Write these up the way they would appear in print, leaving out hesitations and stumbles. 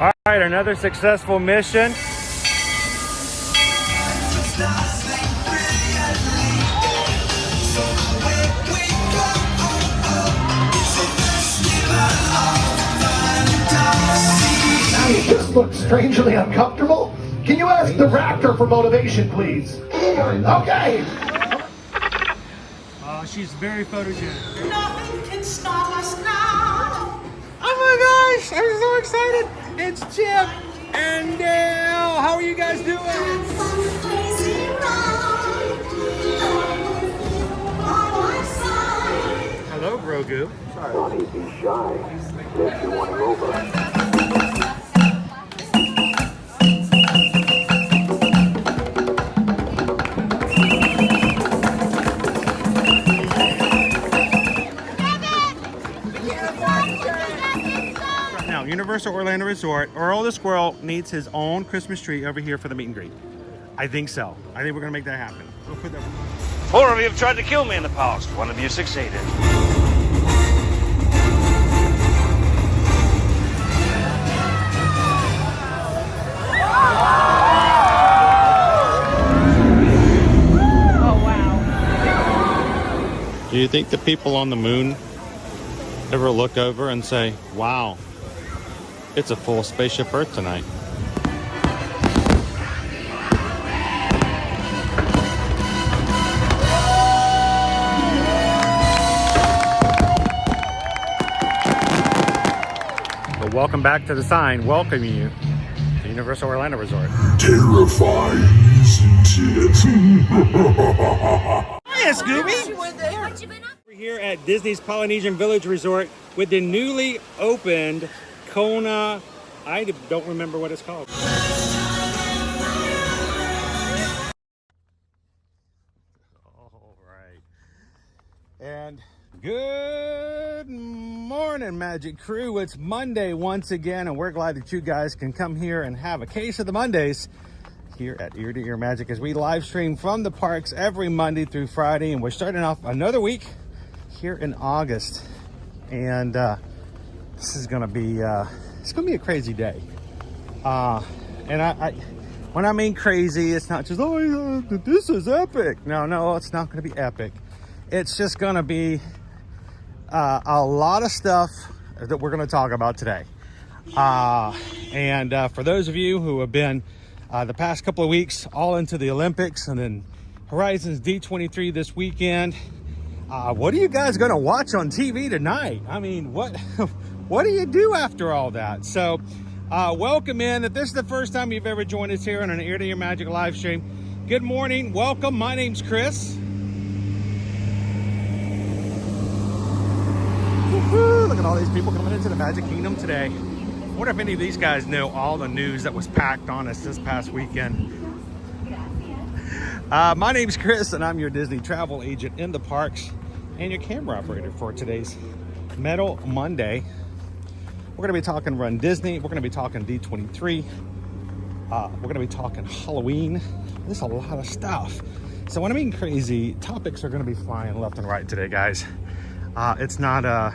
All right, another successful mission. You just look strangely uncomfortable. Can you ask the raptor for motivation, please? Okay. She's very photogenic. Nothing can stop us now. Oh my gosh, I'm so excited. It's Chip and Dale. How are you guys doing? Hello, Grogu. Sorry. He's shy. If you want him over. Universal Orlando Resort, Earl the Squirrel needs his own Christmas tree over here for the meet and greet. I think so. I think we're gonna make that happen. We'll put that. 4 of you have tried to kill me in the past. 1 of you succeeded. Oh wow. Do you think the people on the moon ever look over and say, wow, it's a full spaceship Earth tonight? Well, welcome back to the sign welcoming you to Universal Orlando Resort. Terrifying, isn't it? Hiya, Scooby! We're here at Disney's Polynesian Village Resort with the newly opened Kona, I don't remember what it's called. All right. And good morning, Magic Crew. It's Monday once again, and we're glad that you guys can come here and have a case of the Mondays here at Ear to Ear Magic as we live stream from the parks every Monday through Friday. And we're starting off another week here in August. And this is gonna be it's gonna be a crazy day, and I when I mean crazy, it's not just, oh, this is epic. No, it's not gonna be epic. It's just gonna be a lot of stuff that we're gonna talk about today. And for those of you who have been the past couple of weeks all into the Olympics and then Horizons D23 this weekend, what are you guys gonna watch on TV tonight? I mean, what do you do after all that? So welcome in. If this is the first time you've ever joined us here on an Ear to Ear Magic live stream, good morning, welcome. My name's Chris. Woo-hoo, look at all these people coming into the Magic Kingdom today. I wonder if any of these guys know all the news that was packed on us this past weekend. My name's Chris, and I'm your Disney travel agent in the parks and your camera operator for today's Metal Monday. We're going to be talking Run Disney. We're going to be talking D23. We're going to be talking Halloween. There's a lot of stuff. So when I mean crazy, topics are going to be flying left and right today, guys. It's not oh,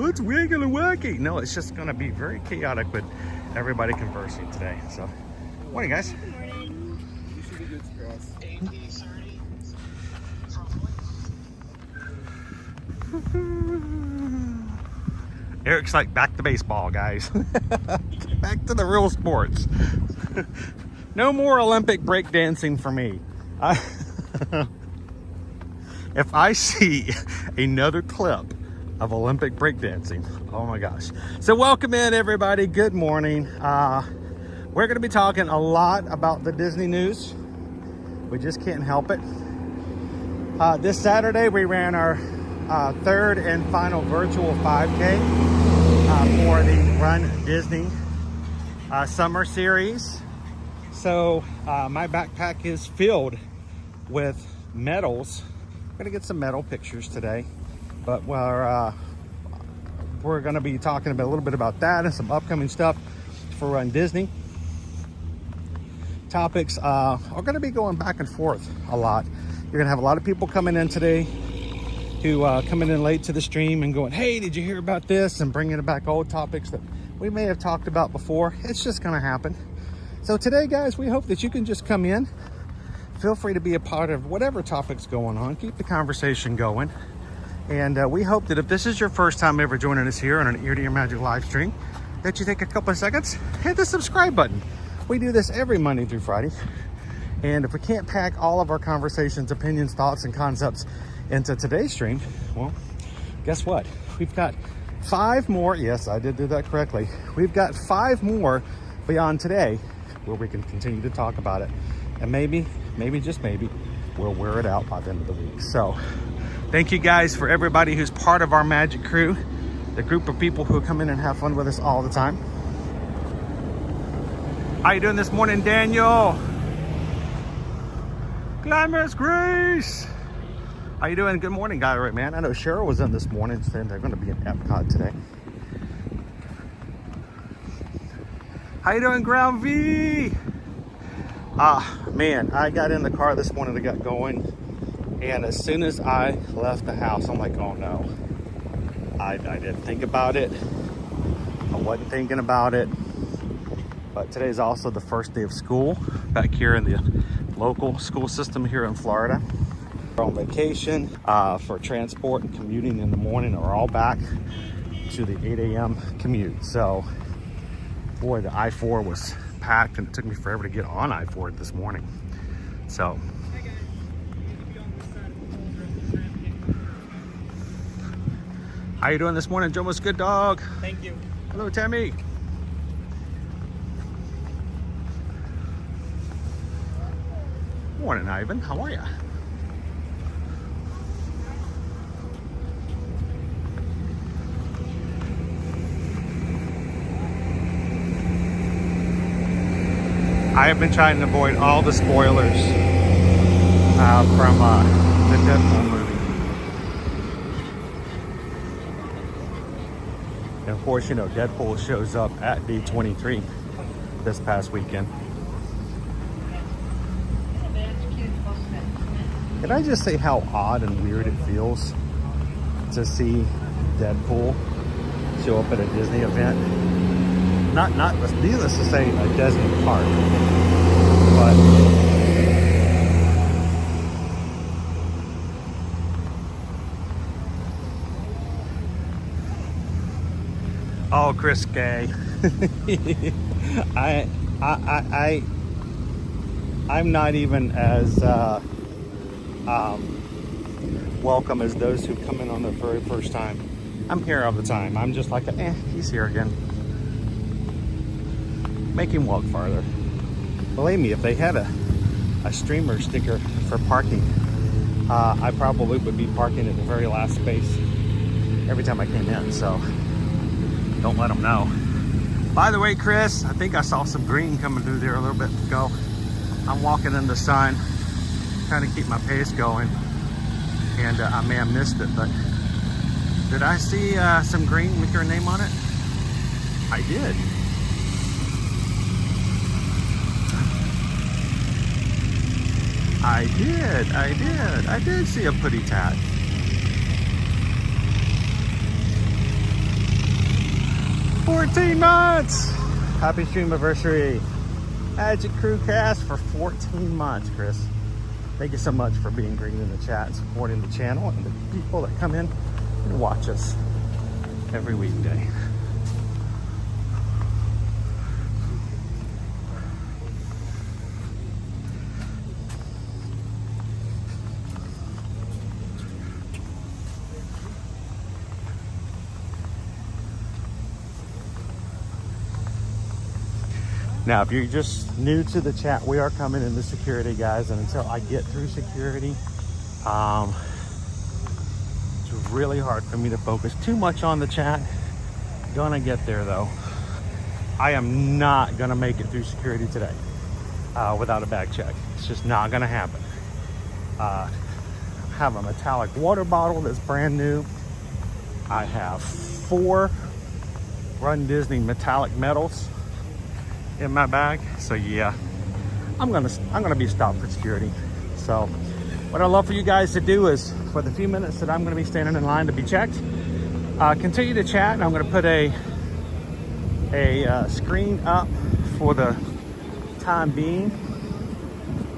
it's regular wacky. No, it's just going to be very chaotic with everybody conversing today. So, morning, guys. Good morning. You should be good, Chris. Eric's like, back to baseball, guys. Back to the real sports. No more Olympic breakdancing for me. If I see another clip of Olympic breakdancing, oh my gosh. So welcome in, everybody. Good morning. We're going to be talking a lot about the Disney news. We just can't help it. This Saturday, we ran our third and final virtual 5K for the Run Disney summer series. So my backpack is filled with medals. I'm gonna get some medal pictures today, but we're gonna be talking about a little bit about that and some upcoming stuff for Run Disney. Topics are gonna be going back and forth a lot. You're gonna have a lot of people coming in today who coming in late to the stream and going, hey, did you hear about this? And bringing back old topics that we may have talked about before. It's just gonna happen. So today, guys, we hope that you can just come in. Feel free to be a part of whatever topic's going on. Keep the conversation going. And we hope that if this is your first time ever joining us here on an Ear to Your Magic live stream, that you take a couple of seconds, hit the subscribe button. We do this every Monday through Friday. And if we can't pack all of our conversations, opinions, thoughts, and concepts into today's stream, well, guess what? We've got 5 more. Yes, I did do that correctly. We've got 5 more beyond today where we can continue to talk about it. And maybe, just maybe, we'll wear it out by the end of the week. So thank you guys for everybody who's part of our magic crew, the group of people who come in and have fun with us all the time. How you doing this morning, Daniel? Glamorous Grace. How you doing? Good morning, guy, right, man? I know Cheryl was in this morning saying they're going to be in Epcot today. How you doing, Ground V? Man, I got in the car this morning to get going, and as soon as I left the house, I'm like, oh no. I didn't think about it. I wasn't thinking about it. But today's also the first day of school back here in the local school system here in Florida. We're on vacation for transport and commuting in the morning are all back to the 8 a.m. commute. So, boy, the I-4 was packed and it took me forever to get on I-4 this morning. So, how you doing this morning, Jomo's good dog? Thank you. Hello, Tammy. Morning, Ivan. How are you? I have been trying to avoid all the spoilers from the Deadpool movie. And of course, you know, Deadpool shows up at D23 this past weekend. Can I just say how odd and weird it feels to see Deadpool show up at a Disney event? Not needless to say a Disney park, but oh, Chris Gay. I'm not even as welcome as those who come in on the very first time. I'm here all the time. I'm just like, he's here again. Make him walk farther. Believe me, if they had a streamer sticker for parking, I probably would be parking at the very last space every time I came in. So don't let them know. By the way, Chris, I think I saw some green coming through there a little bit ago. I'm walking in the sun, trying to keep my pace going, and I may have missed it, but did I see some green with your name on it? I did. I did see a pretty tat. $14 months! Happy stream anniversary. Magic Crew Cast for 14 months, Chris. Thank you so much for being green in the chat, supporting the channel and the people that come in and watch us every weekday. Now, if you're just new to the chat, we are coming into security, guys, and until I get through security, it's really hard for me to focus too much on the chat. Gonna get there, though. I am not gonna make it through security today without a bag check. It's just not gonna happen. I have a metallic water bottle that's brand new. I have 4 Run Disney metallic medals in my bag. So yeah, I'm gonna be stopped for security. So what I'd love for you guys to do is, for the few minutes that I'm gonna be standing in line to be checked, continue to chat, and I'm gonna put a a screen up for the time being.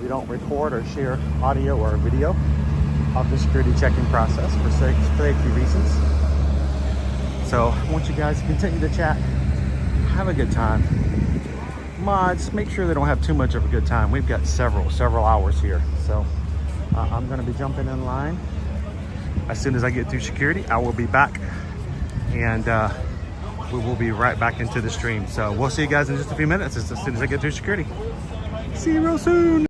We don't record or share audio or video of the security checking process for safety reasons. So I want you guys to continue to chat, have a good time. Mods, make sure they don't have too much of a good time. We've got several hours here. So I'm gonna be jumping in line. As soon as I get through security, I will be back, and we will be right back into the stream. So we'll see you guys in just a few minutes as soon as I get through security. See you real soon.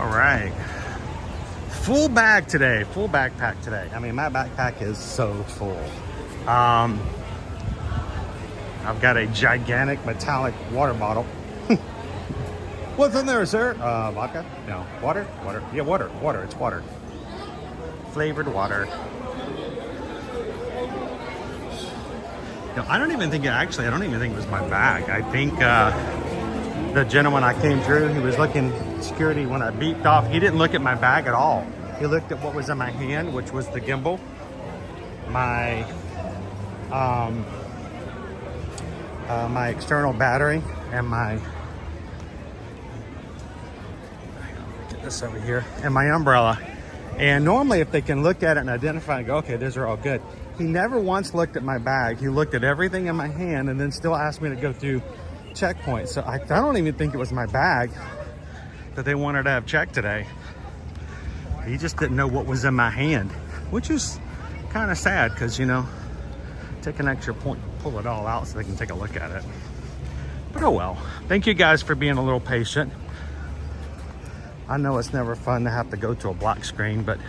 All right. Full bag today, full backpack today. I mean, my backpack is so full. I've got a gigantic metallic water bottle. What's in there, sir? Vodka? No. Water? Water. Yeah, water. Water. It's water. Flavored water. No, I don't even think it was my bag. I think the gentleman I came through, he was looking security when I beeped off. He didn't look at my bag at all. He looked at what was in my hand, which was the gimbal, my my external battery, and my get this over here, and my umbrella. And normally, if they can look at it and identify and go, okay, those are all good. He never once looked at my bag. He looked at everything in my hand and then still asked me to go through checkpoints. So I don't even think it was my bag that they wanted to have checked today. He just didn't know what was in my hand, which is kind of sad because, you know, take an extra point, pull it all out so they can take a look at it. But oh well. Thank you guys for being a little patient. I know it's never fun to have to go to a black screen, but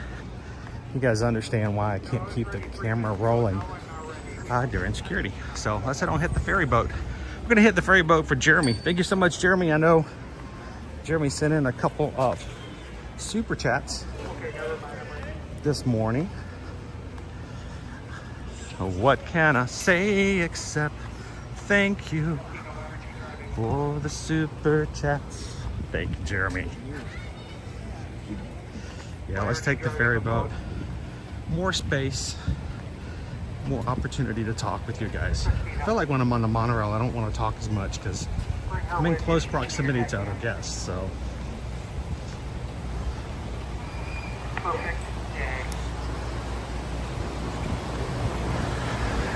you guys understand why I can't keep the camera rolling during security. So let's head on, hit the ferry boat. We're gonna hit the ferry boat for Jeremy. Thank you so much, Jeremy. I know Jeremy sent in a couple of super chats this morning. So what can I say except thank you for the super chats. Thank you, Jeremy. Yeah, let's take the ferry boat. More space, more opportunity to talk with you guys. I feel like when I'm on the monorail, I don't want to talk as much because I'm in close proximity to other guests, so.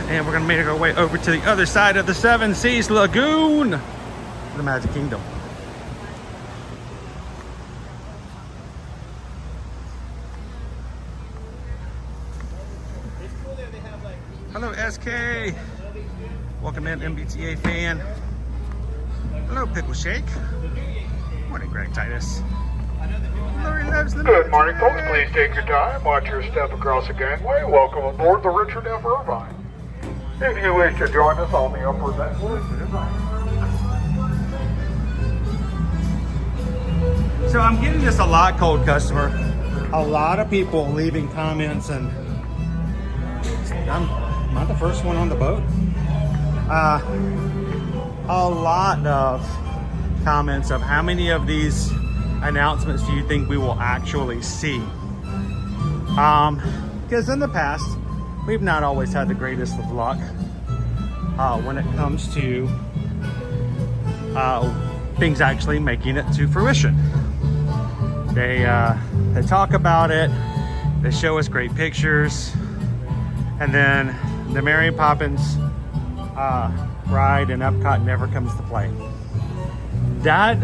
And we're gonna make our way over to the other side of the Seven Seas Lagoon, the Magic Kingdom. Hello, SK. Welcome in, MBTA fan. Hello, Pickle Shake. Morning, Greg Titus. Lori loves the Good morning, folks. Please take your time. Watch your step across the gangway. Welcome aboard the Richard F. Irvine. If you wish to join us on the upper deck, So I'm getting this a lot, cold customer. A lot of people leaving comments, and I'm not the first one on the boat. A lot of comments of how many of these announcements do you think we will actually see? Because in the past, we've not always had the greatest of luck when it comes to things actually making it to fruition. They talk about it, they show us great pictures, and then the Mary Poppins ride in Epcot never comes to play. That,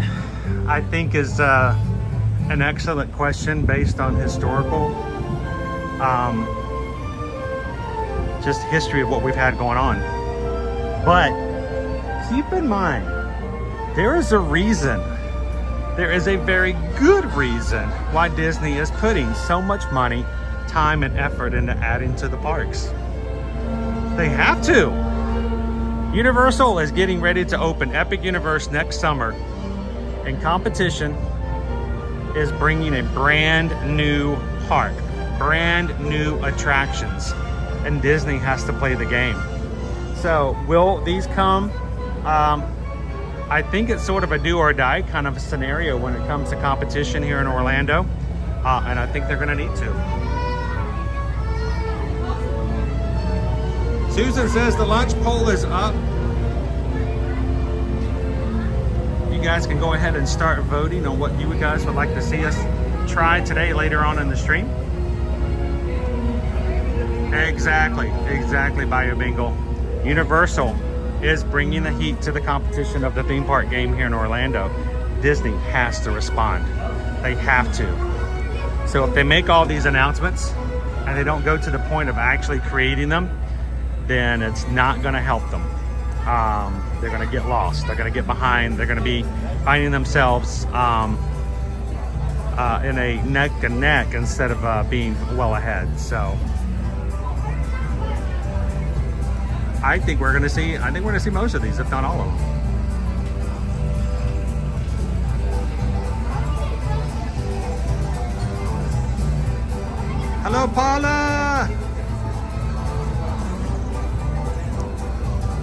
I think, is an excellent question based on historical, just history of what we've had going on. But keep in mind, there is a reason, there is a very good reason why Disney is putting so much money, time, and effort into adding to the parks. They have to. Universal is getting ready to open Epic Universe next summer, and competition is bringing a brand new park, brand new attractions, and Disney has to play the game. So will these come? I think it's sort of a do or die kind of a scenario when it comes to competition here in Orlando, and I think they're going to need to. Susan says the lunch poll is up. You guys can go ahead and start voting on what you guys would like to see us try today later on in the stream. Exactly, Bio Bingle. Universal is bringing the heat to the competition of the theme park game here in Orlando. Disney has to respond. They have to. So if they make all these announcements and they don't go to the point of actually creating them, then it's not going to help them. They're going to get lost. They're going to get behind. They're going to be finding themselves in a neck and neck instead of being well ahead. So I think we're gonna see most of these, if not all of them. Hello, Paula.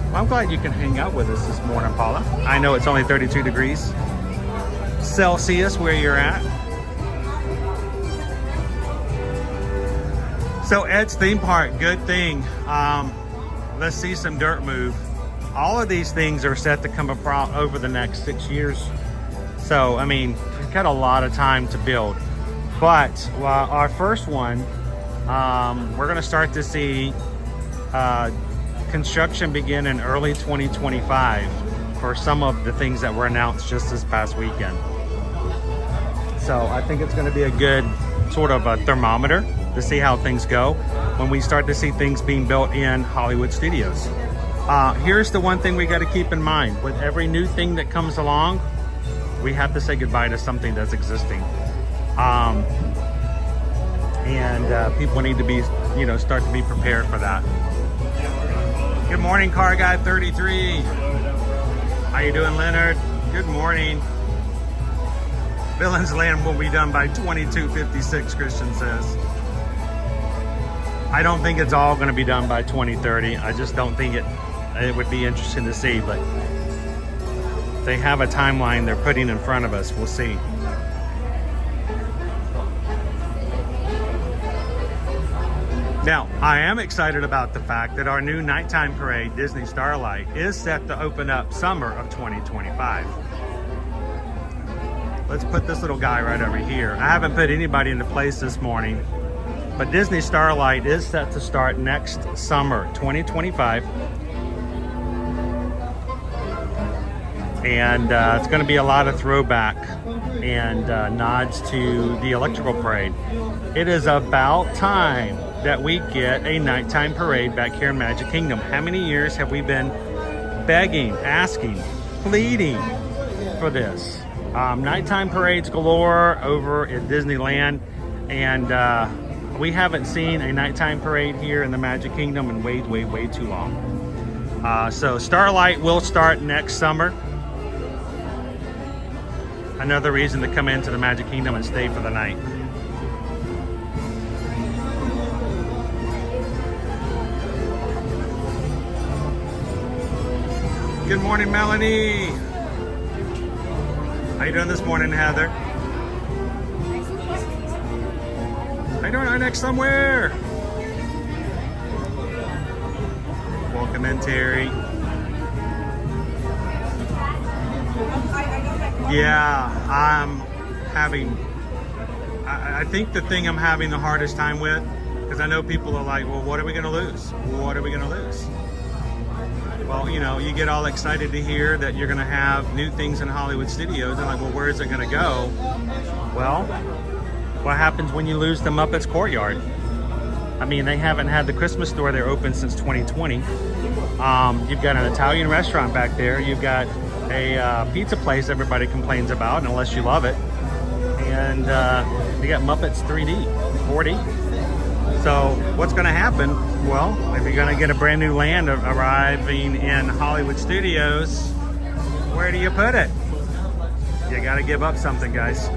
Well, I'm glad you can hang out with us this morning, Paula. I know it's only 32 degrees Celsius where you're at. So Ed's theme park, good thing. Let's see some dirt move. All of these things are set to come about over the next 6 years. So, I mean, we've got a lot of time to build. But our first one, we're gonna start to see construction begin in early 2025 for some of the things that were announced just this past weekend. So I think it's gonna be a good sort of a thermometer to see how things go when we start to see things being built in Hollywood studios. Here's the one thing we got to keep in mind. With every new thing that comes along, we have to say goodbye to something that's existing. And people need to be, start to be prepared for that. Good morning, Car Guy 33. How you doing, Leonard? Good morning. Villains Land will be done by 2256, Christian says. I don't think it's all going to be done by 2030. I just don't think it would be interesting to see, but they have a timeline they're putting in front of us. We'll see. Now, I am excited about the fact that our new nighttime parade, Disney Starlight, is set to open up summer of 2025. Let's put this little guy right over here. I haven't put anybody into place this morning, but Disney Starlight is set to start next summer, 2025. And it's going to be a lot of throwback and nods to the electrical parade. It is about time that we get a nighttime parade back here in Magic Kingdom. How many years have we been begging, asking, pleading for this? Nighttime parades galore over at Disneyland, and we haven't seen a nighttime parade here in the Magic Kingdom in way too long. So Starlight will start next summer. Another reason to come into the Magic Kingdom and stay for the night. Good morning, Melanie. How you doing this morning, Heather? How you doing? Our next somewhere. Welcome in, Terry. Yeah, I think the thing I'm having the hardest time with, because I know people are like, well, what are we going to lose? What are we going to lose? Well, you get all excited to hear that you're going to have new things in Hollywood studios. And like, well, where is it going to go? Well, what happens when you lose the Muppets Courtyard? I mean, they haven't had the Christmas store there open since 2020. You've got an Italian restaurant back there. You've got a pizza place everybody complains about, unless you love it. And you got Muppets 3D, 4D. So what's going to happen? Well, if you're going to get a brand new land arriving in Hollywood studios, where do you put it? You got to give up something, guys.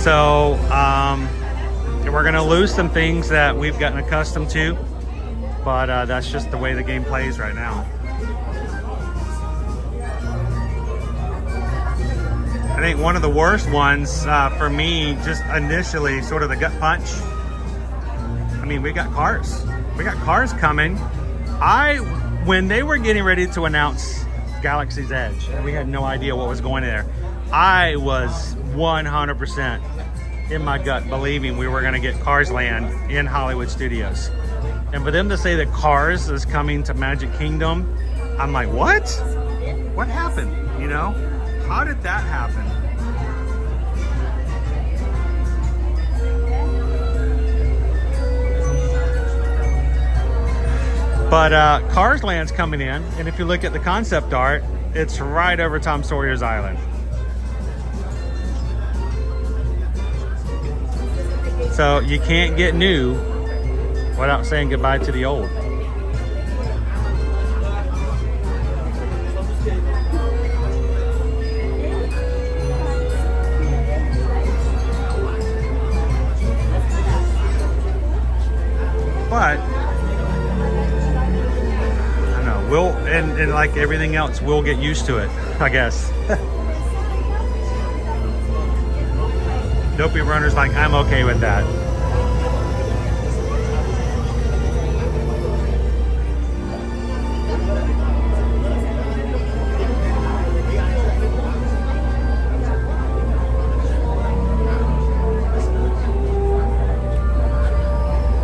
So we're going to lose some things that we've gotten accustomed to, but that's just the way the game plays right now. I think one of the worst ones for me, just initially, sort of the gut punch. I mean, we got cars. We got cars coming. When they were getting ready to announce Galaxy's Edge, and we had no idea what was going there, I was 100% in my gut believing we were going to get Cars Land in Hollywood Studios. And for them to say that Cars is coming to Magic Kingdom, I'm like, what? What happened? How did that happen? But Cars Land's coming in, and if you look at the concept art, it's right over Tom Sawyer's Island. So you can't get new without saying goodbye to the old. But I don't know, we'll and like everything else, we'll get used to it, I guess. Dopey Runner's like, I'm okay with that.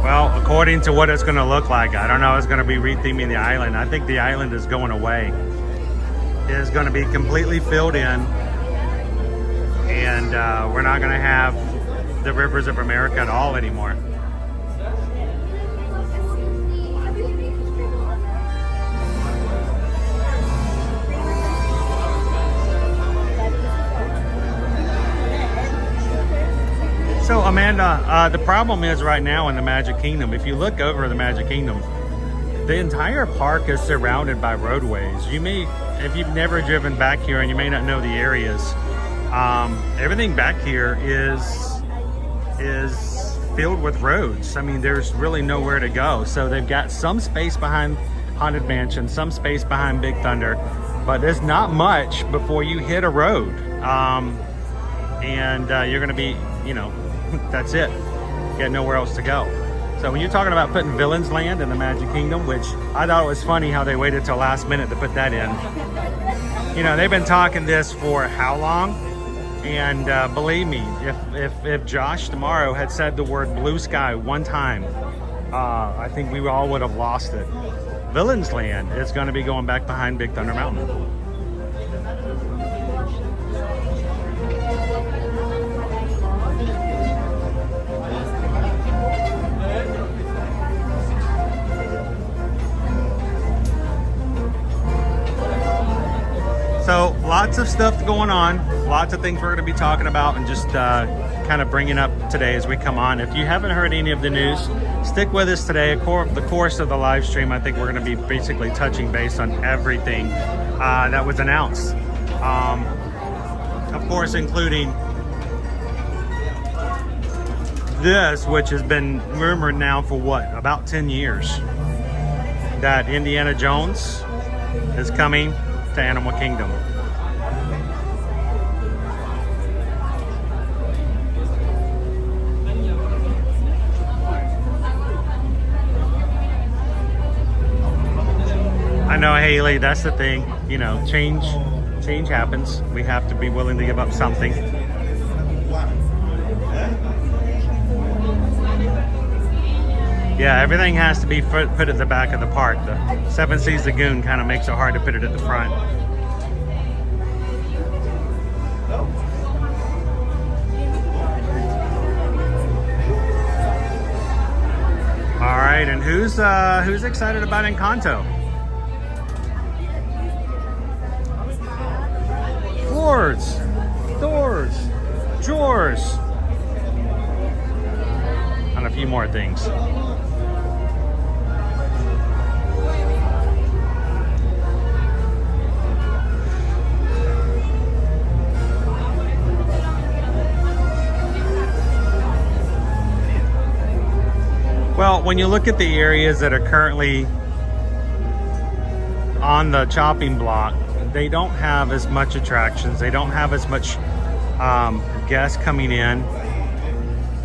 Well, according to what it's going to look like, I don't know, it's going to be retheming the island. I think the island is going away. It is going to be completely filled in. And we're not going to have the rivers of America at all anymore. So Amanda, the problem is right now in the Magic Kingdom, if you look over the Magic Kingdom, the entire park is surrounded by roadways. You may, if you've never driven back here and you may not know the areas, everything back here is filled with roads. I mean, there's really nowhere to go. So they've got some space behind Haunted Mansion, some space behind Big Thunder, but there's not much before you hit a road. And you're gonna be, you know, that's it. You got nowhere else to go. So when you're talking about putting Villains Land in the Magic Kingdom, which I thought it was funny how they waited till last minute to put that in. You know, they've been talking this for how long? And believe me, if Josh tomorrow had said the word blue sky one time, I think we all would have lost it. Villains Land is going to be going back behind Big Thunder Mountain. So lots of stuff going on, lots of things we're going to be talking about and just kind of bringing up today as we come on. If you haven't heard any of the news, stick with us today. The course of the live stream, I think we're going to be basically touching base on everything that was announced. Of course, including this, which has been rumored now for what, about 10 years, that Indiana Jones is coming to Animal Kingdom. I know, Haley, that's the thing, you know, change happens. We have to be willing to give up something. Yeah, everything has to be put at the back of the park. The Seven Seas Lagoon kind of makes it hard to put it at the front. All right, and who's excited about Encanto? Floors, doors, drawers, and a few more things. Well, when you look at the areas that are currently on the chopping block, they don't have as much attractions. They don't have as much guests coming in.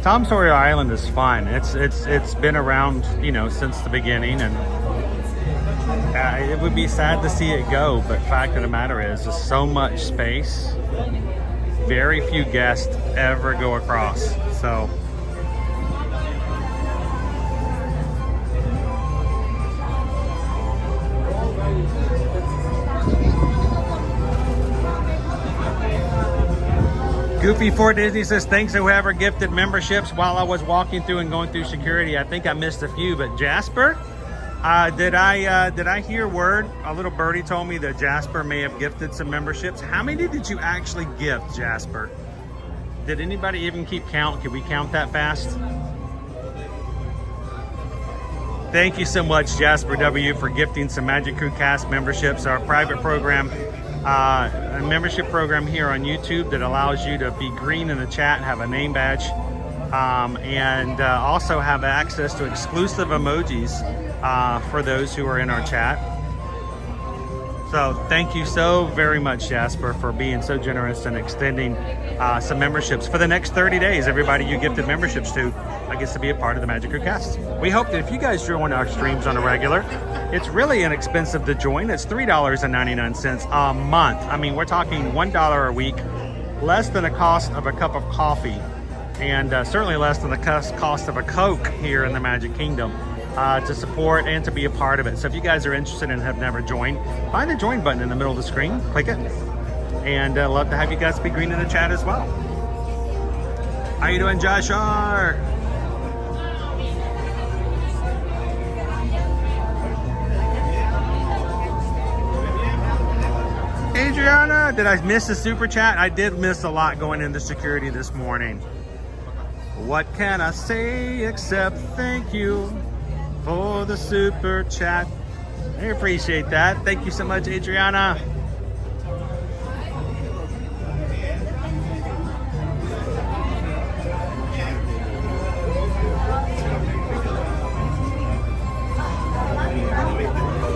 Tom Sawyer Island is fun. It's been around, you know, since the beginning, and it would be sad to see it go. But fact of the matter is, there's so much space. Very few guests ever go across. So. Goofy for Disney says, thanks to whoever gifted memberships while I was walking through and going through security. I think I missed a few, but Jasper, Did I hear word? A little birdie told me that Jasper may have gifted some memberships. How many did you actually gift, Jasper? Did anybody even keep count? Can we count that fast? Thank you so much, Jasper W, for gifting some Magic Crew Cast memberships, our private program, a membership program here on YouTube that allows you to be green in the chat, have a name badge, and also have access to exclusive emojis for those who are in our chat. So thank you so very much, Jasper, for being so generous and extending some memberships for the next 30 days. Everybody you gifted memberships to gets to be a part of the Magic Crew Cast. We hope that if you guys join our streams on a regular, it's really inexpensive to join. It's $3.99 a month. I mean, we're talking $1 a week, less than the cost of a cup of coffee, and certainly less than the cost of a Coke here in the Magic Kingdom. To support and to be a part of it. So if you guys are interested and have never joined, find the join button in the middle of the screen, click it, and love to have you guys be green in the chat as well. How you doing, Josh R? Adriana, did I miss the super chat? I did miss a lot going into security this morning. What can I say except thank you for the super chat? I appreciate that. Thank you so much, Adriana.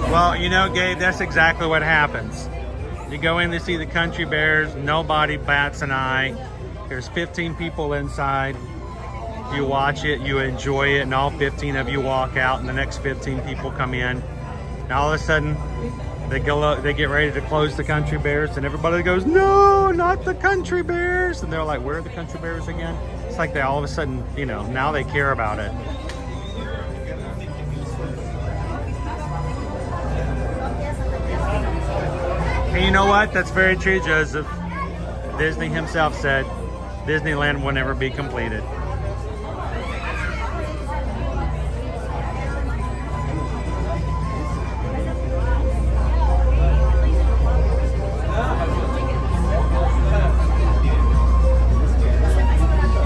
Well, you know, Gabe, that's exactly what happens. You go in to see the Country Bears, nobody bats an eye. There's 15 people inside. You watch it, you enjoy it, and all 15 of you walk out, and the next 15 people come in. And all of a sudden, they get ready to close the Country Bears, and everybody goes, "No, not the Country Bears!" And they're like, "Where are the Country Bears again?" It's like they all of a sudden, you know, now they care about it. And you know what? That's very true, Joseph. Disney himself said, Disneyland will never be completed.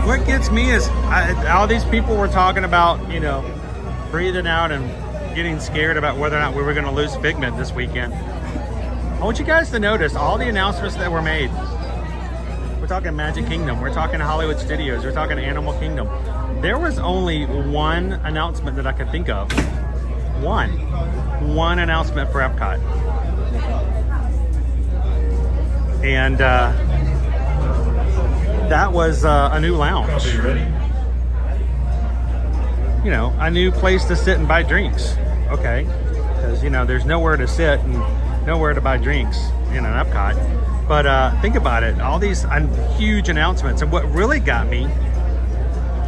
What gets me is all these people were talking about, you know, breathing out and getting scared about whether or not we were going to lose Figment this weekend. I want you guys to notice all the announcements that were made. We're talking Magic Kingdom, we're talking Hollywood Studios, we're talking Animal Kingdom. There was only one announcement that I could think of. One announcement for Epcot. And that was a new lounge. You know, a new place to sit and buy drinks. Okay, because, you know, there's nowhere to sit and nowhere to buy drinks in an Epcot. But think about it, all these huge announcements. And what really got me,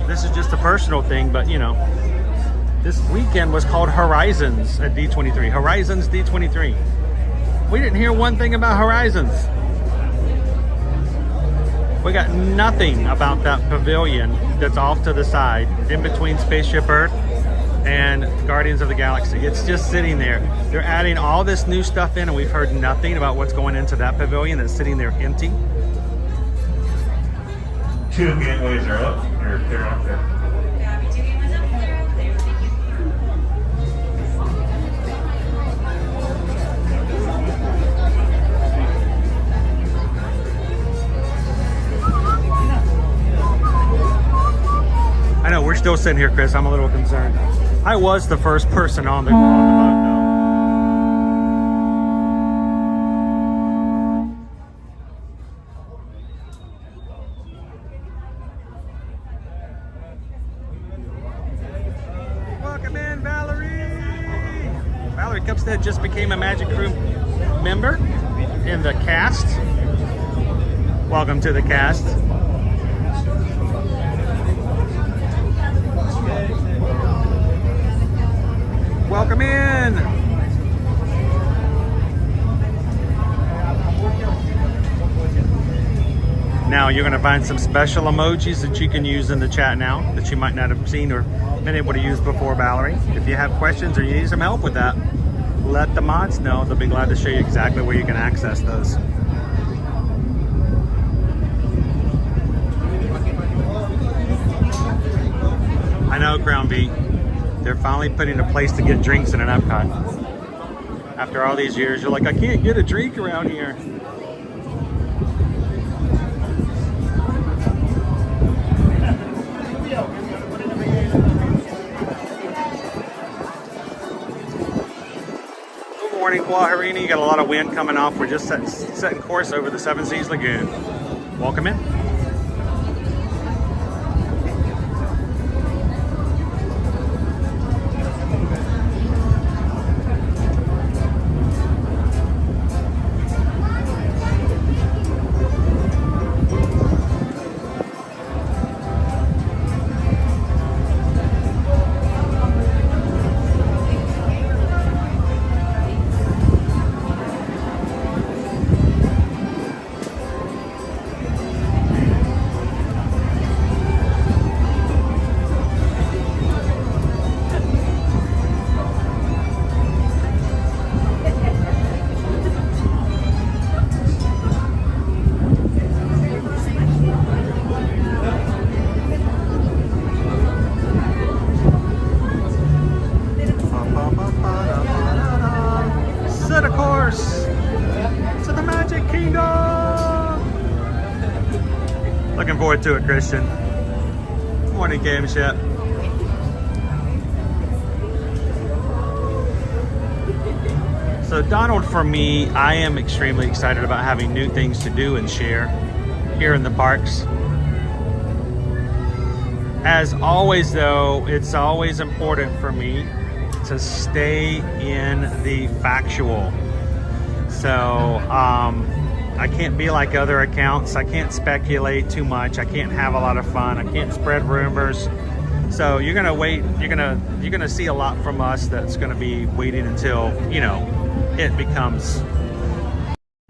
this is just a personal thing, but you know, this weekend was called Horizons at D23. Horizons D23. We didn't hear one thing about Horizons. We got nothing about that pavilion that's off to the side in between Spaceship Earth and Guardians of the Galaxy. It's just sitting there. They're adding all this new stuff in, and we've heard nothing about what's going into that pavilion that's sitting there empty. 2 gateways are up. They're up there. I know, we're still sitting here, Chris. I'm a little concerned. I was the first person on the boat, though. Welcome in, Valerie. Valerie Cupstead just became a Magic Crew member in the cast. Welcome to the cast. Welcome in. Now you're going to find some special emojis that you can use in the chat now that you might not have seen or been able to use before, Valerie. If you have questions or you need some help with that, let the mods know. They'll be glad to show you exactly where you can access those. I know, Crown V. They're finally putting a place to get drinks in an Epcot. After all these years, you're like, I can't get a drink around here. Good morning, Guajarini. You got a lot of wind coming off. We're just setting course over the Seven Seas Lagoon. Welcome in. Looking forward to it, Christian. Morning, Game Ship. So Donald, for me, I am extremely excited about having new things to do and share here in the parks. As always, though, it's always important for me to stay in the factual. So, I can't be like other accounts. I can't speculate too much. I can't have a lot of fun. I can't spread rumors. So you're gonna wait. You're gonna see a lot from us. That's gonna be waiting until, you know, it becomes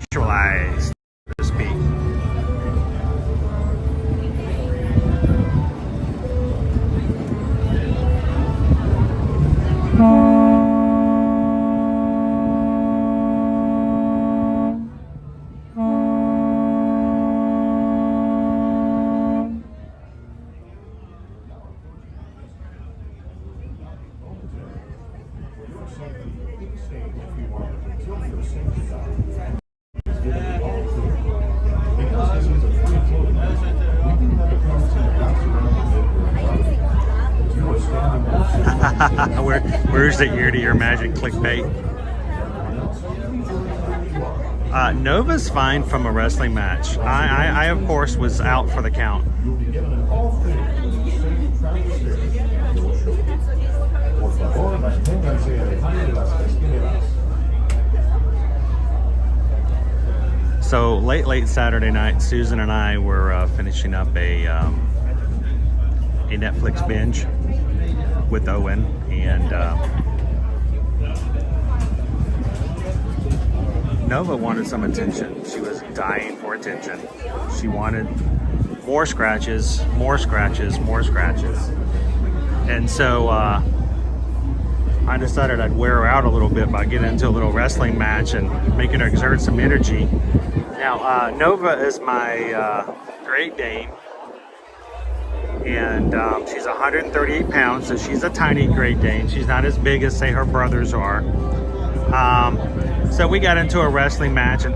actualized, so to speak. Where's the ear-to-ear magic clickbait? Nova's fine from a wrestling match. I of course was out for the count. So late Saturday night, Susan and I were finishing up a Netflix binge with Owen, and Nova wanted some attention. She was dying for attention. She wanted more scratches, more scratches, more scratches. And so I decided I'd wear her out a little bit by getting into a little wrestling match and making her exert some energy. Now, Nova is my Great Dane. And she's 138 pounds, so she's a tiny Great Dane. She's not as big as, say, her brothers are. So we got into a wrestling match, and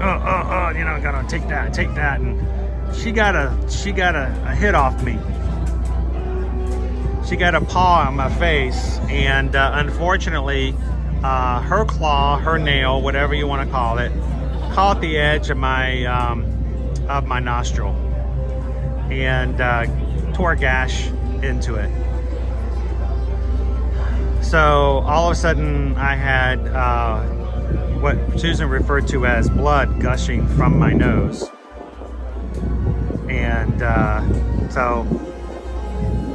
you know, gotta take that, and she got a hit off me. She got a paw on my face, and unfortunately, her claw, her nail, whatever you want to call it, caught the edge of my nostril, and tore a gash into it. So all of a sudden I had what Susan referred to as blood gushing from my nose. And so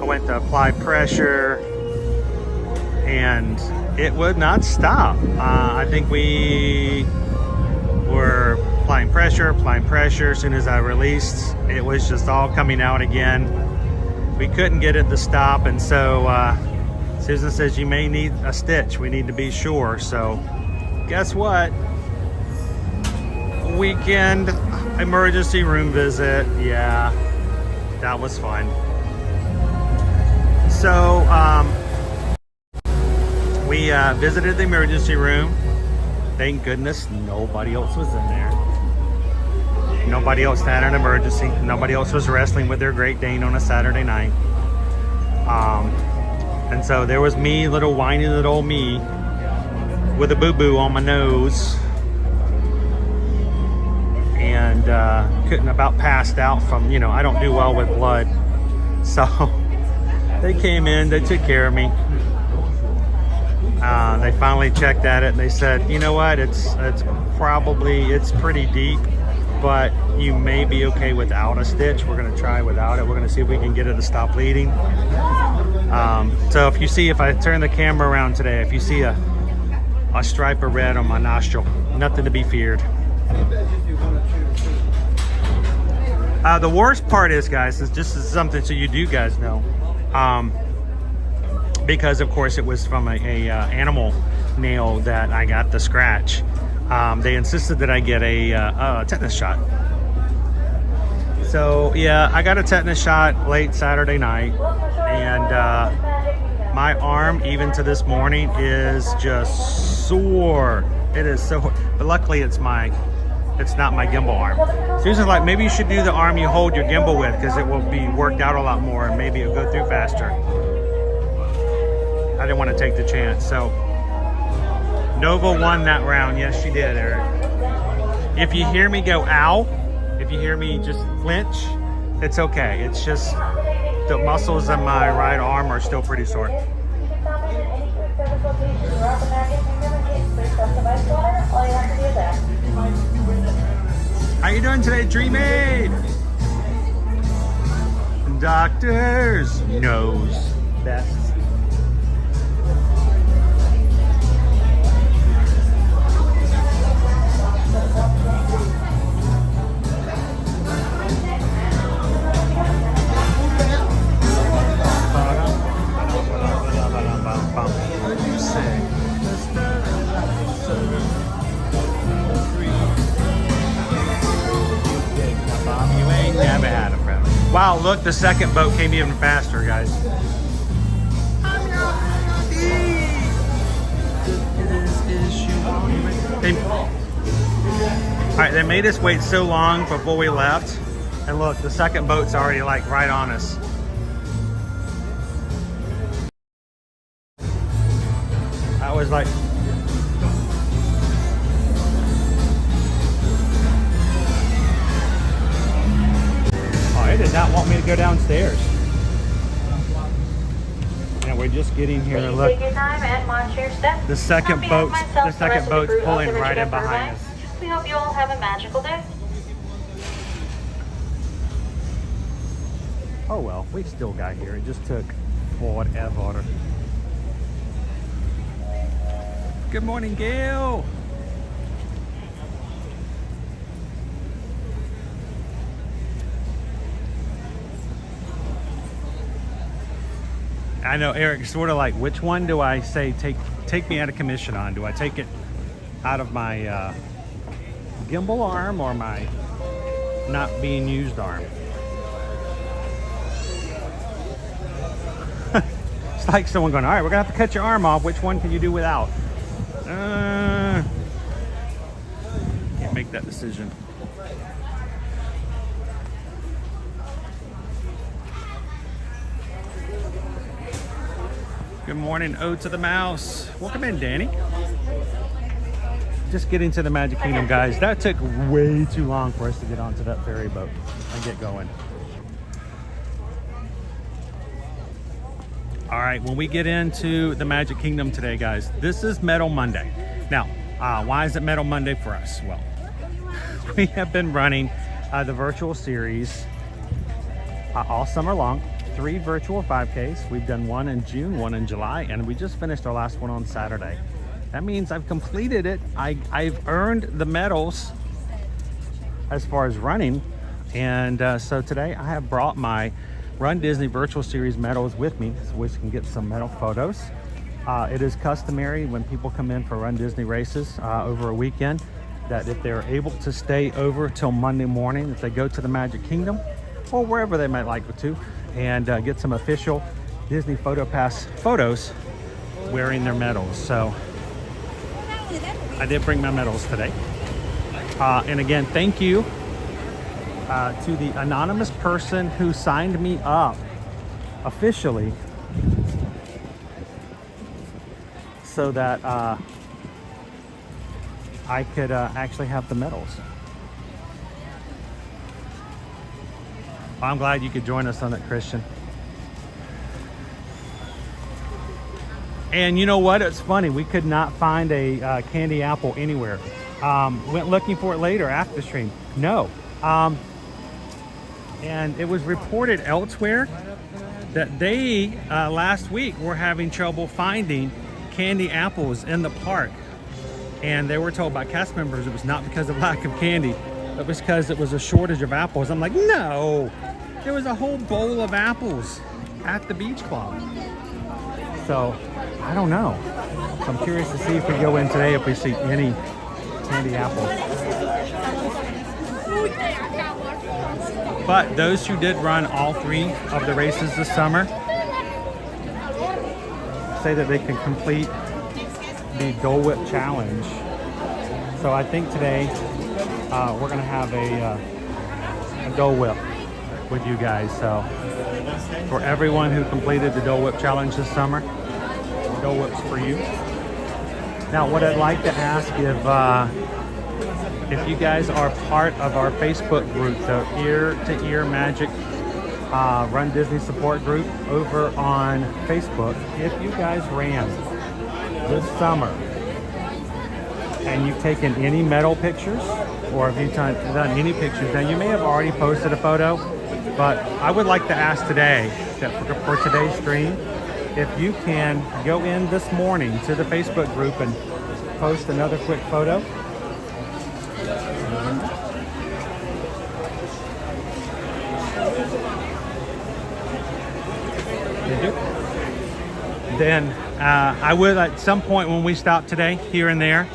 I went to apply pressure and it would not stop. I think we were applying pressure. As soon as I released, it was just all coming out again. We couldn't get it to stop, and so Susan says you may need a stitch. We need to be sure. So guess what? Weekend emergency room visit. Yeah, that was fun. So we visited the emergency room. Thank goodness nobody else was in there. Nobody else had an emergency. Nobody else was wrestling with their Great Dane on a Saturday night. And so there was me, little whiny little me, with a boo-boo on my nose. And couldn't about passed out from, you know, I don't do well with blood. So they came in, they took care of me. They finally checked at it and they said, you know what, it's pretty deep, but you may be okay without a stitch. We're gonna try without it. We're gonna see if we can get it to stop bleeding. So if I turn the camera around today, if you see a stripe of red on my nostril, nothing to be feared. The worst part is, guys, is just something so you guys know. Because of course it was from a animal nail that I got the scratch. They insisted that I get a tetanus shot. So yeah, I got a tetanus shot late Saturday night, and my arm, even to this morning, is just sore. It is so, but luckily it's not my gimbal arm. Susan's like, maybe you should do the arm you hold your gimbal with, because it will be worked out a lot more and maybe it'll go through faster. I didn't want to take the chance. So Nova won that round. Yes, she did, Eric. If you hear me go ow, if you hear me just flinch, it's okay. It's just the muscles in my right arm are still pretty sore. How you doing today, Dream Aid? Doctors knows best. What did you say? You ain't never had a friend. Wow, look, the second boat came even faster, guys. Alright, they made us wait so long before we left. And look, the second boat's already like right on us. I was like, oh, it did not want me to go downstairs. And we're just getting here. Look, the second boat's pulling right in behind us. We hope you all have a magical day. Oh well, we still got here. It just took forever. Good morning, Gail. I know Eric's sort of like, which one do I say take me out of commission on? Do I take it out of my gimbal arm or my not being used arm? It's like someone going, all right, we're gonna have to cut your arm off. Which one can you do without? Can't make that decision. Good morning, Ode to the Mouse. Welcome in, Danny. Just getting to the Magic Kingdom, guys. That took way too long for us to get onto that ferry boat and get going. All right, when we get into the Magic Kingdom today, guys, this is Metal Monday. Now, why is it Metal Monday for us? Well, we have been running the virtual series all summer long. 3 virtual 5Ks. We've done one in June, one in July, and we just finished our last one on Saturday. That means I've completed it. I've earned the medals as far as running. And so today I have brought my Run Disney Virtual Series medals with me so we can get some medal photos. It is customary when people come in for Run Disney races over a weekend that if they're able to stay over till Monday morning, if they go to the Magic Kingdom or wherever they might like to, and get some official Disney Photo Pass photos wearing their medals. So I did bring my medals today. And again, thank you to the anonymous person who signed me up officially so that I could actually have the medals. I'm glad you could join us on it, Christian. And you know what? It's funny. We could not find a candy apple anywhere. Went looking for it later after the stream. No. And it was reported elsewhere that they last week were having trouble finding candy apples in the park. And they were told by cast members it was not because of lack of candy, but because it was a shortage of apples. I'm like, no, there was a whole bowl of apples at the beach club. So I don't know. So I'm curious to see if we go in today if we see any candy apples. But those who did run all 3 of the races this summer say that they can complete the Dole Whip Challenge. So I think today we're gonna have a Dole Whip with you guys. So for everyone who completed the Dole Whip Challenge this summer, Dole Whip's for you. Now what I'd like to ask if you guys are part of our Facebook group, the Ear to Ear Magic Run Disney support group over on Facebook, if you guys ran this summer and you've taken any medal pictures or if you've done any pictures, now you may have already posted a photo, but I would like to ask today that for today's stream, if you can go in this morning to the Facebook group and post another quick photo. Then I would at some point when we stop today, here and there,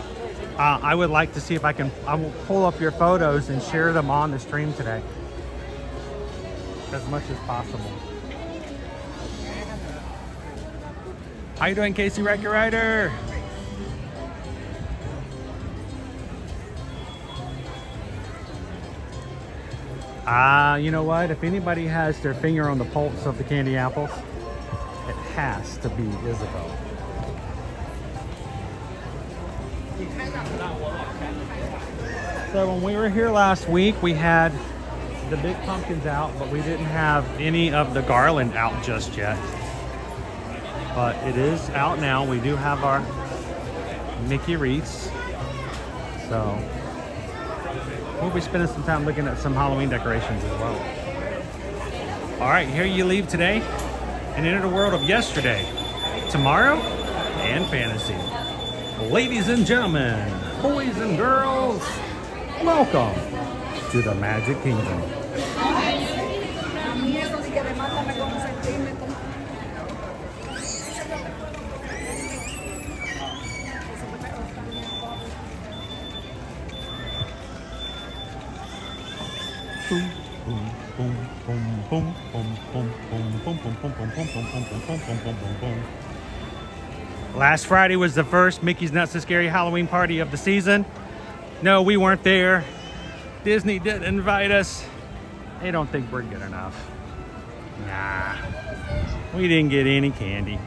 I would like to see if I will pull up your photos and share them on the stream today as much as possible. How you doing, Casey Wrecker Rider? You know what? If anybody has their finger on the pulse of the candy apples, it has to be Isabel. So when we were here last week, we had the big pumpkins out, but we didn't have any of the garland out just yet. But it is out now. We do have our Mickey wreaths. So we'll be spending some time looking at some Halloween decorations as well. All right, here you leave today and enter the world of yesterday, tomorrow, and fantasy. Ladies and gentlemen, boys and girls, welcome to the Magic Kingdom. Last Friday was the first Mickey's Not So Scary Halloween party of the season. No, we weren't there. Disney didn't invite us. They don't think we're good enough. Nah, we didn't get any candy.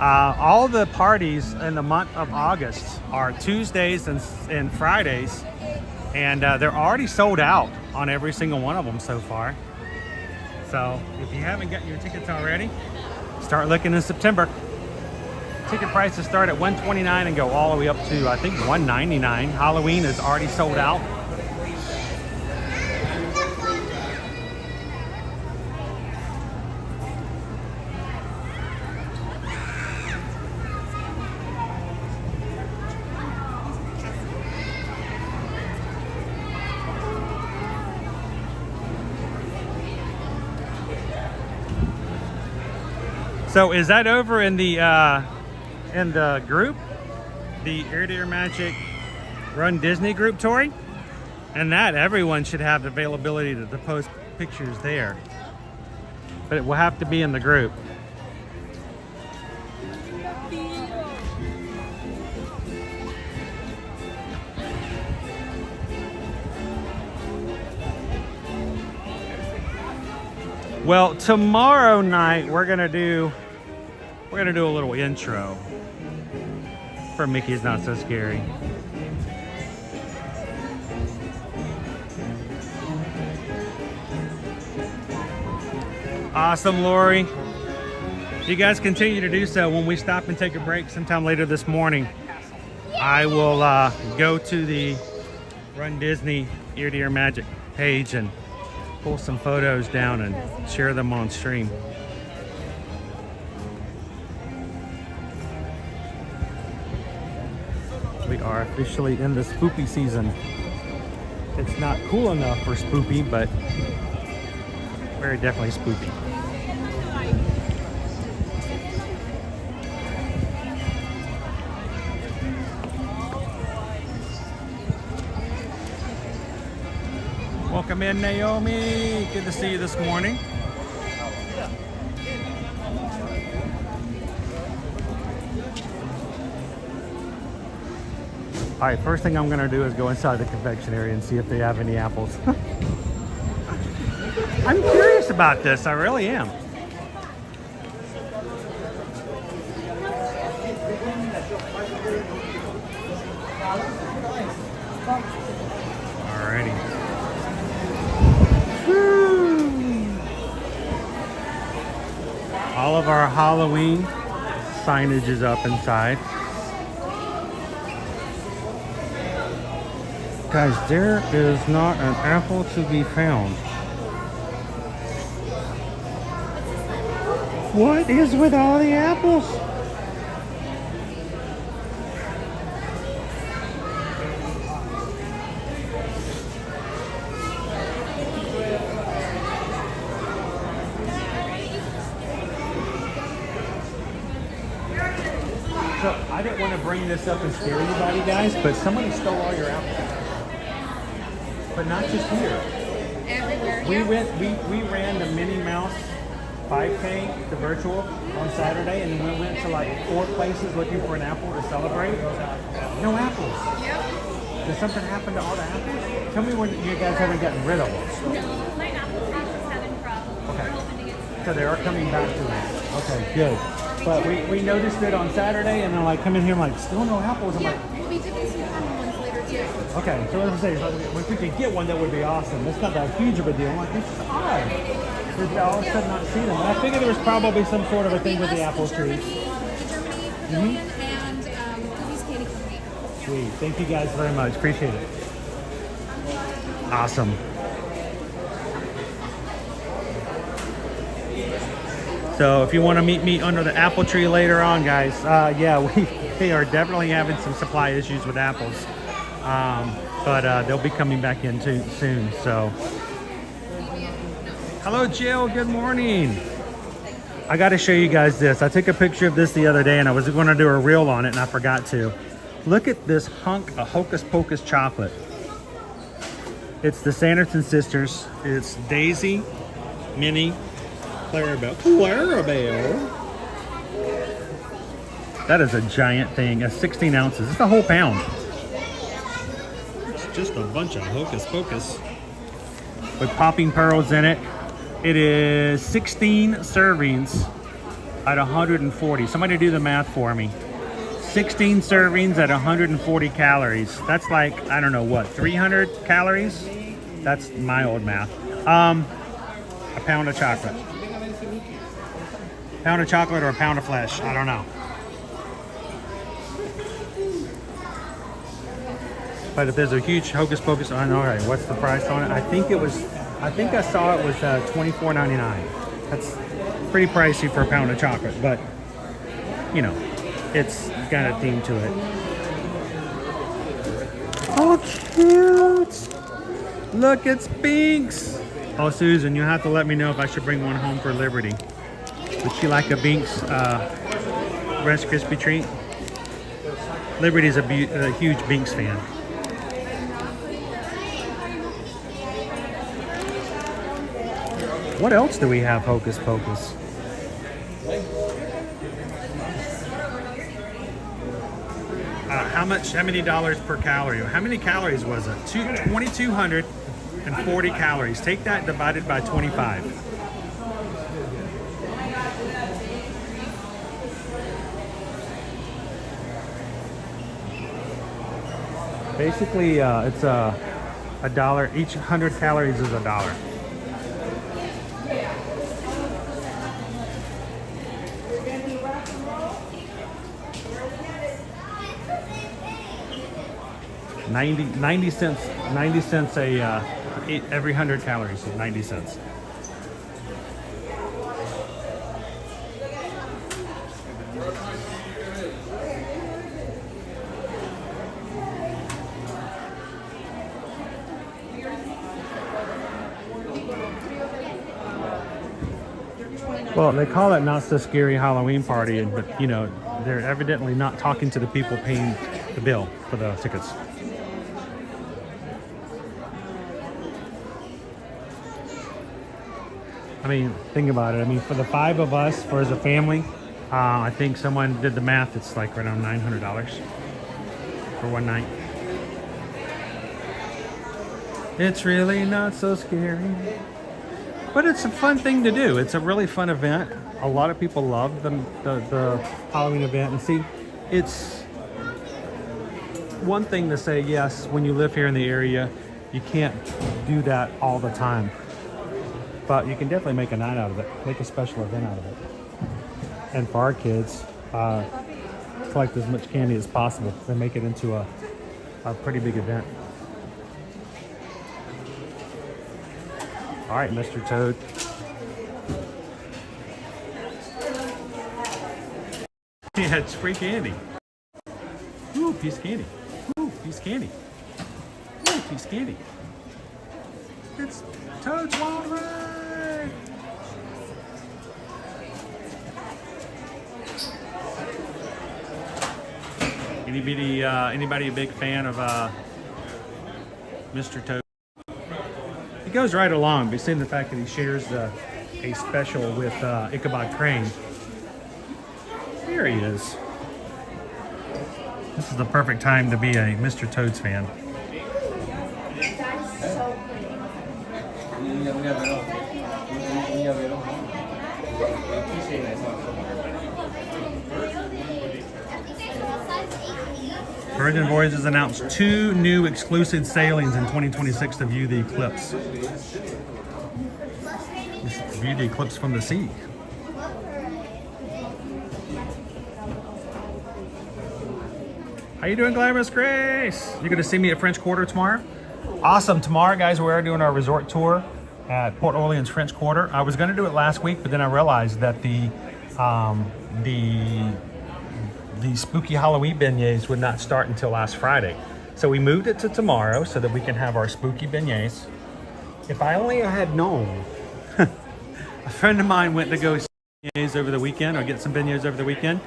All the parties in the month of August are Tuesdays and Fridays, and they're already sold out on every single one of them so far. So if you haven't gotten your tickets already, start looking in September. Ticket prices start at $129 and go all the way up to, I think, $199. Halloween is already sold out. So is that over in the group, the Ear to Ear Magic Run Disney group, Tori? And that everyone should have the availability to post pictures there, but it will have to be in the group. Well, tomorrow night we're gonna do a little intro for Mickey's Not So Scary. Awesome, Lori. You guys continue to do so. When we stop and take a break sometime later this morning, I will go to the Run Disney Ear to Ear Magic page and pull some photos down and share them on stream. We are officially in the spoopy season. It's not cool enough for spoopy, but very definitely spoopy. Welcome in, Naomi. Good to see you this morning. All right, first thing I'm gonna do is go inside the confectionery and see if they have any apples. I'm curious about this, I really am. Alrighty. All of our Halloween signage is up inside. Guys, there is not an apple to be found. What is with all the apples? So I didn't want to bring this up and scare anybody, guys, but somebody stole all your apples. But not just here. Everywhere. We ran the Minnie Mouse 5K, the virtual, on Saturday, and then we went to like 4 places looking for an apple to celebrate. No apples. Yep. Did something happen to all the apples? Tell me when you guys haven't gotten rid of them. No, my apple trees is having problems. Okay. We're hoping to get some. So they are coming back to us. Okay, good. But we noticed it on Saturday, and they're like, come in here, I'm like, still no apples. I'm like, Yeah, we did get some caramel ones later too. okay, so as I say, if we could get one, that would be awesome. It's not that huge of a deal. I'm like, this is odd. We've all of a sudden not seen them. And I figured there was probably some sort of a thing with the apple trees. The Germany Pavilion and Cookies Candy Company. Sweet. Thank you guys very much. Appreciate it. Awesome. So if you want to meet me under the apple tree later on, guys, yeah, we are definitely having some supply issues with apples. But they'll be coming back in soon. So, hello, Jill. Good morning. I got to show you guys this. I took a picture of this the other day, and I was going to do a reel on it, and I forgot to. Look at this hunk of Hocus Pocus chocolate. It's the Sanderson sisters. It's Daisy, Minnie, Clarabelle. That is a giant thing. It's 16 ounces. It's a whole pound. It's just a bunch of Hocus Pocus with popping pearls in it. It is 16 servings at 140. Somebody do the math for me. 16 servings at 140 calories. That's like, I don't know what, 300 calories? That's my old math. A pound of chocolate. Pound of chocolate or a pound of flesh? I don't know. But if there's a huge Hocus Pocus, I know, right, what's the price on it? I think I saw it was $24.99. That's pretty pricey for a pound of chocolate, but you know, it's got a theme to it. Oh, cute! Look, it's Binks! Oh, Susan, you have to let me know if I should bring one home for Liberty. Would she like a Binks Rice Krispie treat? Liberty's a huge Binks fan. What else do we have, Hocus Pocus? How many dollars per calorie? How many calories was it? 2,240 calories. Take that divided by 25. Basically, it's a dollar. Each 100 calories is $1. $90 cents every 100 calories, so 90 cents. Well, they call it Not So Scary Halloween Party, but you know, they're evidently not talking to the people paying the bill for the tickets. I mean, think about it. I mean, for the 5 of us, for as a family, I think someone did the math. It's like around $900 for one night. It's really not so scary. But it's a fun thing to do. It's a really fun event. A lot of people love the Halloween event. And see, it's one thing to say, yes, when you live here in the area, you can't do that all the time. But you can definitely make a night out of it, make a special event out of it. And for our kids, collect as much candy as possible and make it into a pretty big event. All right, Mr. Toad. Yeah, it's free candy. Ooh, piece of candy. Ooh, piece of candy. Ooh, piece of candy. It's Toad's Wild Ride. Anybody a big fan of Mr. Toad? He goes right along, but seeing the fact that he shares a special with Ichabod Crane. Here he is. This is the perfect time to be a Mr. Toad's fan. Virgin Voyages announced 2 new exclusive sailings in 2026 to view the eclipse. View the eclipse from the sea. How you doing, Glamorous Grace? You're gonna see me at French Quarter tomorrow? Awesome. Tomorrow, guys, we are doing our resort tour at Port Orleans French Quarter. I was gonna do it last week, but then I realized that the spooky Halloween beignets would not start until last Friday. So we moved it to tomorrow so that we can have our spooky beignets. If I only had known, a friend of mine went to go see beignets over the weekend, or get some beignets over the weekend.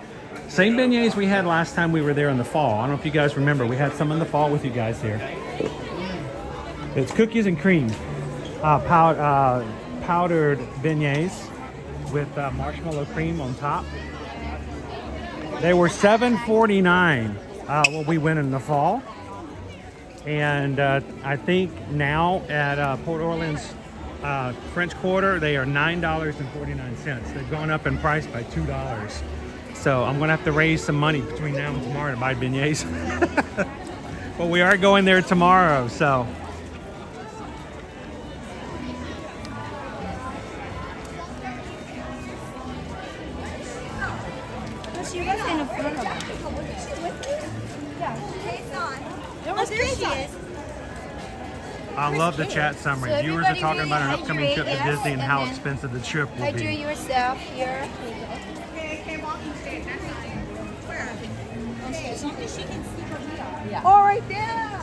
Same beignets we had last time we were there in the fall. I don't know if you guys remember, we had some in the fall with you guys here. It's cookies and cream, powdered beignets with marshmallow cream on top. They were $7.49 when we went in the fall, and I think now at Port Orleans French Quarter they are $9.49. They've gone up in price by $2. So I'm gonna have to raise some money between now and tomorrow to buy beignets. But we are going there tomorrow, so. I love the chat summary. So Viewers are talking about an hydrate upcoming trip to us, Disney and and how then expensive the trip will hydrate be. yourself here. All right there.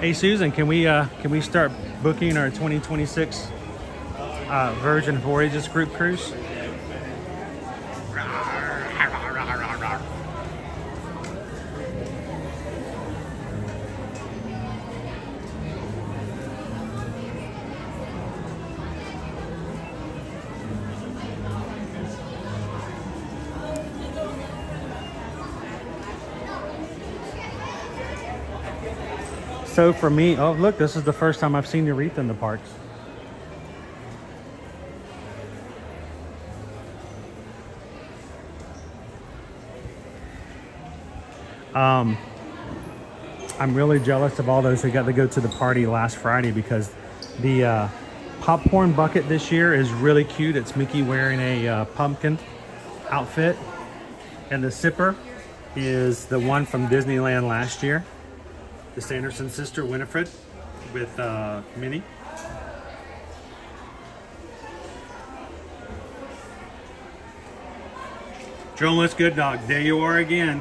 Hey Susan, can we start booking our 2026 Virgin Voyages group cruise? So for me, oh look, this is the first time I've seen the wreath in the parks. I'm really jealous of all those who got to go to the party last Friday, because the popcorn bucket this year is really cute. It's Mickey wearing a pumpkin outfit, and the sipper is the one from Disneyland last year, the Sanderson sister Winifred with Minnie. Jonas Good Dog, there you are again.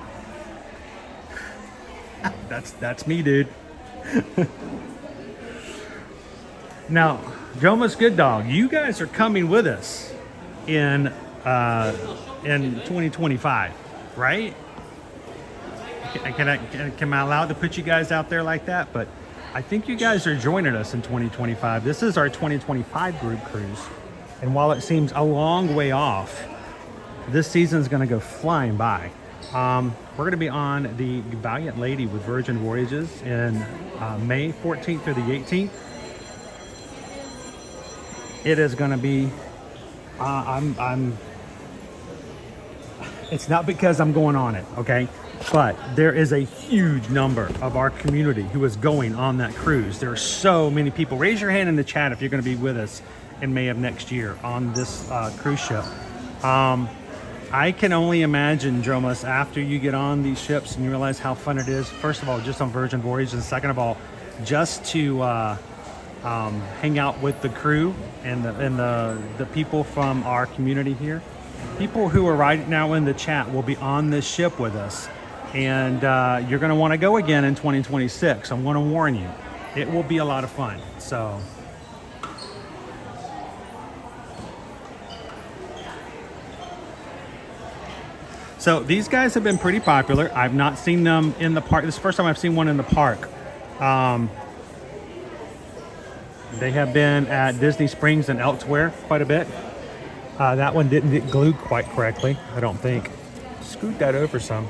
That's me, dude. Now, Jonas Good Dog, you guys are coming with us in 2025, right? Am I allowed to put you guys out there like that? But I think you guys are joining us in 2025. This is our 2025 group cruise, and while it seems a long way off, this season is going to go flying by. We're going to be on the Valiant Lady with Virgin Voyages in May 14th through the 18th. It is going to be, it's not because I'm going on it, okay? But there is a huge number of our community who is going on that cruise. There are so many people. Raise your hand in the chat if you're going to be with us in May of next year on this cruise ship. I can only imagine, Jomas, after you get on these ships and you realize how fun it is, first of all, just on Virgin Voyages, and second of all, just to hang out with the crew and the people from our community here. People who are right now in the chat will be on this ship with us, and you're going to want to go again in 2026. I want to warn you, it will be a lot of fun. So these guys have been pretty popular. I've not seen them in the park. This is the first time I've seen one in the park. They have been at Disney Springs and elsewhere quite a bit. That one didn't get glued quite correctly, I don't think. Scoot that over some.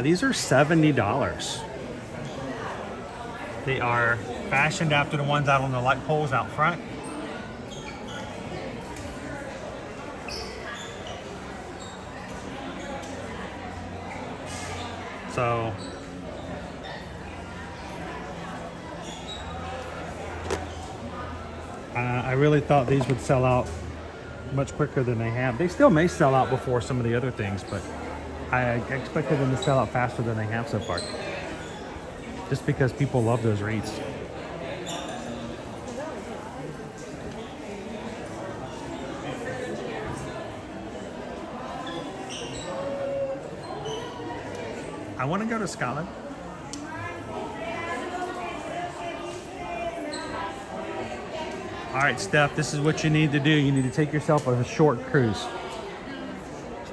These are $70. They are fashioned after the ones out on the light poles out front. So I really thought these would sell out much quicker than they have. They still may sell out before some of the other things, but I expected them to sell out faster than they have so far. Just because people love those wreaths. I want to go to Scotland. All right, Steph, this is what you need to do. You need to take yourself a short cruise.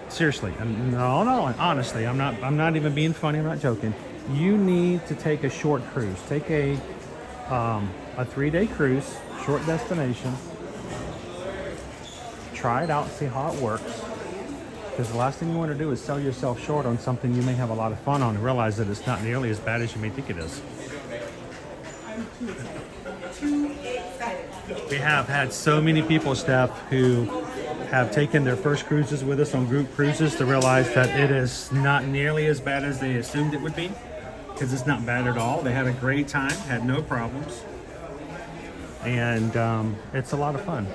Seriously, no, honestly, I'm not even being funny. I'm not joking. You need to take a short cruise. Take a 3-day cruise, short destination. Try it out, see how it works. Because the last thing you want to do is sell yourself short on something you may have a lot of fun on and realize that it's not nearly as bad as you may think it is. We have had so many people, Steph, who have taken their first cruises with us on group cruises to realize that it is not nearly as bad as they assumed it would be. Because it's not bad at all. They had a great time, had no problems. And it's a lot of fun.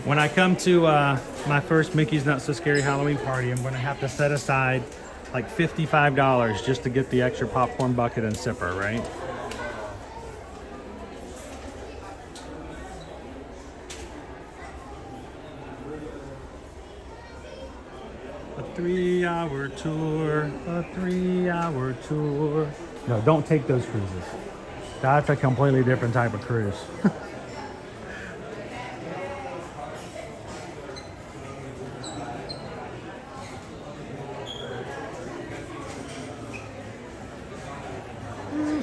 When I come to my first Mickey's Not So Scary Halloween party, I'm going to have to set aside like $55 just to get the extra popcorn bucket and sipper, right? A 3-hour tour, a 3-hour tour. No, don't take those cruises. That's a completely different type of cruise.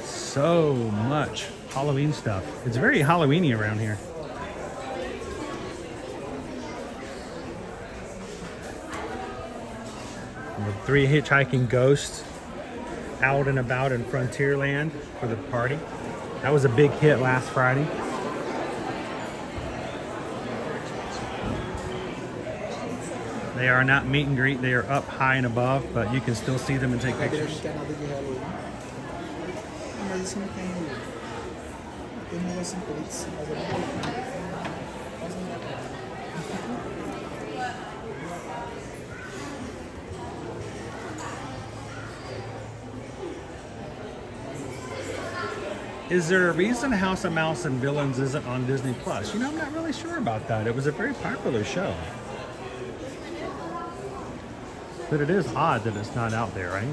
So much Halloween stuff. It's very Halloween-y around here. With 3 hitchhiking ghosts out and about in Frontierland for the party. That was a big hit last Friday. They are not meet and greet. They are up high and above, but you can still see them and take pictures. Is there a reason House of Mouse and Villains isn't on Disney Plus? You know, I'm not really sure about that. It was a very popular show. But it is odd that it's not out there, right?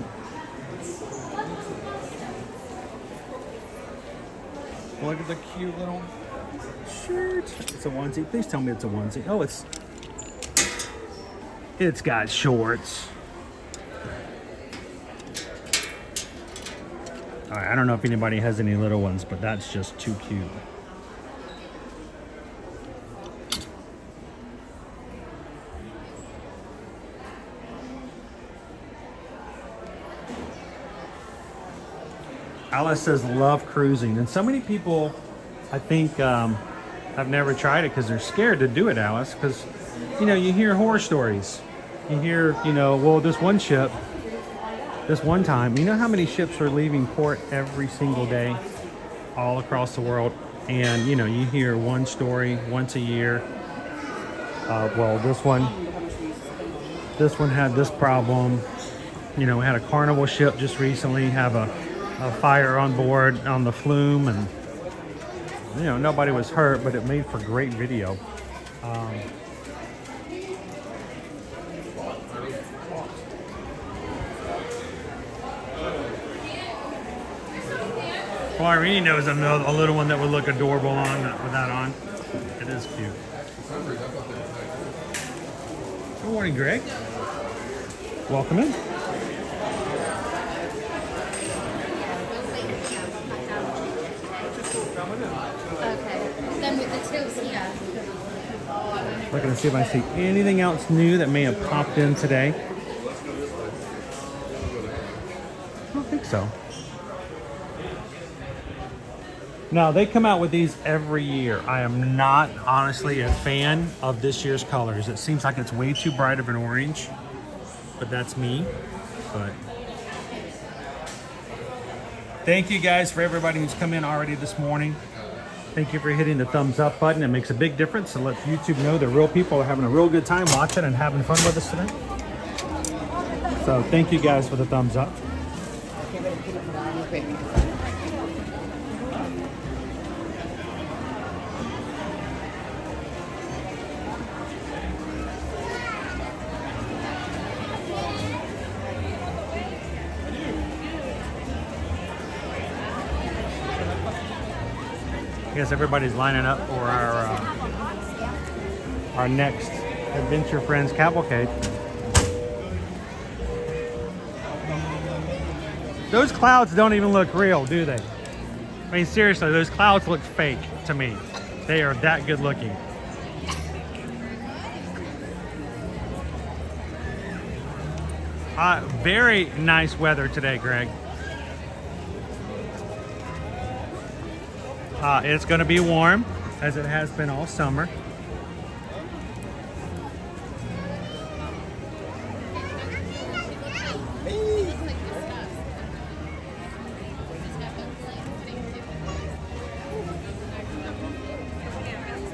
Look at the cute little shirt. It's a onesie. Please tell me it's a onesie. Oh, it's got shorts. All right, I don't know if anybody has any little ones, but that's just too cute. Alice says, love cruising. And so many people, I think, have never tried it because they're scared to do it, Alice. Because, you know, you hear horror stories. You hear, you know, well, this one ship, this one time, you know how many ships are leaving port every single day all across the world? And, you know, you hear one story once a year. Well, this one had this problem. You know, we had a Carnival ship just recently have a fire on board on the flume, and you know, nobody was hurt, but it made for great video. Well, Irene knows a little one that would look adorable on with that on. It is cute. Good morning, Greg. Welcome in. Looking to see if I see anything else new that may have popped in today. I don't think so. No, they come out with these every year. I am not honestly a fan of this year's colors. It seems like it's way too bright of an orange, but that's me. But thank you guys for everybody who's come in already this morning. Thank you for hitting the thumbs up button. It makes a big difference. It lets YouTube know that real people are having a real good time watching and having fun with us today. So thank you guys for the thumbs up. I guess everybody's lining up for our next Adventure Friends Cavalcade. Those clouds don't even look real, do they? I mean, seriously, those clouds look fake to me. They are that good looking. Very nice weather today, Greg. It's going to be warm, as it has been all summer.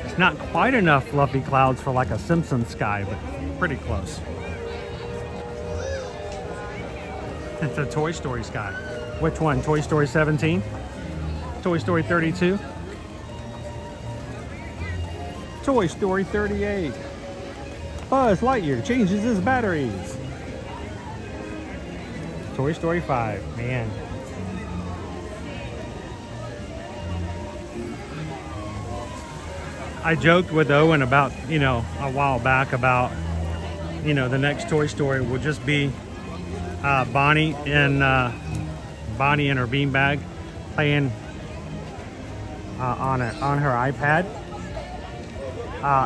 It's not quite enough fluffy clouds for like a Simpsons sky, but pretty close. It's a Toy Story sky. Which one? Toy Story 17? Toy Story 32? Toy Story 38. Buzz Lightyear changes his batteries. Toy Story 5. Man. I joked with Owen about, you know, a while back about, you know, the next Toy Story will just be Bonnie and her beanbag playing on her iPad,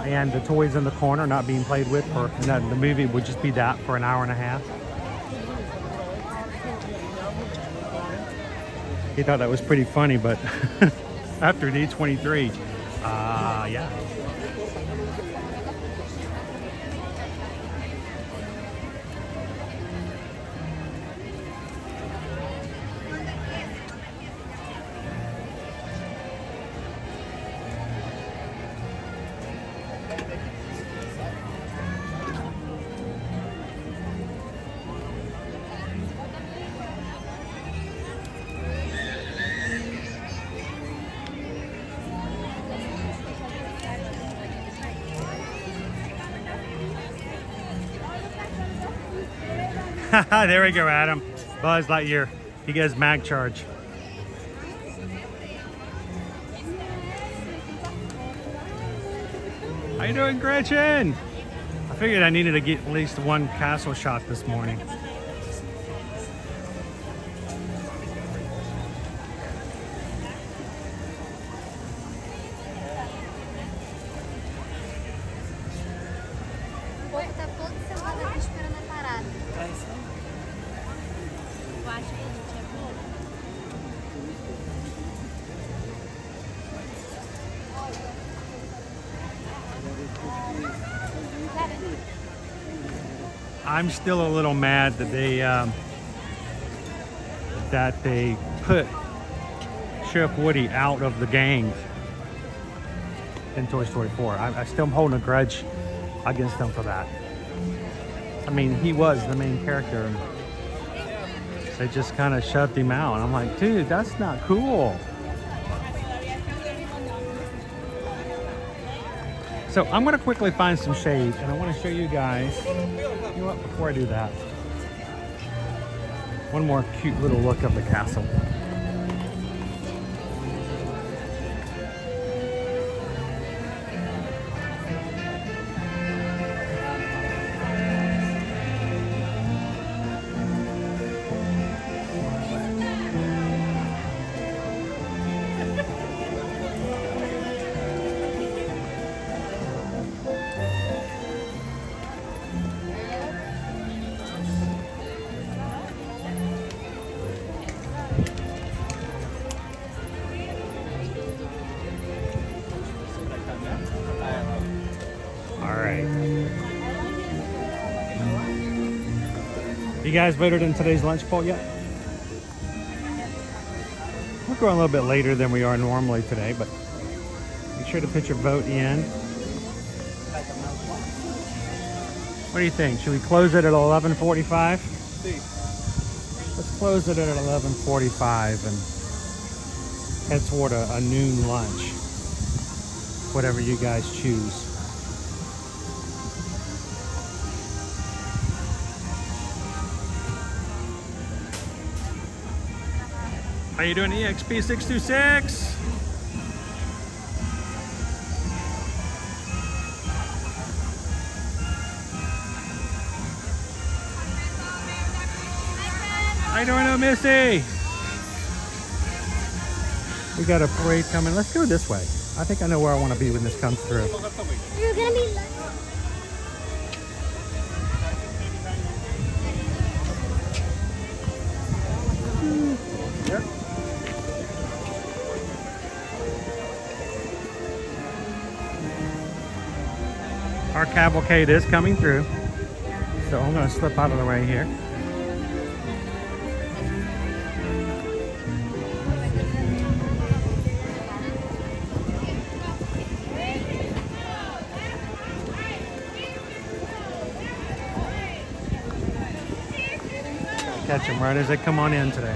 and the toys in the corner not being played with, or the movie would just be that for an hour and a half. He thought that was pretty funny, but after D23, yeah. There we go, Adam. Buzz Lightyear. He gets mag charge. How you doing, Gretchen? I figured I needed to get at least one castle shot this morning. O povo tá todo sentado aqui esperando a parada. Eu acho que a gente é boa. I'm still a little mad that they put Sheriff Woody out of the gang in Toy Story 4. I still am holding a grudge against them for that. I mean, he was the main character, and they just kind of shoved him out. And I'm like, dude, that's not cool. So I'm going to quickly find some shade, and I want to show you guys. You know what? Before I do that, one more cute little look of the castle. You guys voted in today's lunch poll yet? We're going a little bit later than we are normally today, but make sure to put your vote in. What do you think? Should we close it at 11:45? Let's close it at 11:45 and head toward a noon lunch. Whatever you guys choose. How you doing, EXP626? How you doing, Missy? We got a parade coming. Let's go this way. I think I know where I want to be when this comes through. You're gonna be late. Our cavalcade is coming through, so I'm going to slip out of the way here. Catch them right as they come on in today.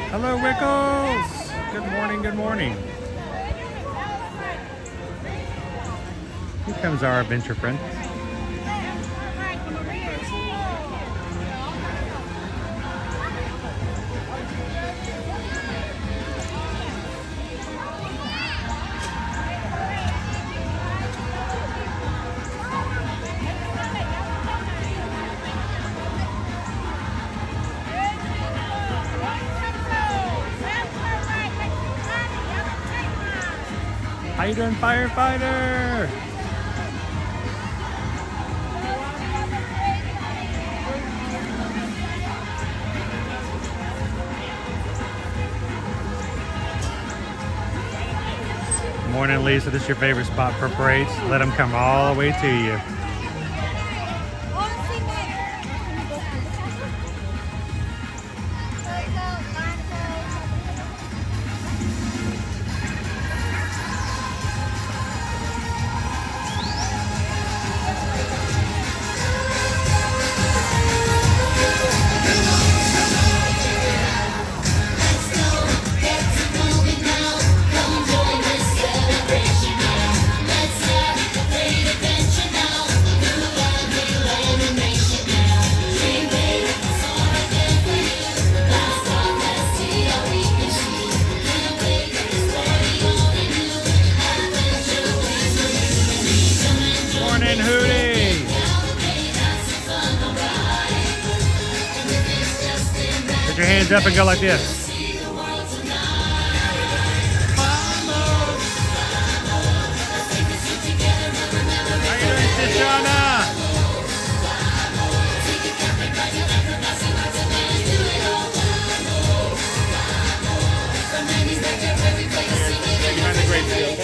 Hello, Wickles. Good morning, good morning. Here comes our adventure friend. How you doing, firefighter? Morning, Lisa. This is your favorite spot for parades. Let them come all the way to you. Put your hands up and go like this. How you doing, Shoshana? Behind the great field.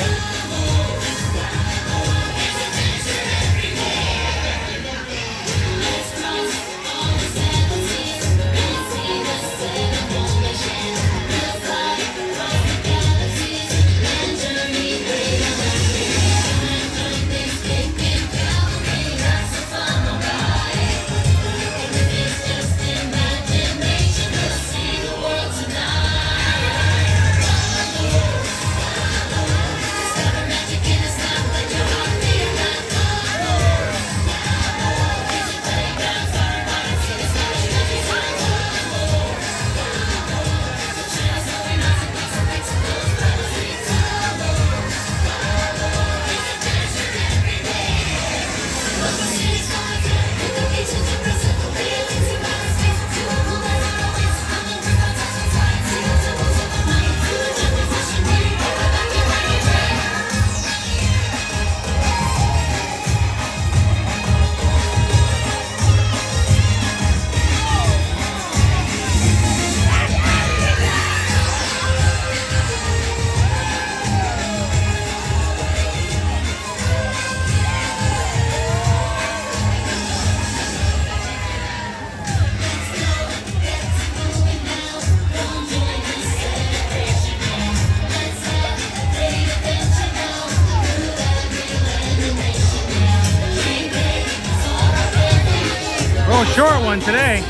Short one today.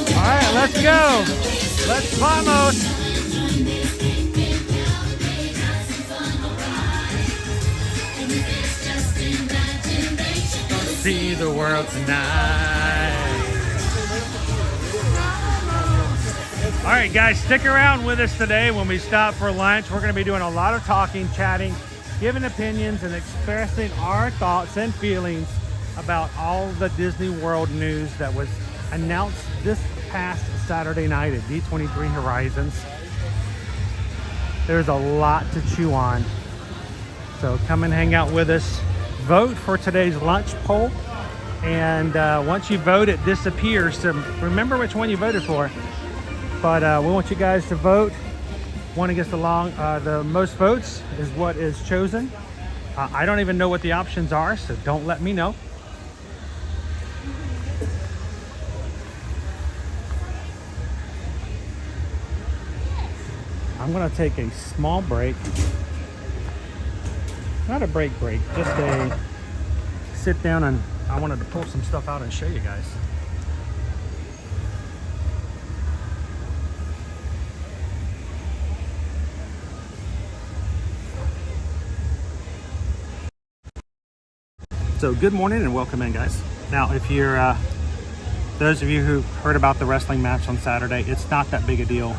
All right, let's go. Let's vamos. See the world tonight. All right, guys, stick around with us today when we stop for lunch. We're going to be doing a lot of talking, chatting, giving opinions and expressing our thoughts and feelings about all the Disney World news that was announced this past Saturday night at D23 Horizons. There's a lot to chew on. So come and hang out with us. Vote for today's lunch poll. And once you vote, it disappears. So remember which one you voted for. But we want you guys to vote. One who gets the most votes is what is chosen. I don't even know what the options are, so don't let me know. I'm gonna take a small break. Not a break, just a sit down, and I wanted to pull some stuff out and show you guys. So good morning and welcome in, guys. Now, if you're those of you who heard about the wrestling match on Saturday, it's not that big a deal.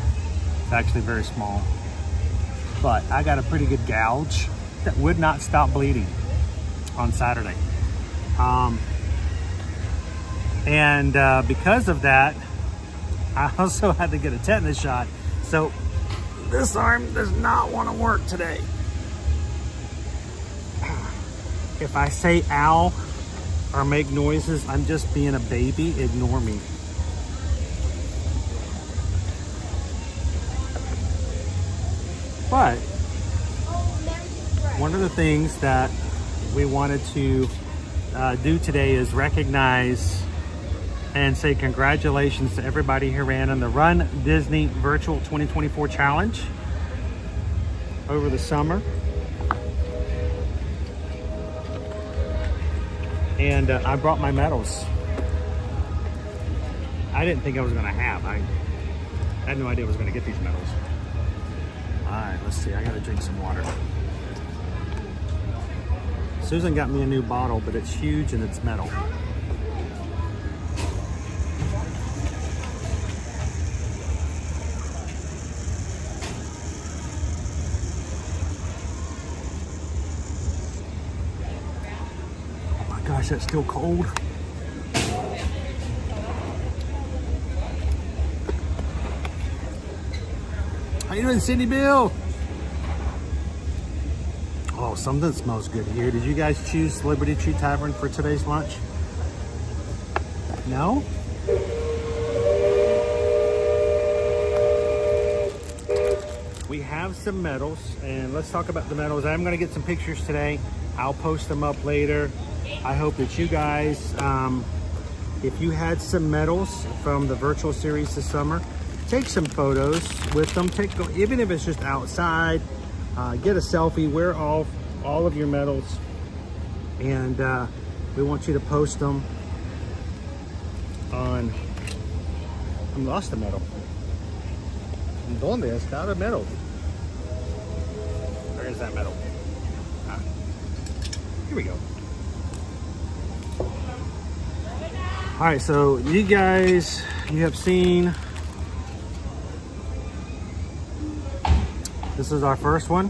It's actually very small, but I got a pretty good gouge that would not stop bleeding on Saturday, and because of that, I also had to get a tetanus shot. So This arm does not want to work today. If I say ow or make noises, I'm just being a baby. Ignore me. But one of the things that we wanted to do today is recognize and say congratulations to everybody who ran in the Run Disney Virtual 2024 Challenge over the summer. And I brought my medals. I didn't think I was gonna have. I had no idea I was gonna get these medals. All right, let's see, I gotta drink some water. Susan got me a new bottle, but it's huge and it's metal. Gosh, that's still cold. How you doing, Cindy Bill? Oh, something smells good here. Did you guys choose Liberty Tree Tavern for today's lunch? No? We have some medals, and let's talk about the medals. I'm gonna get some pictures today. I'll post them up later. I hope that you guys, if you had some medals from the virtual series this summer, take some photos with them. Even if it's just outside, get a selfie, wear all of your medals, and we want you to post them on, I lost a medal. ¿Dónde está the medal? Where is that medal? Here we go. All right, so you guys, you have seen, this is our first one,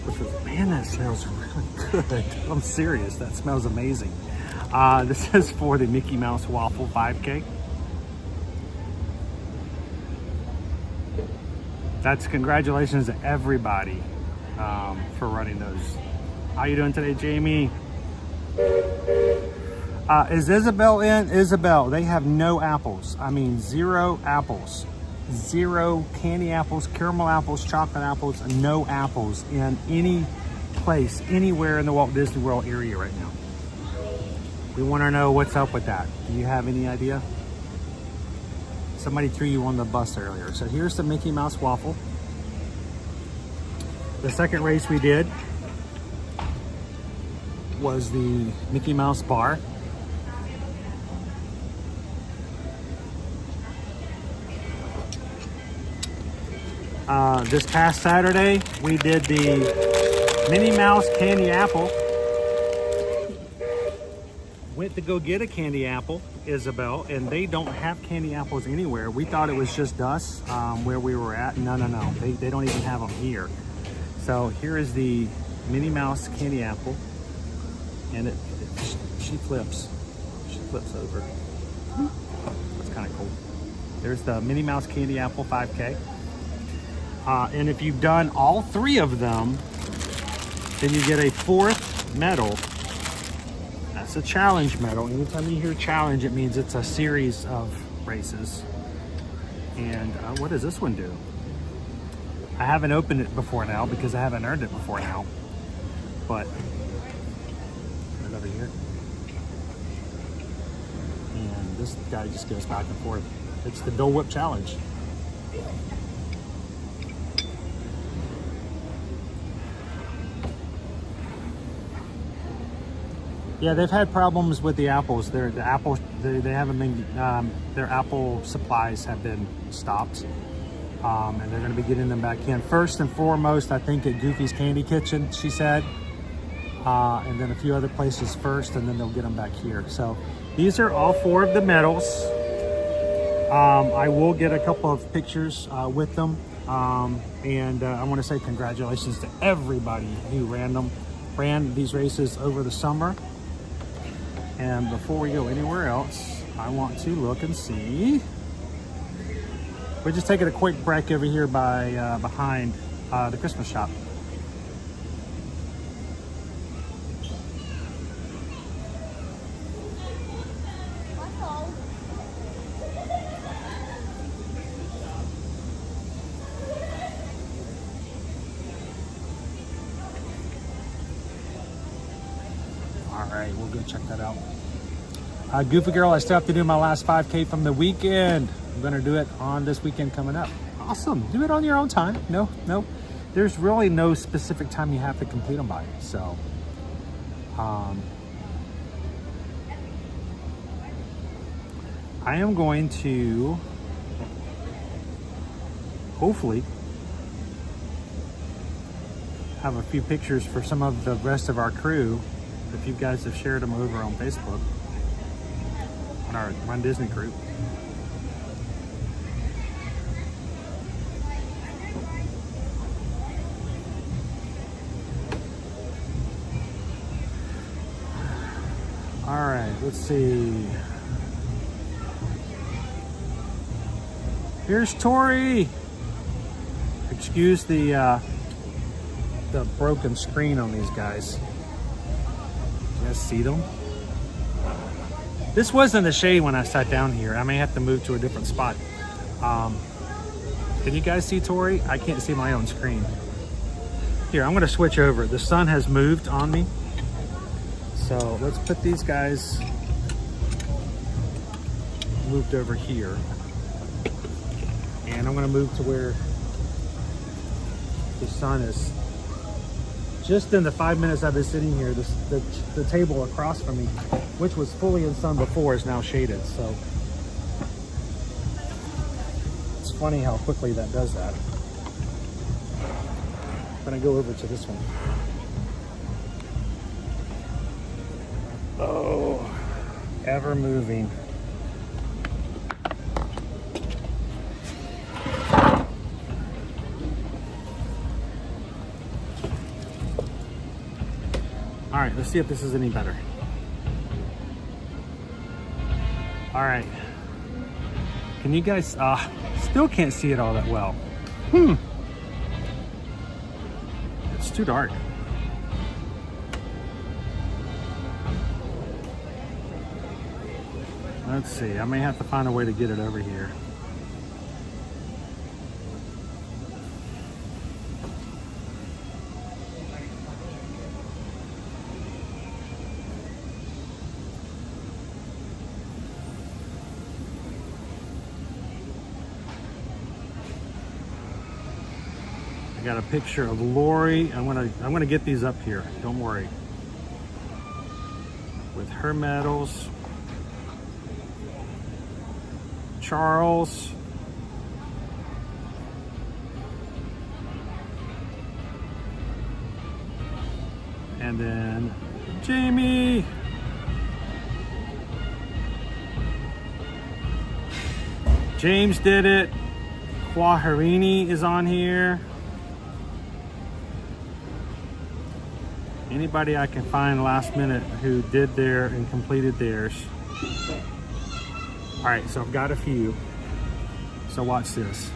which was, man, that smells really good. I'm serious, that smells amazing. This is for the Mickey Mouse Waffle 5K. That's congratulations to everybody for running those. How you doing today, Jamie? Is Isabel in? Isabel, they have no apples. I mean, 0 apples. 0 candy apples, caramel apples, chocolate apples, no apples in any place, anywhere in the Walt Disney World area right now. We want to know what's up with that. Do you have any idea? Somebody threw you on the bus earlier. So here's the Mickey Mouse Waffle. The second race we did was the Mickey Mouse Bar. This past Saturday, we did the Minnie Mouse Candy Apple. Went to go get a candy apple, Isabel, and they don't have candy apples anywhere. We thought it was just us where we were at. No. They don't even have them here. So here is the Minnie Mouse Candy Apple. And she flips. She flips over. That's kind of cool. There's the Minnie Mouse Candy Apple 5K. And if you've done all 3 of them, then you get a 4th medal. That's a challenge medal. Anytime you hear challenge, it means it's a series of races. And what does this one do? I haven't opened it before now because I haven't earned it before now. But over here. And this guy just goes back and forth. It's the Dole Whip Challenge. Yeah, they've had problems with the apples. They haven't been, their apple supplies have been stopped. And they're gonna be getting them back in. First and foremost, I think at Goofy's Candy Kitchen, she said. And then a few other places first, and then they'll get them back here. So these are all 4 of the medals. I will get a couple of pictures with them. And I wanna say congratulations to everybody who ran these races over the summer. And before we go anywhere else, I want to look and see We're just taking a quick break over here by behind the Christmas shop. All right, we'll go check that out. Goofy Girl, I still have to do my last 5K from the weekend. I'm gonna do it on this weekend coming up. Awesome, do it on your own time. No, there's really no specific time you have to complete them by. So, I am going to hopefully have a few pictures for some of the rest of our crew if you guys have shared them over on Facebook on our Run Disney group. All right, let's see. Here's Tori. Excuse the broken screen on these guys. You guys see them? This was in the shade when I sat down here. I may have to move to a different spot. Can you guys see Tori? I can't see my own screen. Here, I'm gonna switch over. The sun has moved on me. So let's put these guys moved over here. And I'm gonna move to where the sun is. Just in the 5 minutes I've been sitting here, the table across from me, which was fully in sun before, is now shaded. So it's funny how quickly that does that. I'm gonna go over to this one. Oh, ever moving. All right, let's see if this is any better. All right. Can you guys, still can't see it all that well. It's too dark. Let's see, I may have to find a way to get it over here. I got a picture of Lori. I'm gonna get these up here. Don't worry. With her medals. Charles. And then Jamie. James did it. Quaharini is on here. Anybody I can find last minute who did their and completed theirs. All right, so I've got a few. So watch this.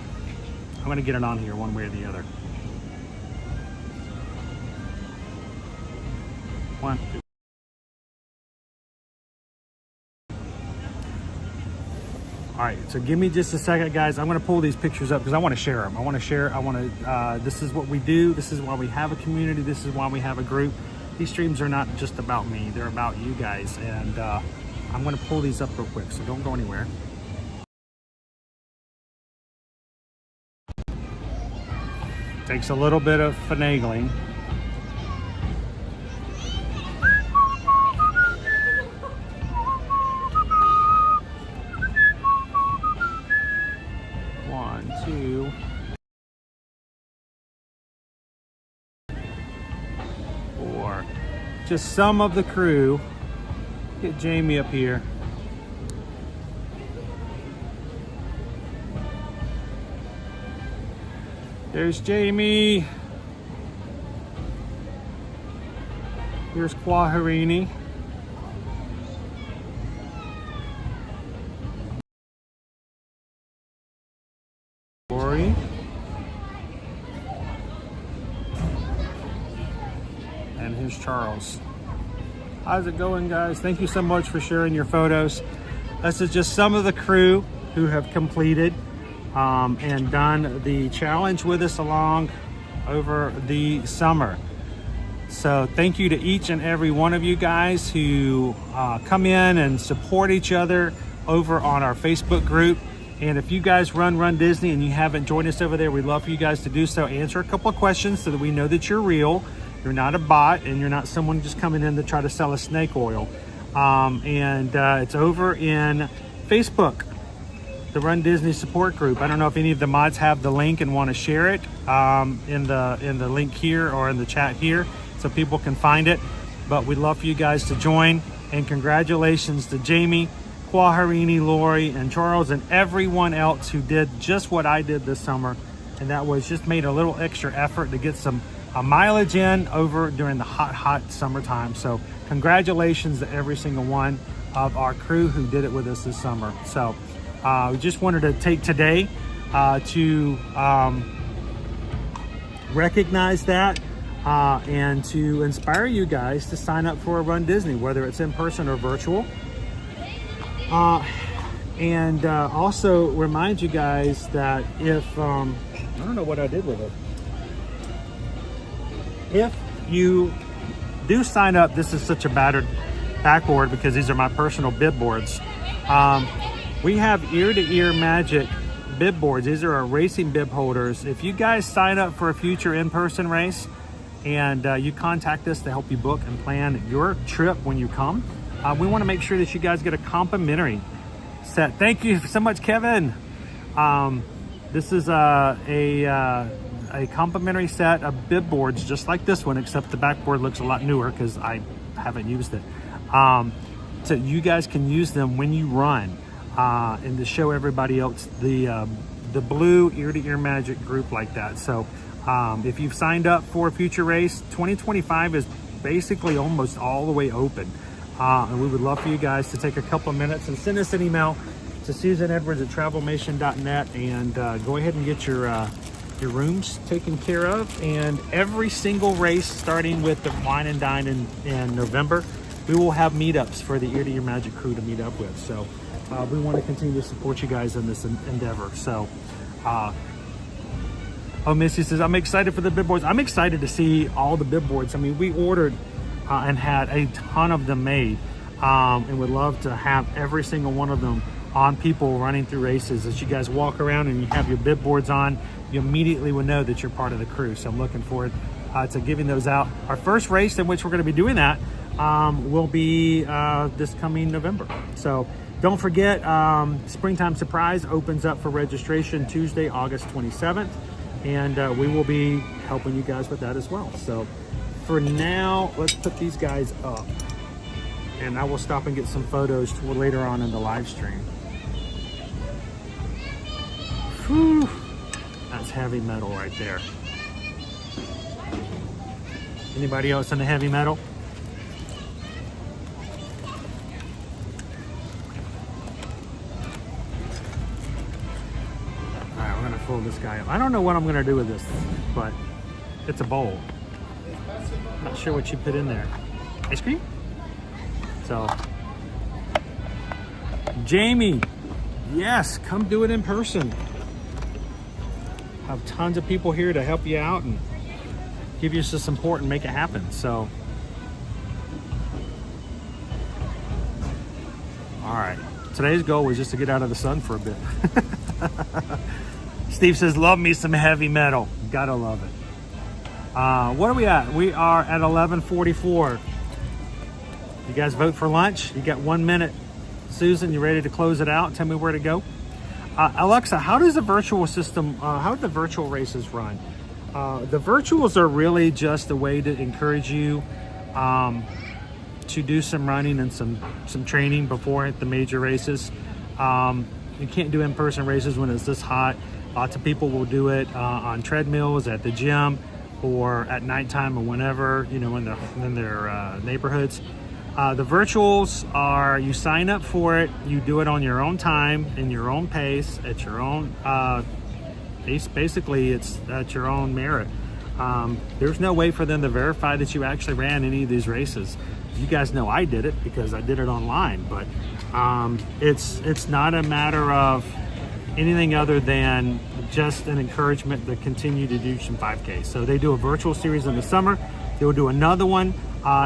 I'm gonna get it on here one way or the other. One, two. All right, so give me just a second, guys. I'm gonna pull these pictures up because I wanna share them. This is what we do. This is why we have a community. This is why we have a group. These streams are not just about me. They're about you guys. And I'm gonna pull these up real quick, so don't go anywhere. Takes a little bit of finagling. One, two. Four. Just some of the crew. Get Jamie up here. There's Jamie. Here's Quaharini. And here's Charles. How's it going, guys? Thank you so much for sharing your photos. This is just some of the crew who have completed and done the challenge with us along over the summer. So thank you to each and every one of you guys who come in and support each other over on our Facebook group. And if you guys run Disney and you haven't joined us over there, we'd love for you guys to do so. Answer a couple of questions so that we know that you're real, you're not a bot, and you're not someone just coming in to try to sell us snake oil. It's over in Facebook, the Run Disney support group. I don't know if any of the mods have the link and want to share it in the link here or in the chat here, so people can find it. But we'd love for you guys to join. And congratulations to Jamie, Kwaharini, Lori, and Charles, and everyone else who did just what I did this summer, and that was just made a little extra effort to get some mileage in over during the hot summertime. So congratulations to every single one of our crew who did it with us this summer. So we just wanted to take today to recognize that and to inspire you guys to sign up for a Run Disney, whether it's in person or virtual. Also remind you guys that if I don't know what I did with it. If you do sign up, this is such a battered backboard because these are my personal bib boards. We have ear-to-ear magic bib boards. These are our racing bib holders. If you guys sign up for a future in-person race and you contact us to help you book and plan your trip when you come, we want to make sure that you guys get a complimentary set. Thank you so much, Kevin. This is a complimentary set of bib boards just like this one, except the backboard looks a lot newer because I haven't used it. So you guys can use them when you run and to show everybody else the blue ear-to-ear magic group like that. So if you've signed up for a future race, 2025 is basically almost all the way open. And we would love for you guys to take a couple of minutes and send us an email to susanedwards@travelmation.net and go ahead and get your rooms taken care of. And every single race, starting with the Wine and Dine in November, we will have meetups for the Ear-to-Ear Magic crew to meet up with. So we want to continue to support you guys in this endeavor. So Missy says, I'm excited for the bib boards. I'm excited to see all the bib boards. I mean, we ordered and had a ton of them made, and would love to have every single one of them on people running through races. As you guys walk around and you have your bib boards on, you immediately will know that you're part of the crew. So I'm looking forward to giving those out. Our first race in which we're going to be doing that will be this coming November. So don't forget, Springtime Surprise opens up for registration Tuesday, August 27th, and we will be helping you guys with that as well. So for now, let's put these guys up, and I will stop and get some photos later on in the live stream. Whew. That's heavy metal right there. Anybody else in the heavy metal? All right, we're gonna fill this guy up. I don't know what I'm gonna do with this, but it's a bowl. Not sure what you put in there. Ice cream? So, Jamie, yes, come do it in person. Have tons of people here to help you out and give you some support and make it happen. So, all right. Today's goal was just to get out of the sun for a bit. Steve says, love me some heavy metal. Gotta love it. What are we at? We are at 11:44. You guys vote for lunch? You got 1 minute. Susan, you ready to close it out? Tell me where to go. Alexa, how does the virtual system, how do the virtual races run? The virtuals are really just a way to encourage you to do some running and some training before the major races. You can't do in-person races when it's this hot. Lots of people will do it on treadmills at the gym or at nighttime or whenever, you know, in their neighborhoods. The virtuals are, you sign up for it, you do it on your own time, in your own pace, at your own pace. Basically, it's at your own merit. There's no way for them to verify that you actually ran any of these races. You guys know I did it because I did it online, but it's not a matter of anything other than just an encouragement to continue to do some 5Ks. So they do a virtual series in the summer. They will do another one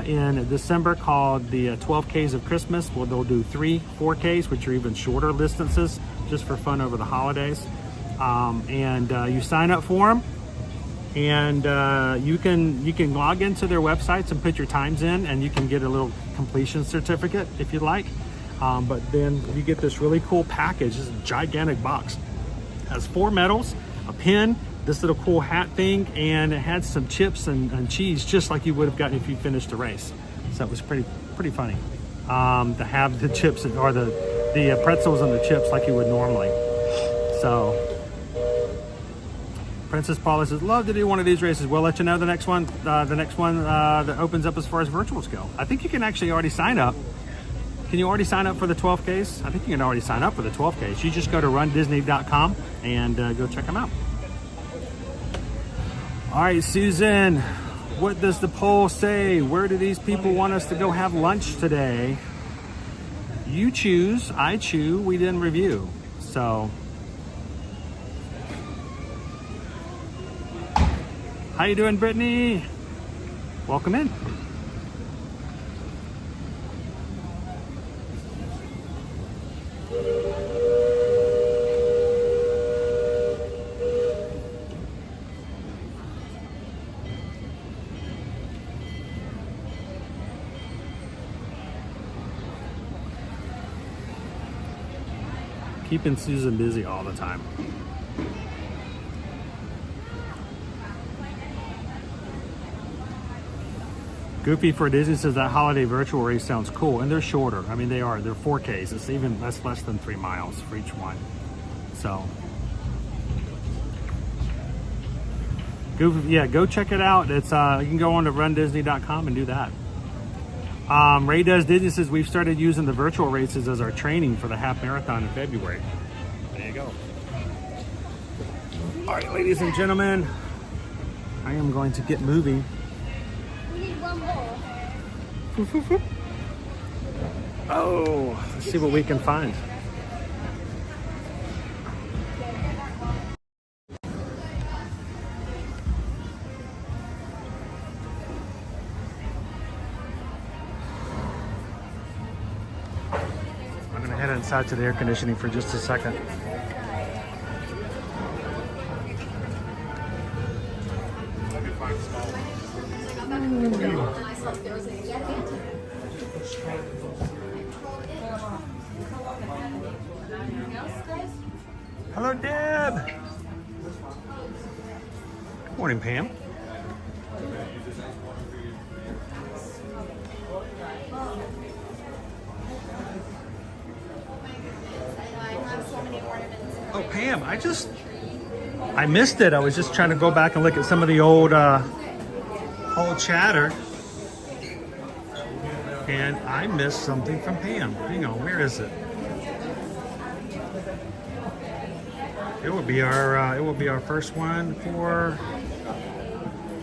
in December called the 12Ks of Christmas. Well, they'll do 3 4Ks, which are even shorter distances, just for fun over the holidays. You sign up for them, and you can log into their websites and put your times in, and you can get a little completion certificate if you'd like. But then you get this really cool package. This is a gigantic box. It has 4 medals, a pin, this little cool hat thing, and it had some chips and cheese, just like you would have gotten if you finished the race. So it was pretty funny to have the chips or the pretzels and the chips like you would normally. So Princess Paula says, love to do one of these races. We'll let you know the next one that opens up as far as virtuals go. I think you can actually already sign up. Can you already sign up for the 12Ks? I think you can already sign up for the 12Ks. You just go to rundisney.com and go check them out. All right, Susan, what does the poll say? Where do these people want us to go have lunch today? You choose, I chew, we didn't review. So, how you doing, Brittany? Welcome in. Keeping Susan busy all the time. Goofy for Disney says that holiday virtual race sounds cool, and they're shorter. I mean, they're 4Ks. It's even less than 3 miles for each one. So, Goofy, yeah, go check it out. It's you can go on to rundisney.com and do that. Ray Does Disney says we've started using the virtual races as our training for the half marathon in February. There you go. All right, ladies and gentlemen, I am going to get moving. We need one more. Oh, let's see what we can find. I'm gonna head inside to the air conditioning for just a second. Hello, Deb. Good morning, Pam. Oh, Pam, I missed it. I was just trying to go back and look at some of the old chatter. And I missed something from Pam. Hang on, where is it? It will be our first one for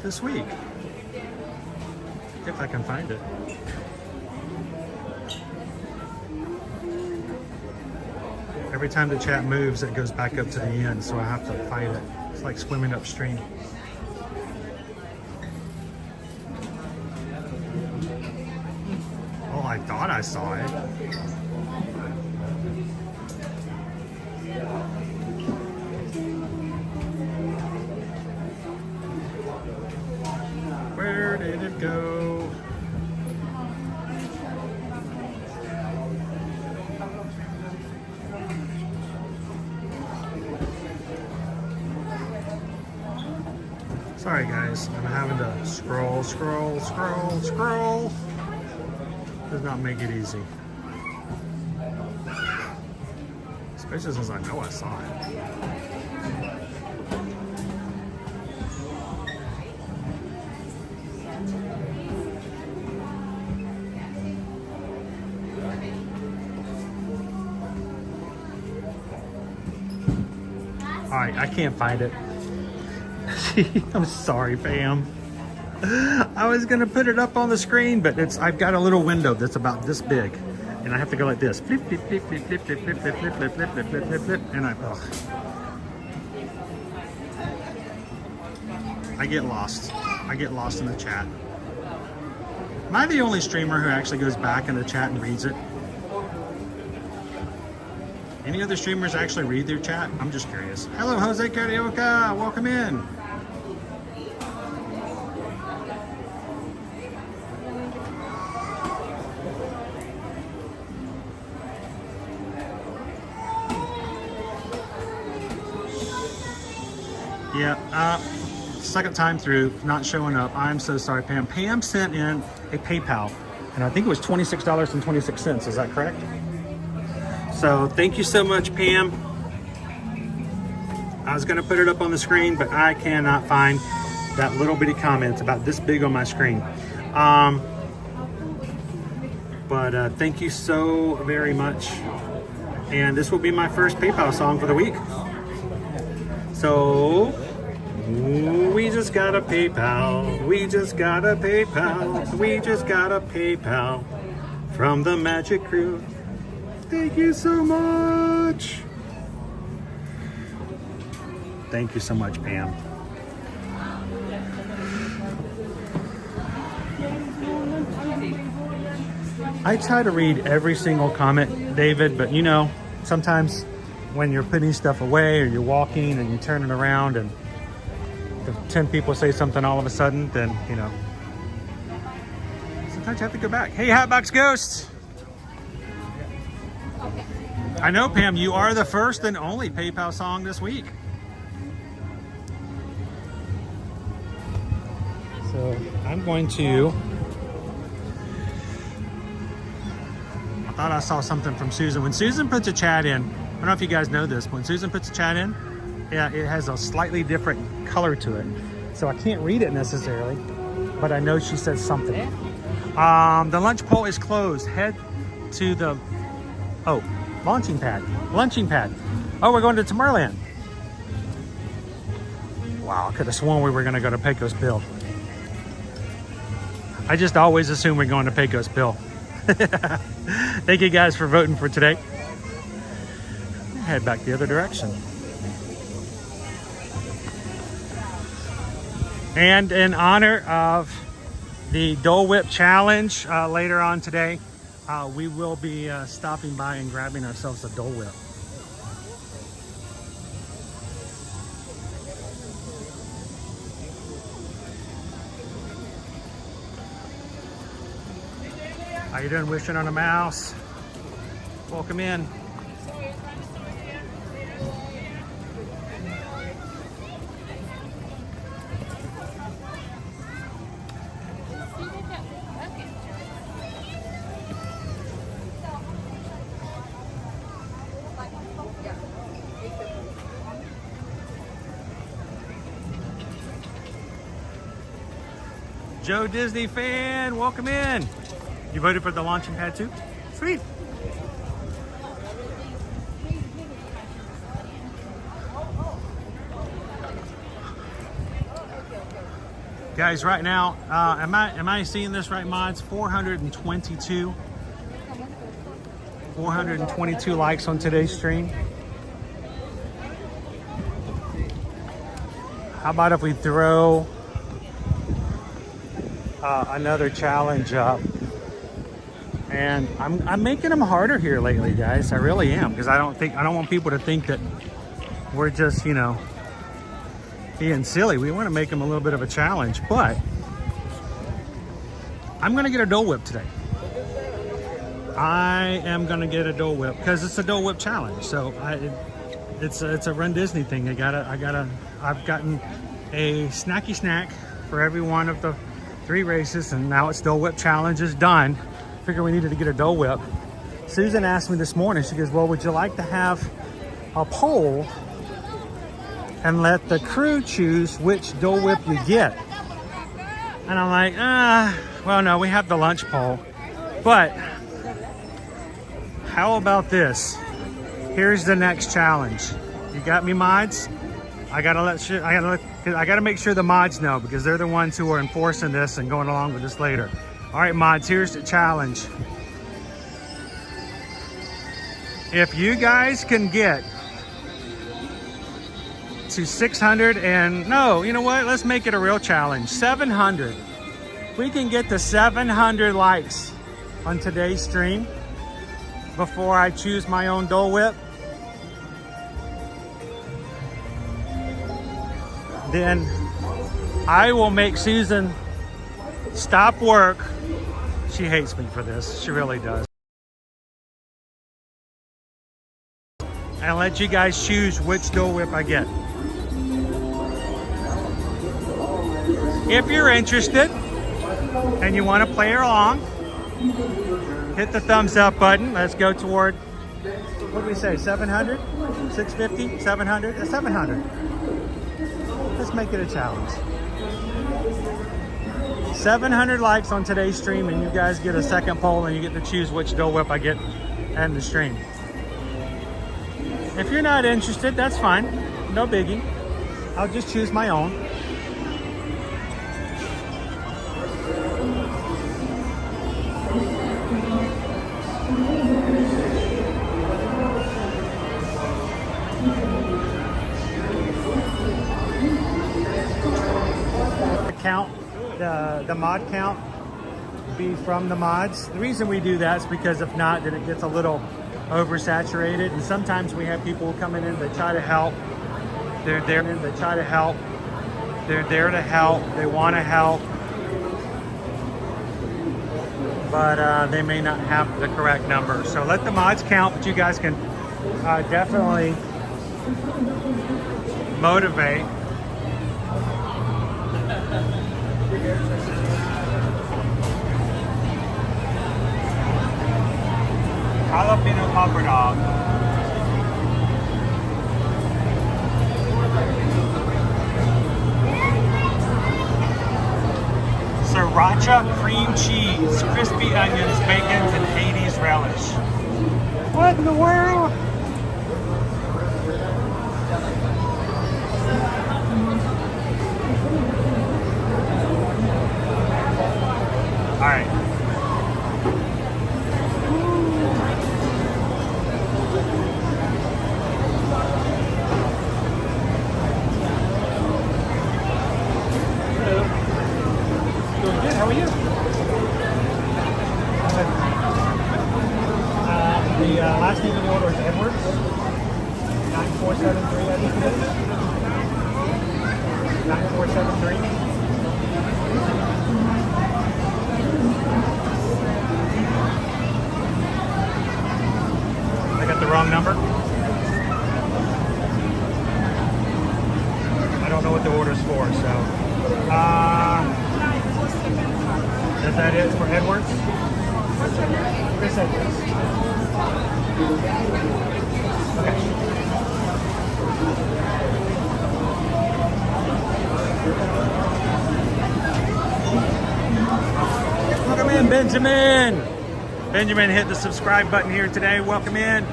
this week, if I can find it. Every time the chat moves, it goes back up to the end, so I have to fight it. It's like swimming upstream. Oh, I thought I saw it. Where did it go? Sorry guys, I'm having to scroll. Does not make it easy. Especially since I know I saw it. All right, I can't find it. I'm sorry, Pam. I was gonna put it up on the screen, but I've got a little window that's about this big, and I have to go like this. Flip, flip, flip, flip, flip, flip, flip, flip, flip, flip, flip, flip, flip, flip, flip, and I get lost. I get lost in the chat. Am I the only streamer who actually goes back in the chat and reads it? Any other streamers actually read their chat? I'm just curious. Hello, Jose Carioca. Welcome in. Yeah, second time through, not showing up. I'm so sorry, Pam. Pam sent in a PayPal, and I think it was $26.26. Is that correct? So thank you so much, Pam. I was gonna put it up on the screen, but I cannot find that little bitty comment. It's about this big on my screen. But thank you so very much. And this will be my first PayPal song for the week. So we just got a PayPal. We just got a PayPal. We just got a PayPal from the Magic Crew. Thank you so much. Thank you so much, Pam. I try to read every single comment, David, but you know, sometimes when you're putting stuff away or you're walking and you turn it around and if 10 people say something all of a sudden, then, you know, sometimes you have to go back. Hey, Hatbox Ghosts. I know, Pam, you are the first and only PayPal song this week. So I'm going to, I thought I saw something from Susan. When Susan puts a chat in, I don't know if you guys know this, but when Susan puts a chat in, yeah, it has a slightly different color to it. So I can't read it necessarily, but I know she says something. The lunch poll is closed. Head to the, launching pad. Oh, we're going to Tomorrowland. Wow, I could have sworn we were going to go to Pecos Bill. I just always assume we're going to Pecos Bill. Thank you guys for voting for today. Head back the other direction. And in honor of the Dole Whip Challenge later on today, we will be stopping by and grabbing ourselves a Dole Whip. How you doing? Wishing on a mouse. Welcome in. Joe Disney fan, welcome in. You voted for the launching pad too? Sweet. Guys, right now, am I seeing this right, mods? 422 likes on today's stream. How about if we throw another challenge up? And I'm making them harder here lately, guys. I really am, because I don't want people to think that we're just, you know, being silly. We want to make them a little bit of a challenge, but I'm gonna get a Dole Whip today. I am gonna get a Dole Whip because it's a Dole Whip challenge. So it's a Run Disney thing. I've gotten a snacky snack for every one of the 3 races, and now it's Dole Whip challenge is done. Figure we needed to get a Dole Whip. Susan asked me this morning, she goes, well, would you like to have a poll and let the crew choose which Dole Whip you get? And I'm like, well, no, we have the lunch poll. But how about this? Here's the next challenge. You got me, mods? I gotta make sure the mods know, because they're the ones who are enforcing this and going along with this later. All right, mods, here's the challenge. If you guys can get to 600 and no, you know what? Let's make it a real challenge. 700. We can get to 700 likes on today's stream before I choose my own Dole Whip. Then I will make Susan stop work. She hates me for this. She really does. And let you guys choose which Dole Whip I get. If you're interested and you want to play along, hit the thumbs up button. Let's go toward, what do we say, 700? 650? 700? 700. Let's make it a challenge. 700 likes on today's stream, and you guys get a second poll, and you get to choose which Dole Whip I get and the stream. If you're not interested, that's fine. No biggie. I'll just choose my own. Count the mod count be from the mods. The reason we do that is because if not, then it gets a little oversaturated, and sometimes we have people coming in that try to help. They're there to try to help. They're there to help. They want to help, but they may not have the correct number. So let the mods count, but you guys can definitely motivate. Jalapeno popper dog. Sriracha cream cheese, crispy onions, bacon, and Hades relish. What in the world? All right. How are you? The last name in the order is Edwards. 9473, I think it is. 9473. I got the wrong number. I don't know what the order's for, so. Is that it for Edwards? What's your name? Chris Edwards. Okay. Welcome in, Benjamin. Benjamin hit the subscribe button here today. Welcome in.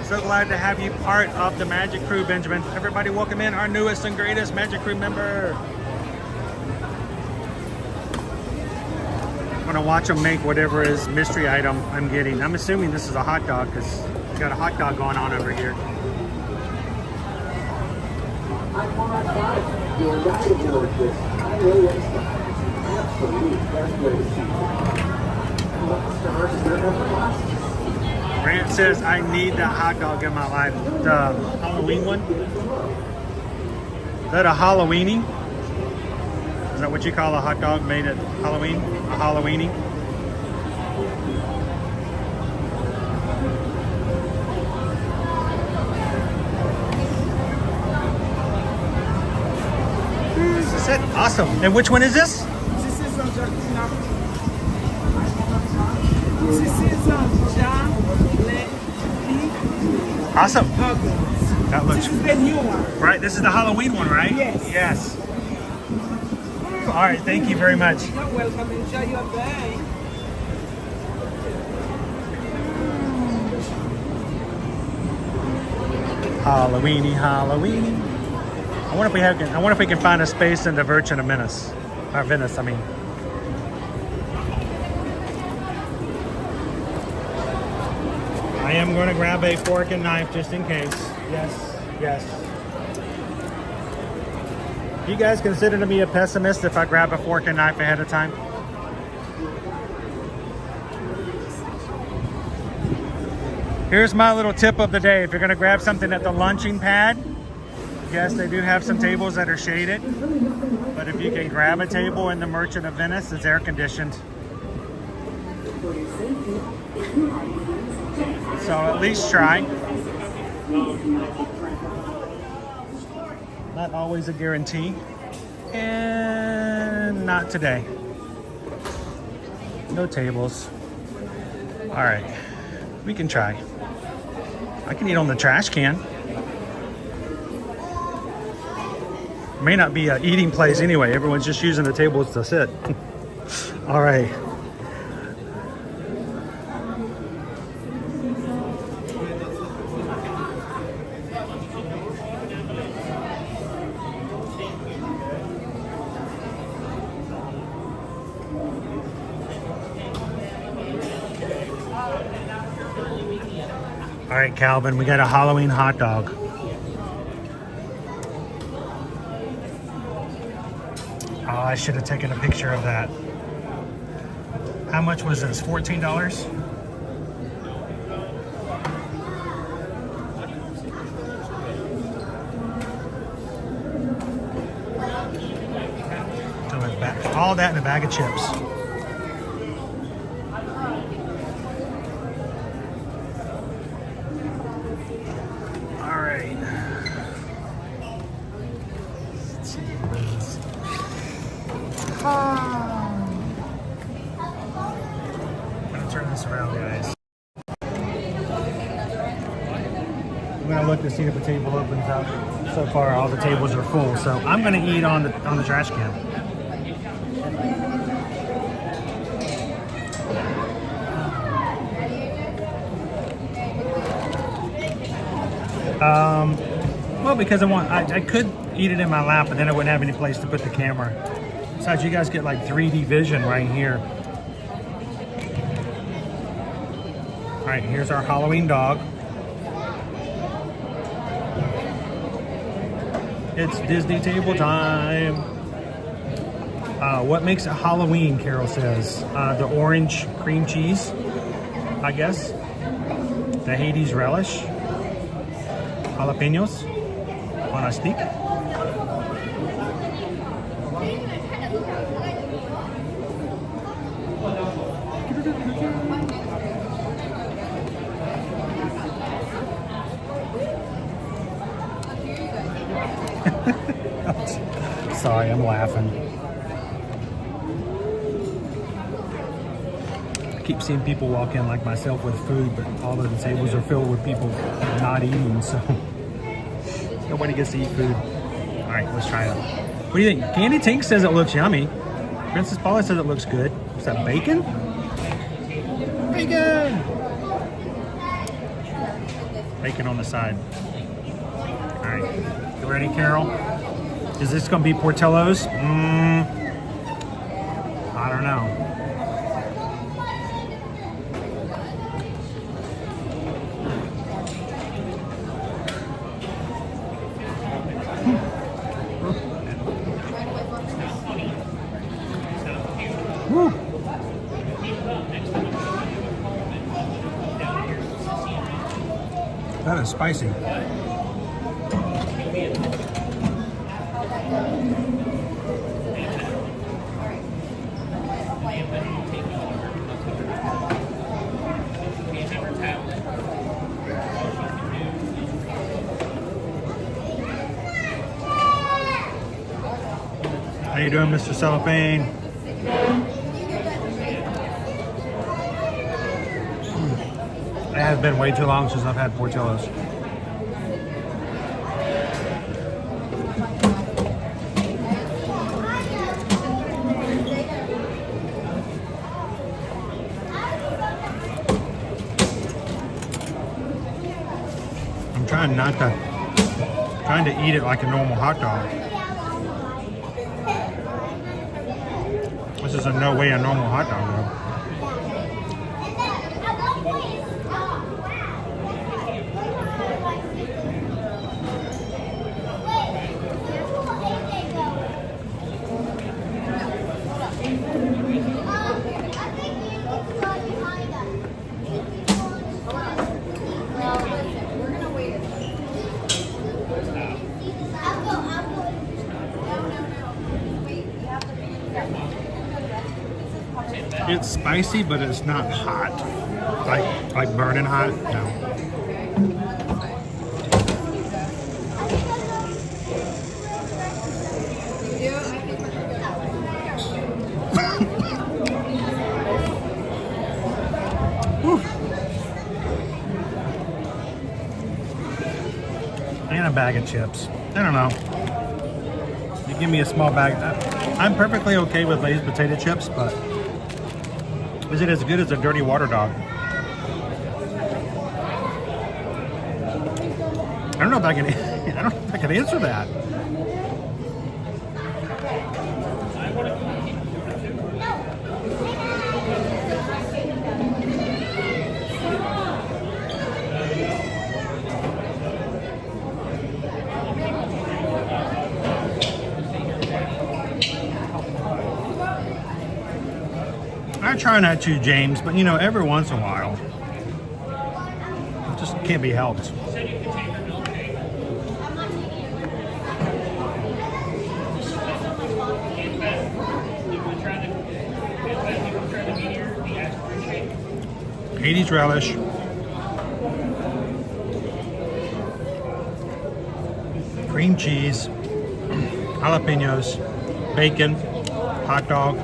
So glad to have you part of the Magic Crew, Benjamin. Everybody welcome in our newest and greatest Magic Crew member. I'm gonna watch them make whatever is mystery item I'm getting. I'm assuming this is a hot dog because we got a hot dog going on over here. Grant says I need that hot dog in my life. The Halloween one? Is that a Halloweenie? Is that what you call a hot dog made at Halloween? A Halloweenie? This is it. Awesome. And which one is this? This is Awesome. That looks. This is the new one. Right. This is the Halloween one, right? Yes. Yes. All right. Thank you very much. You're welcome. Enjoy your day. Halloweenie, Halloweenie. I wonder if we can find a space in the Virgin of Venice. Or Venice, I mean. I am going to grab a fork and knife just in case. Yes, yes. You guys consider me a pessimist if I grab a fork and knife ahead of time? Here's my little tip of the day. If you're going to grab something at the launching pad, yes, they do have some tables that are shaded. But if you can grab a table in the Merchant of Venice, it's air conditioned. So at least try. Not always a guarantee. And not today. No tables. All right, we can try. I can eat on the trash can. May not be an eating place anyway. Everyone's just using the tables to sit. All right. All right, Calvin, we got a Halloween hot dog. Oh, I should have taken a picture of that. How much was this? $14? All that in a bag of chips. To see if the table opens up. So far, all the tables are full, so I'm going to eat on the trash can. Well, because I could eat it in my lap, but then I wouldn't have any place to put the camera. Besides, you guys get like 3D vision right here. All right, here's our Halloween dog. It's Disney table time. What makes it Halloween, Carol says? The orange cream cheese, I guess. The Hades relish. Jalapenos on a stick. Sorry, I'm laughing. I keep seeing people walk in like myself with food, but all of the tables are filled with people not eating, so nobody gets to eat food. All right, let's try it. What do you think? Candy Tink says it looks yummy. Princess Paula says it looks good. Is that bacon? Bacon! Bacon on the side. All right, you ready, Carol? Is this going to be Portillo's? I don't know. Woo. That is spicy. How you doing, Mr. Cellophane? It has been way too long since I've had Portillo's. I'm trying Trying to eat it like a normal hot dog. This is in no way a normal hot dog though. It's spicy, but it's not hot. Like burning hot. No. And a bag of chips. I don't know. You give me a small bag. I'm perfectly okay with Lay's potato chips, but is it as good as a dirty water dog? I don't know if I can. I don't know if I can answer that. I try not to, James, but you know, every once in a while, it just can't be helped. '80s relish. Cream cheese, jalapenos, bacon, hot dog.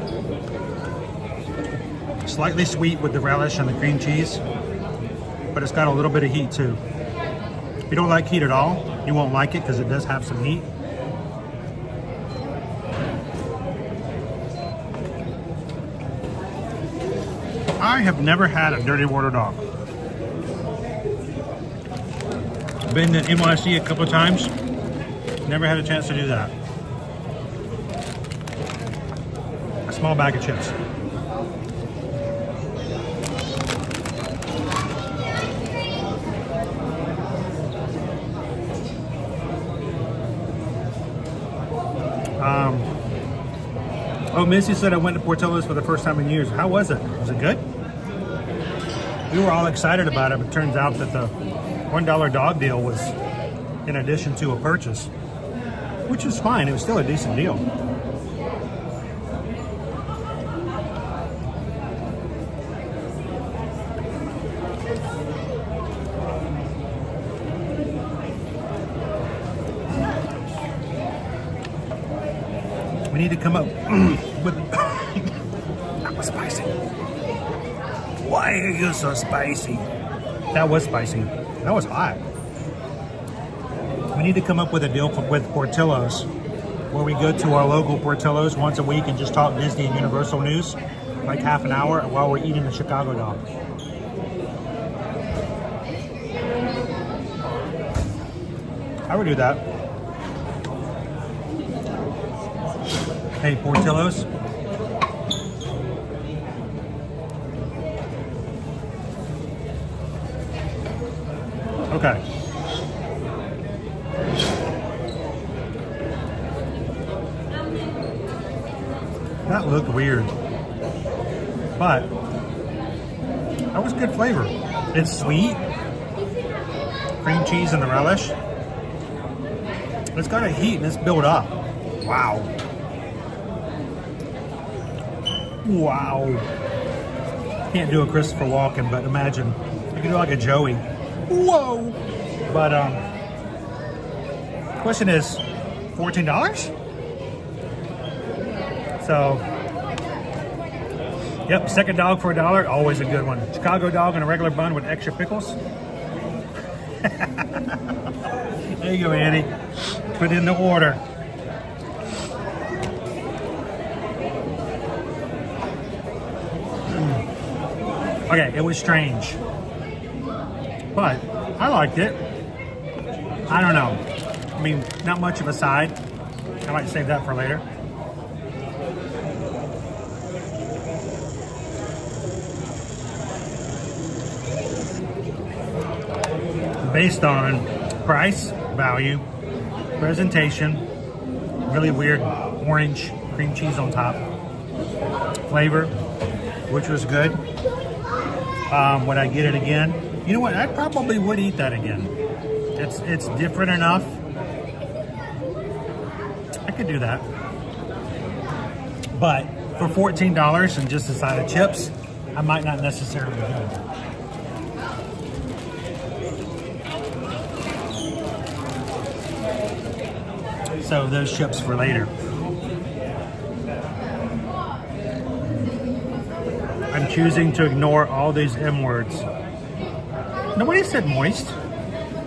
Slightly sweet with the relish and the cream cheese, but it's got a little bit of heat too. If you don't like heat at all, you won't like it because it does have some heat. I have never had a dirty water dog. Been to NYC a couple of times, never had a chance to do that. A small bag of chips. Oh, Missy said I went to Portillo's for the first time in years. How was it? Was it good? We were all excited about it, but it turns out that the $1 dog deal was in addition to a purchase, which is fine. It was still a decent deal. We need to come up with... That was spicy. Why are you so spicy? That was spicy. That was hot. We need to come up with a deal with Portillo's, where we go to our local Portillo's once a week and just talk Disney and Universal news, like half an hour while we're eating a Chicago dog. I would do that. Hey, Portillo's. Okay. That looked weird, but that was good flavor. It's sweet, cream cheese and the relish. It's got a heat and it's built up. Wow. Wow. Can't do a Christopher Walken, but imagine you can do like a Joey. Whoa. But question is, $14? So, yep, second dog for $1, always a good one. Chicago dog and a regular bun with extra pickles. There you go, Andy. Put in the order. Okay, it was strange, but I liked it. I don't know. I mean, not much of a side. I might save that for later. Based on price, value, presentation, really weird orange cream cheese on top, flavor, which was good. Would I get it again? You know what? I probably would eat that again. It's different enough. I could do that. But for $14 and just a side of chips, I might not necessarily do it. So those chips for later. I'm choosing to ignore all these M words. Nobody said moist.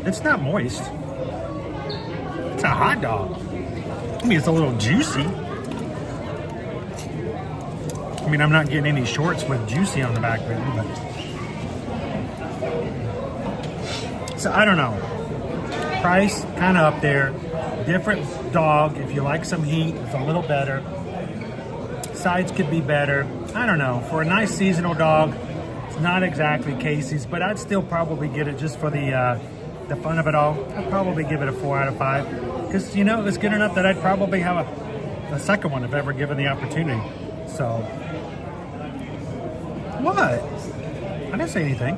It's not moist. It's a hot dog. I mean, it's a little juicy. I mean, I'm not getting any shorts with juicy on the back of it, but... So I don't know. Price, kind of up there. Different dog. If you like some heat, it's a little better. Sides could be better. I don't know. For a nice seasonal dog, it's not exactly Casey's, but I'd still probably get it just for the fun of it all. I'd probably give it a 4 out of 5 because, you know, it was good enough that I'd probably have a second one if ever given the opportunity. So, what? I didn't say anything.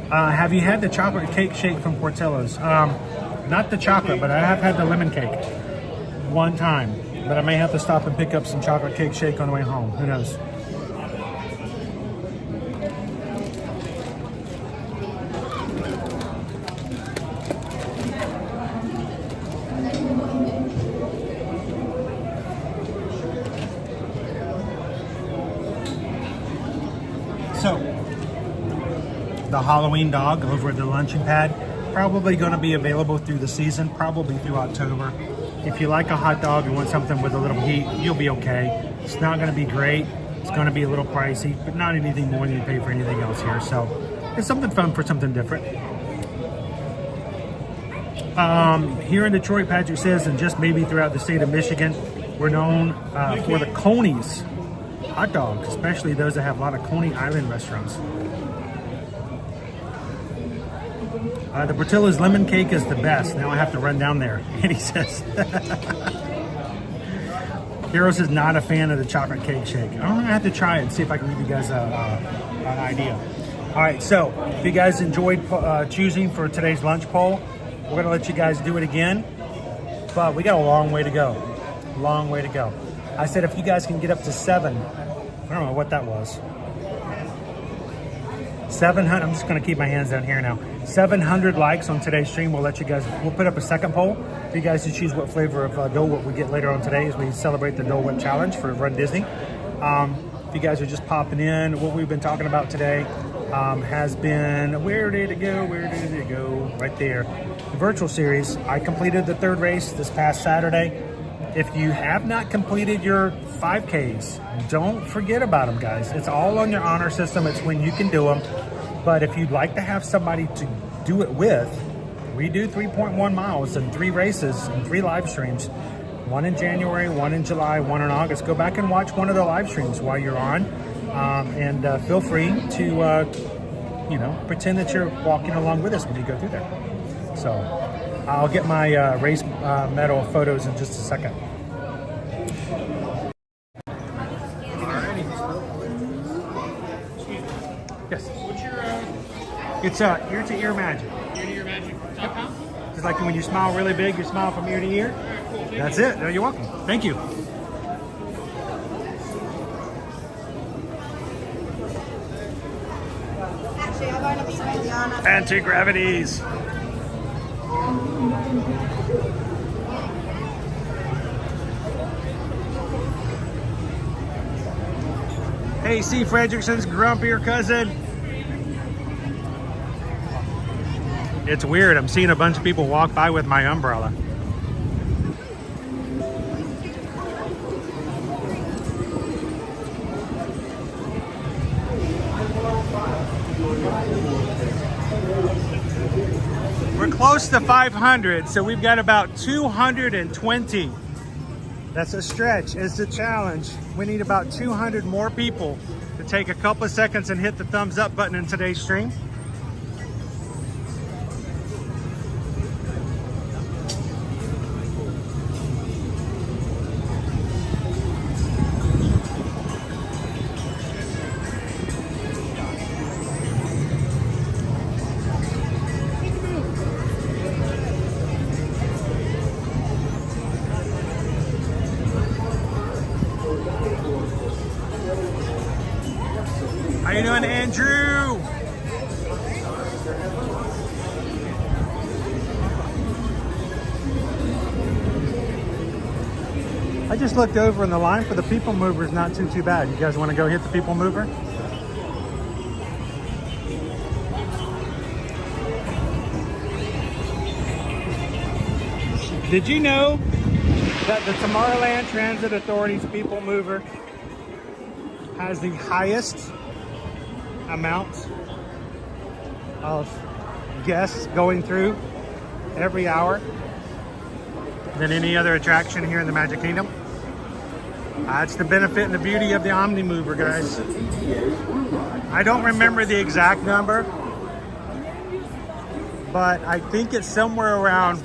Have you had the chocolate cake shake from Portillo's? Not the chocolate, but I have had the lemon cake one time. But I may have to stop and pick up some chocolate cake shake on the way home. Who knows? So, the Halloween dog over at the luncheon pad, probably going to be available through the season, probably through October. If you like a hot dog and want something with a little heat, you'll be okay. It's not going to be great. It's going to be a little pricey, but not anything more than you pay for anything else here. So it's something fun for something different. Here in Detroit, Patrick says, and just maybe throughout the state of Michigan, we're known for the Coney's hot dogs, especially those that have a lot of Coney Island restaurants. The Portillo's lemon cake is the best. Now I have to run down there. And he says, Heroes is not a fan of the chocolate cake shake. I'm going to have to try it and see if I can give you guys an idea. All right, so if you guys enjoyed choosing for today's lunch poll, we're going to let you guys do it again. But we got a long way to go. Long way to go. I said if you guys can get up to 7, I don't know what that was. 700, I'm just going to keep my hands down here now. 700 likes on today's stream. We'll let you guys, we'll put up a second poll for you guys to choose what flavor of Dole Whip we get later on today as we celebrate the Dole Whip Challenge for Run Disney. If you guys are just popping in, what we've been talking about today has been, where did it go? Where did it go? Right there. The virtual series. I completed the 3rd race this past Saturday. If you have not completed your 5Ks, don't forget about them, guys. It's all on your honor system. It's when you can do them. But if you'd like to have somebody to do it with, we do 3.1 miles and 3 races and 3 live streams. 1 in January, 1 in July, 1 in August. Go back and watch one of the live streams while you're on. And feel free to, pretend that you're walking along with us when you go through there. So I'll get my race medal photos in just a second. Yes. What's your It's ear-to-ear magic. ear-to-ear magic.com? It's like when you smile really big, you smile from ear to ear. All right, cool. That's it. No, you're welcome. Thank you. Anti-gravities. Hey, C. Fredrickson's grumpier cousin. It's weird. I'm seeing a bunch of people walk by with my umbrella. We're close. close to 500, so we've got about 220. That's a stretch. It's a challenge. We need about 200 more people to take a couple of seconds and hit the thumbs up button in today's stream. How you doing, Andrew? I just looked over and the line for the People Mover is not too bad. You guys want to go hit the People Mover? Did you know that the Tomorrowland Transit Authority's People Mover has the highest amount of guests going through every hour than any other attraction here in the Magic Kingdom? That's the benefit and the beauty of the Omni Mover, guys. I don't remember the exact number, but I think it's somewhere around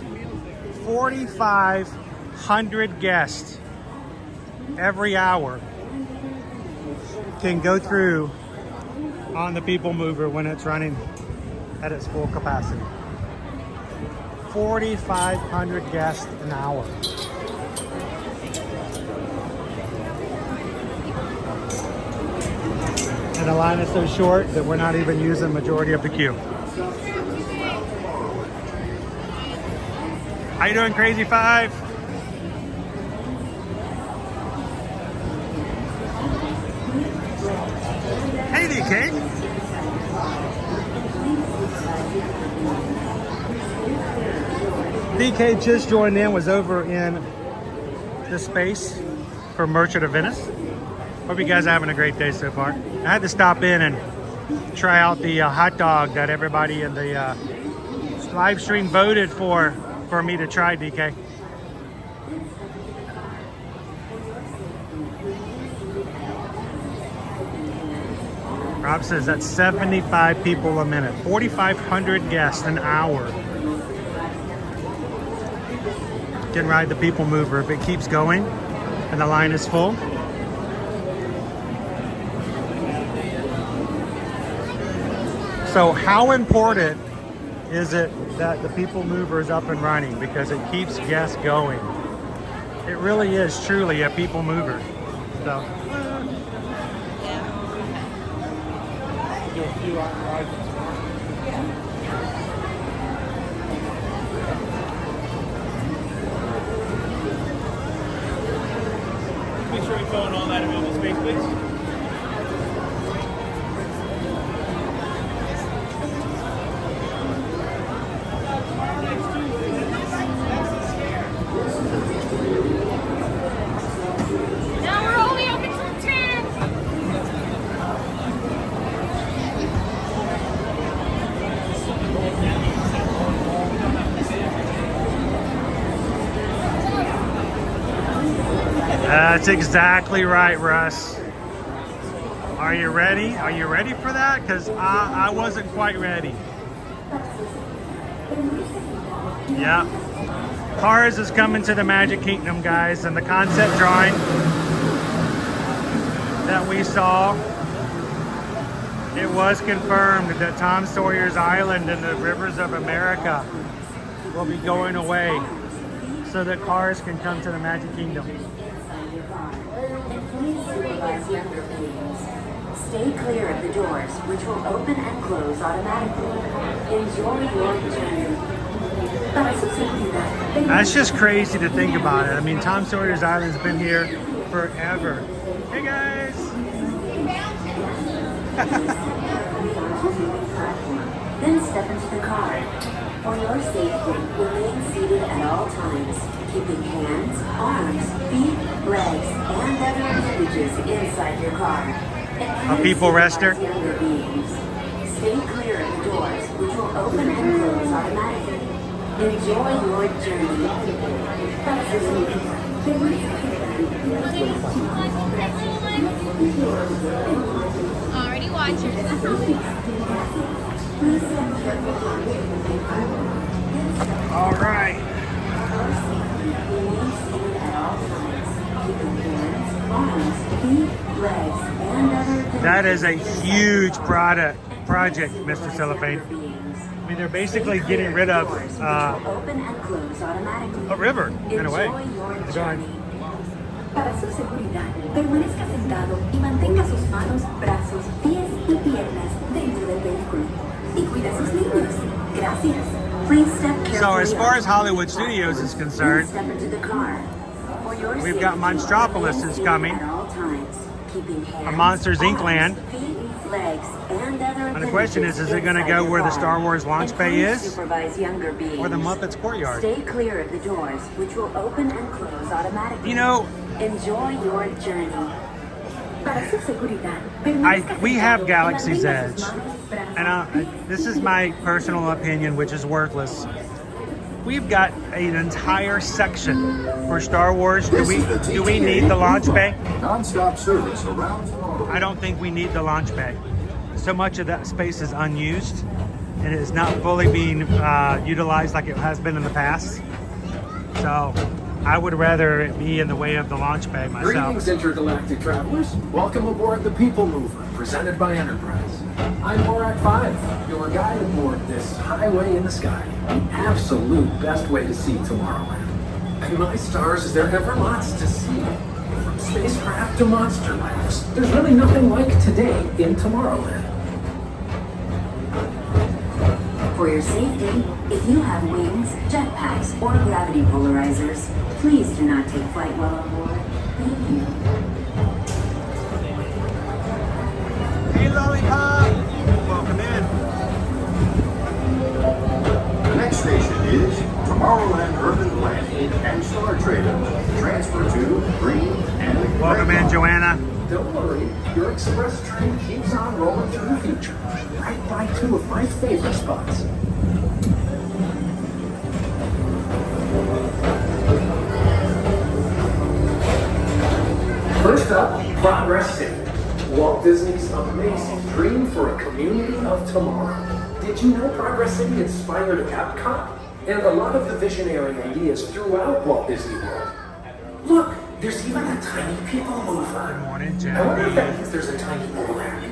4,500 guests every hour can go through on the People Mover when it's running at its full capacity. 4,500 guests an hour. And the line is so short that we're not even using the majority of the queue. How you doing, Crazy Five? Hey, DK. DK just joined in, was over in the space for Merchant of Venice. Hope you guys are having a great day so far. I had to stop in and try out the hot dog that everybody in the live stream voted for me to try, DK. Rob says that's 75 people a minute, 4,500 guests an hour can ride the People Mover if it keeps going and the line is full. So how important is it that the People Mover is up and running? Because it keeps guests going. It really is truly a People Mover. So. Make sure we phone all that available space, please. Now we're only open till 10. That's exactly right, Russ. Are you ready? Are you ready for that? Because I wasn't quite ready. Yeah. Cars is coming to the Magic Kingdom, guys, and the concept drawing that we saw, it was confirmed that Tom Sawyer's Island and the Rivers of America will be going away so that cars can come to the Magic Kingdom. Stay clear of the doors, which will open and close automatically. Enjoy your journey. That's just crazy to think about it. I mean, Tom Sawyer's Island's been here forever. Hey guys! Then step into the car. For your safety, remain seated at all times, keeping hands, arms, feet, legs, and other appendages inside your car. A people rester. Stay clear of the doors, which will open and close automatically. Enjoy your journey. Already watching. All right. That is a huge project, Mr. Cellophane. I mean, they're basically getting rid of a river, in a way. Go ahead. Para su seguridad, permanezca sentado y mantenga sus manos, brazos, pies y piernas dentro del vehículo. Y cuida a sus niños. Gracias. Please step carefully. So as far as Hollywood Studios is concerned, step into the car. For your we've got Monstropolis is coming. at all times, keeping hands, A Monsters, Inc. arms, land. feet, legs, and other And the question is it going to inside go your where the car. Star Wars launch And bay please is? supervise younger beings. Or the Muppets Courtyard? Stay clear of the doors, which will open and close automatically. You know, Enjoy your journey. Para su seguridad, we have permanezca Galaxy's sentado y Edge, mantenga sus manos, brazos, and this is my personal opinion, which is worthless. We've got an entire section for Star Wars. Do we need the launch bay? Non-stop service around tomorrow. I don't think we need the launch bay. So much of that space is unused, and it is not fully being utilized like it has been in the past. So I would rather it be in the way of the launch bay myself. Greetings, intergalactic travelers. Welcome aboard the PeopleMover, presented by Enterprise. I'm Borak 5, your guide aboard this highway in the sky. The absolute best way to see Tomorrowland. And my stars, is there ever lots to see? From spacecraft to monster labs, there's really nothing like today in Tomorrowland. For your safety, if you have wings, jetpacks, or gravity polarizers, please do not take flight while on board. Thank you. Hey, Lollipop! Welcome in. The next station is Tomorrowland Urban Planning and Star Traders. Transfer to Green and Welcome in, Joanna. Don't worry, your express train keeps on rolling through the future, right by two of my favorite spots. First up, Progress City. Walt Disney's amazing dream for a community of tomorrow. Did you know Progress City inspired Epcot? And a lot of the visionary ideas throughout Walt Disney World. Look, there's even a tiny PeopleMover. Good morning, I wonder if that Jambouree. means there's a tiny Borak.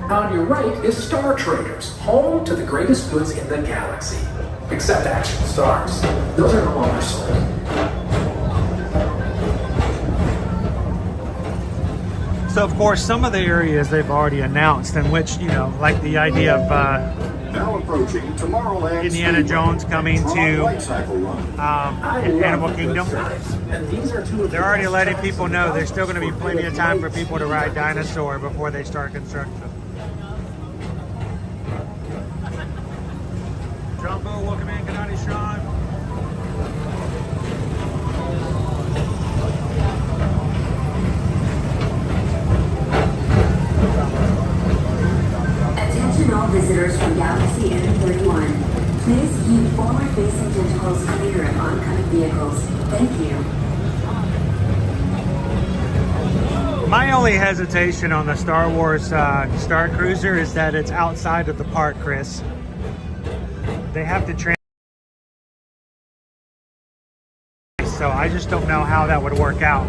On your right is Star Traders, home to the greatest goods in the galaxy. Except actual stars. Those are no longer sold. So, of course, some of the areas they've already announced, in which, you know, like the idea of now approaching Tomorrowland. Indiana Jones coming to Light cycle run. Animal Kingdom. And these are two of They're already letting people know there's still going to be plenty of time for people to ride Dinosaur before they start construction. Jumbo, welcome in. Good night, Sean. Attention all visitors from Galaxy M31. Please keep forward-facing tentacles clear of oncoming vehicles. Thank you. My only hesitation on the Star Wars Star Cruiser is that it's outside of the park, Chris. They have to so I just don't know how that would work out.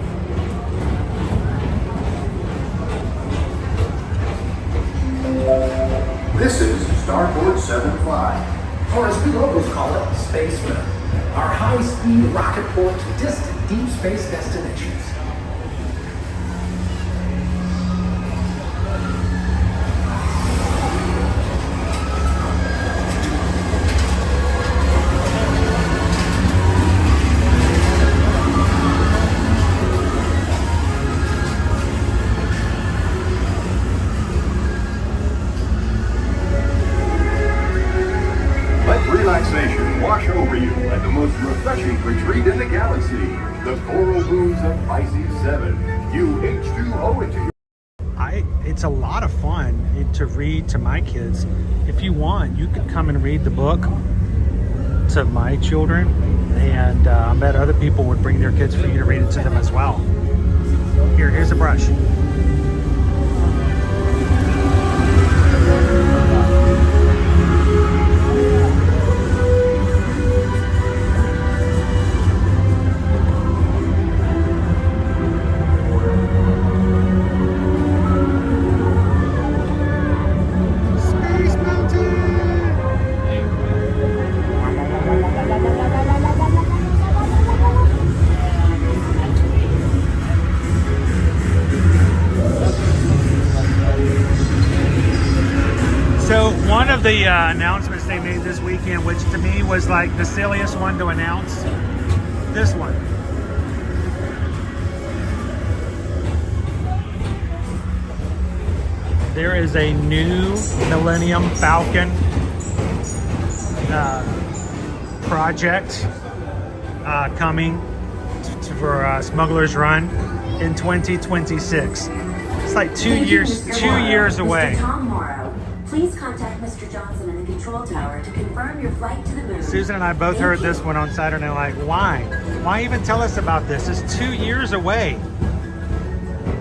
This is Starboard 75. or as we locals call it, Space Mountain. Our high-speed rocket port to distant deep space destinations. Relaxation wash over you at the most refreshing retreat in the galaxy, the Coral Booms of Pisces 7. You H2O into your... It's a lot of fun to read to my kids. If you want, you could come and read the book to my children, and I bet other people would bring their kids for you to read it to them as well. Here's a brush. One of the announcements they made this weekend, which to me was like the silliest one to announce, this one. There is a new Millennium Falcon project coming for Smuggler's Run in 2026. It's like 2 years away. Please contact Mr. Johnson in the control tower to confirm your flight to the moon. Susan and I both heard this one on Saturday. Like, why? Why even tell us about this? It's 2 years away.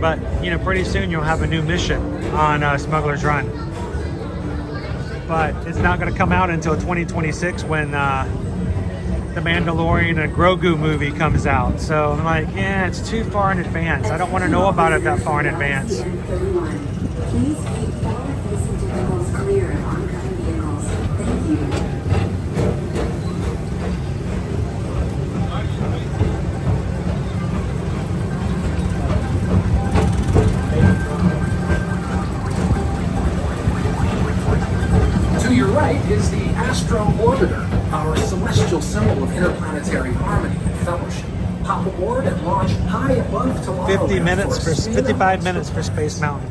But, you know, pretty soon you'll have a new mission on Smuggler's Run. But it's not going to come out until 2026 when the Mandalorian and Grogu movie comes out. So I'm like, yeah, it's too far in advance. I don't want to know about it that far in advance. Please keep forward-facing vehicles clear of oncoming vehicles. Thank you. To your right is the Astro Orbiter, our celestial symbol of interplanetary harmony and fellowship. Hop aboard and launch high above tomorrow. 55 minutes for Space Mountain.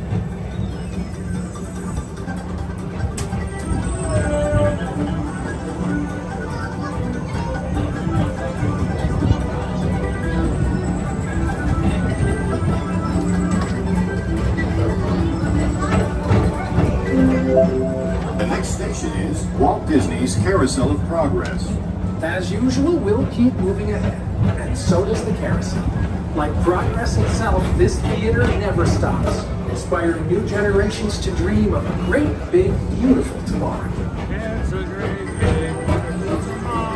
The next station is Walt Disney's Carousel of Progress. As usual, we'll keep moving ahead, and so does the carousel. Like progress itself, this theater never stops, inspiring new generations to dream of a great, big, beautiful tomorrow. It's a great, big, beautiful tomorrow.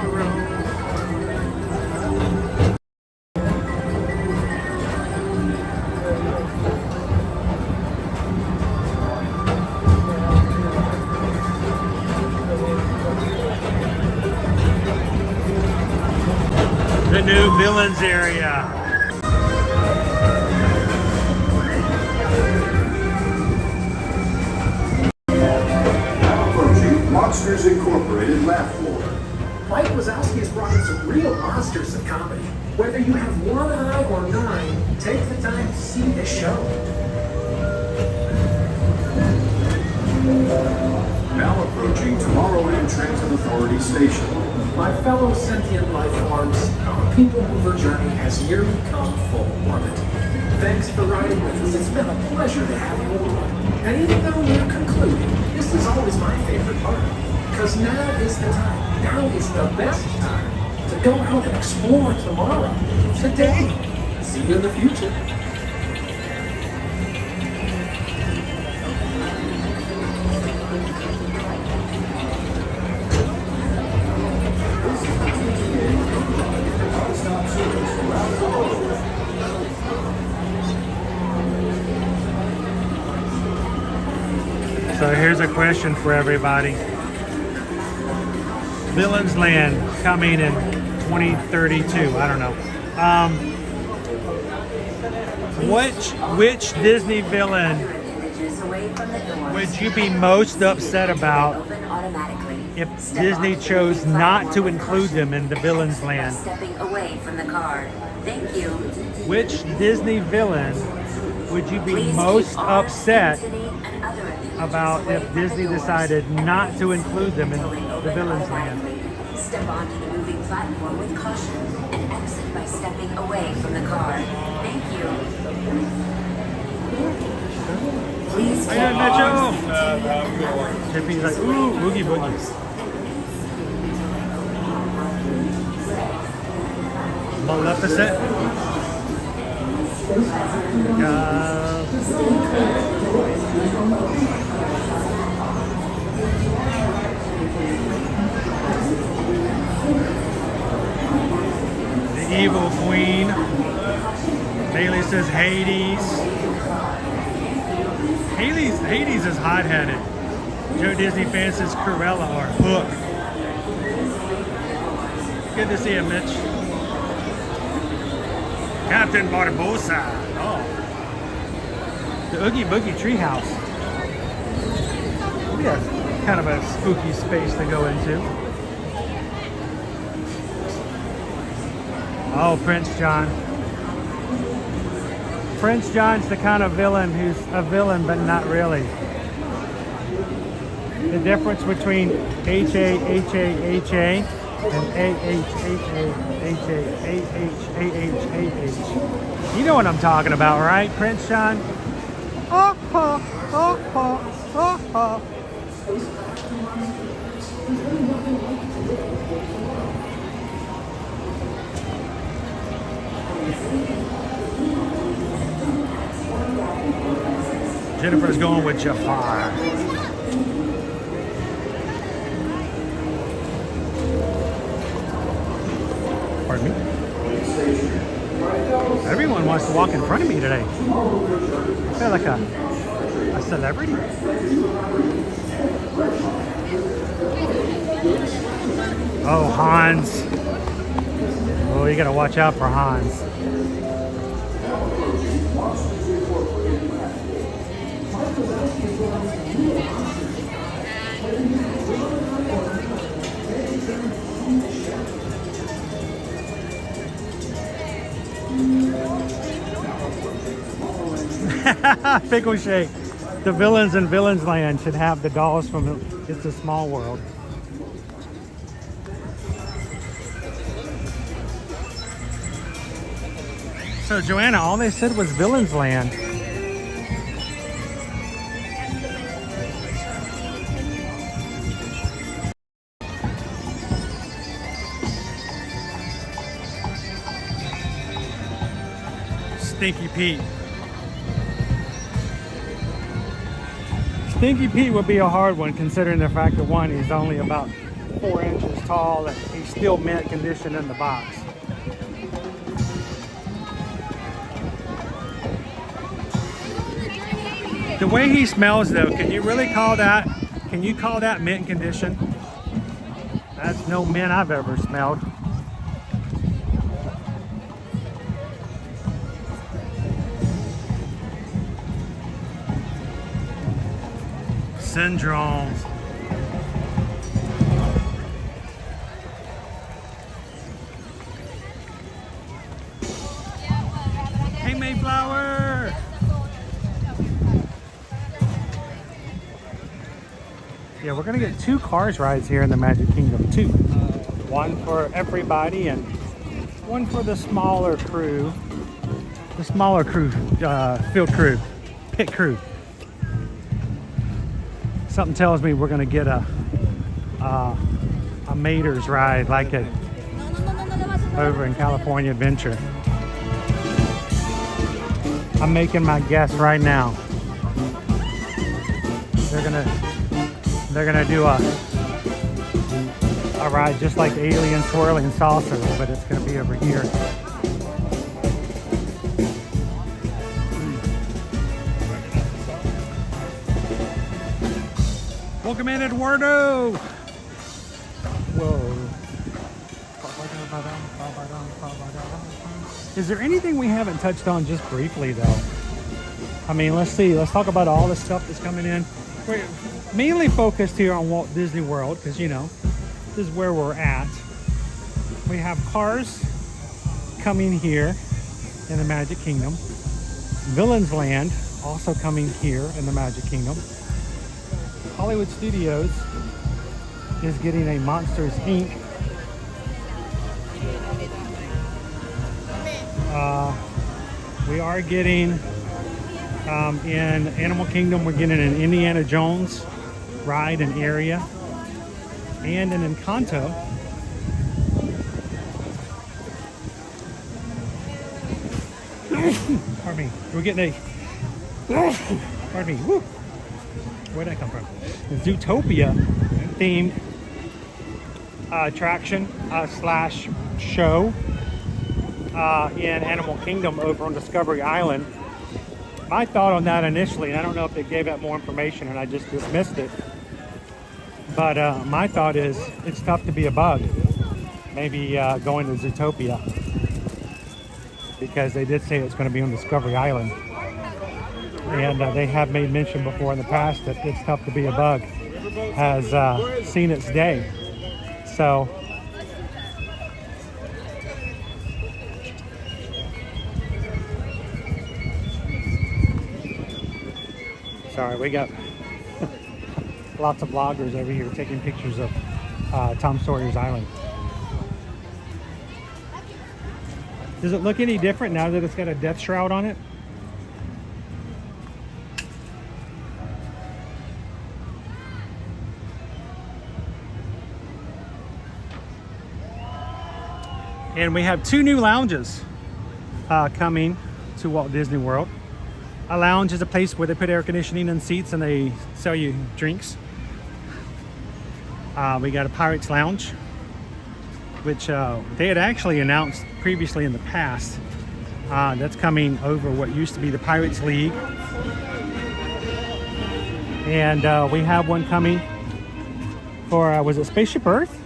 The new villains area. Approaching Monsters Incorporated Laugh Floor. Mike Wazowski has brought in some real monsters of comedy. Whether you have one eye or nine, take the time to see this show. Now approaching Tomorrowland Transit Authority Station. My fellow sentient life forms, our PeopleMover journey has nearly come full orbit. Thanks for riding with us. It's been a pleasure to have you along. And even though we're concluding, this is always my favorite part. Because now is the time. Now is the best time to go out and explore tomorrow. Today. See you in the future. So here's a question for everybody. Villains Land coming in 2032. I don't know. Which Disney villain would you be most upset about if Disney chose not to include them in the Villains Land? Stepping away from the car. Thank you. Which Disney villain would you be most upset about if Disney decided not to include them in the Villains Land? Step onto the moving platform with caution and exit by stepping away from the car. Thank you. Please I got Nacho. Chippy's like, ooh, boogie boogies. Maleficent. The Evil Queen. Bailey says Hades. Hades is hot-headed. Joe Disney fan says Cruella or Hook. Good to see you, Mitch. Captain Barbosa. Oh. The Oogie Boogie Treehouse. Yeah, kind of a spooky space to go into. Oh, Prince John. Prince John's the kind of villain who's a villain, but not really. The difference between H-A-H-A-H-A and A-H-H-A-H-A-H-A-H-A-H. You know what I'm talking about, right, Prince John? Oh, oh, oh, oh, oh, oh. Jennifer's going with Jafar. Pardon me? Everyone wants to walk in front of me today. I feel like a celebrity. Oh, Hans. Oh, you gotta watch out for Hans. Pickle Shake. The villains in Villains Land should have the dolls from It's a Small World. So Joanna, all they said was Villains Land. Stinky Pete. Stinky Pete would be a hard one considering the fact that one, he's only about 4 inches tall and he's still mint condition in the box. The way he smells though, can you call that mint condition? That's no mint I've ever smelled. Syndromes. Hey Mayflower! Yeah, we're gonna get 2 Cars rides here in the Magic Kingdom. 2. One for everybody and one for the smaller crew. The smaller crew, field crew, pit crew. Something tells me we're gonna get a Mater's ride like it over in California Adventure. I'm making my guess right now. They're gonna do a ride just like the Alien Swirling Saucer, but it's gonna be over here. Welcome in, Eduardo. Whoa. Is there anything we haven't touched on just briefly though? I mean, let's see. Let's talk about all the stuff that's coming in. We're mainly focused here on Walt Disney World because, you know, this is where we're at. We have Cars coming here in the Magic Kingdom. Villains Land also coming here in the Magic Kingdom. Hollywood Studios is getting a Monsters Inc. We are getting in Animal Kingdom, we're getting an Indiana Jones ride and area, and an Encanto. Pardon me. We're getting a. Pardon me. Woo. Where'd that come from? The Zootopia themed attraction slash show in Animal Kingdom over on Discovery Island. My thought on that initially, and I don't know if they gave out more information and I just dismissed it, but my thought is it's tough to be a bug. Maybe going to Zootopia, because they did say it's going to be on Discovery Island. And they have made mention before in the past that it's tough to be a bug has seen its day. So sorry, we got lots of vloggers over here taking pictures of Tom Sawyer's Island. Does it look any different now that it's got a death shroud on it? And we have 2 new lounges coming to Walt Disney World. A lounge is a place where they put air conditioning and seats and they sell you drinks. We got a Pirates Lounge, which they had actually announced previously in the past. That's coming over what used to be the Pirates League. And we have one coming for, was it Spaceship Earth?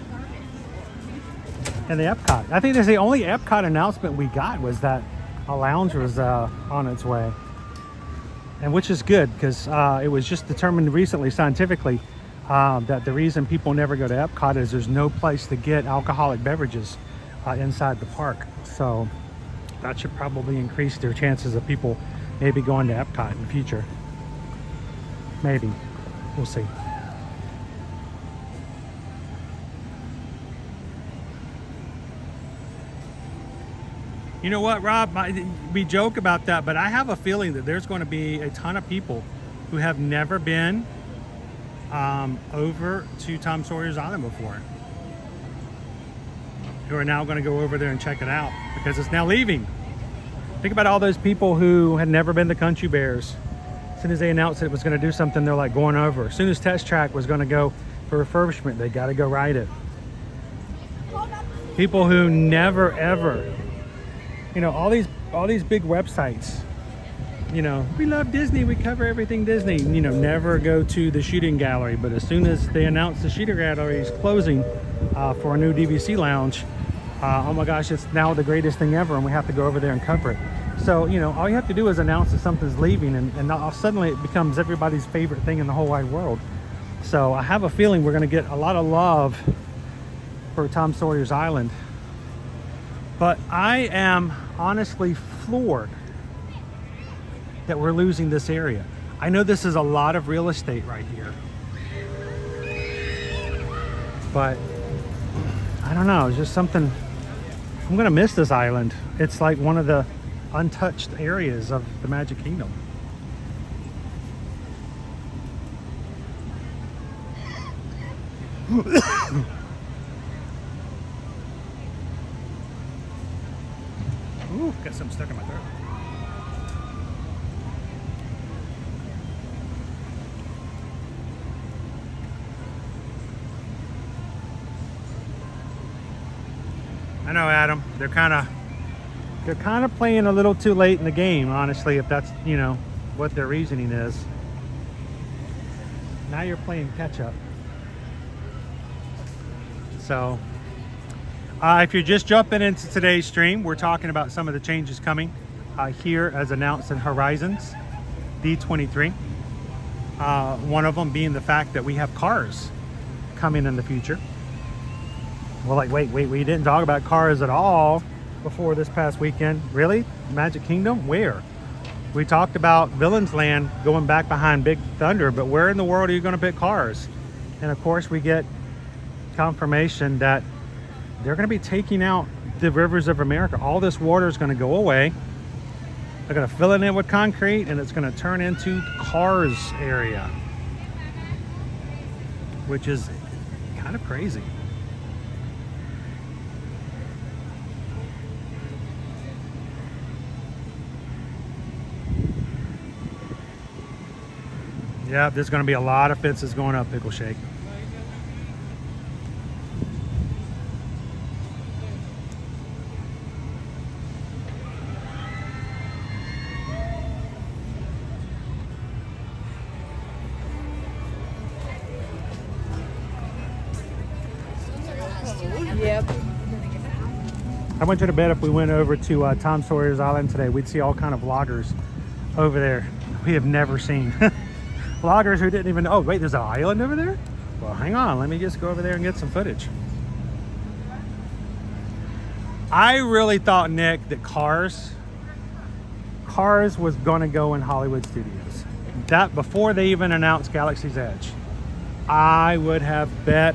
And the Epcot. I think that's the only Epcot announcement we got, was that a lounge was on its way. And which is good, because it was just determined recently scientifically that the reason people never go to Epcot is there's no place to get alcoholic beverages inside the park. So that should probably increase their chances of people maybe going to Epcot in the future. Maybe. We'll see. You know what, Rob? We joke about that, but I have a feeling that there's going to be a ton of people who have never been over to Tom Sawyer's Island before, who are now going to go over there and check it out because it's now leaving. Think about all those people who had never been to Country Bears. As soon as they announced it was going to do something, they're like going over. As soon as Test Track was going to go for refurbishment, they got to go ride it. People who never ever, you know, all these big websites, you know, we love Disney, we cover everything Disney, you know, never go to the shooting gallery. But as soon as they announce the shooting gallery is closing for a new DVC lounge, oh my gosh, it's now the greatest thing ever, and we have to go over there and cover it. So, you know, all you have to do is announce that something's leaving, and suddenly it becomes everybody's favorite thing in the whole wide world. So I have a feeling we're going to get a lot of love for Tom Sawyer's Island. But I am honestly floored that we're losing this area. I know this is a lot of real estate right here, but I don't know, it's just something. I'm gonna miss this island. It's like one of the untouched areas of the Magic Kingdom. Ooh, got something stuck in my throat. I know, Adam. They're kind of playing a little too late in the game, honestly, if that's, you know, what their reasoning is. Now you're playing catch up. So if you're just jumping into today's stream, we're talking about some of the changes coming here as announced in Horizons D23. One of them being the fact that we have cars coming in the future. Well, like, wait, we didn't talk about cars at all before this past weekend. Really? Magic Kingdom? Where? We talked about Villains Land going back behind Big Thunder, but where in the world are you going to put cars? And of course, we get confirmation that they're going to be taking out the rivers of America. All this water is going to go away. They're going to fill it in with concrete, and it's going to turn into cars area, which is kind of crazy. Yeah, there's going to be a lot of fences going up, Pickle Shake. Yep. I went to bet if we went over to Tom Sawyer's Island today, we'd see all kind of vloggers over there we have never seen. Vloggers who didn't even know, oh wait, there's an island over there? Well, hang on, let me just go over there and get some footage. I really thought, Nick, that Cars was gonna go in Hollywood Studios. That before they even announced Galaxy's Edge. I would have bet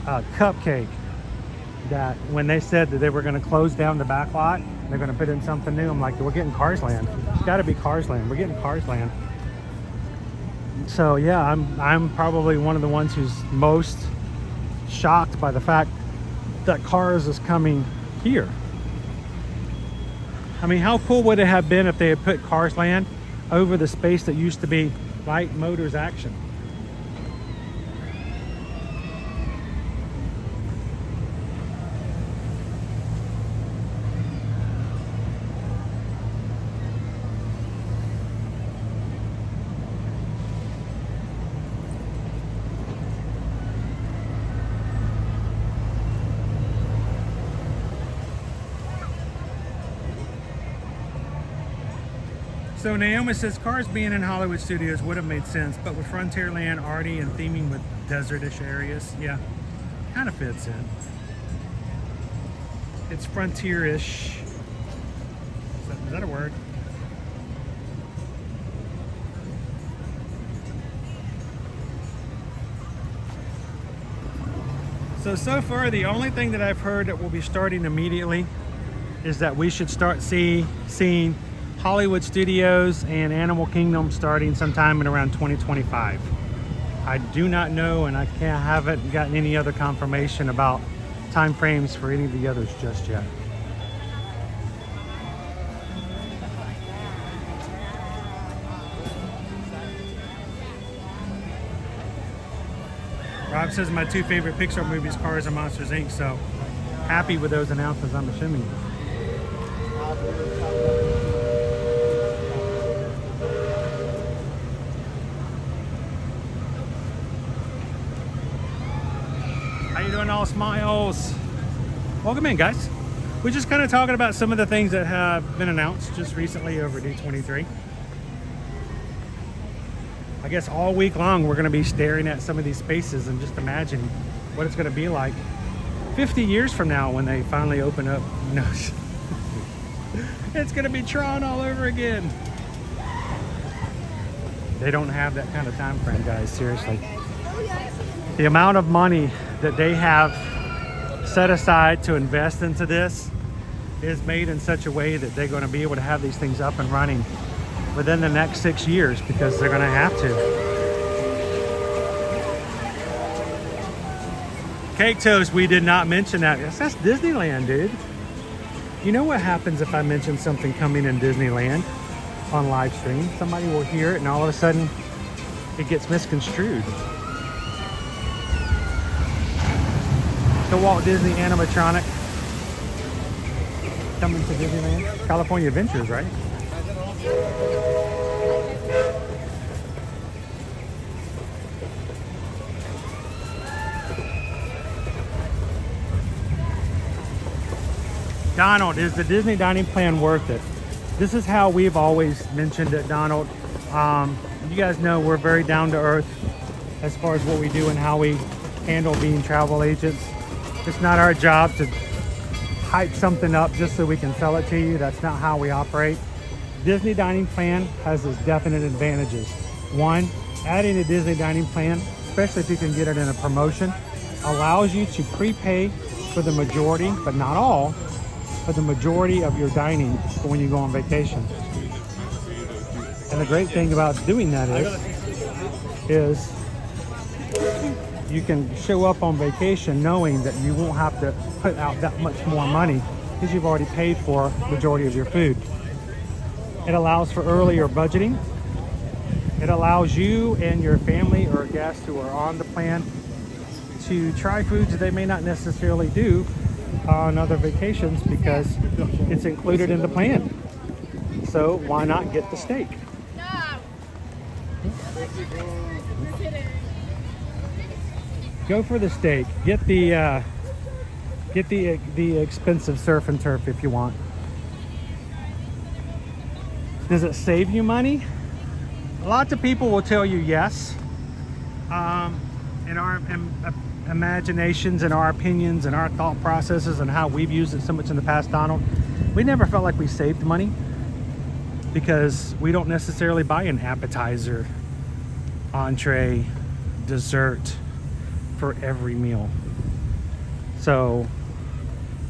a cupcake that when they said that they were gonna close down the back lot, they're gonna put in something new, I'm like, we're getting Cars Land. It's gotta be Cars Land, we're getting Cars Land. So yeah, I'm probably one of the ones who's most shocked by the fact that Cars is coming here. I mean, how cool would it have been if they had put Cars Land over the space that used to be Light Motors Action? So Naomi says Cars being in Hollywood Studios would have made sense, but with Frontierland already and theming with desertish areas, yeah, kind of fits in. It's frontierish. Is that a word? So far, the only thing that I've heard that will be starting immediately is that we should start seeing Hollywood Studios and Animal Kingdom starting sometime in around 2025. I do not know, and I haven't gotten any other confirmation about time frames for any of the others just yet. Rob says my two favorite Pixar movies, Cars and Monsters Inc. So happy with those announcements, I'm assuming. How you doing, all smiles? Welcome in, guys. We're just kind of talking about some of the things that have been announced just recently over D23. I guess all week long we're going to be staring at some of these spaces and just imagine what it's going to be like 50 years from now when they finally open up. No, it's going to be Tron all over again. They don't have that kind of time frame, guys, seriously. The amount of money that they have set aside to invest into this is made in such a way that they're going to be able to have these things up and running within the next 6 years, because they're going to have to. Cake Toast, we did not mention that. Yes, that's Disneyland, dude. You know what happens if I mention something coming in Disneyland on live stream? Somebody will hear it and all of a sudden it gets misconstrued. The Walt Disney animatronic coming to Disneyland. California Adventures, right? Donald, is the Disney dining plan worth it? This is how we've always mentioned it, Donald. You guys know we're very down to earth as far as what we do and how we handle being travel agents. It's not our job to hype something up just so we can sell it to you. That's not how we operate. Disney dining plan has its definite advantages. One, adding a Disney dining plan, especially if you can get it in a promotion, allows you to prepay for the majority, but not all, for the majority of your dining for when you go on vacation. And the great thing about doing that is you can show up on vacation knowing that you won't have to put out that much more money because you've already paid for the majority of your food. It allows for earlier budgeting. It allows you and your family or guests who are on the plan to try foods they may not necessarily do on other vacations because it's included in the plan. So why not get the steak? Go for the steak. Get the expensive surf and turf if you want. Does it save you money? Lots of people will tell you yes. In our imaginations and our opinions and our thought processes and how we've used it so much in the past, Donald, we never felt like we saved money because we don't necessarily buy an appetizer, entree, dessert for every meal. So,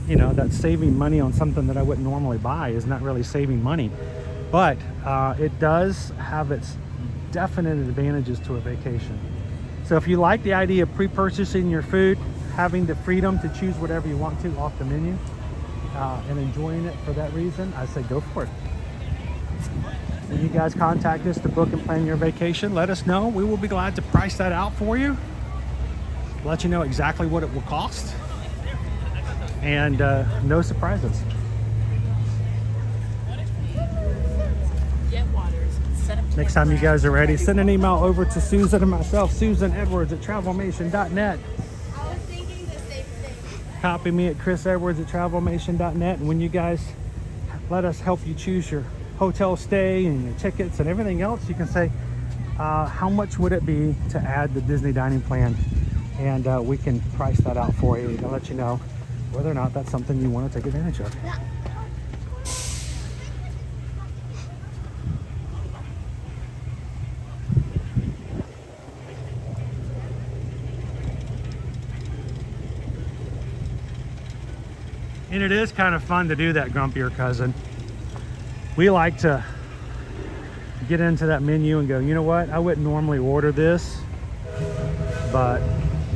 you know, that saving money on something that I wouldn't normally buy is not really saving money. But it does have its definite advantages to a vacation. So if you like the idea of pre-purchasing your food, having the freedom to choose whatever you want to off the menu, and enjoying it for that reason, I say go for it. When you guys contact us to book and plan your vacation, let us know. We will be glad to price that out for you, let you know exactly what it will cost, and no surprises. Next time you guys are ready, send an email over to Susan and myself, susanedwards at travelmation.net. Copy me at chrisedwards at travelmation.net. And when you guys let us help you choose your hotel stay and your tickets and everything else, you can say, how much would it be to add the Disney dining plan? And we can price that out for you and let you know whether or not that's something you want to take advantage of. And it is kind of fun to do that, Grumpier Cousin. We like to get into that menu and go, you know what? I wouldn't normally order this, but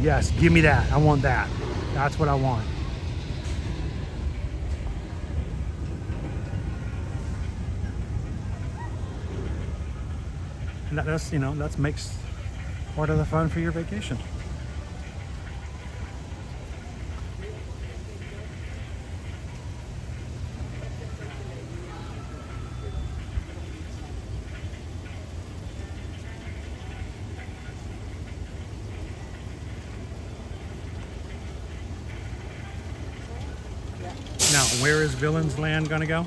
yes, give me that. I want that. That's what I want. And that's, you know, that makes part of the fun for your vacation. Now, where is Villains Land gonna go?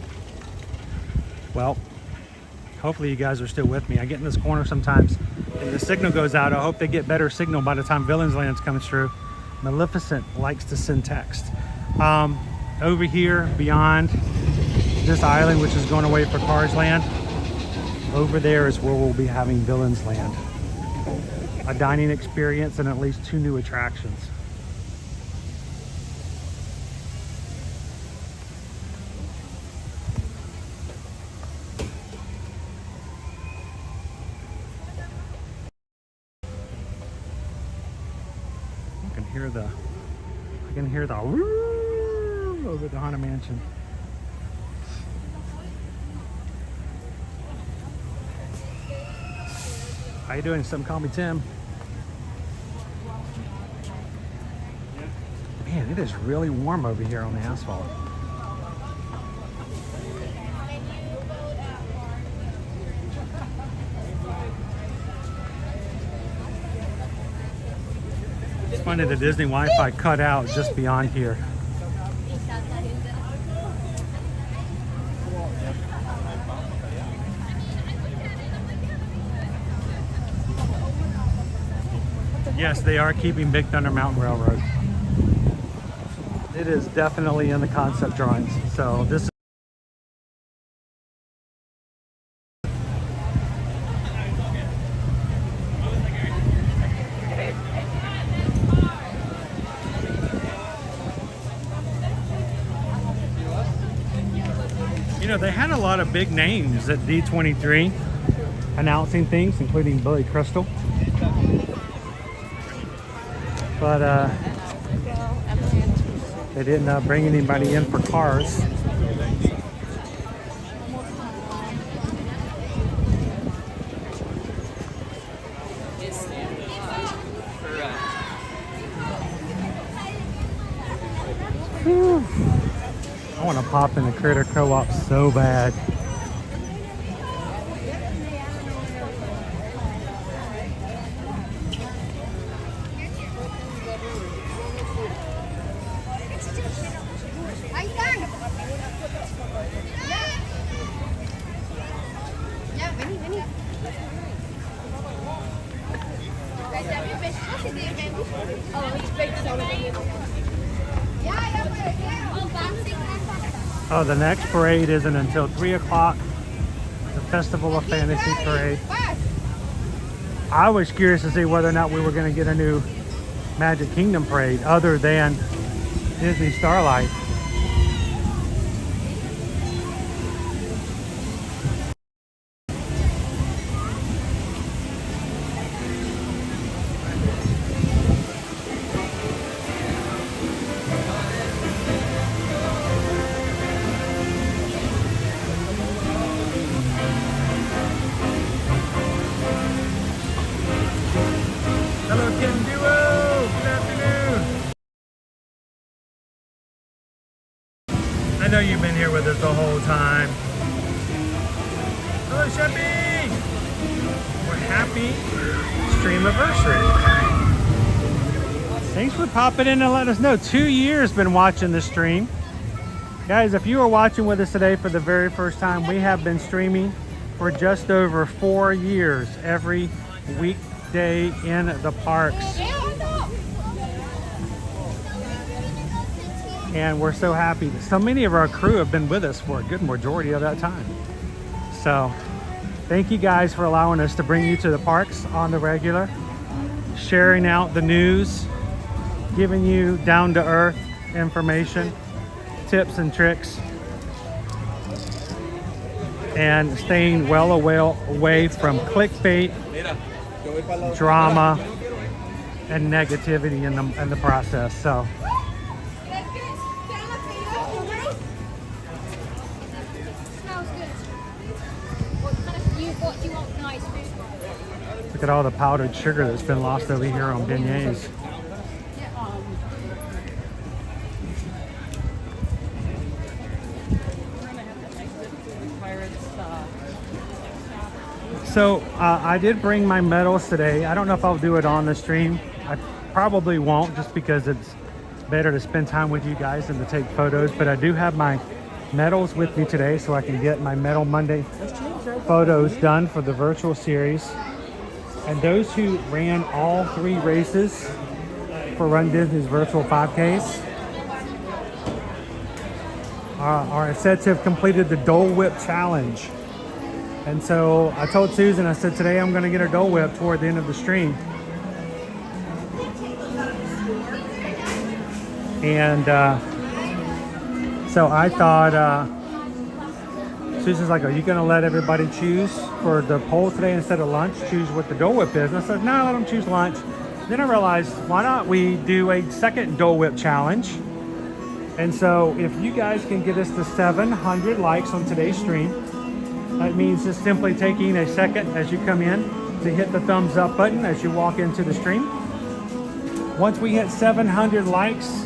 Well, hopefully you guys are still with me. I get in this corner sometimes and the signal goes out. I hope they get better signal by the time Villains Land's coming through. Maleficent likes to send text. Over here, beyond this island, which is going away for Cars Land, over there is where we'll be having Villains Land. A dining experience and at least 2 new attractions. I can hear the woo over at the Haunted Mansion. How you doing? Some call me Tim. Man, it is really warm over here on the asphalt. It's funny, the Disney Wi-Fi cut out just beyond here. Yes, they are keeping Big Thunder Mountain Railroad. It is definitely in the concept drawings. So this is You know, they had a lot of big names at D23 announcing things, including Billy Crystal. But they didn't bring anybody in for cars. Whew. I want to pop in the Critter Co-op so bad. Oh, the next parade isn't until 3 o'clock. The Festival of Fantasy Parade. I was curious to see whether or not we were going to get a new Magic Kingdom parade other than Disney Starlight. I know you've been here with us the whole time. Hello, Sheppy! We're happy stream-iversary. Thanks for popping in and letting us know. 2 years been watching the stream. Guys, if you are watching with us today for the very first time, we have been streaming for just over 4 years every weekday in the parks. And we're so happy that so many of our crew have been with us for a good majority of that time. So thank you guys for allowing us to bring you to the parks on the regular, sharing out the news, giving you down-to-earth information, tips and tricks, and staying well away from clickbait, drama, and negativity in the process. So look at all the powdered sugar that's been lost over here on beignets. So I did bring my medals today. I don't know if I'll do it on the stream. I probably won't, just because it's better to spend time with you guys than to take photos. But I do have my medals with me today, so I can get my Medal Monday photos done for the virtual series. And those who ran all 3 races for Run Disney's virtual 5Ks are said to have completed the Dole Whip Challenge. And so I told Susan, I said, today I'm going to get her Dole Whip toward the end of the stream. And so I thought, Susan's like, are you going to let everybody choose for the poll today instead of lunch? Choose what the Dole Whip is. And I said, no, let them choose lunch. Then I realized, why not we do a second Dole Whip challenge? And so if you guys can get us to 700 likes on today's stream, that means just simply taking a second as you come in to hit the thumbs up button as you walk into the stream. Once we hit 700 likes,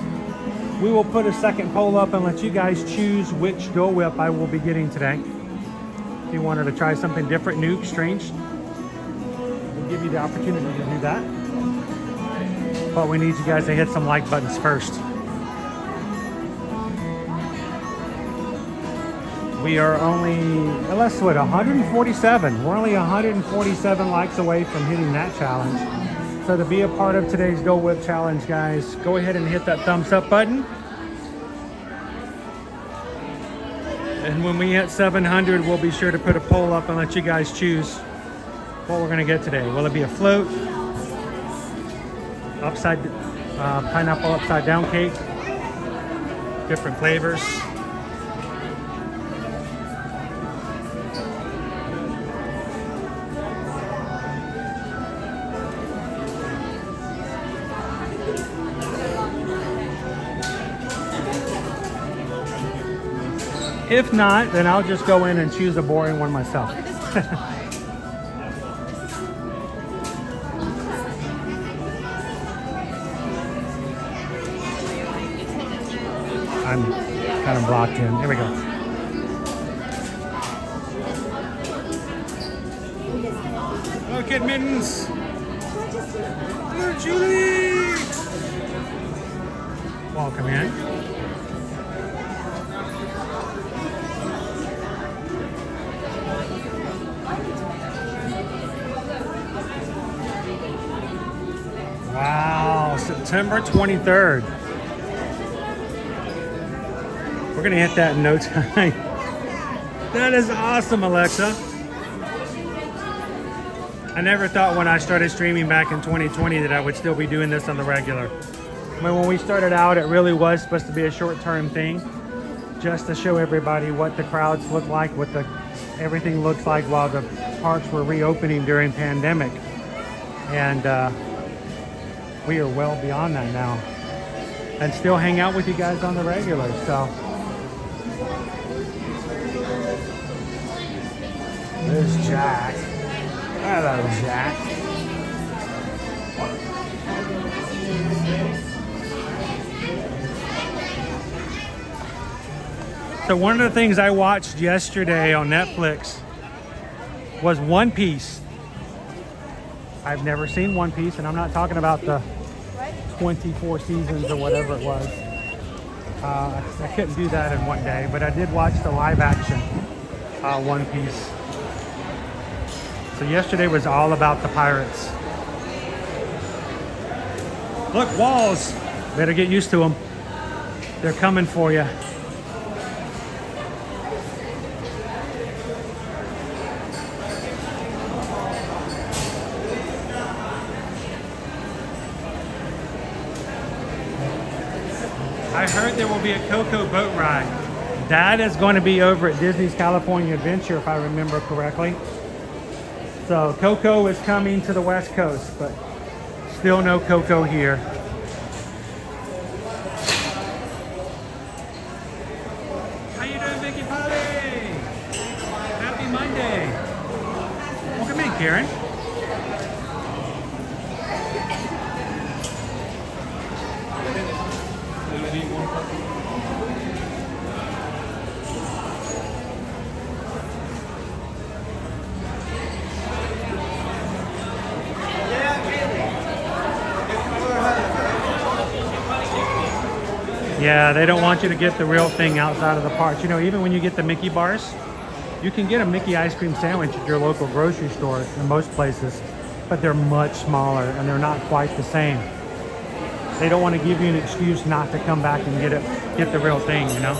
we will put a second poll up and let you guys choose which Dole Whip I will be getting today. If you wanted to try something different, new, strange, we'll give you the opportunity to do that. But we need you guys to hit some like buttons first. We are only, let's what, 147. We're only 147 likes away from hitting that challenge. So to be a part of today's Dole Whip challenge, guys, go ahead and hit that thumbs up button. And when we hit 700, we'll be sure to put a poll up and let you guys choose what we're gonna get today. Will it be a float, pineapple upside down cake, different flavors? If not, then I'll just go in and choose a boring one myself. I'm kind of blocked in. Here we go. Hello, Kid Mittens. Hello, Julie. Welcome in. Wow, September 23rd. We're gonna hit that in no time. That is awesome, Alexa. I never thought when I started streaming back in 2020 that I would still be doing this on the regular. I mean, when we started out, it really was supposed to be a short-term thing, just to show everybody what the crowds look like, what everything looks like while the parks were reopening during pandemic. And we are well beyond that now, and still hang out with you guys on the regular. So there's Jack. Hello, Jack. So one of the things I watched yesterday on Netflix was One Piece. I've never seen One Piece, and I'm not talking about the 24 seasons or whatever it was. I couldn't do that in one day, but I did watch the live action One Piece. So yesterday was all about the pirates. Look, walls. Better get used to them. They're coming for you. I heard there will be a Coco boat ride. That is going to be over at Disney's California Adventure, if I remember correctly. So Coco is coming to the West Coast, but still no Coco here. How you doing, Vicky Polly? Happy Monday. Welcome in, Karen. Yeah, they don't want you to get the real thing outside of the parks. You know, even when you get the Mickey bars, you can get a Mickey ice cream sandwich at your local grocery store in most places, but they're much smaller and they're not quite the same. They don't want to give you an excuse not to come back and get the real thing, you know?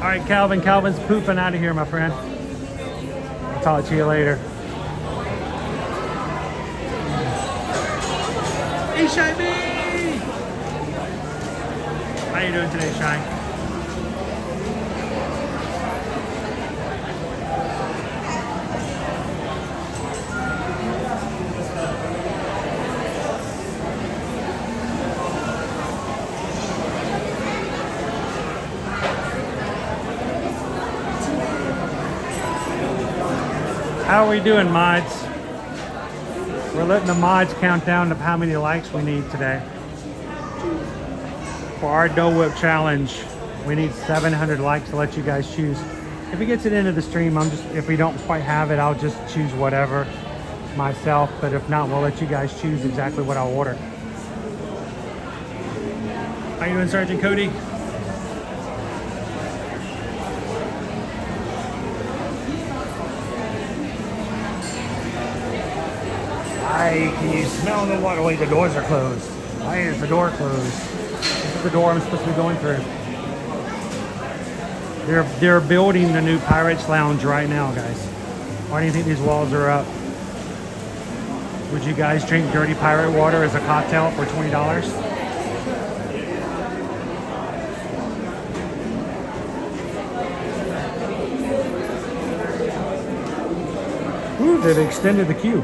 All right, Calvin. Calvin's pooping out of here, my friend. I'll talk to you later. Hey, Shy B! How you doing today, Shy? How are we doing, mods? We're letting the mods count down to how many likes we need today. For our Dole Whip challenge, we need 700 likes to let you guys choose. If it gets to the end of the stream, if we don't quite have it, I'll just choose whatever myself. But if not, we'll let you guys choose exactly what I'll order. How you doing, Sergeant Cody? Why can you smell the water? Wait, the doors are closed. Why is the door closed? This is the door I'm supposed to be going through. They're building the new Pirates Lounge right now, guys. Why do you think these walls are up? Would you guys drink dirty pirate water as a cocktail for $20? Ooh, they've extended the queue.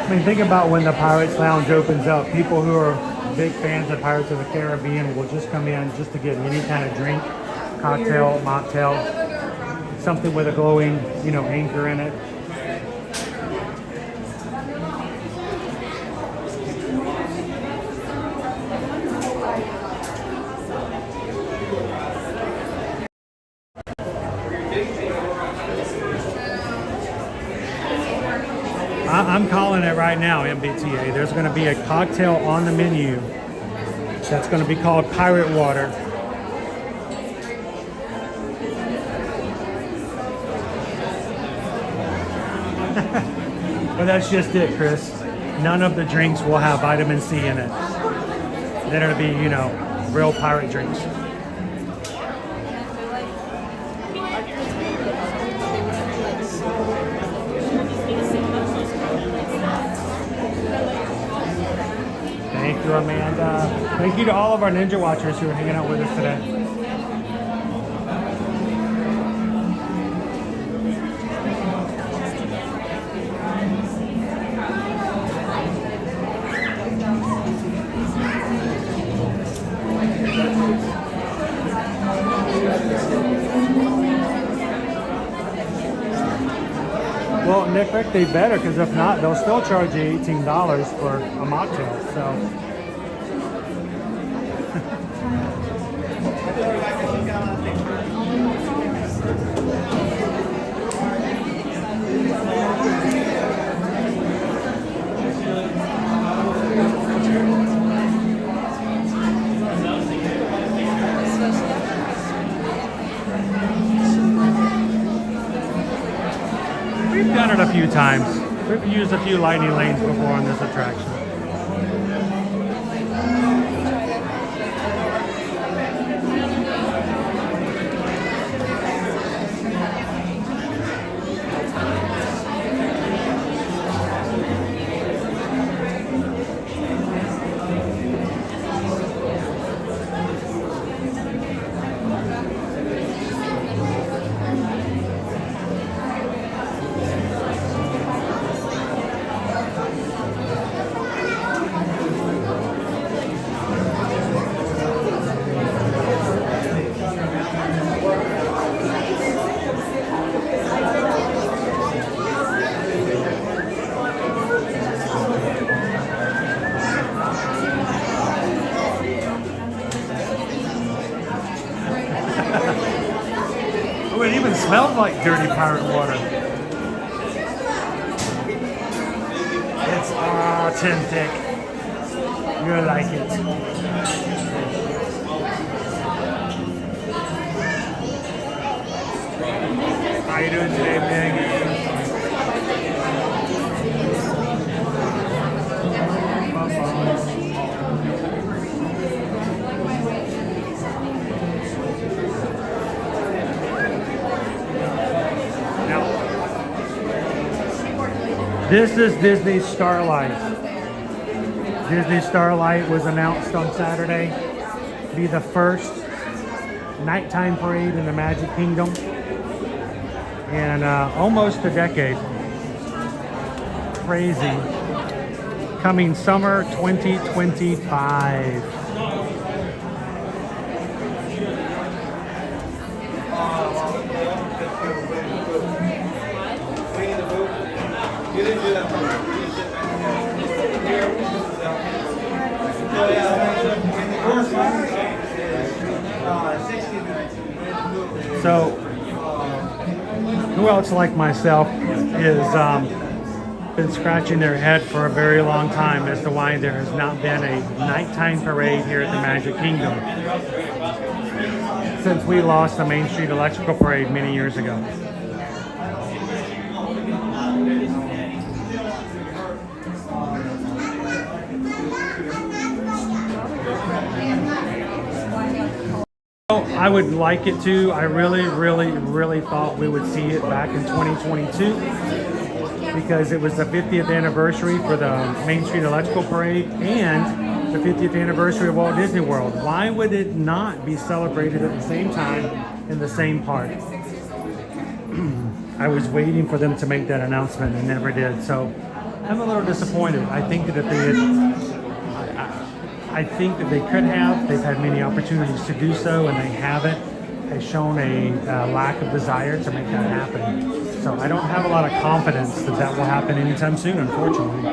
I mean, think about when the Pirates Lounge opens up. People who are big fans of Pirates of the Caribbean will just come in just to get any kind of drink, cocktail, mocktail, something with a glowing, you know, anchor in it. I'm calling it right now, MBTA. There's going to be a cocktail on the menu that's going to be called Pirate Water. But that's just it, Chris. None of the drinks will have vitamin C in it. Then it'll be, you know, real pirate drinks. Thank you, Amanda. Thank you to all of our Ninja Watchers who are hanging out with us today. Well, Nick Rick, they better, because if not, they'll still charge you $18 for a mocktail. So. We've done it a few times. We've used a few lightning lanes before on this attraction. Oh, it even smells like dirty pirate water. It's authentic. You'll like it. How you doing today, Meg? This is Disney Starlight. Disney Starlight was announced on Saturday to be the first nighttime parade in the Magic Kingdom in almost a decade. Crazy. Coming summer 2025. So, who else like myself is been scratching their head for a very long time as to why there has not been a nighttime parade here at the Magic Kingdom? since we lost the Main Street Electrical Parade many years ago. I would like it to. I really thought we would see it back in 2022 because it was the 50th anniversary for the Main Street Electrical Parade and the 50th anniversary of Walt Disney World. Why would it not be celebrated at the same time in the same park? I was waiting for them to make that announcement and never did. So I'm a little disappointed. I think that if they had I think that they could have. They've had many opportunities to do so, and they haven't. Has shown a lack of desire to make that happen. So I don't have a lot of confidence that that will happen anytime soon, unfortunately.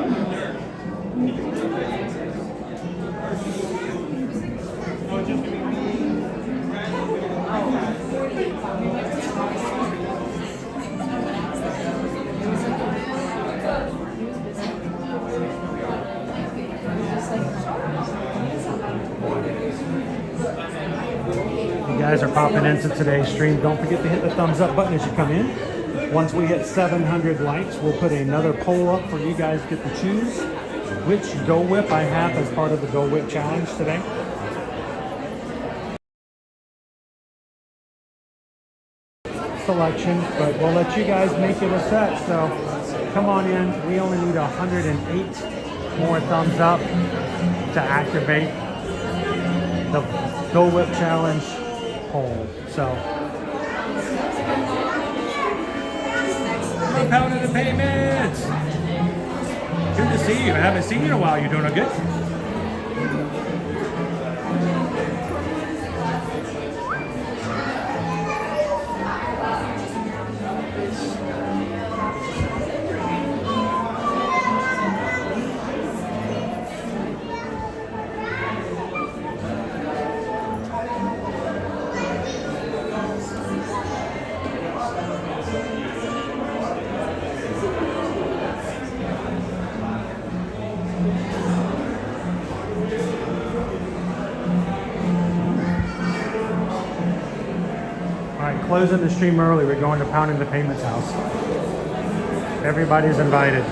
Guys are popping into today's stream. Don't forget to hit the thumbs up button as you come in. Once we hit 700 likes, we'll put another poll up for you guys to get to choose which Dole Whip I have as part of the Dole Whip challenge today. Selection, but we'll let you guys make it a set. So come on in. We only need 108 more thumbs up to activate the Dole Whip challenge poll. So pound of the payments. Good to see you. I haven't seen you in a while. You're doing good. Closing the stream early. We're going to Pound in the Payments house. Everybody's invited.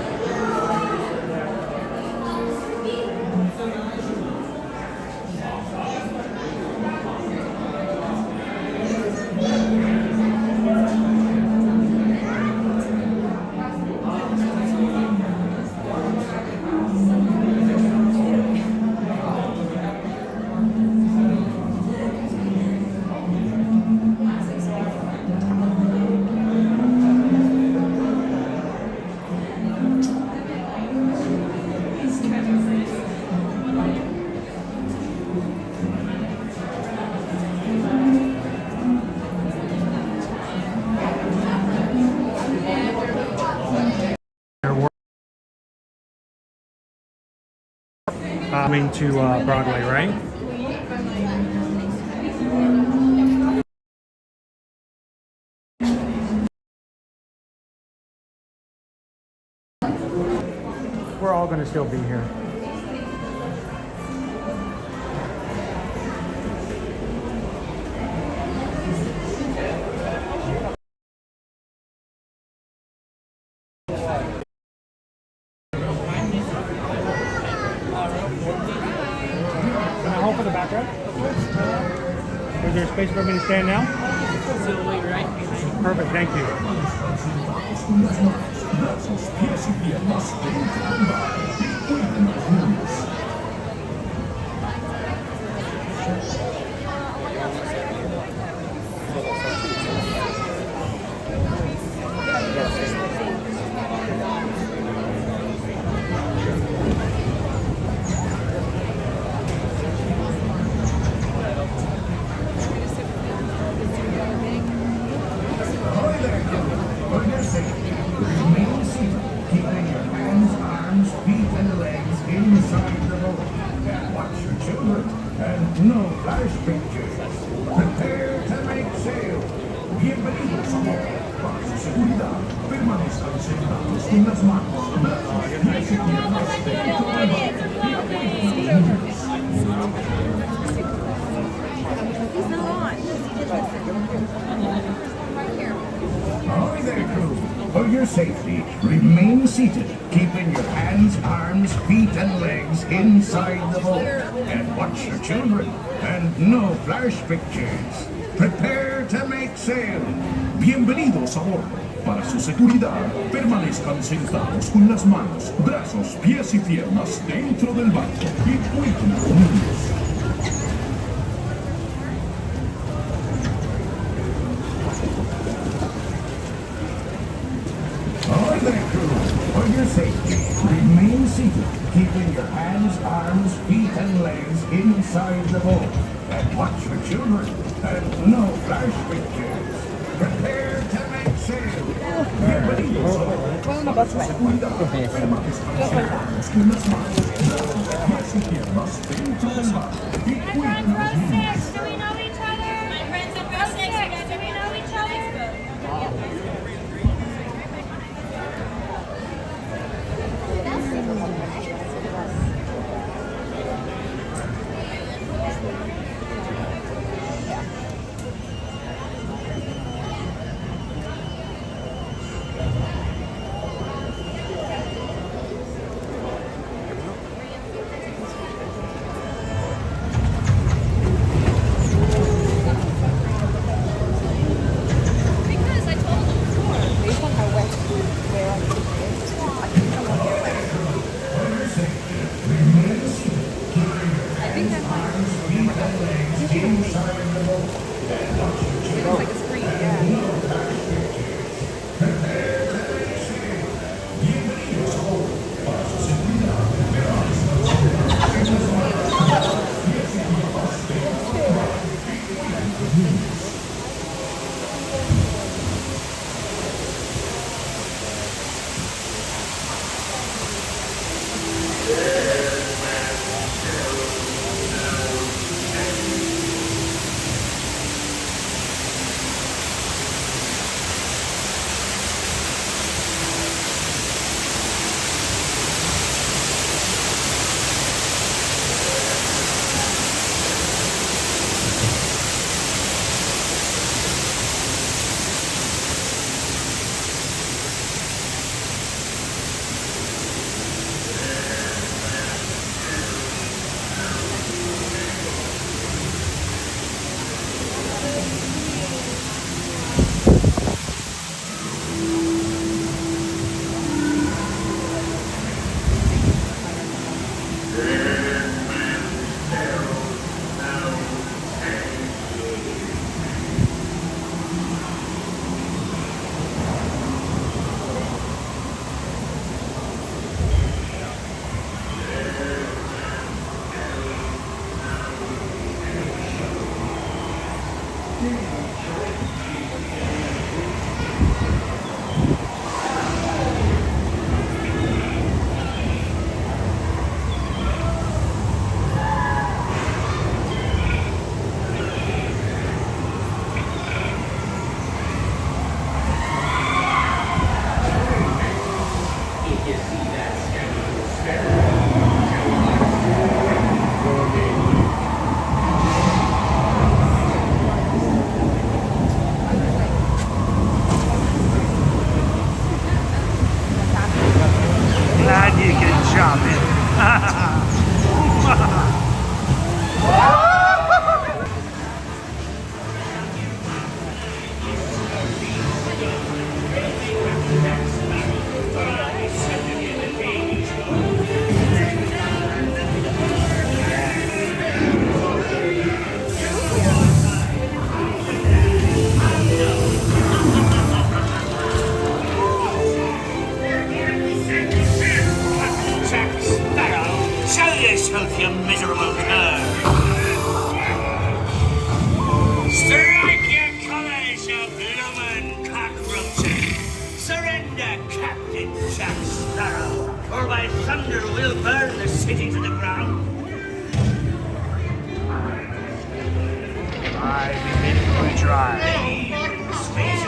Coming to Broadway, right? We're all going to still be here. Is there a space for me to stand now? Perfect, thank you. Ahoy there, crew. For your safety, remain seated, keeping your hands, arms, feet, and legs inside the boat. And watch your children, and no flash pictures. Prepare to make sail. Bienvenidos a bordo. Para su seguridad, permanezcan sentados con las manos, brazos, pies y piernas dentro del barco y cuiden a los niños. Ahoy there, crew. For your safety, remain seated, keeping your hands, arms, feet, and legs inside the boat. And watch your children, and no flash pictures. Prepare to make sail. Bienvenidos a bordo. Para su seguridad, permanezcan sentados con las manos, brazos, pies y piernas dentro del barco y cuiden a los niños. Do we know each other? My friends in row 6, do we know each other? yourself, you miserable cur! Strike your colours, you bloomin' cockroaches! Surrender, Captain Jack Sparrow, or by thunder we'll burn the city to the ground! I begin to try. Space.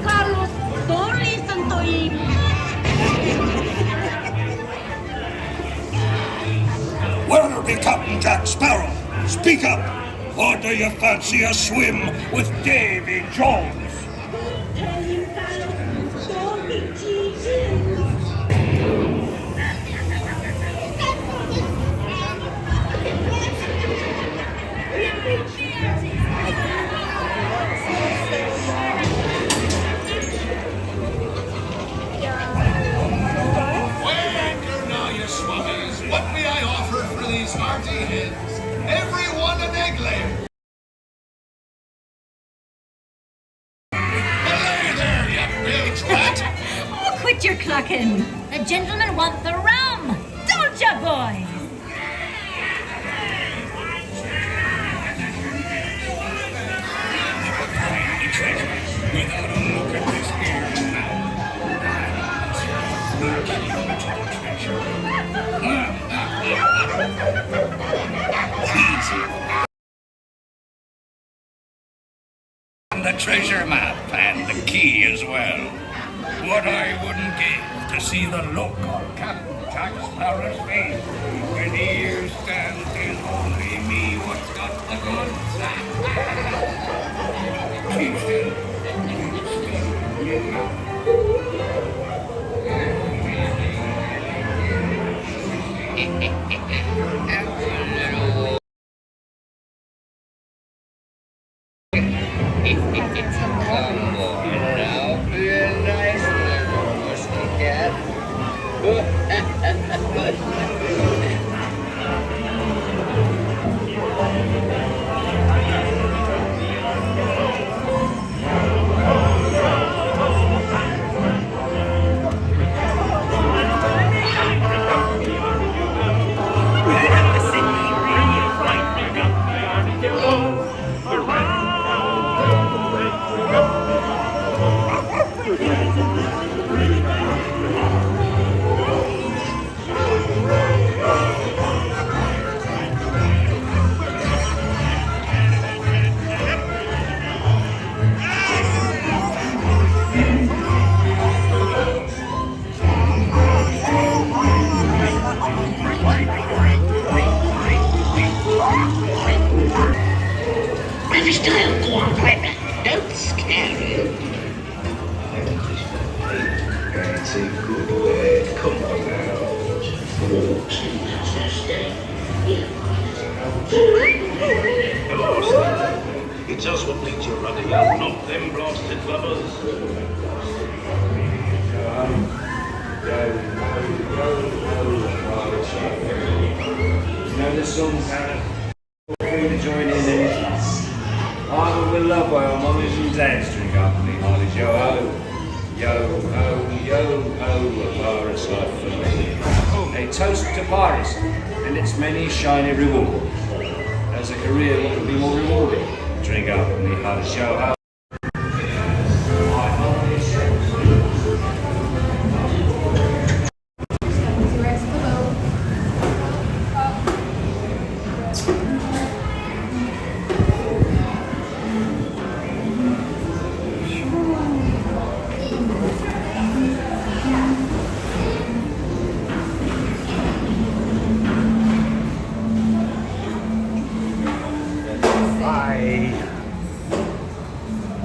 Carlos, don't listen to him. Jack Sparrow, speak up! Or do you fancy a swim with Davy Jones? What may I offer for these hearty heads? Everyone an egg layer. Belay there, you bilge rat! Oh, quit your clucking. The gentlemen want the rum. Don't ya, boy? Without a look at this here the treasure map and the key as well. What I wouldn't give to see the look on Captain Jack Sparrow's face when here stands is only me what's got the goods. It's us what needs you running out, not them blasted lovers. You know this song, Parrot? Feel free to join in anytime. Either with love by our mummies and dads drink up and Harley yo-ho. Yo-ho, yo-ho, a virus life for me. A toast to Paris and its many shiny rewards. As a career, what could be more rewarding? Drink up and the hardest yo-ho.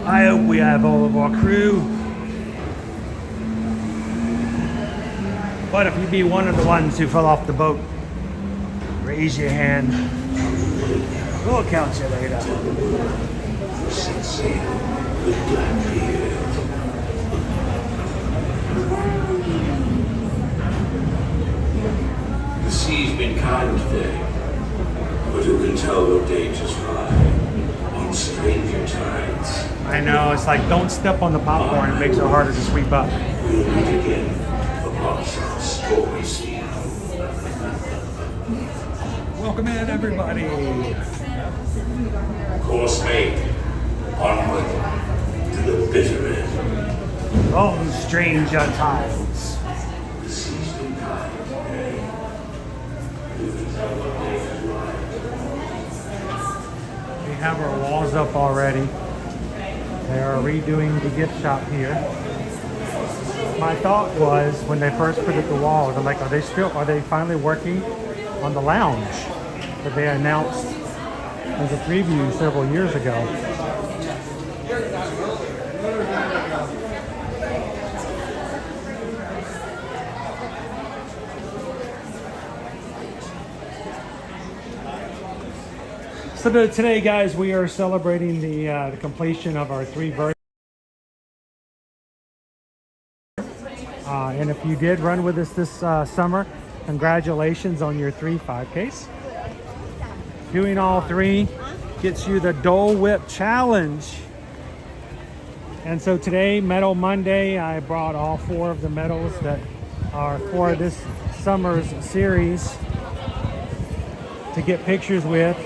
I hope we have all of our crew. But if you be one of the ones who fell off the boat, raise your hand. We'll count you later. The sea's been kind today, but who can tell what dangers lie on stranger tides? I know, it's like don't step on the popcorn, it makes it harder to sweep up. We'll meet again upon some stormy sea. Welcome in, everybody. Course made, onward to the bitter end. Oh, strange tides. The sea's been kind today. Who can tell what dangers lie? We have our walls up already. They are redoing the gift shop here. My thought was when they first put up the walls, I'm like, are they finally working on the lounge? that they announced as a preview several years ago. So today, guys, we are celebrating the completion of our 3 versions. And if you did run with us this summer, congratulations on your 3 5Ks. Doing all 3 gets you the Dole Whip Challenge. And so today, Medal Monday, I brought all 4 of the medals that are for this summer's series to get pictures with.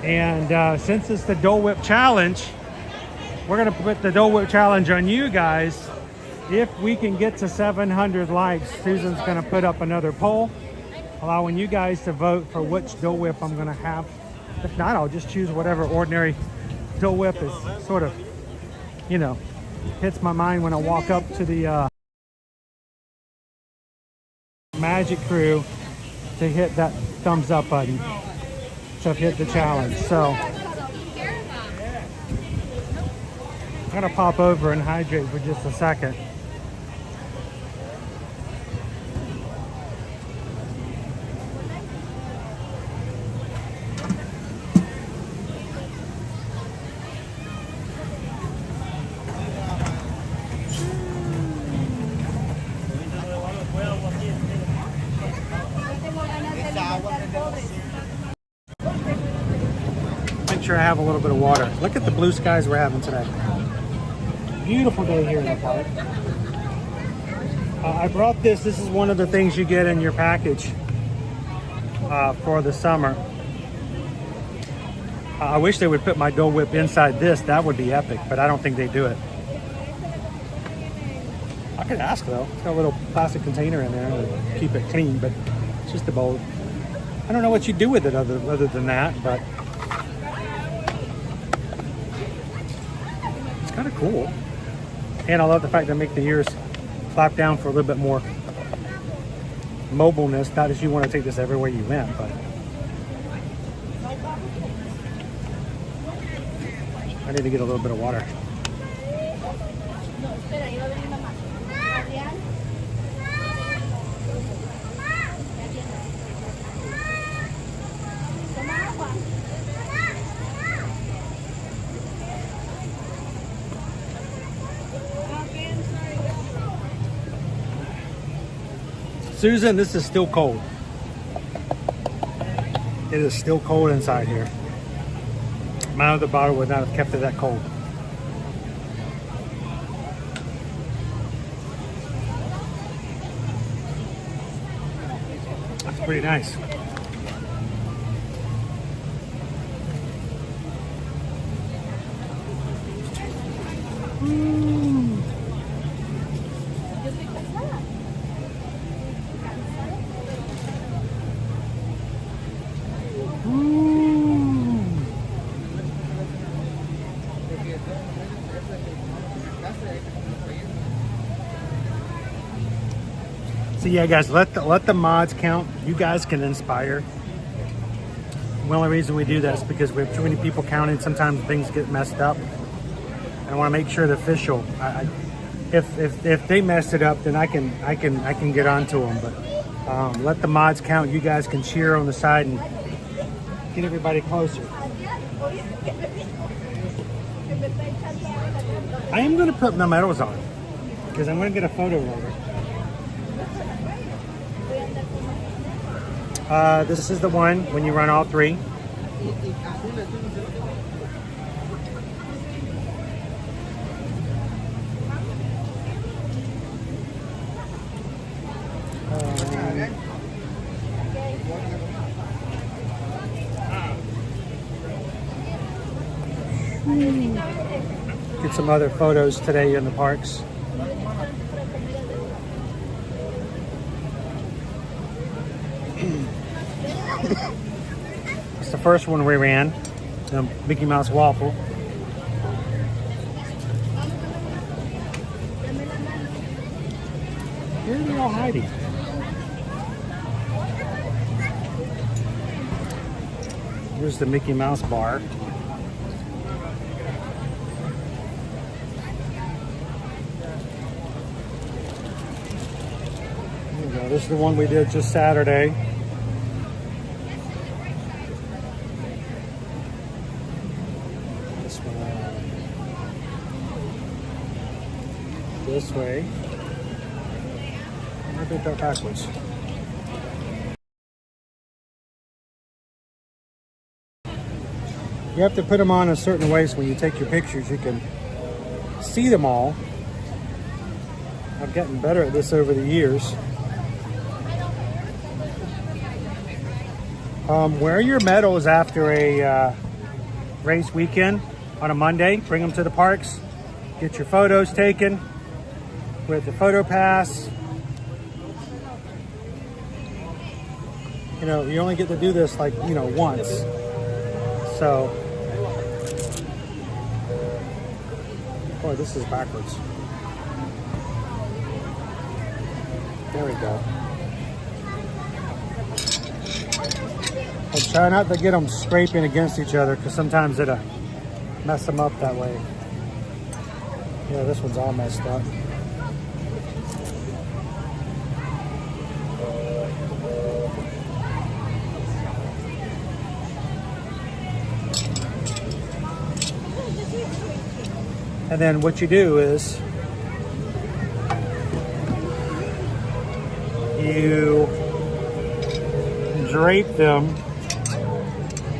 And since it's the Dole Whip Challenge, we're going to put the Dole Whip Challenge on you guys. If we can get to 700 likes, Susan's going to put up another poll, allowing you guys to vote for which Dole Whip I'm going to have. If not, I'll just choose whatever ordinary Dole Whip is sort of, you know, hits my mind when I walk up to the Magic Crew to hit that thumbs up button to hit the challenge. So I'm going to pop over and hydrate for just a second. Make sure I have a little bit of water. Look at the blue skies we're having today. Beautiful day here in the park. I brought this. This is one of the things you get in your package for the summer. I wish they would put my Dole Whip inside this. That would be epic, but I don't think they do it. I could ask though. It's got a little plastic container in there to keep it clean, but it's just a bowl. I don't know what you do with it other than that, but it's kind of cool. And I love the fact that they make the ears flap down for a little bit more mobileness. Not as you want to take this everywhere you went, but I need to get a little bit of water. Susan, this is still cold. It is still cold inside here. My other bottle would not have kept it that cold. That's pretty nice. So yeah, guys, let the mods count. You guys can inspire. The only reason we do that is because we have too many people counting. Sometimes things get messed up, and I want to make sure the official. If they messed it up, then I can get onto them. But let the mods count. You guys can cheer on the side and get everybody closer. I am going to put my medals on because I'm going to get a photo later. This is the one when you run all 3. Get some other photos today in the parks. It's the first one we ran, the Mickey Mouse waffle. Where are they all hiding? Here's the Mickey Mouse bar. There we go. This is the one we did just Saturday. This one. This way. I think that backwards. You have to put them on a certain way so when you take your pictures you can see them all. I've gotten better at this over the years. Wear your medals after a race weekend on a Monday. Bring them to the parks. Get your photos taken with the photo pass. You know, you only get to do this like, you know, once. So, boy, this is backwards. There we go. Well, try not to get them scraping against each other because sometimes it'll mess them up that way. Yeah, this one's all messed up. And then what you do is you drape them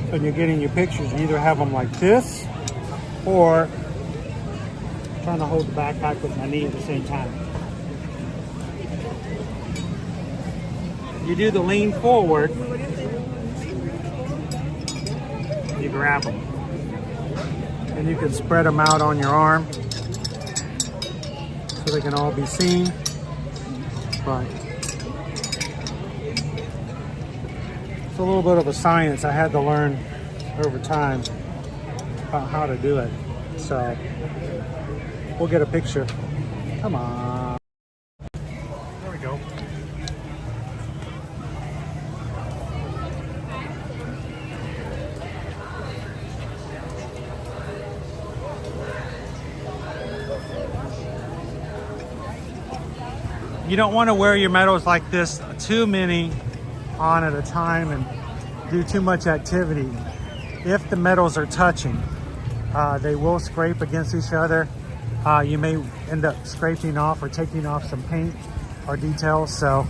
when you're getting your pictures. You either have them like this or trying to hold the backpack with my knee at the same time. You do the lean forward, you grab them. And you can spread them out on your arm so they can all be seen. But it's a little bit of a science I had to learn over time about how to do it. So we'll get a picture. Come on. There we go. You don't want to wear your medals like this too many on at a time and do too much activity. If the medals are touching, they will scrape against each other. You may end up scraping off or taking off some paint or details. So,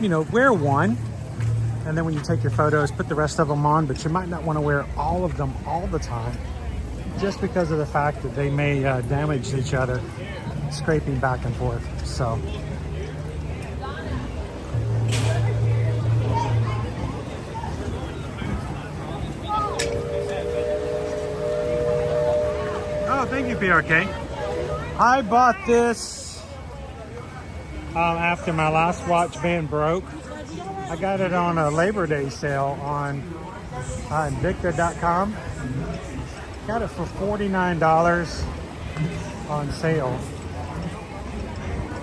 you know, wear one. And then when you take your photos, put the rest of them on, but you might not want to wear all of them all the time just because of the fact that they may damage each other, scraping back and forth. So oh, thank you, PRK. I bought this after my last watch band broke. I got it on a Labor Day sale on Invicta.com. Got it for $49 on sale.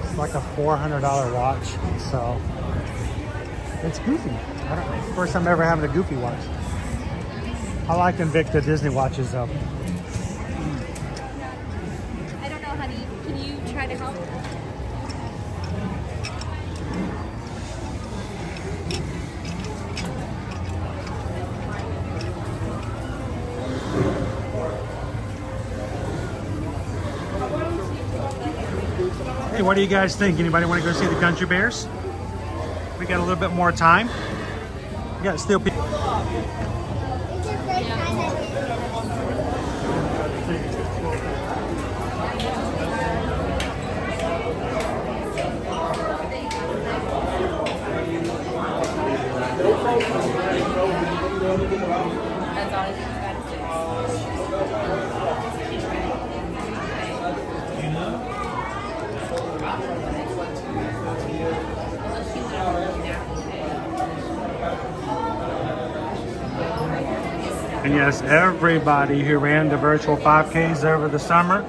It's like a $400 watch, so it's goofy. First time ever having a goofy watch. I like Invicta Disney watches though. I don't know, honey. Can you try to help? Hey, what do you guys think? Anybody want to go see the Country Bears? We got a little bit more time. We got still people. And yes, everybody who ran the virtual 5Ks over the summer,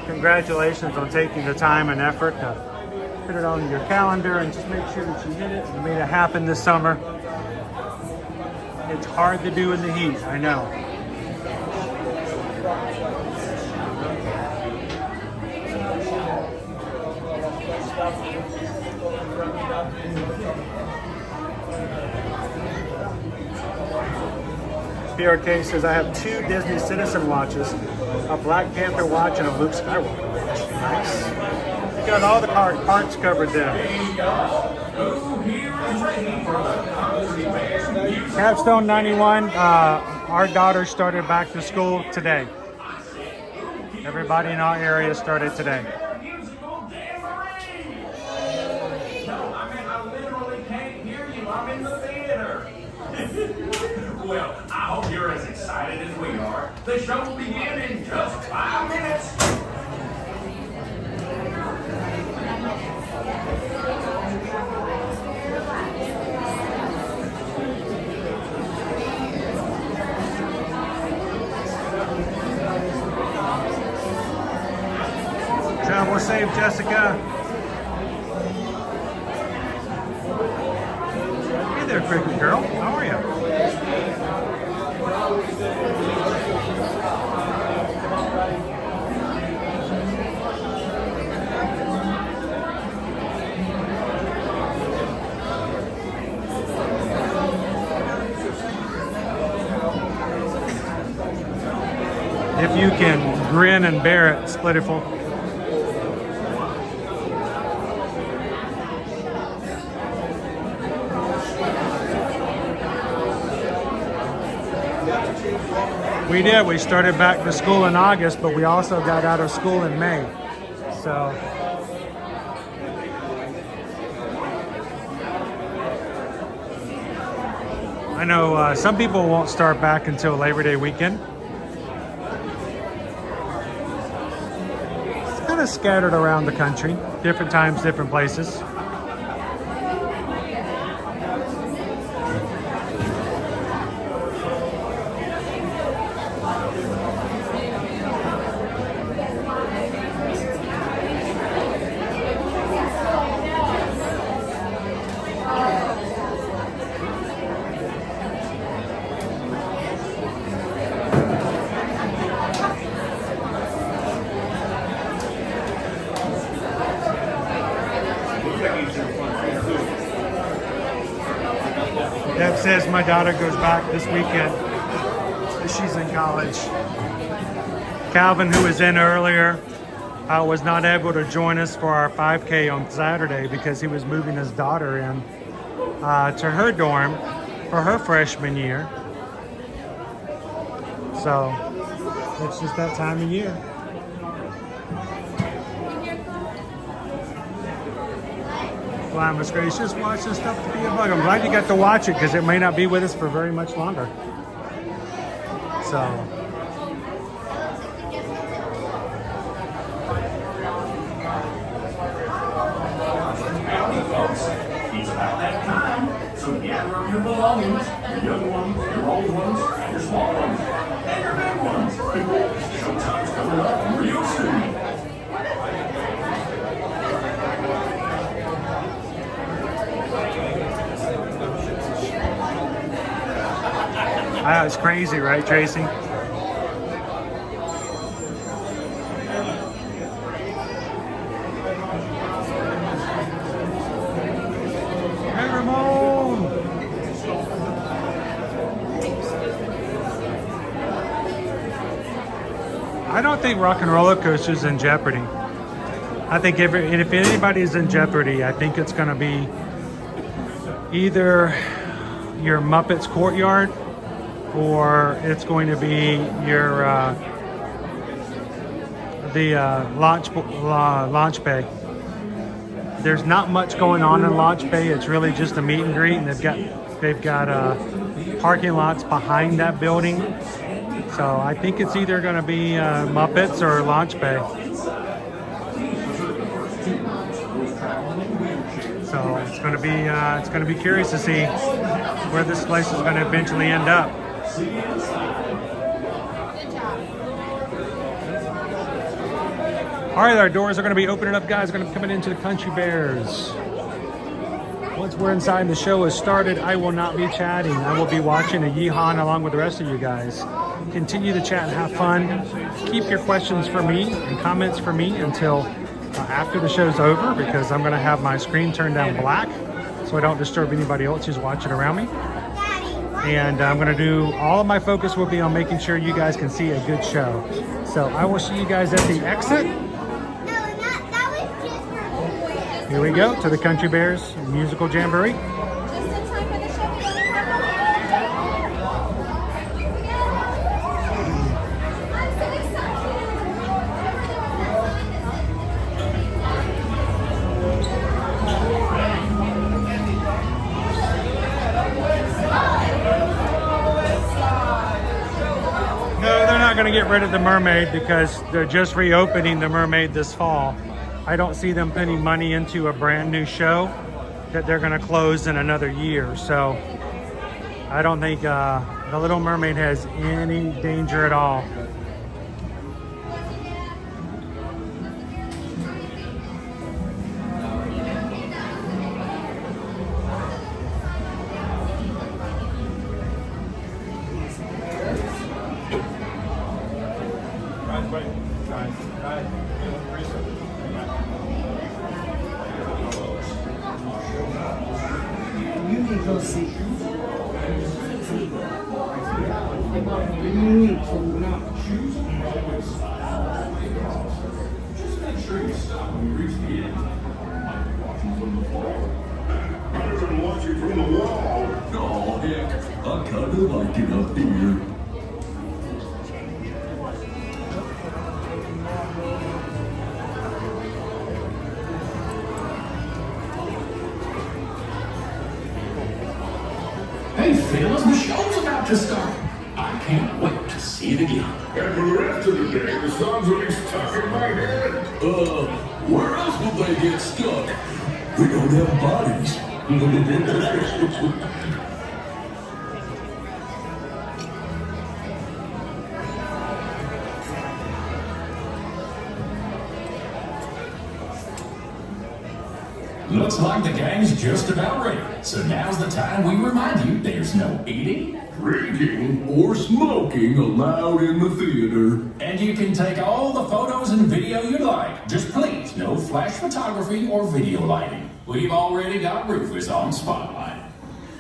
congratulations on taking the time and effort to put it on your calendar and just make sure that you hit it and made it happen this summer. It's hard to do in the heat, I know. PRK says I have 2 Disney Citizen watches, a Black Panther watch and a Luke Skywalker watch. Nice. You got all the parts covered there. Capstone 91, our daughter started back to school today. Everybody in our area started today. Well, I hope you're as excited as we are. The show will begin in just 5 minutes. Travel safe, Jessica. Hey there, Cricket Girl. How are you? If you can grin and bear it, Splitterful. We did. We started back to school in August, but we also got out of school in May. So I know some people won't start back until Labor Day weekend. It's kind of scattered around the country, different times, different places. Deb says my daughter goes back this weekend. She's in college. Calvin, who was in earlier, was not able to join us for our 5K on Saturday because he was moving his daughter in to her dorm for her freshman year. So it's just that time of year. Flamus Gracious, watch this stuff to be a bug. I'm glad you got to watch it because it may not be with us for very much longer. So. Howdy, folks. It's about that time. So gather up your belongings, your young ones, your old ones, and your small ones, and your big ones. Showtime's coming up real soon. It's crazy, right, Tracy? Hey, Ramon! I don't think Rock and Roller Coaster is in jeopardy. I think if anybody's in jeopardy, I think it's going to be either your Muppets Courtyard or it's going to be your launch bay. There's not much going on in Launch Bay. It's really just a meet and greet, and they've got parking lots behind that building. So I think it's either going to be Muppets or Launch Bay. So it's going to be curious to see where this place is going to eventually end up. All right, our doors are going to be opening up, guys. We're going to be coming into the Country Bears. Once we're inside and the show has started, I will not be chatting. I will be watching a yeehaw along with the rest of you guys. Continue to chat and have fun. Keep your questions for me and comments for me until after the show's over, because I'm going to have my screen turned down black so I don't disturb anybody else who's watching around me. And I'm going to do, all of my focus will be on making sure you guys can see a good show. So I will see you guys at the exit. Here we go to the Country Bears Musical Jamboree. Going to get rid of the mermaid because they're just reopening the mermaid this fall. I don't see them putting money into a brand new show that they're going to close in another year. So I don't think the Little Mermaid has any danger at all. Hey fellas, the show's about to start. I can't wait to see it again. And for the rest of the day, the songs will be stuck in my head. Where else will they get stuck? We don't have bodies. Looks like the gang's just about ready. So now's the time we remind you there's no eating, Drinking or smoking allowed in the theater. and you can take all the photos and video you like. Just please, no flash photography or video lighting. We've already got Rufus on spotlight.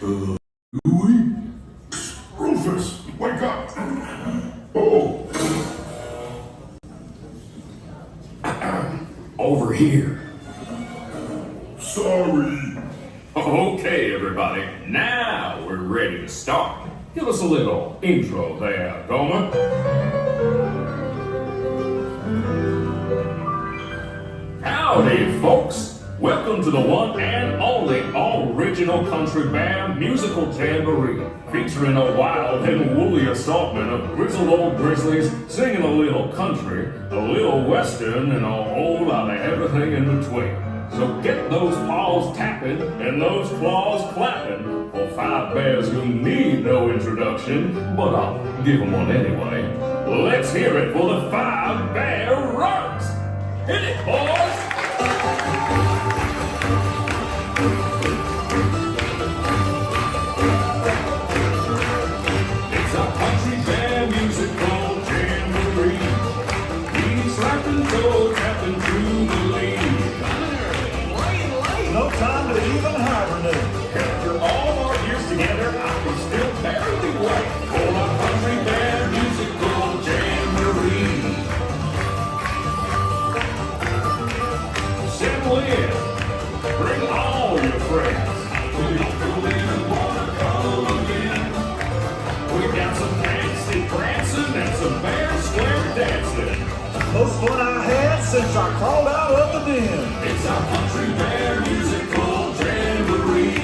Do we? Rufus, wake up! Oh. Over here. Sorry. Okay, everybody, now we're ready to start. Give us a little intro there, Gomer. Howdy, folks. Welcome to the one and only original country band musical jamboree, featuring a wild and woolly assortment of grizzled old grizzlies singing a little country, a little western, and a whole lot of everything in between. So get those paws tapping and those claws clapping for five bears who need no introduction, but I'll give them one anyway. Let's hear it for the Five Bear Runs! Hit it, boys! It's a country band musical jamboree. We slapping, toe tapping through the leaves. No time to even hibernate. After all our years together, I can still barely wait for a country band musical jamboree. Settle in, bring all your friends. We got some fancy prancing and some bear square dancing. Most fun I had since I crawled out of the den. It's our country bear musical jamboree.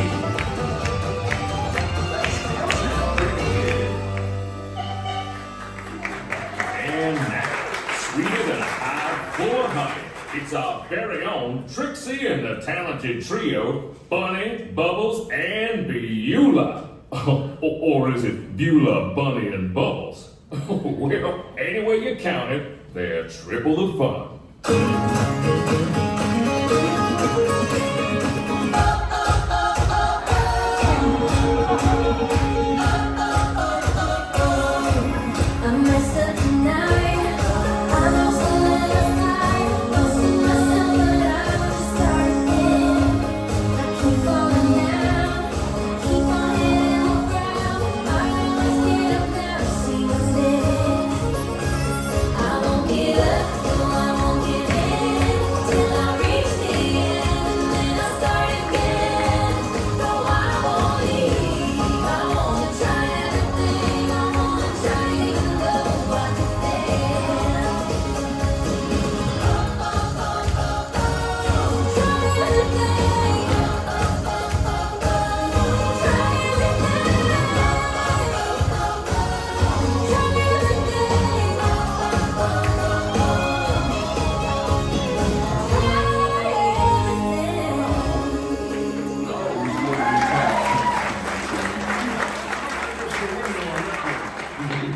And now, sweeter than a hive full of honey, it's our very own Trixie and the talented trio, Bunny, Bubbles, and Beulah. Or is it Beulah, Bunny, and Bubbles? Well, any way you count it, they're triple the fun.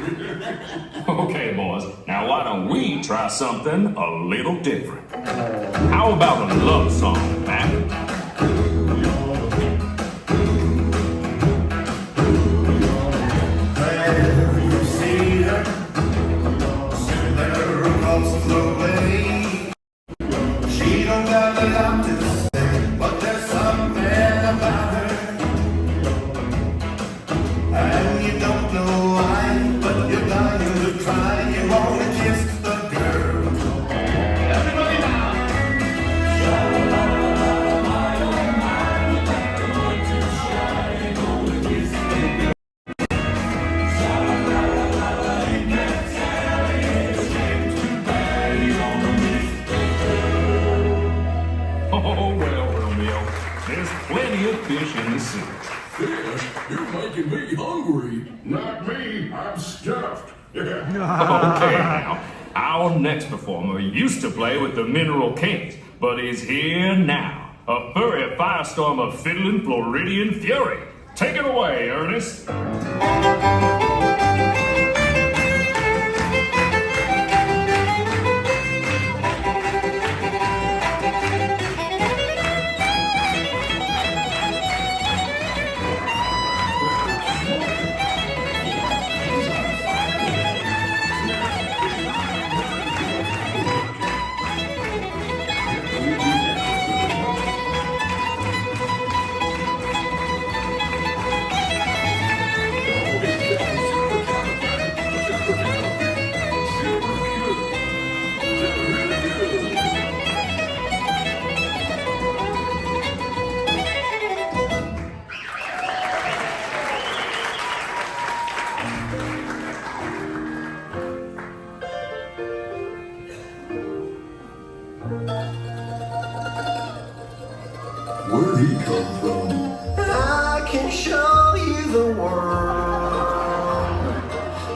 Okay, boys, now why don't we try something a little different? How about a love song, Mac? She don't got a lot to say, but there's something about her. And you don't know why, but you're dying to try. You wanna kiss the girl. Everybody now. Oh, well, Romeo, there's plenty of fish in the sea. Fish? You're making me hungry. Not me, I'm stuffed. Okay, now, our next performer used to play with the Mineral Kings, but is here now. A furry firestorm of fiddling Floridian fury. Take it away, Ernest. Where'd he come from? I can show you the world,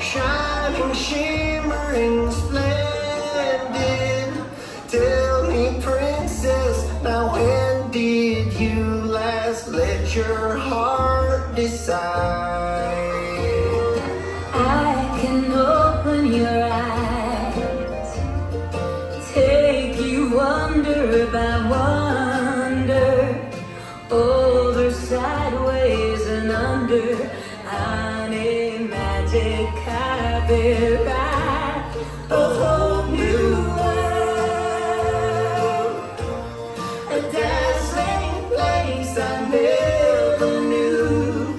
shining, shimmering, splendid. Tell me, princess, now when did you last let your heart decide? I can open your eyes, take you wonder by wonder, over, sideways, and under, on a magic carpet ride, a whole new world, a dazzling place I never knew.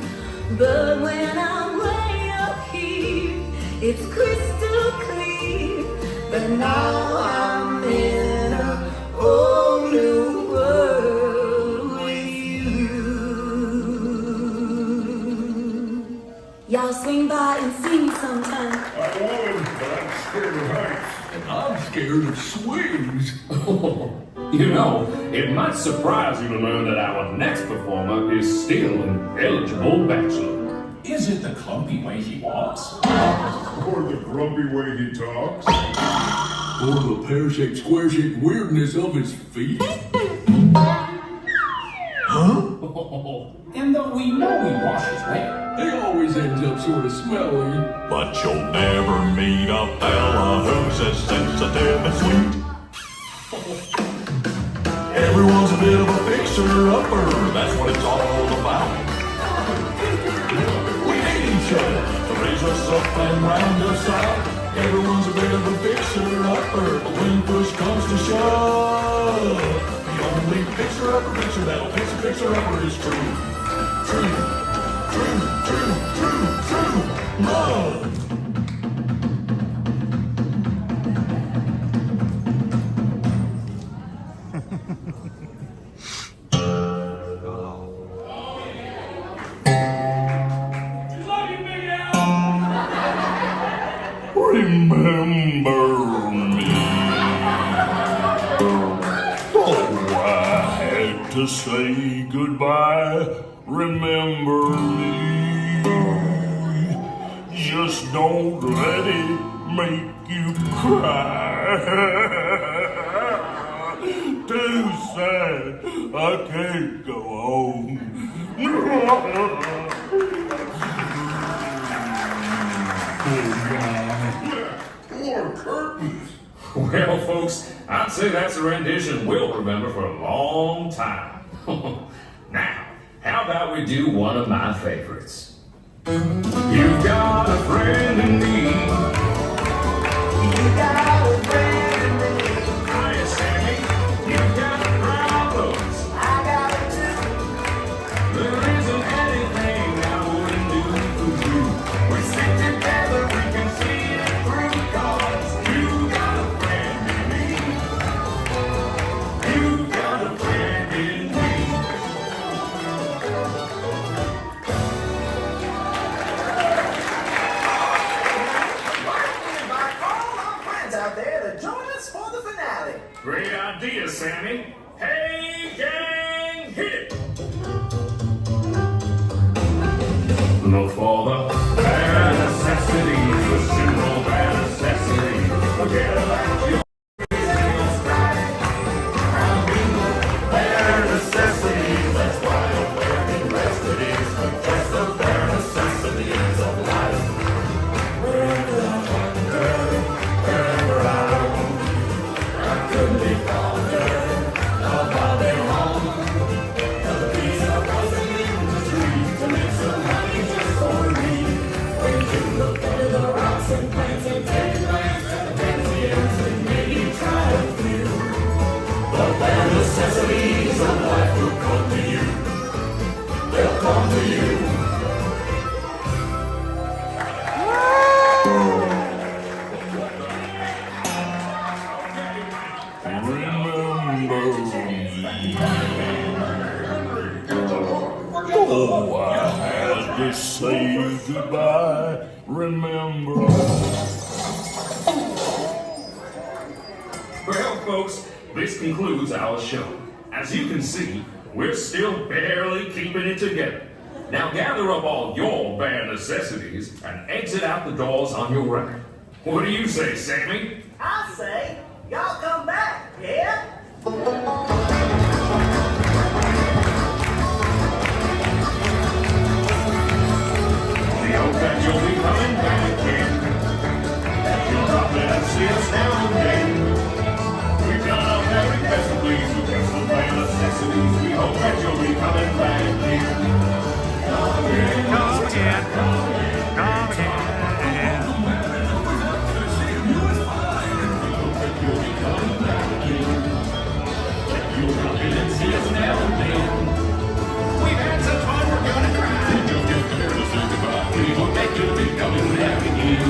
But when I'm way up here, it's crystal clear. But now I'm in a whole new world with you. Y'all swing by and see me sometime. I would, but I'm scared of heights. And I'm scared of swings. You know, it might surprise you to learn that our next performer is still an eligible bachelor. Is it the clumpy way he walks? Or the grumpy way he talks? Or the pear-shaped, square-shaped weirdness of his feet? Huh? And though we know he washes well, He always ends up sort of smelly. But you'll never meet a fella who's as sensitive and sweet. Everyone's a bit of a fixer-upper, that's what it's all about. We hate each other to raise us up and round us out. Everyone's a bit of a fixer-upper, but when push comes to shove, the only fixer-upper picture that'll fix a fixer-upper is true. True, true, true, true, true love. Remember me. Oh, I had to say goodbye. Remember me. Just don't let it make you cry. Too sad, I can't go home. More curtains. Well, folks, I'd say that's a rendition we'll remember for a long time. Now, how about we do one of my favorites? You've got a friend in me. You got a friend in me. Hiya, Sammy. You've got problems. I got it too. There isn't anything I wouldn't do for you. We stick together, we can see it through, 'cause you got a friend in me. You got a friend in me. Out there to join us for the finale. Great idea, Sammy. Hey, gang, hit it! Look for the bare necessities, the simple bare necessities. Forget about your business, right? Bare necessities, that's why I'm wearing rest-it-is, just the bare necessities of life. Wherever I wander, wherever I roam, I couldn't be fonder of my way home. The bees are buzzing in the trees to make some honey just for me. When you look under the rocks and plants and take a glance at the pansies and maybe try a few, the bare necessities of life will come to you. They'll come to you. Oh, I had to say goodbye. Remember. Well, folks, this concludes our show. As you can see, we're still barely keeping it together. Now gather up all your bare necessities and exit out the doors on your right. What do you say, Sammy? I say, y'all come back, yeah? We hope that you'll be coming back again. That you'll drop in and see us now and then. We've done our very best to please you with some bare necessities. We hope that you'll be coming back again. Come again, come again, come again, come again. You'll drop in and see us now and then. We've had such fun, we're gonna cry. Just get there to say goodbye. We hope that you'll be coming back again.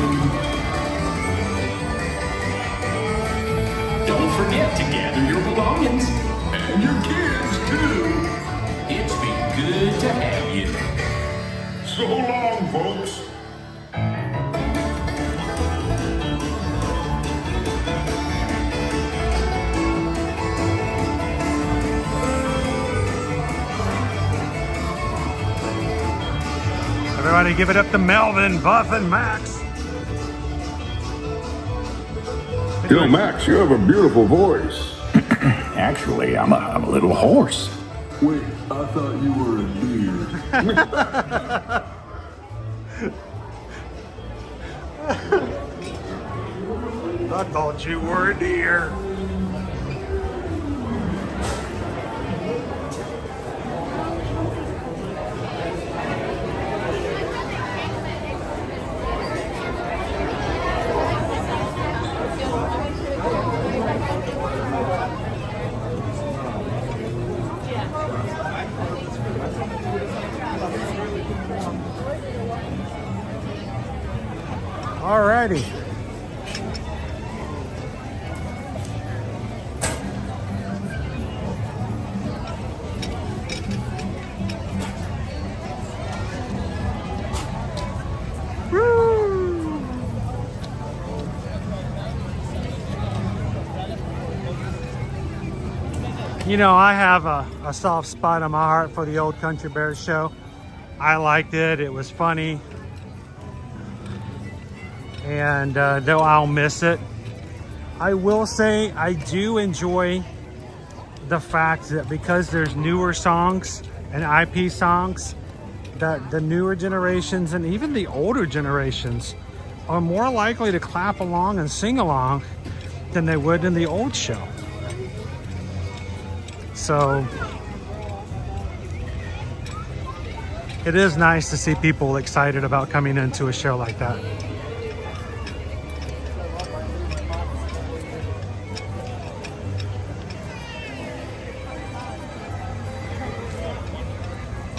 Don't forget to gather your belongings. And your kids, too. It's been good to have you. So long, folks. Everybody give it up to Melvin, Buff, and Max. You know, Max, you have a beautiful voice. Actually, I'm a little hoarse. Wait, I thought you were a deer. I thought you were a deer. Alrighty. You know, I have a soft spot on my heart for the Old Country Bears show. I liked it. It was funny. And though I'll miss it, I will say I do enjoy the fact that because there's newer songs and IP songs, that the newer generations and even the older generations are more likely to clap along and sing along than they would in the old show. So it is nice to see people excited about coming into a show like that.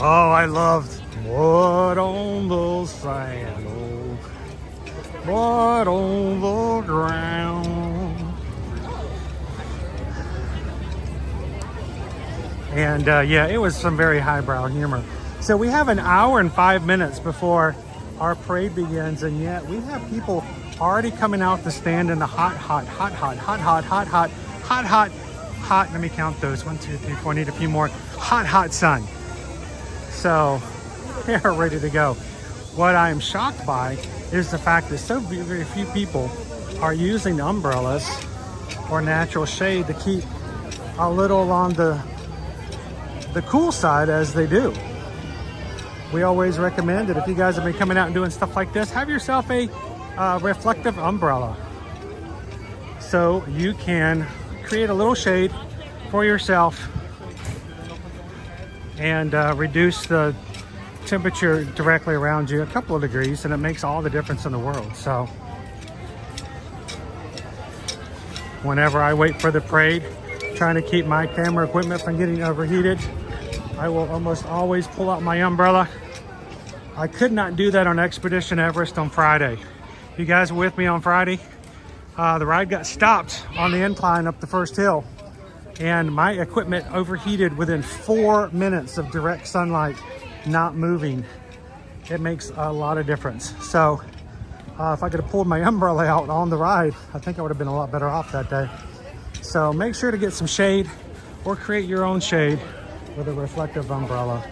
Oh, I loved what on the sand, oh, what on the ground. And yeah, it was some very highbrow humor. So we have an hour and 5 minutes before our parade begins, and yet we have people already coming out the stand in the hot, let me count those, 1, 2, 3, 4, I need a few more, hot sun. So they're ready to go. What I am shocked by is the fact that so very few people are using umbrellas or natural shade to keep a little on the cool side as they do. We always recommend that if you guys have been coming out and doing stuff like this, have yourself a reflective umbrella so you can create a little shade for yourself and reduce the temperature directly around you a couple of degrees, and it makes all the difference in the world. So whenever I wait for the parade, trying to keep my camera equipment from getting overheated, I will almost always pull out my umbrella. I could not do that on Expedition Everest on Friday. You guys were with me on Friday? The ride got stopped on the incline up the first hill, and my equipment overheated within 4 minutes of direct sunlight not moving. It makes a lot of difference. So if I could have pulled my umbrella out on the ride, I think I would have been a lot better off that day. So make sure to get some shade or create your own shade with a reflective umbrella.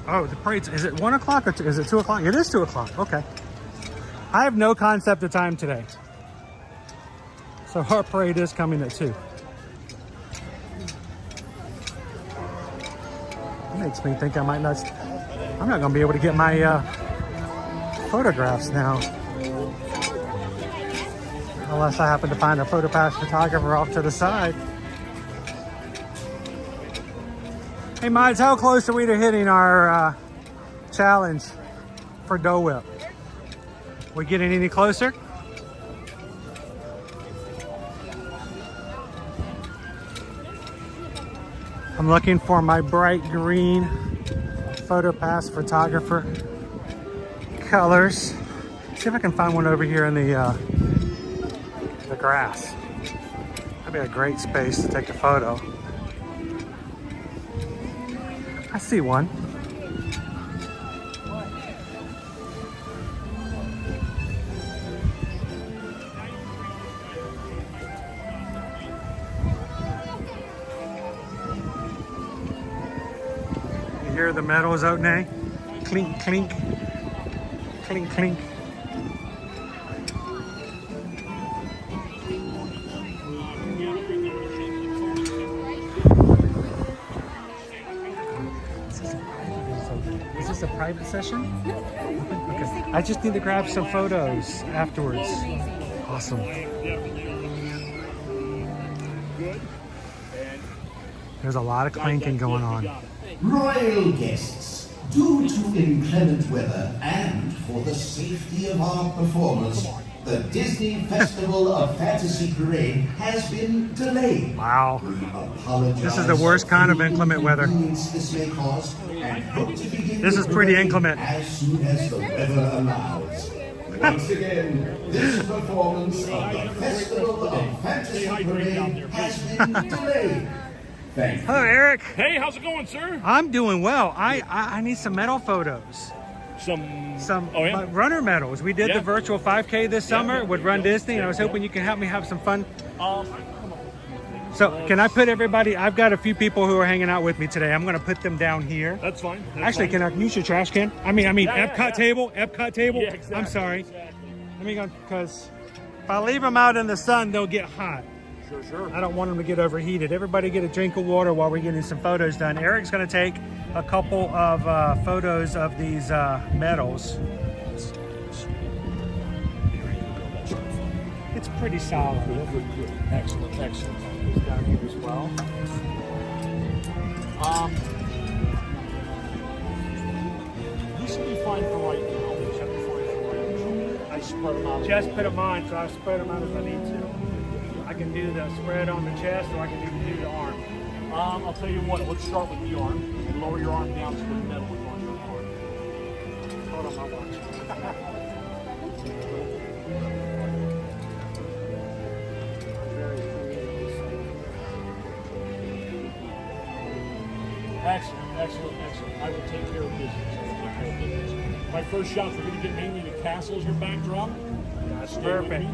Oh, the parade, is it 1 o'clock or is it 2 o'clock? It is 2 o'clock, okay. I have no concept of time today. So our parade is coming at 2. It makes me think I'm not gonna be able to get my photographs now. Unless I happen to find a photo pass photographer off to the side. Hey Miles, how close are we to hitting our challenge for Dole Whip? We getting any closer? I'm looking for my bright green photo pass photographer colors. See if I can find one over here in the grass. That'd be a great space to take a photo. I see one. You hear the metals, Otney? Clink, clink. Clink, clink. Is this a private session? Okay. I just need to grab some photos afterwards. Awesome. There's a lot of clanking going on. Royal guests, due to inclement weather and for the safety of our performers, the Disney Festival of Fantasy Parade has been delayed. Wow. This is the worst kind of inclement weather. This may cause, and hope to begin this is pretty inclement. As soon as the weather allows. Once again, this performance of the Festival of Fantasy Parade has been delayed. Thank you. Hello, Eric. Hey, how's it going, sir? I'm doing well. I need some medal photos. Some oh, yeah? runner medals. We did the virtual 5K this summer with Run Disney, and I was hoping you could help me have some fun. So can I put everybody, I've got a few people who are hanging out with me today. I'm going to put them down here. That's fine. Actually, can I use your trash can? I mean, Epcot table. Yeah, exactly, I'm sorry. Exactly. Let me go, because if I leave them out in the sun, they'll get hot. Sure. I don't want them to get overheated. Everybody get a drink of water while we're getting some photos done. Eric's going to take a couple of photos of these medals. It's pretty solid. Good. Excellent. Down here as well. You should be fine for right now. I spread them out. Just put them on, so I spread them out as I need to. I can do the spread on the chest, or I can even do the arm. I'll tell you what. Let's start with the arm. And lower your arm down so the metal is on your arm. Hold on, my watch. Excellent. I will take care of business. My first shots, we're going to get mainly the castle as your backdrop. That's perfect.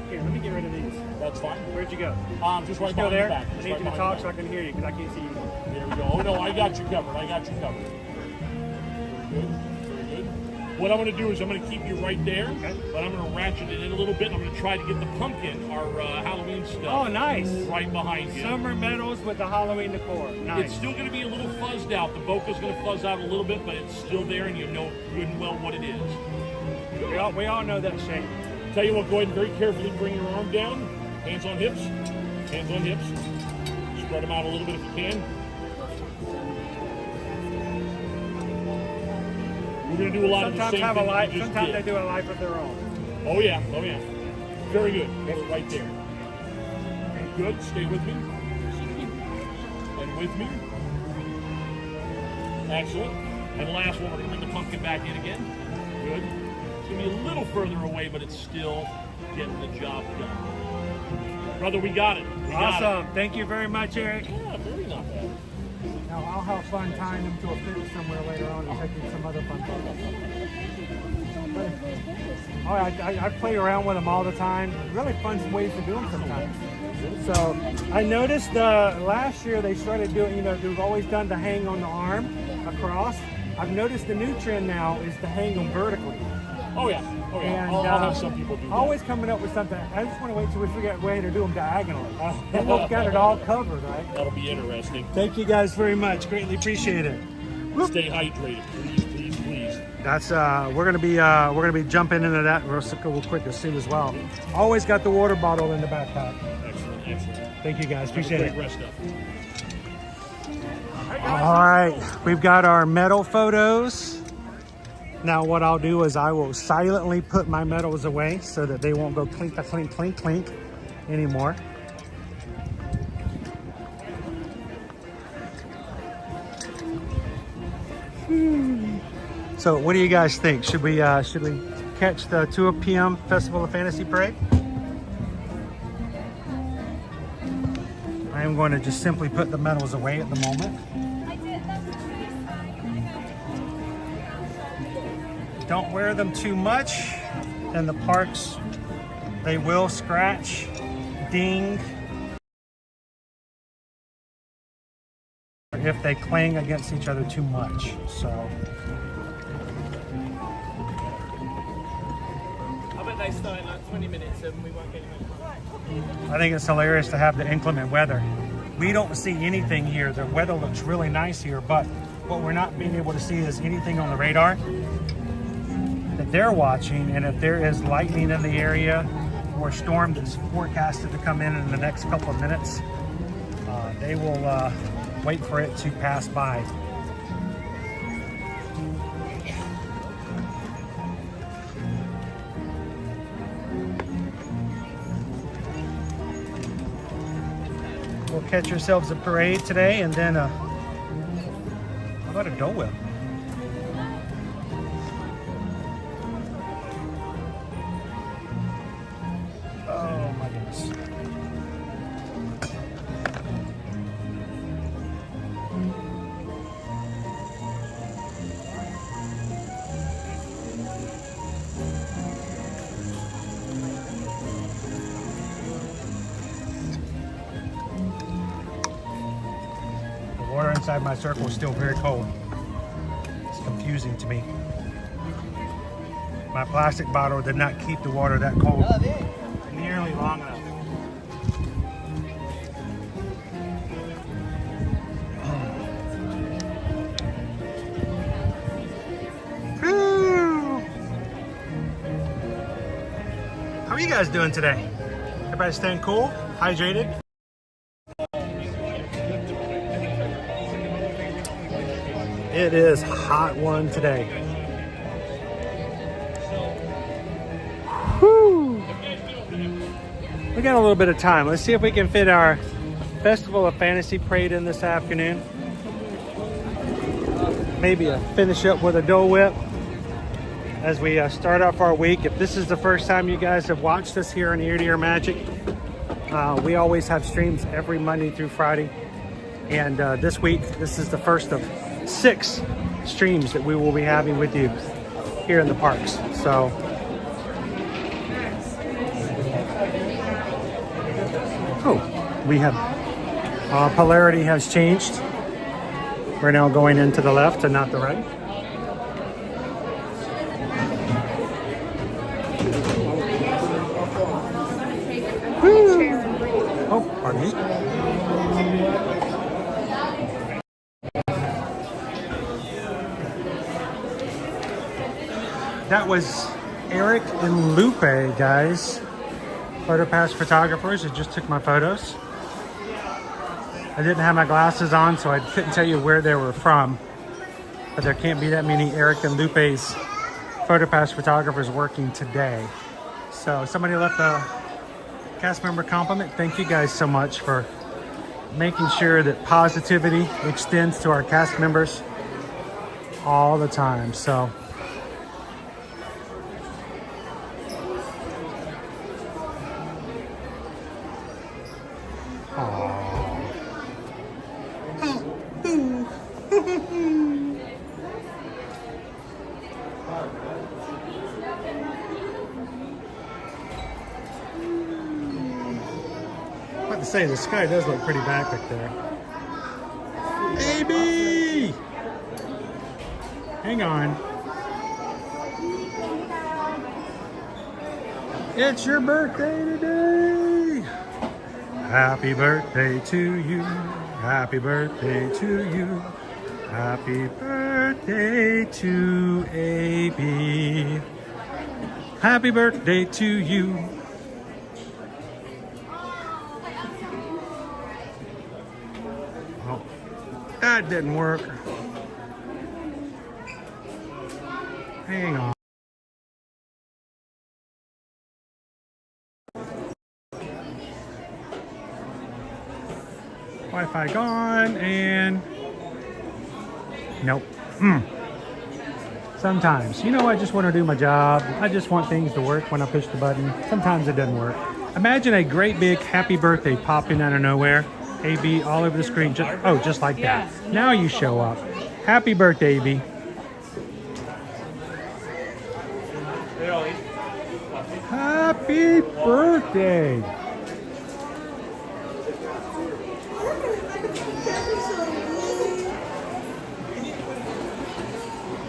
Here, let me get rid of these. That's fine. Where'd you go? Just right go behind there. the back. I need you to talk so I can hear you, because I can't see you. There we go. Oh no, I got you covered. Very good. What I'm going to do is I'm going to keep you right there, but I'm going to ratchet it in a little bit. I'm going to try to get the pumpkin, our Halloween stuff. Oh, nice. Right behind you. Summer medals with the Halloween decor. Nice. It's still going to be a little fuzzed out. The bokeh's going to fuzz out a little bit, but it's still there, and you know good and well what it is. We all know that shape. Tell you what, go ahead and very carefully bring your arm down. Hands on hips. Spread them out a little bit if you can. We're going to do a lot of the same thing. Sometimes they do a life of their own. Oh yeah. Very good. Hold it right there. Good. Stay with me. And with me. Excellent. And last one, we're going to bring the pumpkin back in again. Good. It's going to be a little further away, but it's still getting the job done. Brother, we got it. Awesome. Thank you very much, Eric. Yeah, very not bad. Now, I'll have fun tying them to a fence somewhere later on and taking some other fun photos. Oh, I play around with them all the time. Really fun ways to do them sometimes. So I noticed last year they started doing, they've always done the hang on the arm across. I've noticed the new trend now is to hang them vertically. Oh yeah. And, I'll have some people do that. Always coming up with something. I just want to wait till we figure out a way to do them diagonally. And we've got it all covered, right? That'll be interesting. Thank you guys very much. Greatly appreciate it. Stay hydrated, please. That's we're gonna be jumping into that real quick as soon as well. Always got the water bottle in the backpack. Excellent. Thank you guys. Appreciate it. Rest up. All right, we've got our medal photos. Now what I'll do is I will silently put my medals away so that they won't go clink anymore. So what do you guys think? Should we catch the 2 p.m. Festival of Fantasy Parade? I am going to just simply put the medals away at the moment. Don't wear them too much. In the parks, they will scratch, ding, if they clang against each other too much. So I bet they start in like 20 minutes and we won't get anything. I think it's hilarious to have the inclement weather. We don't see anything here. The weather looks really nice here, but what we're not being able to see is anything on the radar that they're watching. And if there is lightning in the area or a storm that's forecasted to come in the next couple of minutes, they will wait for it to pass by. We'll catch ourselves a parade today, and then how about a Dole Whip? Oh my goodness. inside my circle is still very cold. It's confusing to me. My plastic bottle did not keep the water that cold nearly long enough. How are you guys doing today? Everybody staying cool? Hydrated? It is a hot one today. Whew. We got a little bit of time. Let's see if we can fit our Festival of Fantasy parade in this afternoon. Maybe finish up with a Dole Whip as we start off our week. If this is the first time you guys have watched us here on Ear to Ear Magic, we always have streams every Monday through Friday. And this week, this is the first of 6 streams that we will be having with you here in the parks. So, we have, polarity has changed. We're now going into the left and not the right. Oh, pardon me. That was Eric and Lupe, guys. PhotoPass photographers that just took my photos. I didn't have my glasses on, so I couldn't tell you where they were from. But there can't be that many Eric and Lupe's PhotoPass photographers working today. So somebody left a cast member compliment. Thank you guys so much for making sure that positivity extends to our cast members all the time. So say the sky does look pretty back there. Baby! Hang on. It's your birthday today! Happy birthday to you. Happy birthday to you. Happy birthday to AB. Happy birthday to you. That didn't work. Hang on. Wi-Fi gone and nope. Sometimes, you know, I just want to do my job. I just want things to work when I push the button. Sometimes it doesn't work. Imagine a great big happy birthday popping out of nowhere. AB all over the screen, just like that. Now you show up. Happy birthday, AB. Happy birthday.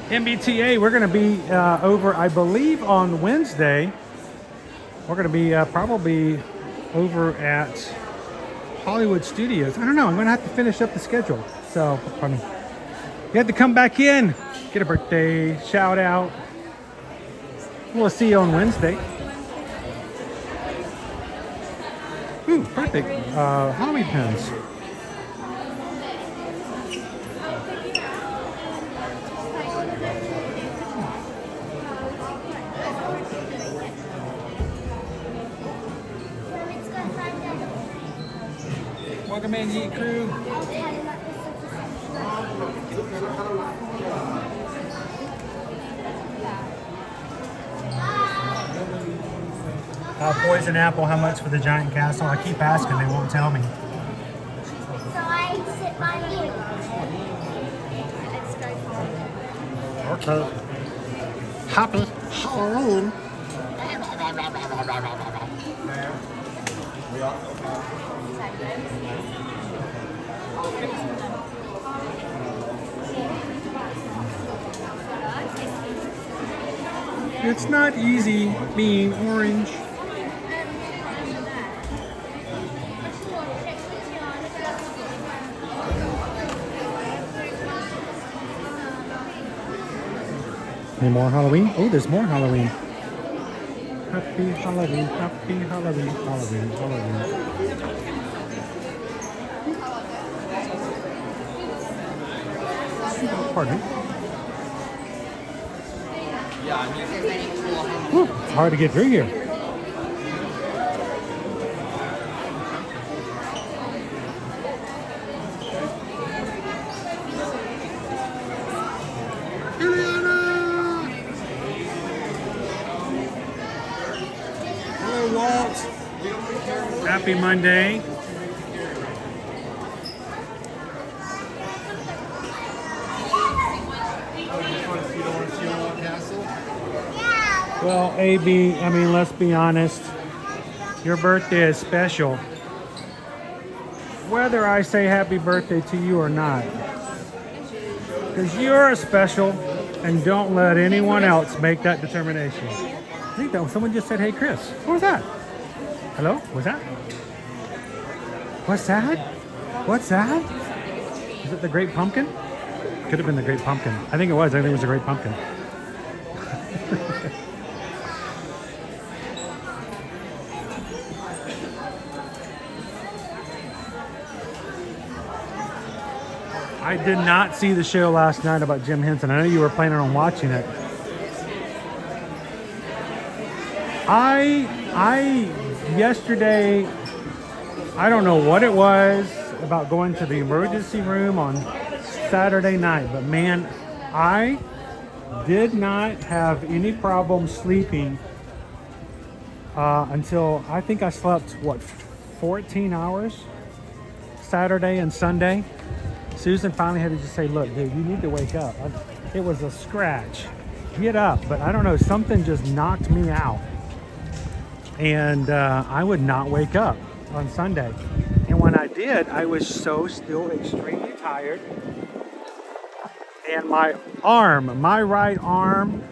MBTA, we're going to be over, I believe, on Wednesday. We're going to be probably over at Hollywood Studios. I don't know. I'm going to have to finish up the schedule. So, funny. You have to come back in. Get a birthday shout out. We'll see you on Wednesday. Ooh, perfect. Halloween pins. Welcome in, Yeet Crew. Poison Apple, how much for the giant castle? I keep asking, they won't tell me. So I sit by you. Let's go for it. Okay. Happy Halloween. It's not easy being orange. Any more Halloween? Oh, there's more Halloween. Happy Halloween, happy Halloween, Halloween, Halloween. Pardon me. Whew, it's hard to get through here. Hello, Walt. Happy Monday. Well, AB, I mean, let's be honest. Your birthday is special. Whether I say happy birthday to you or not. Because you're special, and don't let anyone else make that determination. I think that someone just said, hey, Chris. What was that? Hello? What's that? What's that? What's that? Is it the Great Pumpkin? Could have been the Great Pumpkin. I think it was. I think it was the Great Pumpkin. I did not see the show last night about Jim Henson. I know you were planning on watching it. Yesterday, I don't know what it was about going to the emergency room on Saturday night, but man, I did not have any problem sleeping until I think I slept, what, 14 hours Saturday and Sunday. Susan finally had to just say, look, dude, you need to wake up. It was a scratch. Get up. But I don't know, something just knocked me out. And I would not wake up on Sunday. And when I did, I was so still extremely tired. And my arm, my right arm,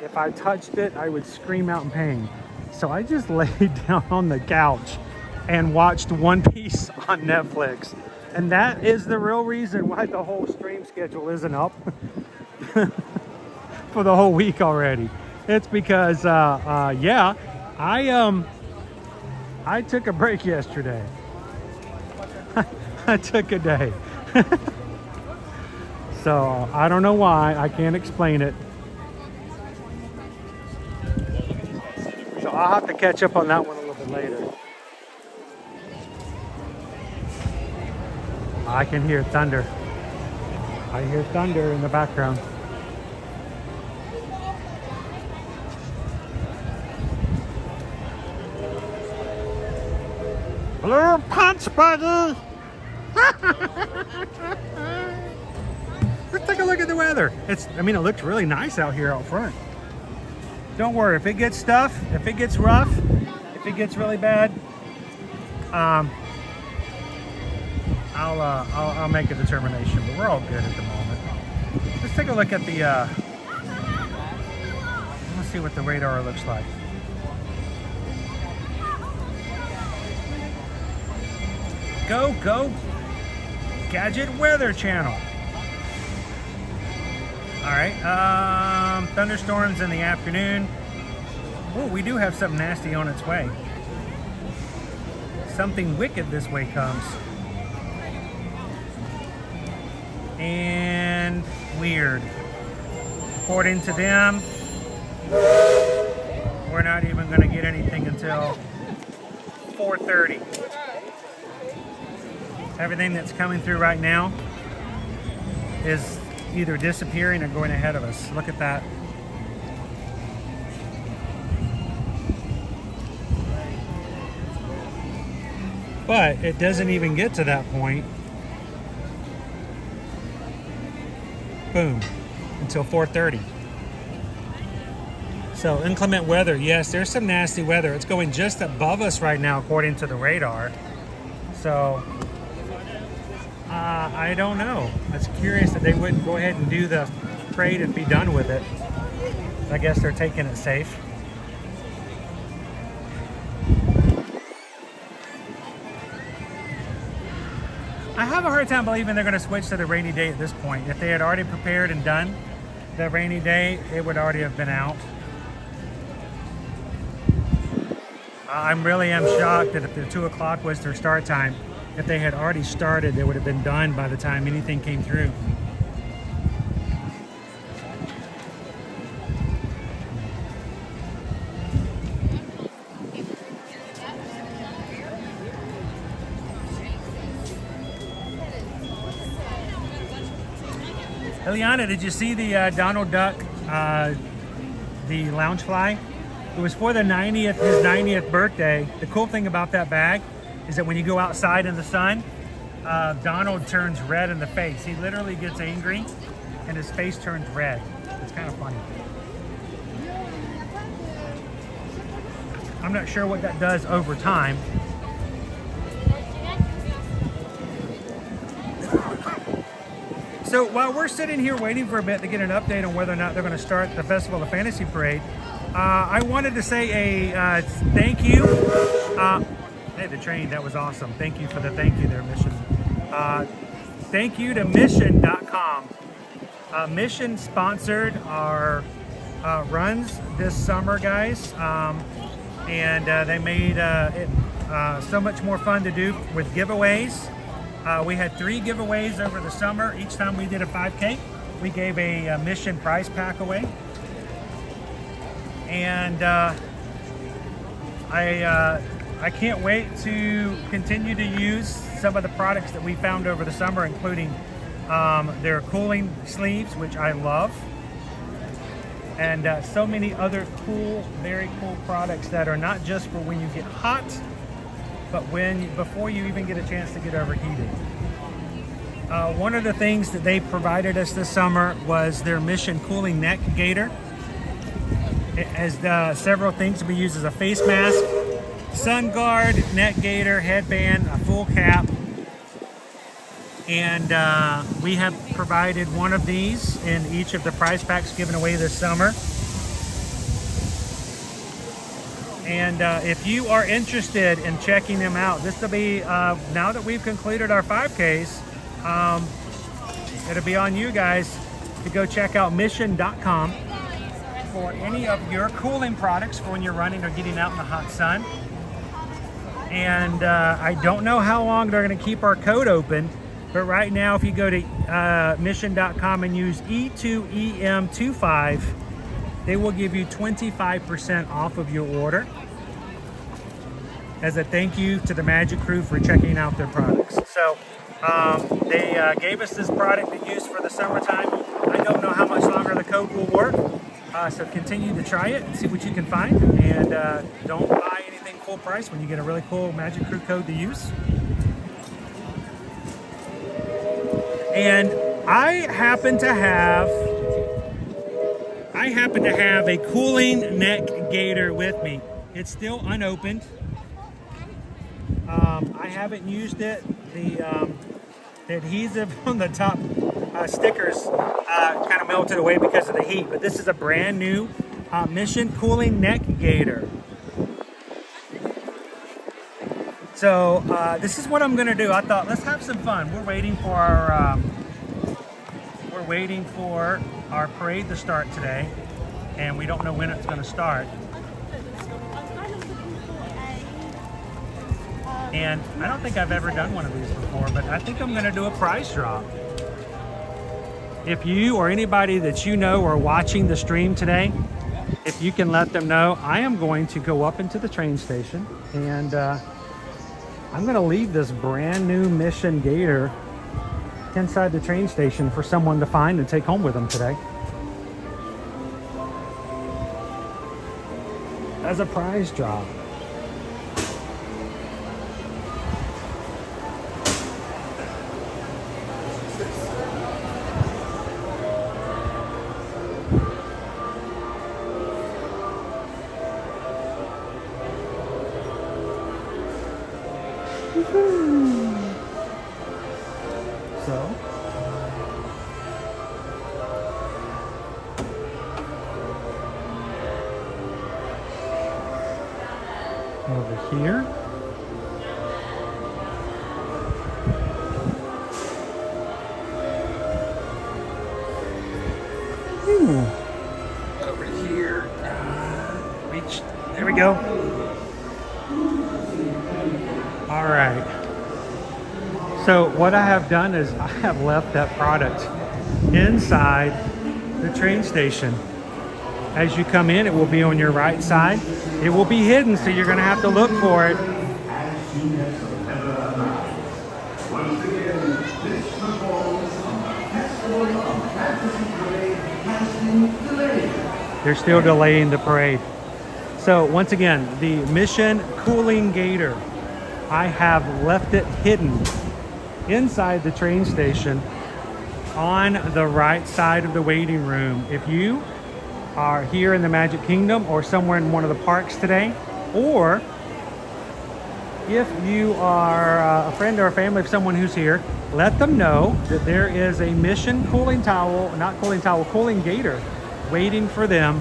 if I touched it, I would scream out in pain. So I just laid down on the couch and watched One Piece on Netflix. And that is the real reason why the whole stream schedule isn't up for the whole week already. It's because, yeah, I took a break yesterday. I took a day. So I don't know why. I can't explain it. So I'll have to catch up on that one a little bit later. I can hear thunder. I hear thunder in the background. Hello, Punch Buddy! Let's take a look at the weather. I mean, it looks really nice out here out front. Don't worry, if it gets stuff, if it gets rough, if it gets really bad, I'll make a determination, but we're all good at the moment. Let's take a look at the, let's see what the radar looks like. Go, Gadget Weather Channel. All right, thunderstorms in the afternoon. Oh, we do have something nasty on its way. Something wicked this way comes. And weird. According to them, we're not even going to get anything until 4:30. Everything that's coming through right now is either disappearing or going ahead of us. Look at that. But it doesn't even get to that point. Boom, until 4:30. So inclement weather, yes, there's some nasty weather. It's going just above us right now according to the radar. So I don't know. It's curious that they wouldn't go ahead and do the parade and be done with it. I guess they're taking it safe. I have a hard time believing they're going to switch to the rainy day at this point. If they had already prepared and done the rainy day, it would already have been out. I really am shocked that if the 2 o'clock was their start time, if they had already started, they would have been done by the time anything came through. Eliana, did you see the Donald Duck, the Loungefly? It was for his 90th birthday. The cool thing about that bag is that when you go outside in the sun, Donald turns red in the face. He literally gets angry and his face turns red. It's kind of funny. I'm not sure what that does over time. So while we're sitting here waiting for a bit to get an update on whether or not they're going to start the Festival of Fantasy Parade, I wanted to say a thank you. Hey, the train, that was awesome. Thank you for the thank you there, Mission. Thank you to Mission.com. Mission sponsored our runs this summer, guys. And they made it so much more fun to do with giveaways. We had 3 giveaways over the summer. Each time we did a 5K, we gave a Mission prize pack away. And I can't wait to continue to use some of the products that we found over the summer, including their cooling sleeves, which I love, and so many other cool, very cool products that are not just for when you get hot, but before you even get a chance to get overheated. One of the things that they provided us this summer was their Mission Cooling Neck Gaiter. It has several things to be used as a face mask, sun guard, neck gaiter, headband, a full cap. And we have provided one of these in each of the prize packs given away this summer. And if you are interested in checking them out, this will be, now that we've concluded our 5Ks, it'll be on you guys to go check out Mission.com for any of your cooling products for when you're running or getting out in the hot sun. And I don't know how long they're going to keep our code open, but right now if you go to Mission.com and use E2EM25, they will give you 25% off of your order as a thank you to the Magic Crew for checking out their products. So they gave us this product to use for the summertime. I don't know how much longer the code will work, so continue to try it and see what you can find, and don't buy anything full price when you get a really cool Magic Crew code to use. And I happen to have a cooling neck gaiter with me. It's still unopened. I haven't used it. The adhesive on the top stickers kind of melted away because of the heat, but this is a brand new Mission Cooling Neck Gaiter. So this is what I'm gonna do. I thought, let's have some fun. We're waiting for our parade to start today, and we don't know when it's gonna start. And I don't think I've ever done one of these before, but I think I'm gonna do a prize draw. If you or anybody that you know are watching the stream today, if you can let them know, I am going to go up into the train station, and I'm gonna leave this brand new Mission Gaiter inside the train station for someone to find and take home with them today as a prize draw. Over here. Over here. Reach. There we go. All right. So what I have done is I have left that product inside the train station. As you come in, it will be on your right side. It will be hidden, so you're going to have to look for it. Once again, this performance on the Festival of Fantasy Parade has been delayed. They're still delaying the parade. So once again, the Mission Cooling Gator, I have left it hidden inside the train station on the right side of the waiting room. If you are here in the Magic Kingdom or somewhere in one of the parks today, or if you are a friend or a family of someone who's here, let them know that there is a Mission Cooling Towel, not Cooling Towel, Cooling Gator waiting for them.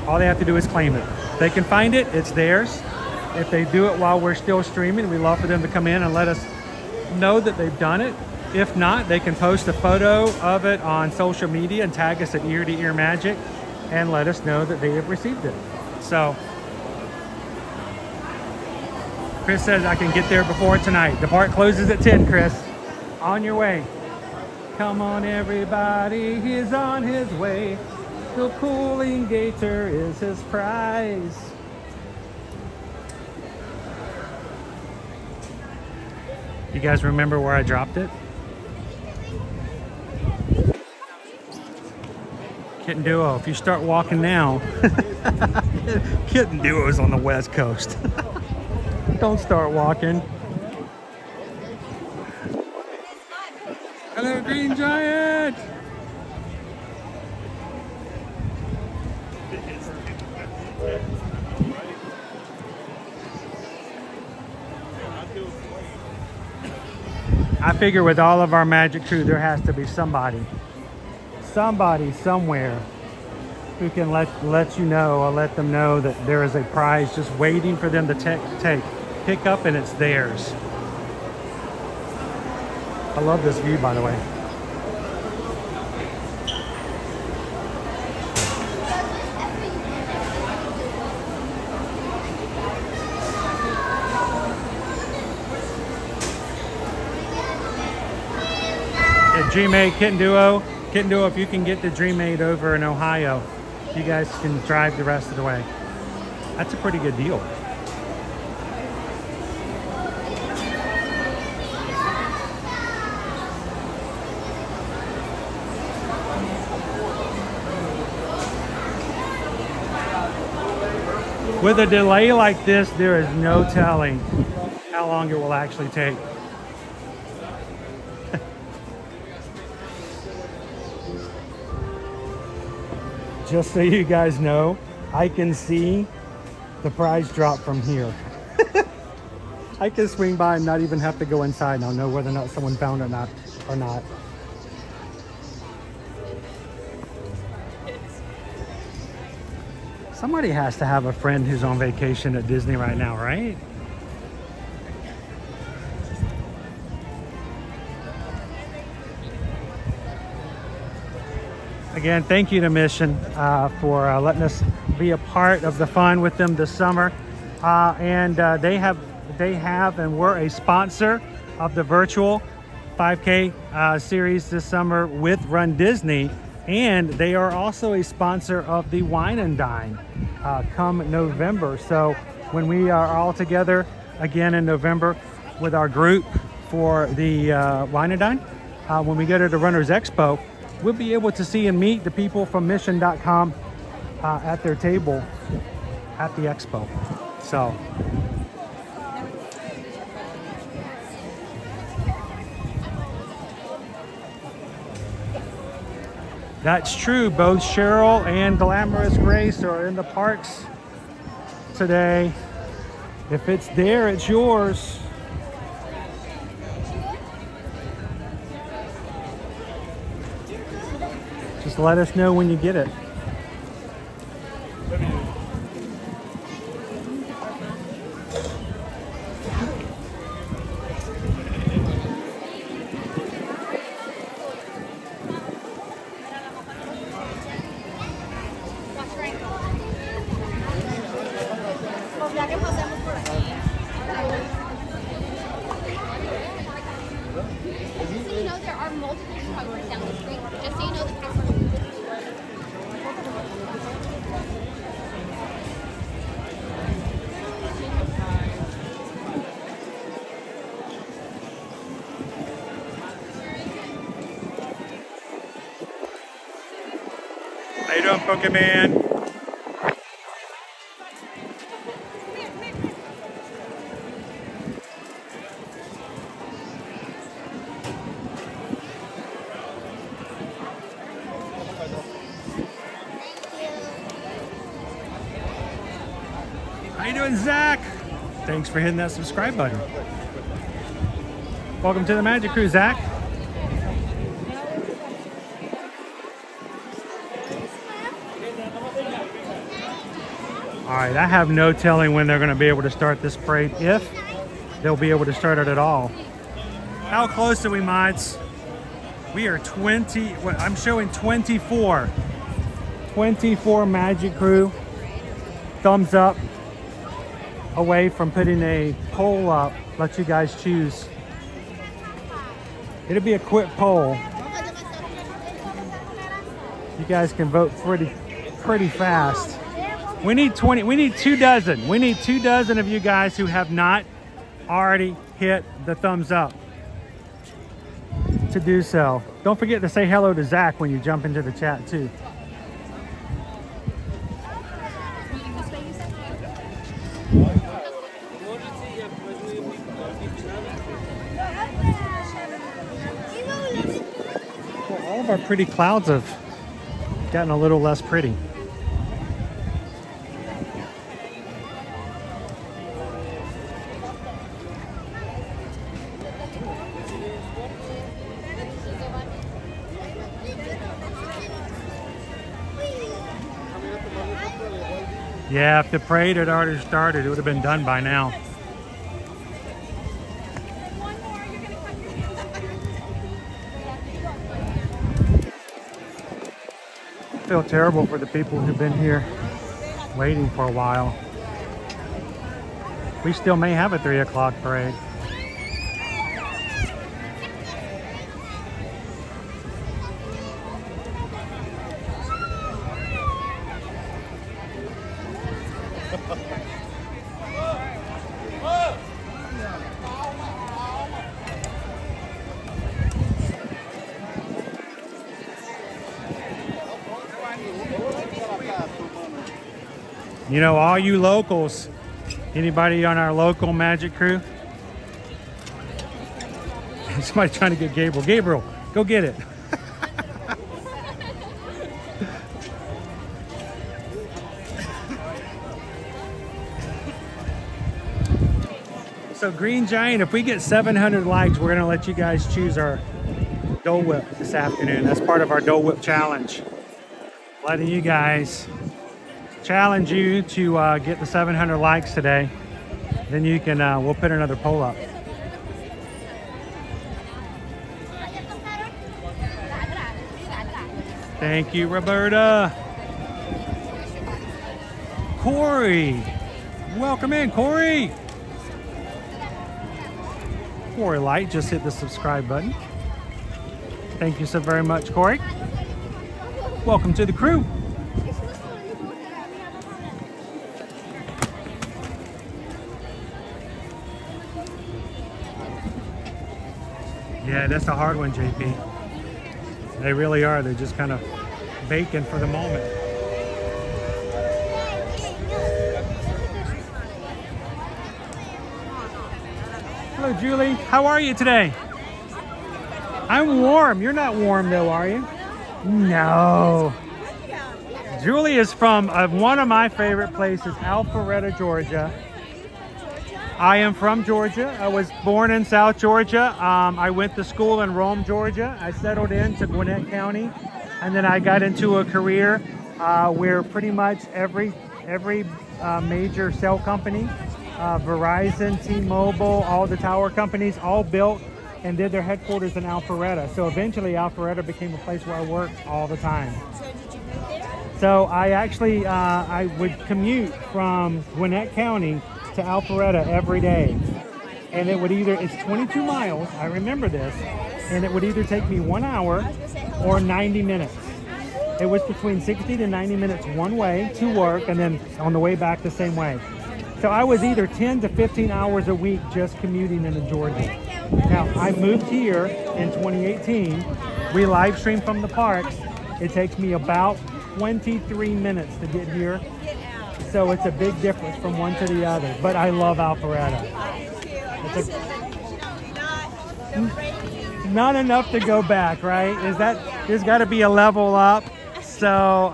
All they have to do is claim it. They can find it, it's theirs. If they do it while we're still streaming, we love for them to come in and let us know that they've done it. If not, they can post a photo of it on social media and tag us at Ear to Ear Magic and let us know that they have received it. So, Chris says I can get there before tonight. The park closes at 10, Chris. On your way. Come on, everybody, he's on his way. The Cooling Gator is his prize. You guys remember where I dropped it? Kitten Duo, if you start walking now, Kitten Duo is on the West Coast. Don't start walking. Hello, Green Giant! I figure with all of our magic crew, there has to be somebody somewhere who can let you know or let them know that there is a prize just waiting for them to pick up, and it's theirs. I love this view, by the way. Dream 8 Kitten Duo, if you can get the Dream 8 over in Ohio, you guys can drive the rest of the way. That's a pretty good deal. With a delay like this, there is no telling how long it will actually take. Just so you guys know, I can see the prize drop from here. I can swing by and not even have to go inside, and I'll know whether or not someone found it or not. Somebody has to have a friend who's on vacation at Disney right now, right? Again, thank you to Mission for letting us be a part of the fun with them this summer. They have and were a sponsor of the virtual 5K series this summer with Run Disney. And they are also a sponsor of the Wine and Dine come November. So when we are all together again in November with our group for the Wine and Dine, when we go to the Runners Expo, we'll be able to see and meet the people from Mission.com at their table at the expo. So that's true. Both Cheryl and Glamorous Grace are in the parks today. If it's there, it's yours. Just let us know when you get it. How you doing, Pokemon? How you doing, Zach? Thanks for hitting that subscribe button. Welcome to the Magic Crew, Zach. All right, I have no telling when they're going to be able to start this parade, if they'll be able to start it at all. How close are we, mods? We are 20, I'm showing 24. 24 Magic Crew thumbs up away from putting a poll up. Let you guys choose. It'll be a quick poll. You guys can vote pretty fast. We need 20, we need 2 dozen. We need 2 dozen of you guys who have not already hit the thumbs up to do so. Don't forget to say hello to Zach when you jump into the chat too. Well, all of our pretty clouds have gotten a little less pretty. Yeah, if the parade had already started, it would have been done by now. I feel terrible for the people who've been here waiting for a while. We still may have a 3 o'clock parade. You know, all you locals, anybody on our local Magic Crew? Somebody trying to get Gabriel. Gabriel, go get it. So Green Giant, if we get 700 likes, we're gonna let you guys choose our Dole Whip this afternoon. That's part of our Dole Whip challenge. Letting you guys challenge you to get the 700 likes today. Then you can, we'll put another poll up. Thank you, Roberta. Corey, welcome in, Corey. Corey Light just hit the subscribe button. Thank you so very much, Corey. Welcome to the crew. Yeah, that's a hard one, JP. They really are. They're just kind of baking for the moment. Hello, Julie. How are you today? I'm warm. You're not warm, though, are you? No. Julie is from one of my favorite places, Alpharetta, Georgia. I am from Georgia. I was born in South Georgia. I went to school in Rome, Georgia. I settled into Gwinnett County, and then I got into a career where pretty much every major cell company, Verizon, T-Mobile, all the tower companies, all built and did their headquarters in Alpharetta. So eventually Alpharetta became a place where I worked all the time. So I actually, I would commute from Gwinnett County to Alpharetta every day, and it would it's 22 miles, I remember this, and it would either take me 1 hour or 90 minutes. It was between 60 to 90 minutes one way to work, and then on the way back the same way. So I was either 10 to 15 hours a week just commuting into Georgia. Now, I moved here in 2018. We live stream from the parks. It takes me about 23 minutes to get here. So it's a big difference from one to the other. But I love Alpharetta. Not enough to go back, right? There's got to be a level up. So,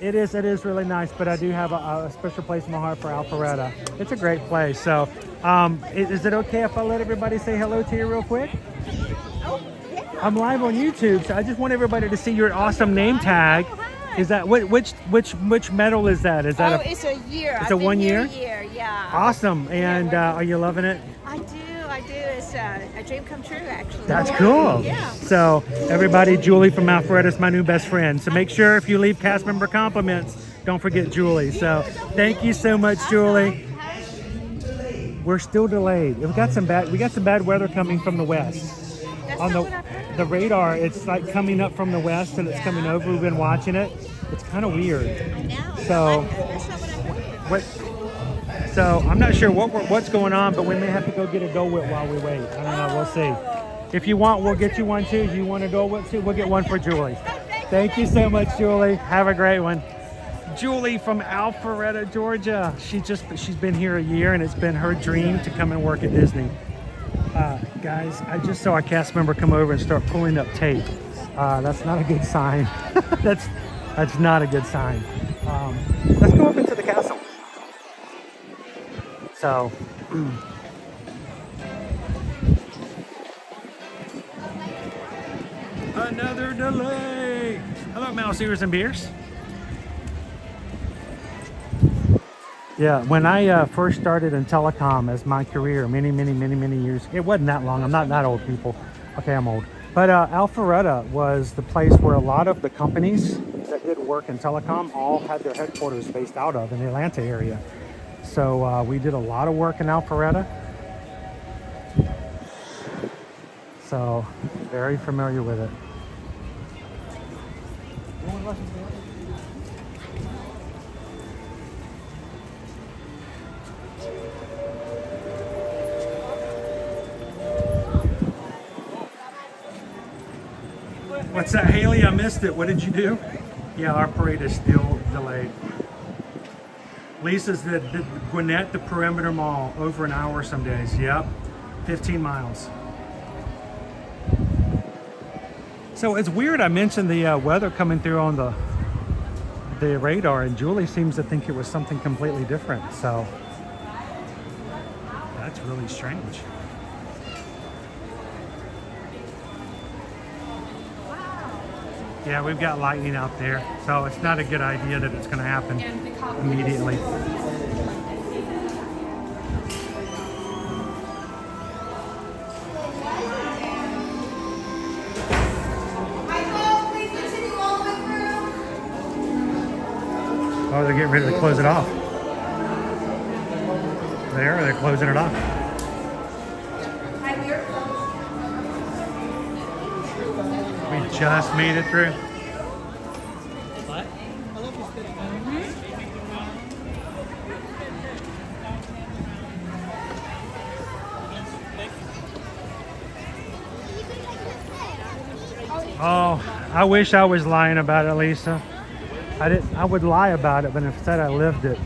it is really nice. But I do have a special place in my heart for Alpharetta. It's a great place. So, is it okay if I let everybody say hello to you real quick? I'm live on YouTube, so I just want everybody to see your awesome name tag. Is that which medal is that? Is that it's a year. It's a 1 year? Yeah. Awesome. And are you loving it? I do. It's a dream come true, actually. That's cool. Yeah. So everybody, Julie from Alpharetta is my new best friend. So make sure if you leave cast member compliments, don't forget Julie. So thank you so much, Julie. We're still delayed. We got some bad weather coming from the west. On the radar, it's like coming up from the west and it's coming over. We've been watching it. It's kind of weird. So So I'm not sure what's going on, but we may have to go get a Dole Whip while we wait. I don't know. We'll see. If you want, we'll get you one too. If you want a Dole Whip too, we'll get one for Julie. Thank you so much, Julie. Have a great one. Julie from Alpharetta, Georgia. She's been here a year, and it's been her dream to come and work at Disney. Guys, I just saw a cast member come over and start pulling up tape. That's not a good sign. That's not a good sign. Let's go up into the castle. So, another delay. Hello, mouse ears and beers. Yeah, when I first started in telecom as my career, many years, it wasn't that long. I'm not that old, people. Okay, I'm old. But Alpharetta was the place where a lot of the companies that did work in telecom all had their headquarters based out of in the Atlanta area. So we did a lot of work in Alpharetta. So very familiar with it. What's that, Haley? I missed it. What did you do? Yeah, our parade is still delayed. Lisa's the Gwinnett, the Perimeter Mall, over an hour some days. Yep, 15 miles. So it's weird. I mentioned the weather coming through on the radar, and Julie seems to think it was something completely different. So that's really strange. Yeah, we've got lightning out there, so it's not a good idea that it's going to happen immediately. Oh, they're getting ready to close it off. They're closing it off. We just made it through. What? Oh, I wish I was lying about it, Lisa. I would lie about it, but instead I lived it.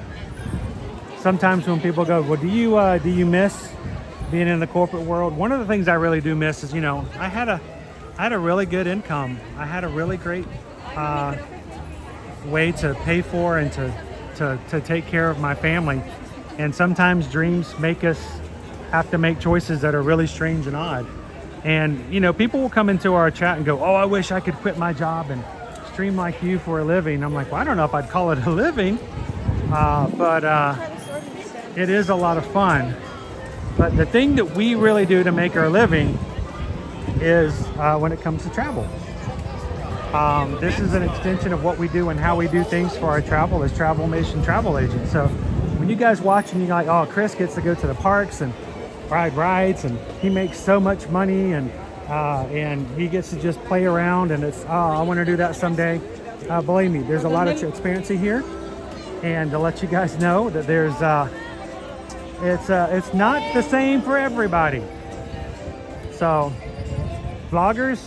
Sometimes when people go, well, do you miss being in the corporate world? One of the things I really do miss is, I had a really good income. I had a really great way to pay for and to take care of my family. And sometimes dreams make us have to make choices that are really strange and odd. And, people will come into our chat and go, oh, I wish I could quit my job and stream like you for a living. I'm like, well, I don't know if I'd call it a living, but it is a lot of fun. But the thing that we really do to make our living is when it comes to travel. This is an extension of what we do and how we do things for our travel as Travel Nation travel agents. So when you guys watch and you're like, oh, Chris gets to go to the parks and ride rides and he makes so much money and he gets to just play around and it's, oh, I want to do that someday. Believe me, there's a lot of transparency here. And to let you guys know that there's, it's not the same for everybody. So vloggers,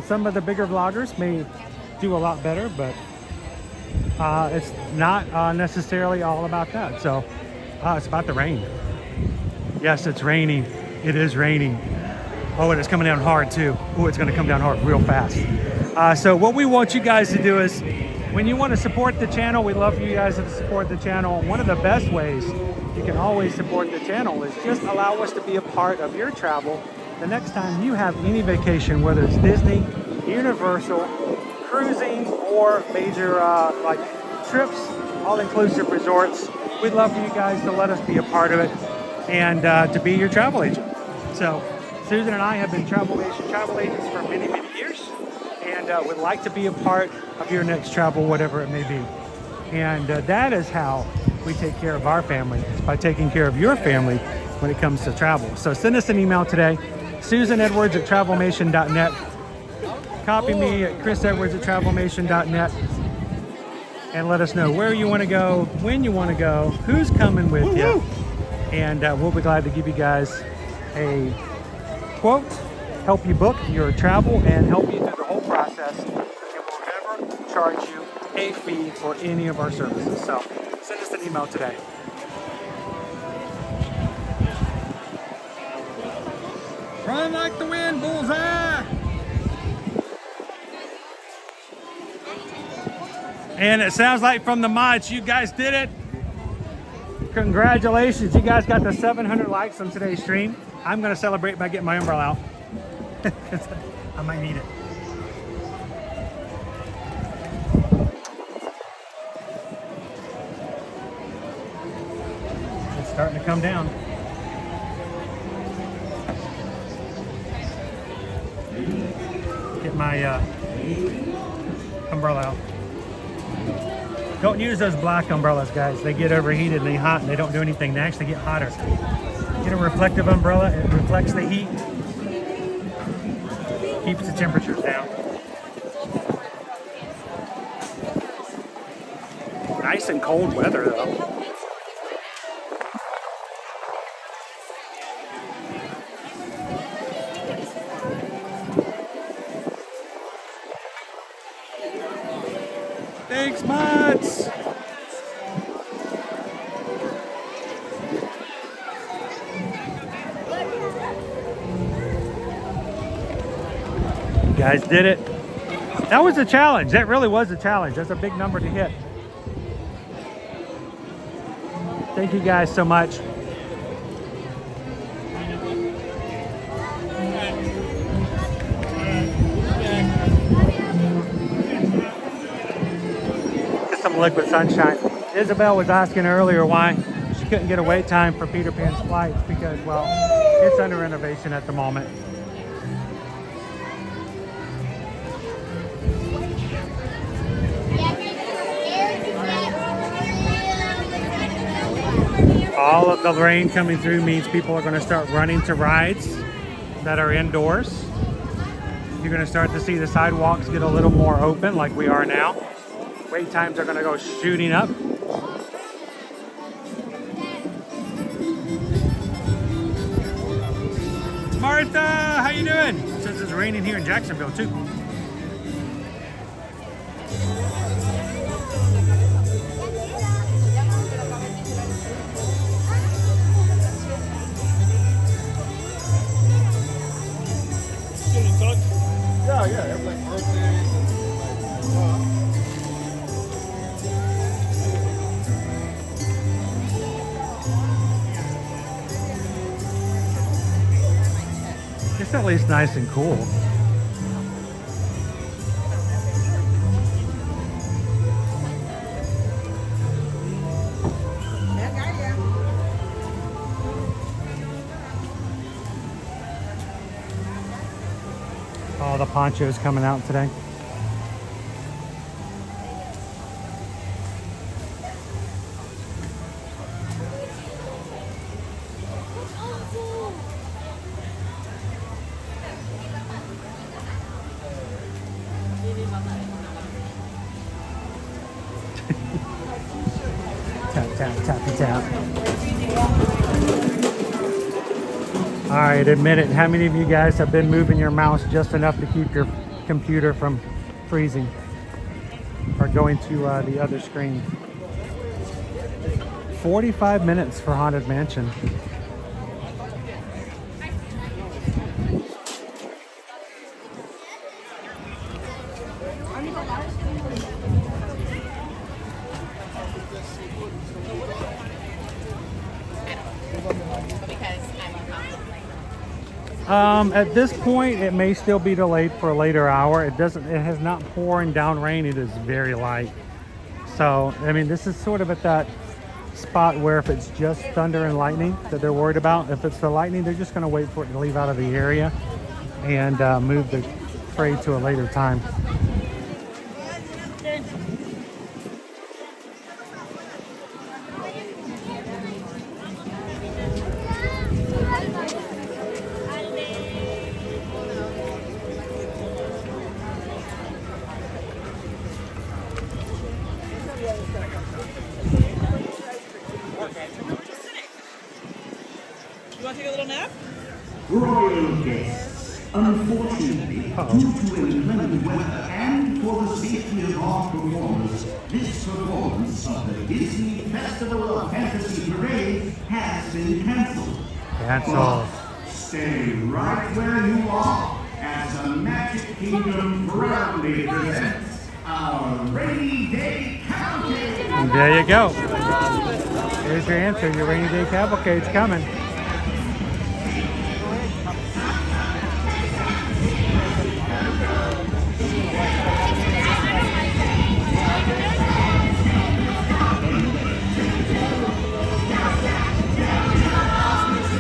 some of the bigger vloggers may do a lot better, but it's not necessarily all about that. So it's about the rain. Yes, it's raining. It is raining. Oh, and it's coming down hard too. Oh, it's going to come down hard real fast. So what we want you guys to do is, when you want to support the channel, we love for you guys to support the channel. One of the best ways you can always support the channel is just allow us to be a part of your travel the next time you have any vacation, whether it's Disney, Universal, cruising, or major like trips, all-inclusive resorts. We'd love for you guys to let us be a part of it and to be your travel agent. So Susan and I have been travel agents for many, many years, and would like to be a part of your next travel, whatever it may be. And that is how we take care of our family, is by taking care of your family when it comes to travel. So send us an email today, susanedwards@travelmation.net. Copy me at chrisedwards@travelmation.net, and let us know where you want to go, when you want to go, who's coming with you, and we'll be glad to give you guys a quote, help you book your travel, and help you through the whole process. And we'll never charge you a fee for any of our services. So send us an email today. Run like the wind, bullseye! And it sounds like from the mods, you guys did it. Congratulations, you guys got the 700 likes on today's stream. I'm gonna celebrate by getting my umbrella out. I might need it. It's starting to come down. Get my umbrella out. Don't use those black umbrellas, guys. They get overheated and they hot and they don't do anything. They actually get hotter. Get a reflective umbrella. It reflects the heat. Keeps the temperatures down. Nice and cold weather, though. Thanks, mods! You guys did it. That was a challenge. That really was a challenge. That's a big number to hit. Thank you guys so much. Some liquid sunshine. Isabel was asking earlier why she couldn't get a wait time for Peter Pan's flights, because, well, it's under renovation at the moment. All of the rain coming through means people are going to start running to rides that are indoors. You're going to start to see the sidewalks get a little more open like we are now. Wait times are going to go shooting up. Martha, how you doing? Since it's raining here in Jacksonville too. Yeah, everything birthdays and It's at least nice and cool. All the ponchos coming out today. Tap, tap, tappy, tap. All right, admit it. How many of you guys have been moving your mouse just enough to keep your computer from freezing? are going to the other screen. 45 minutes for Haunted Mansion. At this point, it may still be delayed for a later hour. It has not pouring down rain. It is very light. So, I mean, this is sort of at that spot where if it's just thunder and lightning that they're worried about, if it's the lightning, they're just going to wait for it to leave out of the area and move the parade to a later time. You want to take a little nap? Royal guests, unfortunately, due to inclement weather and for the safety of our performers, this performance of the Disney Festival of Fantasy Parade has been cancelled. Cancelled. Stay right where you are as the Magic Kingdom proudly presents our Rainy Day Cavalcade. And there you go. Here's your answer. Your Rainy Day Cavalcade's coming.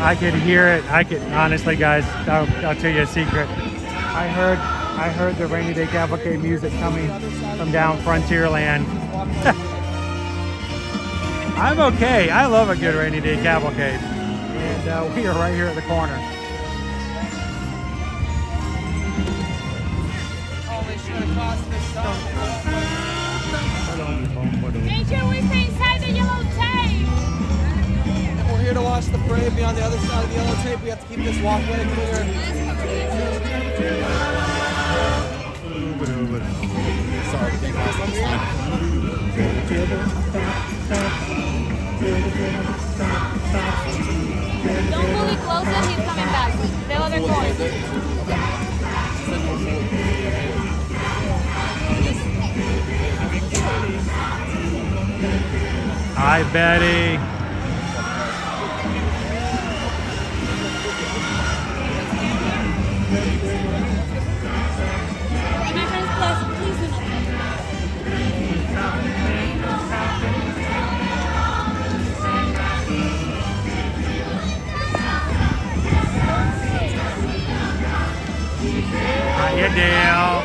I could hear it. Honestly, guys, I'll tell you a secret. I heard the Rainy Day Cavalcade music coming from down Frontierland. I'm okay. I love a good Rainy Day Cavalcade. And we are right here at the corner. Danger, we stay inside the yellow tape. If we're here to watch the parade, be on the other side of the yellow tape, we have to keep this walkway clear. Sorry, to think last Don't fully close it, he's coming back. The other corner. Hi, Betty. My friends, please do not. Hiya, Dale.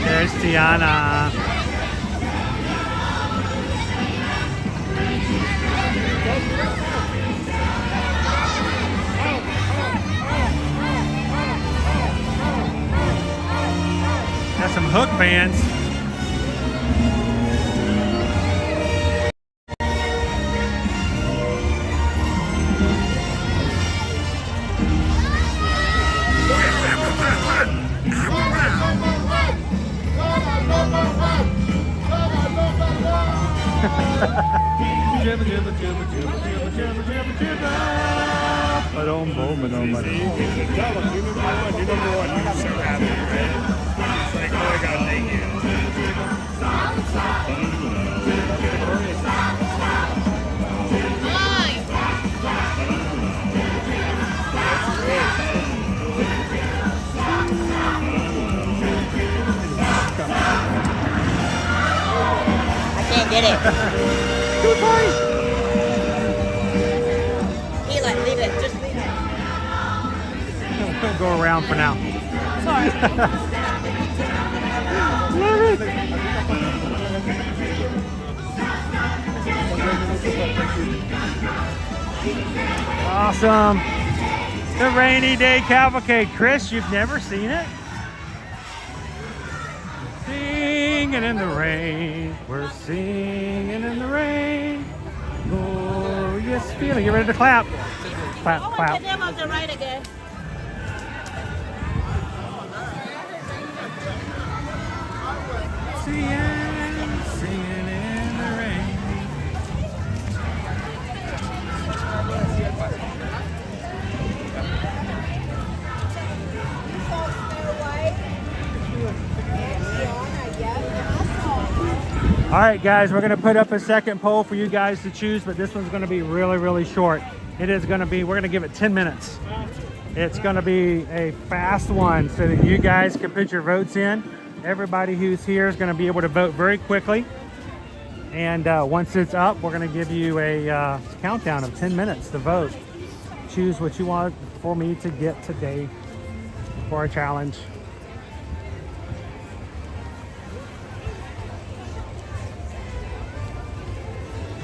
There's Tiana. Got some Hook fans. did it. Two toys. Eli, leave it. Just leave it. We'll go around for now. Sorry. Love it. Awesome. The rainy day cavalcade. Chris, you've never seen it? Singing in the rain. We're singing in the rain. Oh, yes, feeling. Get ready to clap. Clap, Oh, clap. get them on the right again. Singing in the rain. All right, guys, we're going to put up a second poll for you guys to choose, but this one's going to be really, really short. It is going to be, we're going to give it 10 minutes. It's going to be a fast one so that you guys can put your votes in. Everybody who's here is going to be able to vote very quickly. And once it's up, we're going to give you a countdown of 10 minutes to vote. Choose what you want for me to get today for our challenge.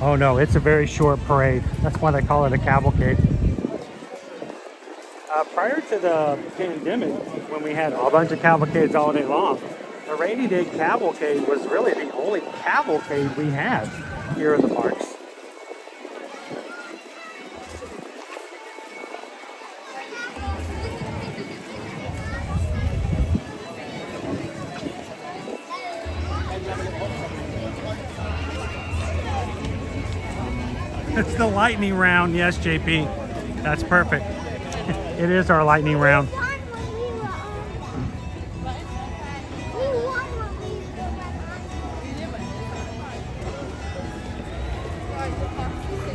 Oh no, it's a very short parade. That's why they call it a cavalcade. Prior to the pandemic, when we had a bunch of cavalcades all day long, the rainy day cavalcade was really the only cavalcade we had here in the parks. It's the lightning round. Yes, JP. That's perfect. It is our lightning round.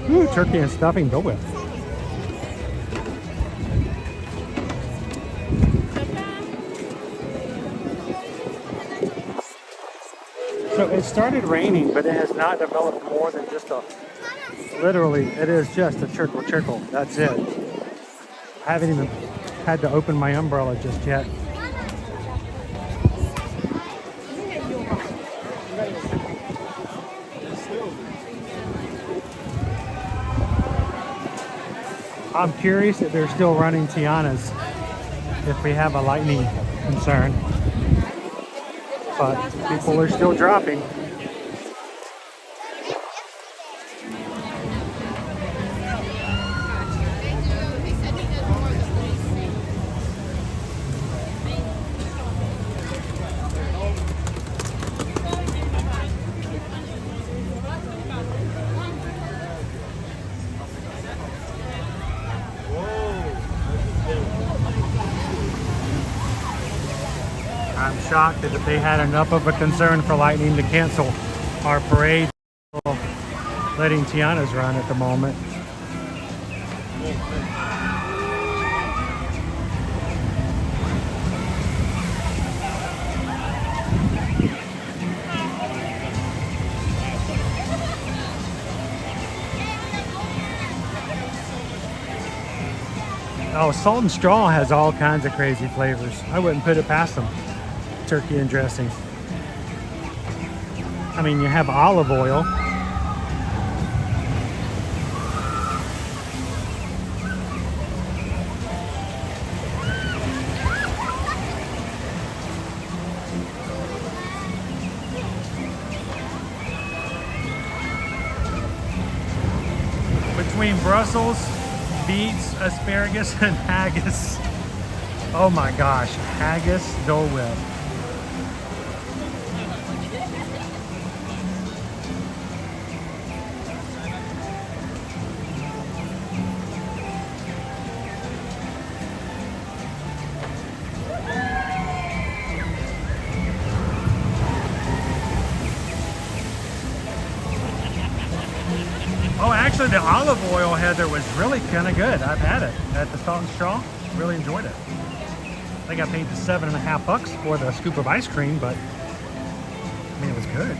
Ooh, turkey and stuffing, go with. So it started raining, but it has not developed more than just a, literally, it is just a trickle. That's it. I haven't even had to open my umbrella just yet. I'm curious if they're still running Tiana's if we have a lightning concern. But people are still dropping. I'm shocked that they had enough of a concern for lightning to cancel our parade. Letting Tiana's run at the moment. Oh, salt and straw has all kinds of crazy flavors. I wouldn't put it past them. Turkey and dressing. I mean, you have olive oil. Between Brussels, beets, asparagus, and haggis. Oh my gosh, haggis Dole Whip. Oh, actually, the olive oil, Heather, was really kind of good. I've had it at the Salt and Straw. Really enjoyed it. I think I paid the $7.50 for the scoop of ice cream, but I mean, it was good.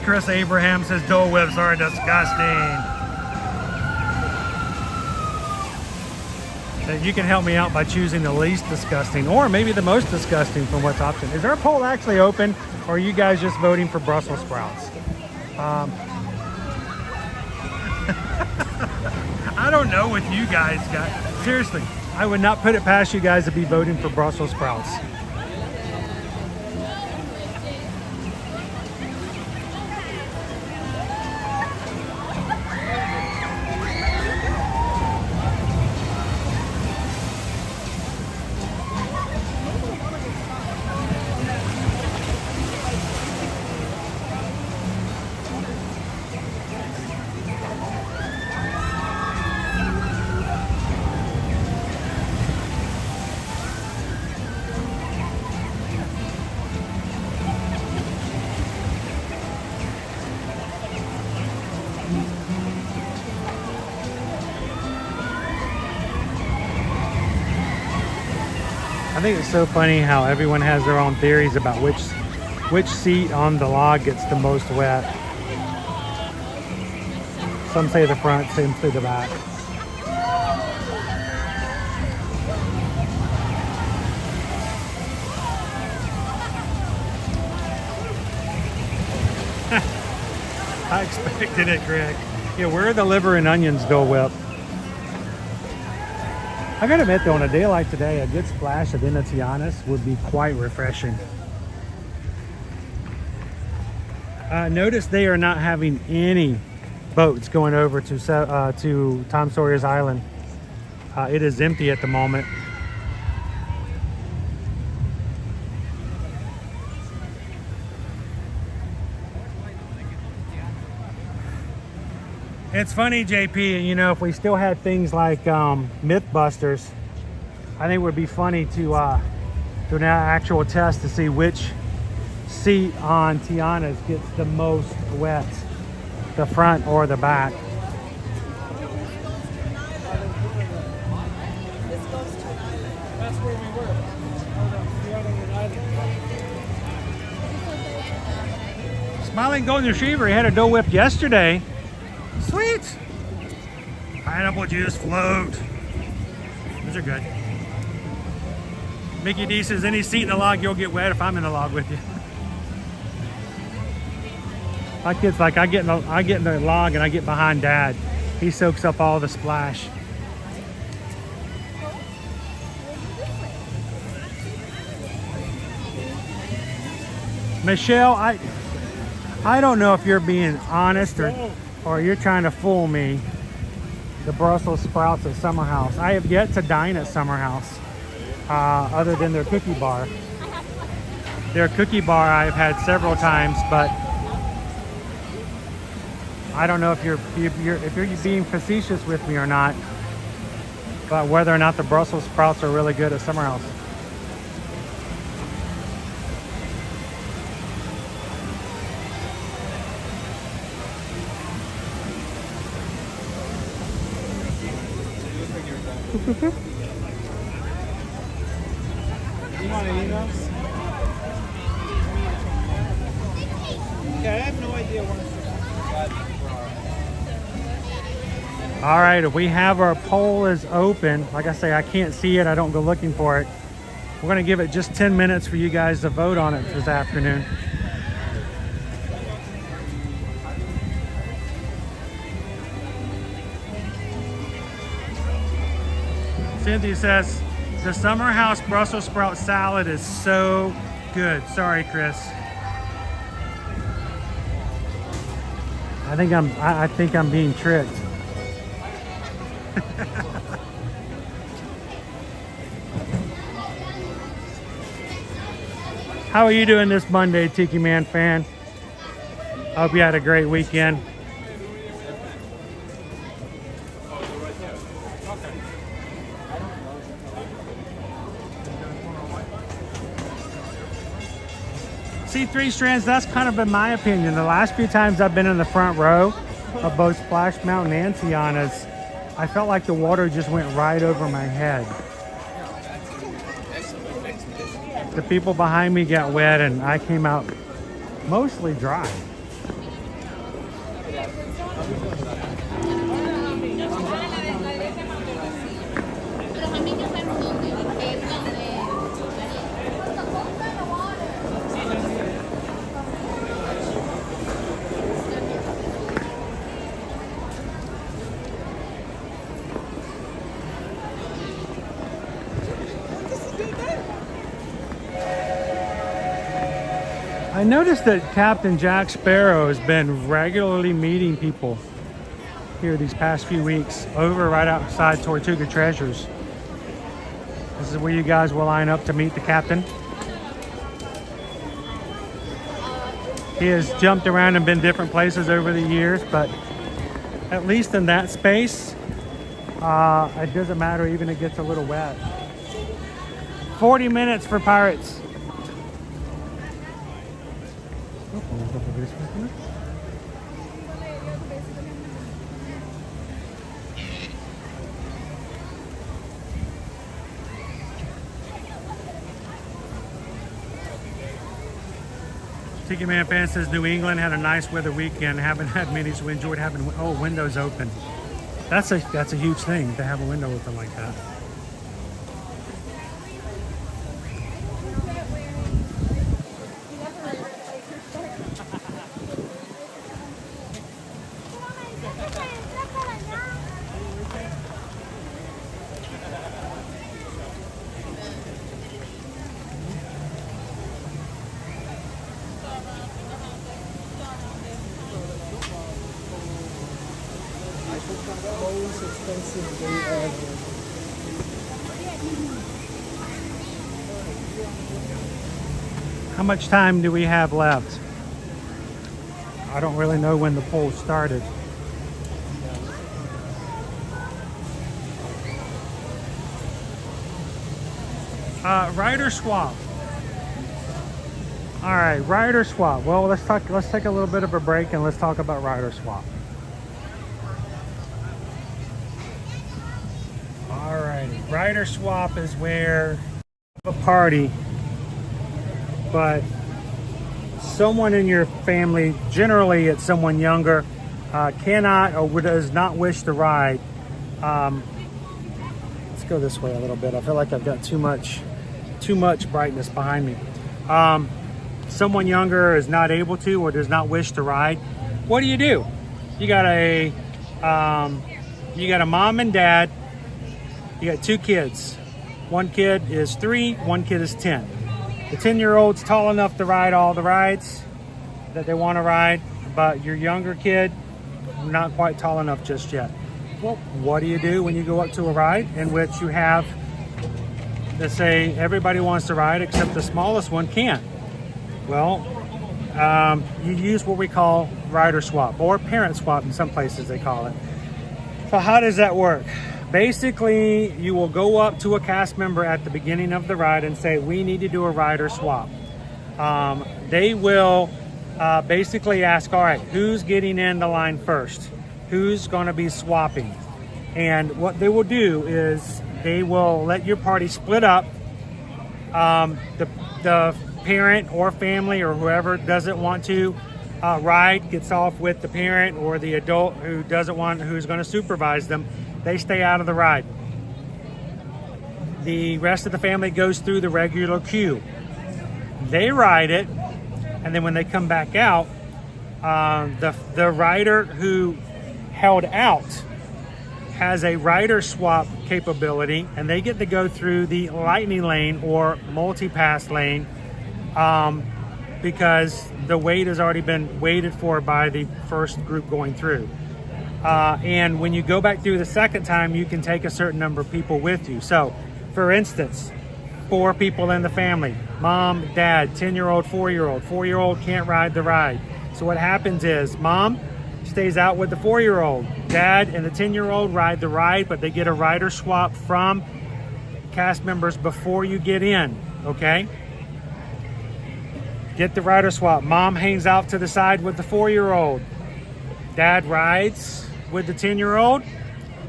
Chris Abraham says Dole Whips are disgusting. You can help me out by choosing the least disgusting or maybe the most disgusting from what's option. Is our poll actually open or are you guys just voting for Brussels sprouts? I don't know with you guys. Seriously, I would not put it past you guys to be voting for Brussels sprouts. I think it's so funny how everyone has their own theories about which seat on the log gets the most wet. Some say the front, some say the back. I expected it, Greg. Yeah, where are the liver and onions, Dole Whip? I gotta admit though, on a day like today, a good splash of Tiana's would be quite refreshing. Notice they are not having any boats going over to Tom Sawyer's Island. It is empty at the moment. It's funny, JP, you know, if we still had things like Mythbusters, I think it would be funny to do an actual test to see which seat on Tiana's gets the most wet, the front or the back. That's where we were. Smiling Golden Retriever, he had a Dole Whip yesterday. Sweet! Pineapple juice float. Those are good. Mickey D says, any seat in the log, you'll get wet if I'm in the log with you. My kid's like, I get in the log and I get behind Dad. He soaks up all the splash. Michelle, I don't know if you're being honest or you're trying to fool me. The Brussels sprouts at Summer House. I have yet to dine at Summer House, other than their cookie bar. Their cookie bar I've had several times, but I don't know if you're being facetious with me or not, but whether or not the Brussels sprouts are really good at Summer House. You want an email? Yeah, I have no idea what All right, if we have our poll is open, like I say, I can't see it. I don't go looking for it. We're going to give it just 10 minutes for you guys to vote on it this afternoon. Cynthia says, the Summer House Brussels sprout salad is so good. Sorry, Chris. I think I'm being tricked. How are you doing this Monday, Tiki Man fan? Hope you had a great weekend. See, 3 strands, that's kind of been my opinion. The last few times I've been in the front row of both Splash Mountain and Tiana's, I felt like the water just went right over my head. The people behind me got wet and I came out mostly dry. I noticed that Captain Jack Sparrow has been regularly meeting people here these past few weeks over right outside Tortuga Treasures. This is where you guys will line up to meet the captain. He has jumped around and been different places over the years, but at least in that space, it doesn't matter even if it gets a little wet. 40 minutes for pirates. Tiki Man Fan says New England had a nice weather weekend. Haven't had many, so enjoyed having windows open. That's a huge thing to have a window open like that. How much time do we have left? I don't really know when the poll started. Rider swap. All right, rider swap. Well, let's take a little bit of a break and let's talk about rider swap. All right, rider swap is where a party, but someone in your family, generally it's someone younger, cannot or does not wish to ride. Let's go this way a little bit. I feel like I've got too much brightness behind me. Someone younger is not able to or does not wish to ride. What do? You got a mom and dad. You got two kids. One kid is 3, one kid is 10. The 10-year-old's tall enough to ride all the rides that they want to ride, but your younger kid, not quite tall enough just yet. Well, what do you do when you go up to a ride in which you have, let's say, everybody wants to ride except the smallest one can't? Well, you use what we call rider swap, or parent swap in some places they call it. So how does that work? Basically, you will go up to a cast member at the beginning of the ride and say, we need to do a rider swap. They will basically ask, all right, who's getting in the line first? Who's going to be swapping? And what they will do is they will let your party split up. The parent or family or whoever doesn't want to ride gets off with the parent, or the adult who doesn't want, who's going to supervise them. They stay out of the ride. The rest of the family goes through the regular queue. They ride it, and then when they come back out, the rider who held out has a rider swap capability, and they get to go through the lightning lane or multi-pass lane because the wait has already been waited for by the first group going through. And when you go back through the second time, you can take a certain number of people with you. So, for instance, 4 people in the family, mom, dad, 10-year-old, 4-year-old. 4-year-old can't ride the ride. So what happens is mom stays out with the 4-year-old. Dad and the 10-year-old ride the ride, but they get a rider swap from cast members before you get in, okay? Get the rider swap. Mom hangs out to the side with the 4-year-old. Dad rides with the 10-year-old.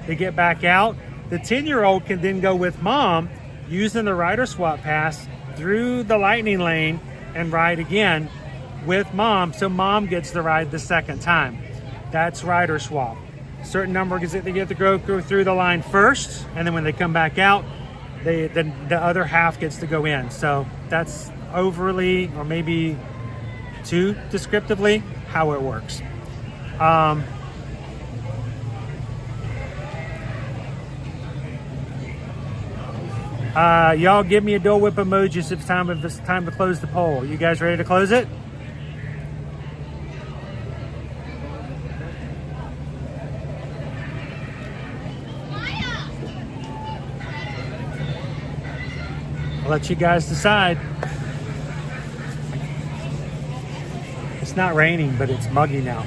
They get back out. The 10-year-old can then go with mom using the rider swap pass through the lightning lane and ride again with mom, so mom gets the ride the second time. That's rider swap. Certain number they get to go through the line first, and then when they come back out, the other half gets to go in. So that's overly, or maybe too descriptively, how it works. Y'all give me a Dole Whip emoji if it's time to close the poll. You guys ready to close it? let you guys decide. It's not raining, but it's muggy now.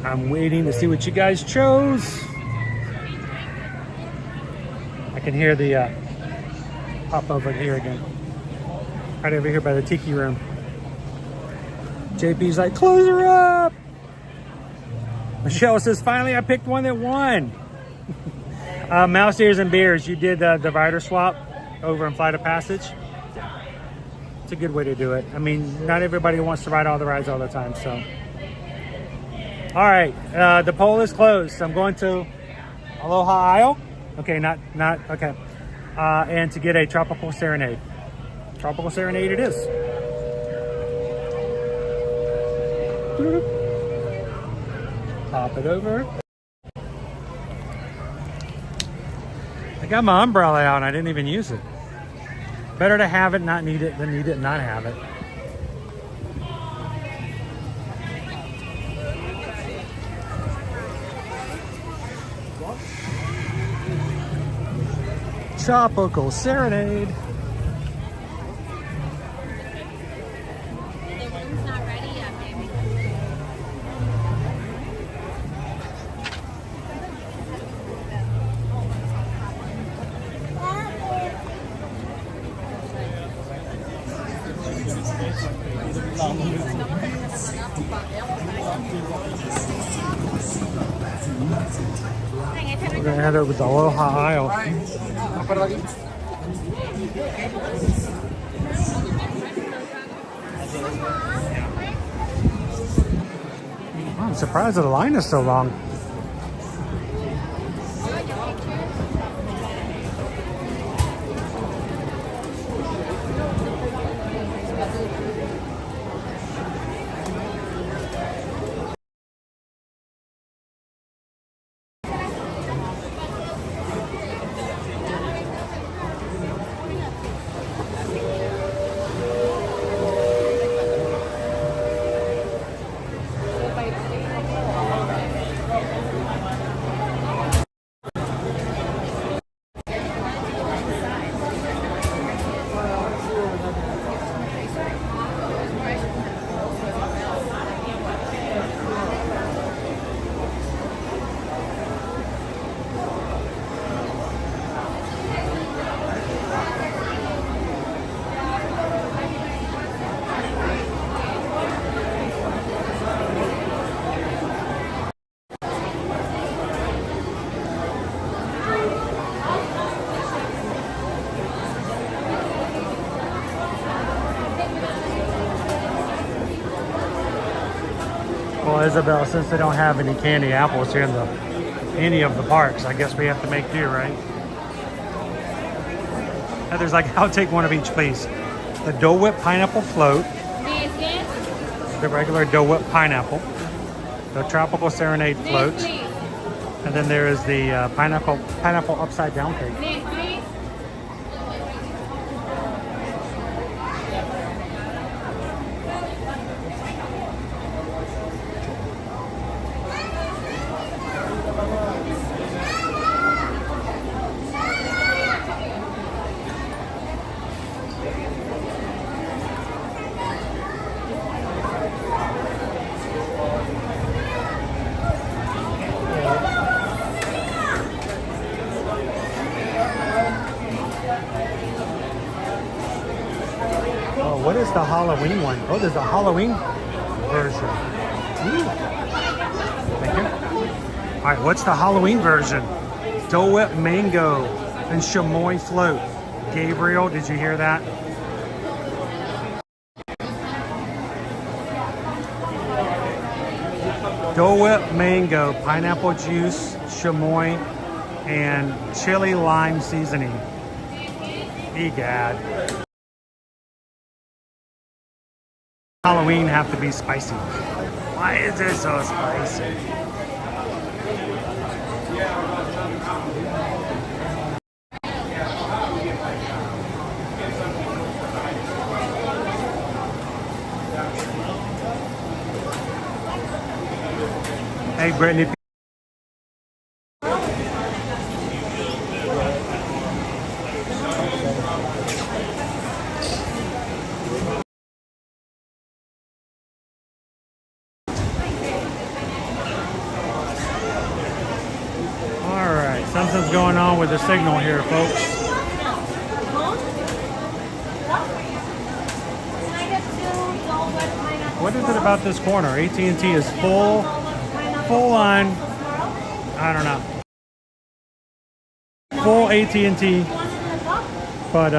I'm waiting to see what you guys chose. I can hear the pop over here again. Right over here by the tiki room. JP's like, close her up. Michelle says, finally I picked one that won. Mouse Ears and Beers, you did the divider swap over in Flight of Passage. It's a good way to do it. I mean, not everybody wants to ride all the rides all the time, so. All right, the poll is closed. I'm going to Aloha Isle. Okay, not okay. And to get a Tropical Serenade. Tropical Serenade it is. Pop it over. I got my umbrella out and I didn't even use it. Better to have it, not need it, than need it, not have it. Tropical Serenade. The room's not ready yet, baby. We're gonna head over to Aloha Isle. I'm surprised that the line is so long. Well, Isabel, since they don't have any candy apples here in any of the parks, I guess we have to make do, right? Heather's like, I'll take one of each, please. The Dole Whip Pineapple Float, the regular Dole Whip Pineapple, the Tropical Serenade Float, and then there is the pineapple upside down cake. What is the Halloween one? Oh, there's a Halloween version. Ooh. Thank you. All right, what's the Halloween version? Dole Whip Mango and Chamoy Float. Gabriel, did you hear that? Dole Whip Mango, pineapple juice, chamoy, and chili lime seasoning. Egad. Halloween have to be spicy. Why is it so spicy? Hey, Brittany. right, something's going on with the signal here, folks. What is it about this corner? AT&T is full on, I don't know, full AT&T, but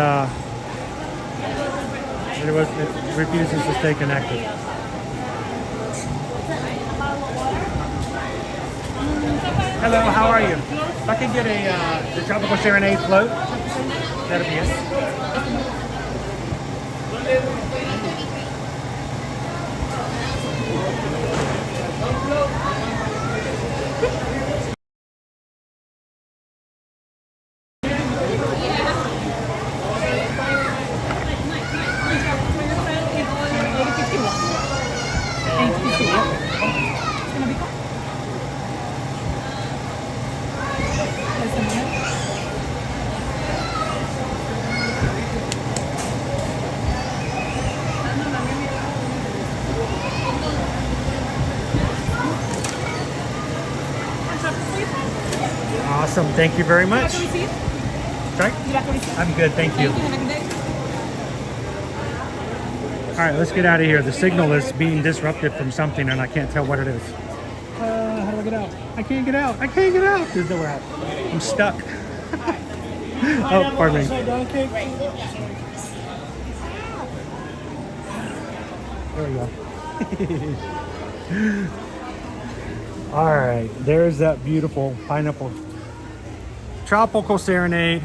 it refuses to stay connected. Hello, how are you? If I could get the Tropical Serenade float, that'd be it. Awesome, thank you very much. Sorry? I'm good, thank you. All right, let's get out of here. The signal is being disrupted from something and I can't tell what it is. How do I get out? I can't get out. I can't get out. There's nowhere out. I'm stuck. Oh, pardon me. There we go. All right, there's that beautiful pineapple Tropical Serenade.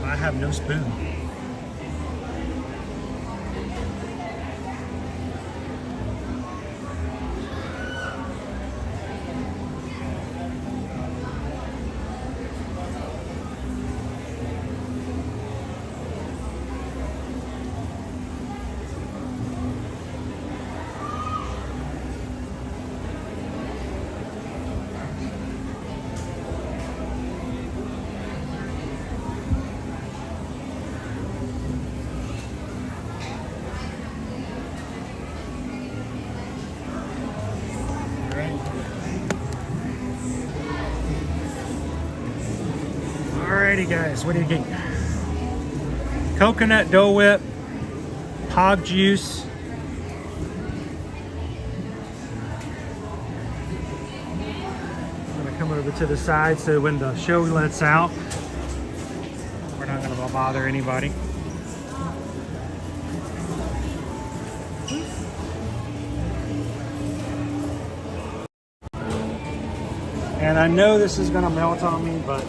I have no spoon. Alrighty guys, what do you get? Coconut Dole Whip, hog juice, I'm gonna come over to the side so when the show lets out, we're not gonna bother anybody. And I know this is gonna melt on me, but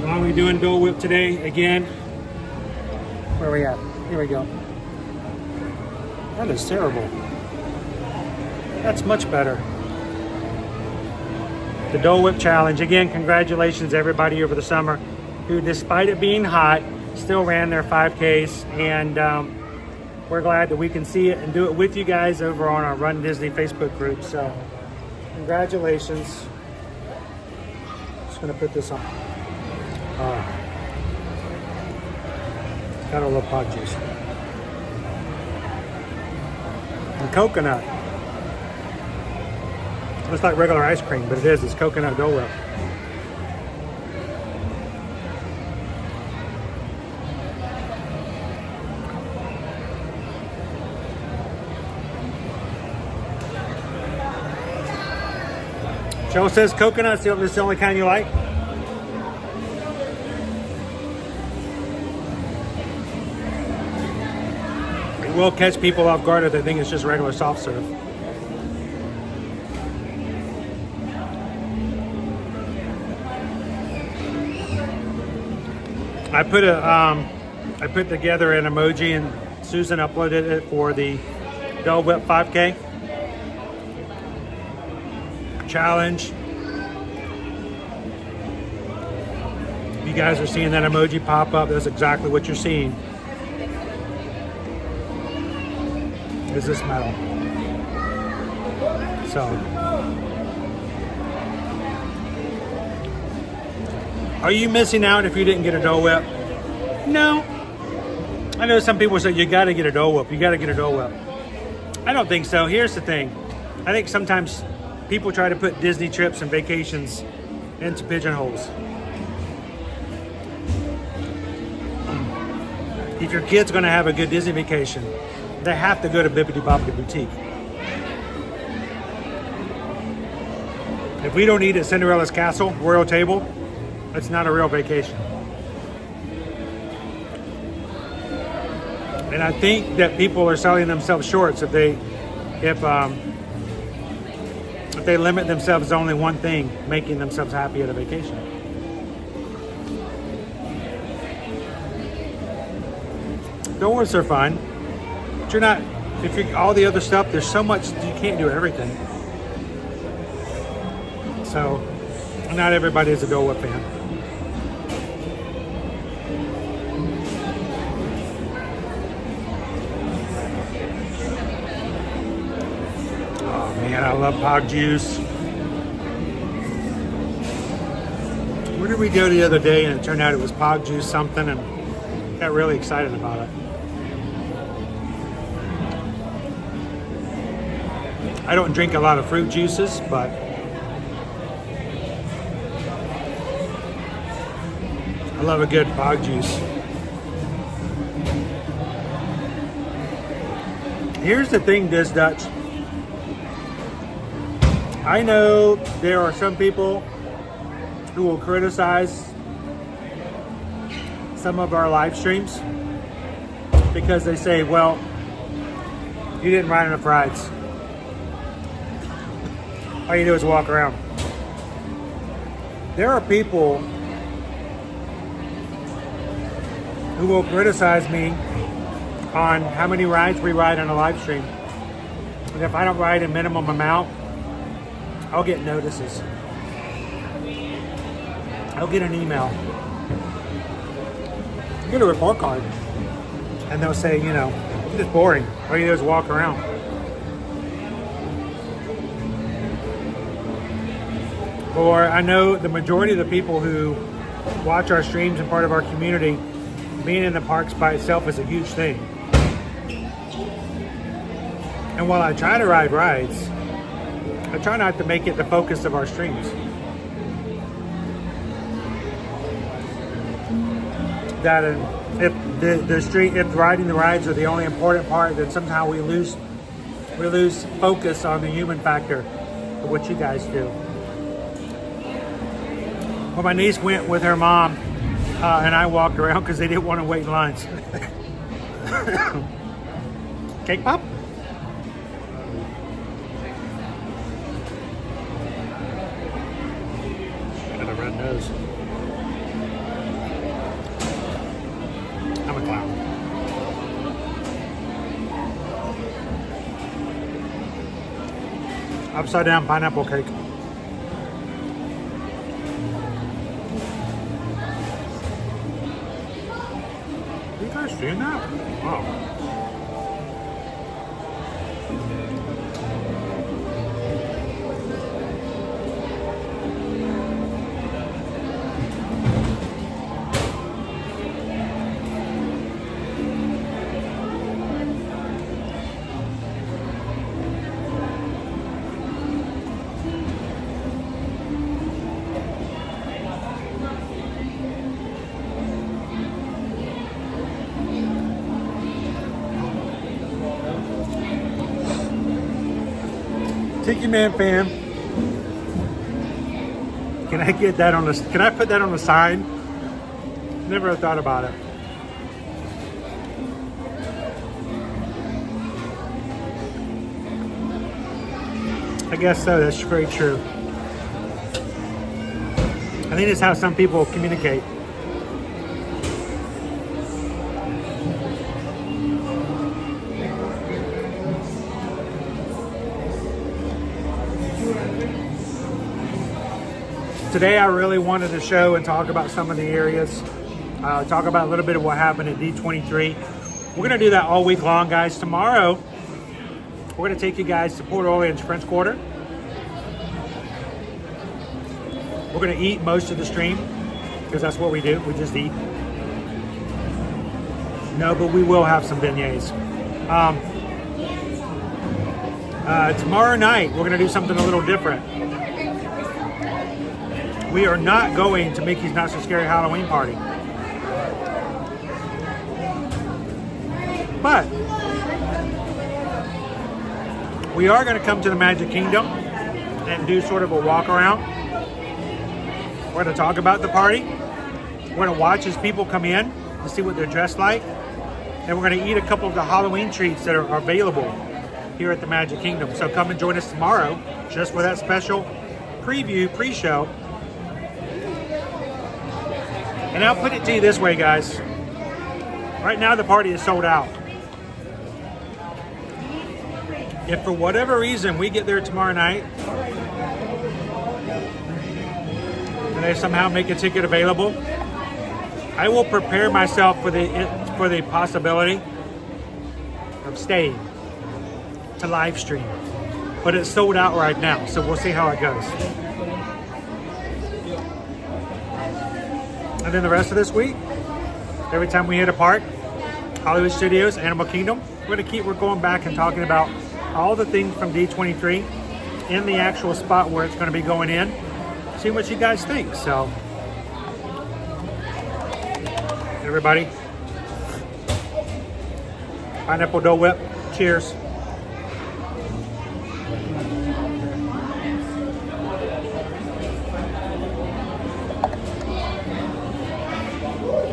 while we doing Dole Whip today again. Where are we at? Here we go. That is terrible. That's much better. The Dole Whip Challenge. Again, congratulations everybody over the summer who, despite it being hot, still ran their 5Ks. And we're glad that we can see it and do it with you guys over on our Run Disney Facebook group. So congratulations. Just gonna put this on. Got a little pod juice. And coconut. Looks like regular ice cream, but it is. It's coconut Dole Whip. Joe says coconut. This is the only kind you like? It will catch people off guard if they think it's just regular soft serve. I put together an emoji and Susan uploaded it for the Dole Whip 5K challenge. You guys are seeing that emoji pop up. That's exactly what you're seeing. Is this metal? So, are you missing out if you didn't get a Dole Whip? No. I know some people say you got to get a Dole Whip. You got to get a Dole Whip. I don't think so. Here's the thing. I think sometimes people try to put Disney trips and vacations into pigeonholes. If your kid's going to have a good Disney vacation, they have to go to Bibbidi Bobbidi Boutique. If we don't eat at Cinderella's Castle, Royal Table, it's not a real vacation. And I think that people are selling themselves short if they limit themselves to only one thing, making themselves happy at a vacation. Dole Whips are fun, but you're not. If you all the other stuff, there's so much you can't do everything. So, not everybody is a Dole Whip fan. Oh man, I love Pog Juice. Where did we go the other day and it turned out it was Pog Juice something and got really excited about it. I don't drink a lot of fruit juices, but I love a good Pog Juice. Here's the thing, Diz Dutch. I know there are some people who will criticize some of our live streams because they say, well, you didn't ride enough rides. All you do is walk around. There are people who will criticize me on how many rides we ride on a live stream. And if I don't ride a minimum amount, I'll get notices. I'll get an email. I'll get a report card. And they'll say, you know, it's just boring. All you do is walk around. Or I know the majority of the people who watch our streams and part of our community, being in the parks by itself is a huge thing. And while I try to ride rides, I try not to make it the focus of our streams. That if riding the rides are the only important part, then somehow we lose focus on the human factor of what you guys do. Well, my niece went with her mom, and I walked around because they didn't want to wait in lines. Cake pop? Got a red nose. I'm a clown. Upside down pineapple cake. Doing that? Wow. Tiki Man fan. Can I get that on the? Can I put that on the sign? Never thought about it. I guess so. That's very true. I think it's how some people communicate. Today I really wanted to show and talk about some of the areas, talk about a little bit of what happened at D23. We're gonna do that all week long, guys. Tomorrow, we're gonna take you guys to Port Orleans French Quarter. We're gonna eat most of the stream, because that's what we do, we just eat. No, but we will have some beignets. Tomorrow night, we're gonna do something a little different. We are not going to Mickey's Not So Scary Halloween Party. But we are gonna come to the Magic Kingdom and do sort of a walk around. We're gonna talk about the party. We're gonna watch as people come in to see what they're dressed like. And we're gonna eat a couple of the Halloween treats that are available here at the Magic Kingdom. So come and join us tomorrow just for that special preview, pre-show. And I'll put it to you this way, guys. Right now the party is sold out. If for whatever reason we get there tomorrow night and they somehow make a ticket available, I will prepare myself for the possibility of staying to live stream. But it's sold out right now, so we'll see how it goes. And then the rest of this week, every time we hit a park, Hollywood Studios, Animal Kingdom, we're going back and talking about all the things from D23 in the actual spot where it's going to be going in. See what you guys think. So, everybody, pineapple Dole Whip, cheers.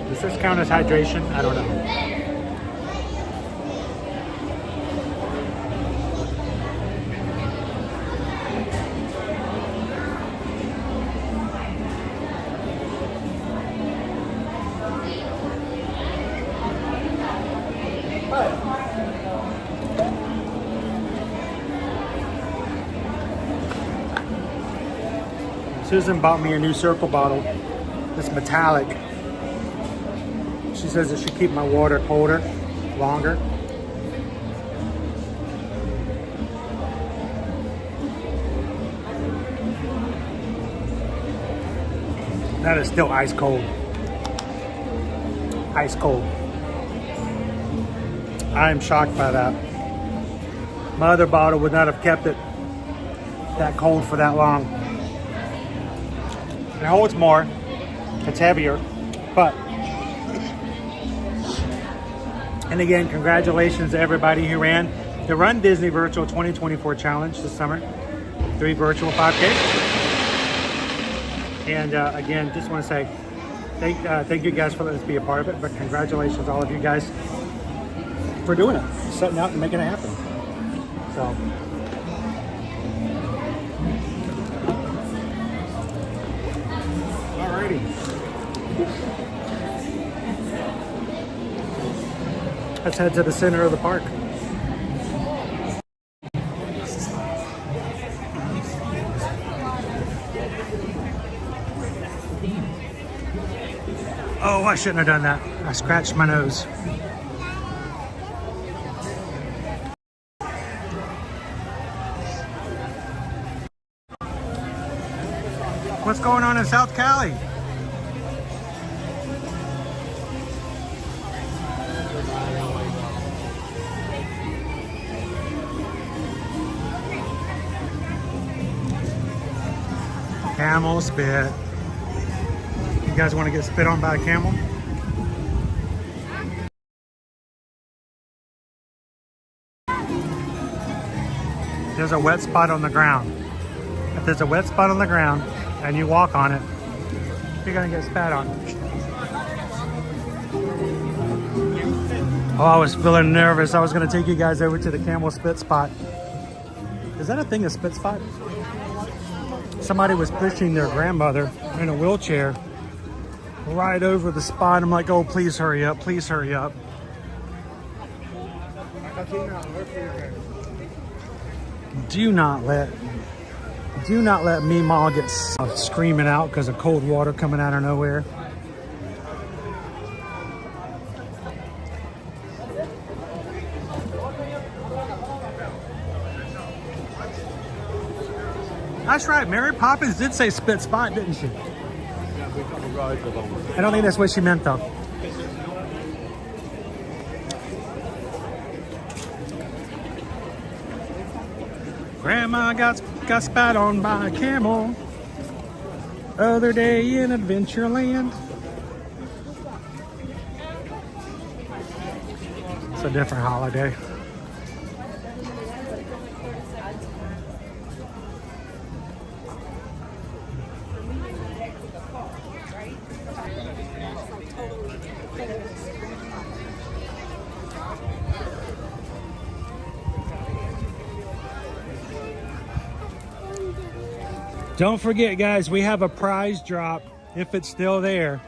Does this count as hydration? I don't know. Susan bought me a new Circle bottle. It's metallic. She says it should keep my water colder, longer. That is still ice cold. Ice cold. I am shocked by that. My other bottle would not have kept it that cold for that long. It holds more, it's heavier, but, and again, congratulations to everybody who ran the Run Disney Virtual 2024 Challenge this summer. 3 virtual 5Ks. And again, just want to say thank you guys for letting us be a part of it, but congratulations to all of you guys for doing it, setting out and making it happen. So. Let's head to the center of the park. Oh, I shouldn't have done that. I scratched my nose. What's going on in South Cali? Camel spit. You guys want to get spit on by a camel? There's a wet spot on the ground. If there's a wet spot on the ground and you walk on it, you're gonna get spat on. Oh, I was feeling nervous. I was gonna take you guys over to the camel spit spot. Is that a thing, a spit spot? Somebody was pushing their grandmother in a wheelchair right over the spot. I'm like, oh, please hurry up, please hurry up. Do not let Do not let Meemaw get screaming out because of cold water coming out of nowhere. That's right, Mary Poppins did say spit spot, didn't she? I don't think that's what she meant though. Grandma got spat on by a camel other day in Adventureland. It's a different holiday. Don't forget, guys, we have a prize drop if it's still there.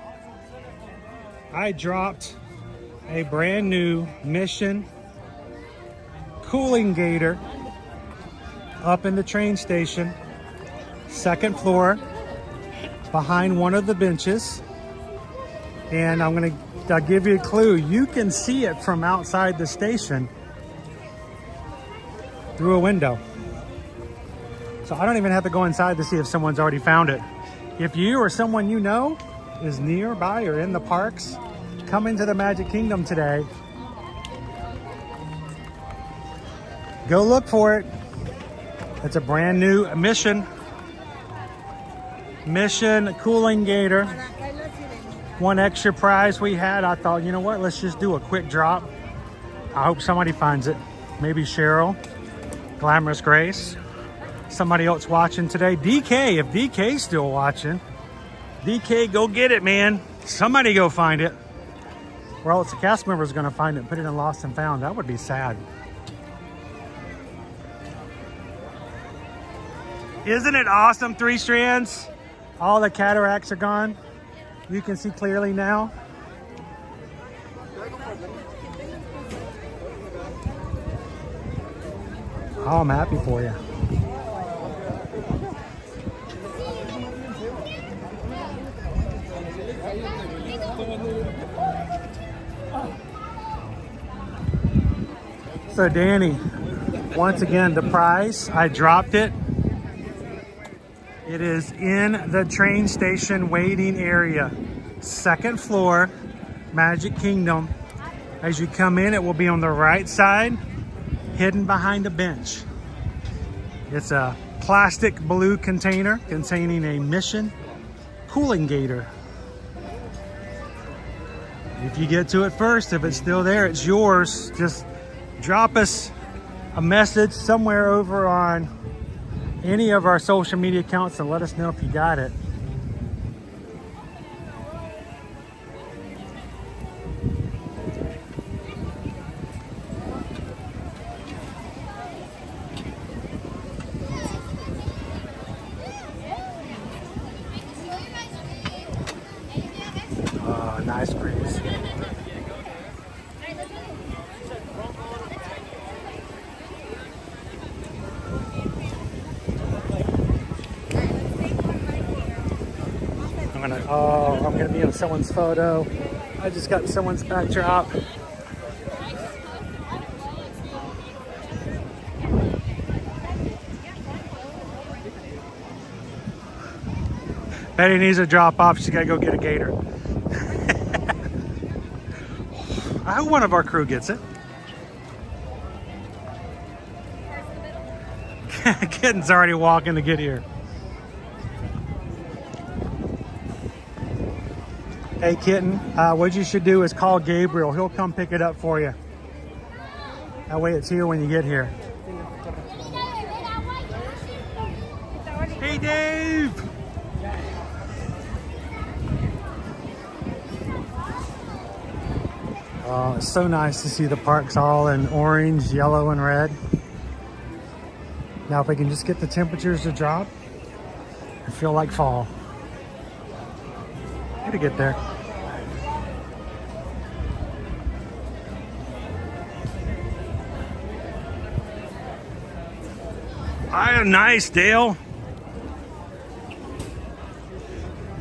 I dropped a brand new Mission cooling gator up in the train station, second floor, behind one of the benches. And I'm gonna give you a clue. You can see it from outside the station through a window. So I don't even have to go inside to see if someone's already found it. If you or someone you know is nearby or in the parks, come into the Magic Kingdom today. Go look for it. It's a brand new Mission cooling gator. One extra prize we had. I thought, you know what? Let's just do a quick drop. I hope somebody finds it. Maybe Cheryl, Glamorous Grace. Somebody else watching today. DK, if DK's still watching, DK, go get it, man. Somebody go find it. Or else a cast member is going to find it and put it in Lost and Found. That would be sad. Isn't it awesome? 3 strands. All the cataracts are gone. You can see clearly now. Oh, I'm happy for you. So Danny, once again, the prize, I dropped it. It is in the train station waiting area, second floor, Magic Kingdom. As you come in, it will be on the right side, hidden behind a bench. It's a plastic blue container containing a Mission cooling gator. If you get to it first, if it's still there, it's yours. Just drop us a message somewhere over on any of our social media accounts and let us know if you got it. Nice breeze. I'm gonna be in someone's photo. I just got someone's backdrop. Betty needs a drop off. She's gotta go get a gator. I hope one of our crew gets it. Kitten's already walking to get here. Hey Kitten, what you should do is call Gabriel. He'll come pick it up for you. That way it's here when you get here. Hey Dave! Oh, it's so nice to see the parks all in orange, yellow, and red. Now if we can just get the temperatures to drop, I feel like fall. To get there. Nice, Dale.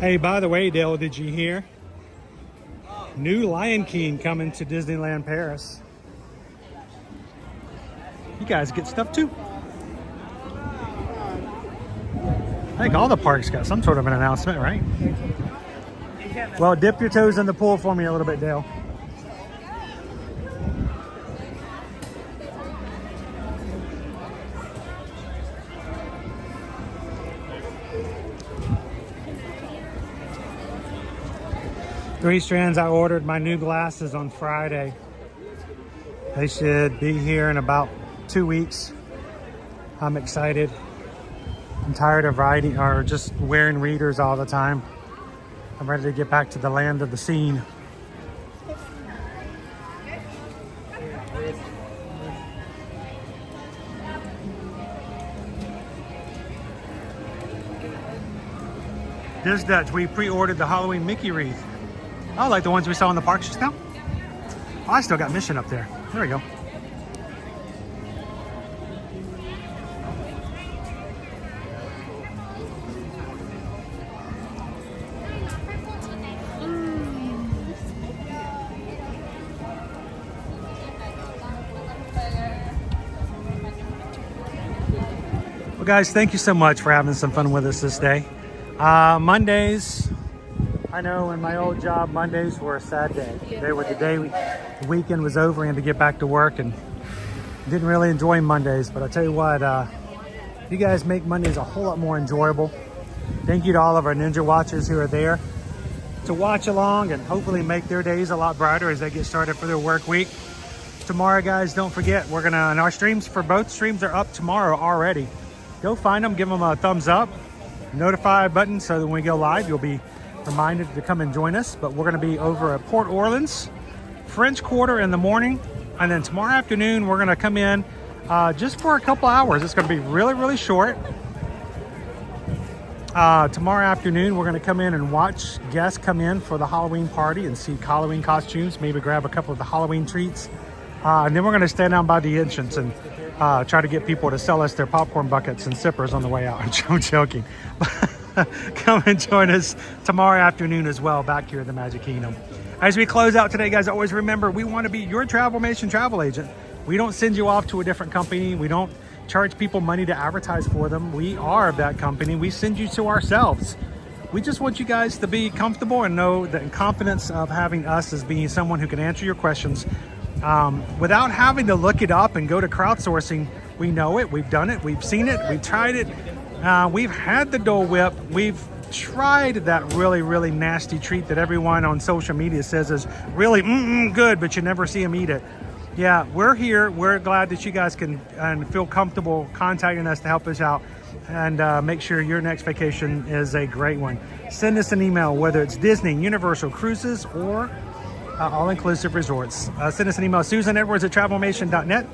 Hey, by the way, Dale, did you hear? New Lion King coming to Disneyland Paris. You guys get stuff too. I think all the parks got some sort of an announcement, right? Well, dip your toes in the pool for me a little bit, Dale. Three Strands, I ordered my new glasses on Friday. They should be here in about 2 weeks. I'm excited. I'm tired of riding or just wearing readers all the time. I'm ready to get back to the land of the scene. This Dutch, we pre-ordered the Halloween Mickey wreath. Oh, like the ones we saw in the parks just now? Oh, I still got Mission up there. There we go. Well, guys, thank you so much for having some fun with us this day. Mondays, I know in my old job, Mondays were a sad day. They were the day the weekend was over and to get back to work, and didn't really enjoy Mondays. But I tell you what, you guys make Mondays a whole lot more enjoyable. Thank you to all of our Ninja Watchers who are there to watch along and hopefully make their days a lot brighter as they get started for their work week. Tomorrow, guys, don't forget, we're gonna, and our streams for both streams are up tomorrow already. Go find them, give them a thumbs up, notify button so that when we go live, you'll be reminded to come and join us. But we're going to be over at Port Orleans, French Quarter in the morning, and then tomorrow afternoon we're going to come in just for a couple hours. It's going to be really, really short. Tomorrow afternoon we're going to come in and watch guests come in for the Halloween party and see Halloween costumes, maybe grab a couple of the Halloween treats, and then we're going to stand down by the entrance and try to get people to sell us their popcorn buckets and sippers on the way out. I'm joking. Come and join us tomorrow afternoon as well, back here at the Magic Kingdom. As we close out today, guys, always remember, we want to be your Travelmation travel agent. We don't send you off to a different company. We don't charge people money to advertise for them. We are that company. We send you to ourselves. We just want you guys to be comfortable and know the confidence of having us as being someone who can answer your questions without having to look it up and go to crowdsourcing. We know it, we've done it, we've seen it, we've tried it. We've had the Dole Whip. We've tried that really, really nasty treat that everyone on social media says is really good, but you never see them eat it. Yeah, we're here. We're glad that you guys can and feel comfortable contacting us to help us out and make sure your next vacation is a great one. Send us an email, whether it's Disney, Universal Cruises, or all-inclusive resorts. Send us an email, susanedwards@travelmation.net.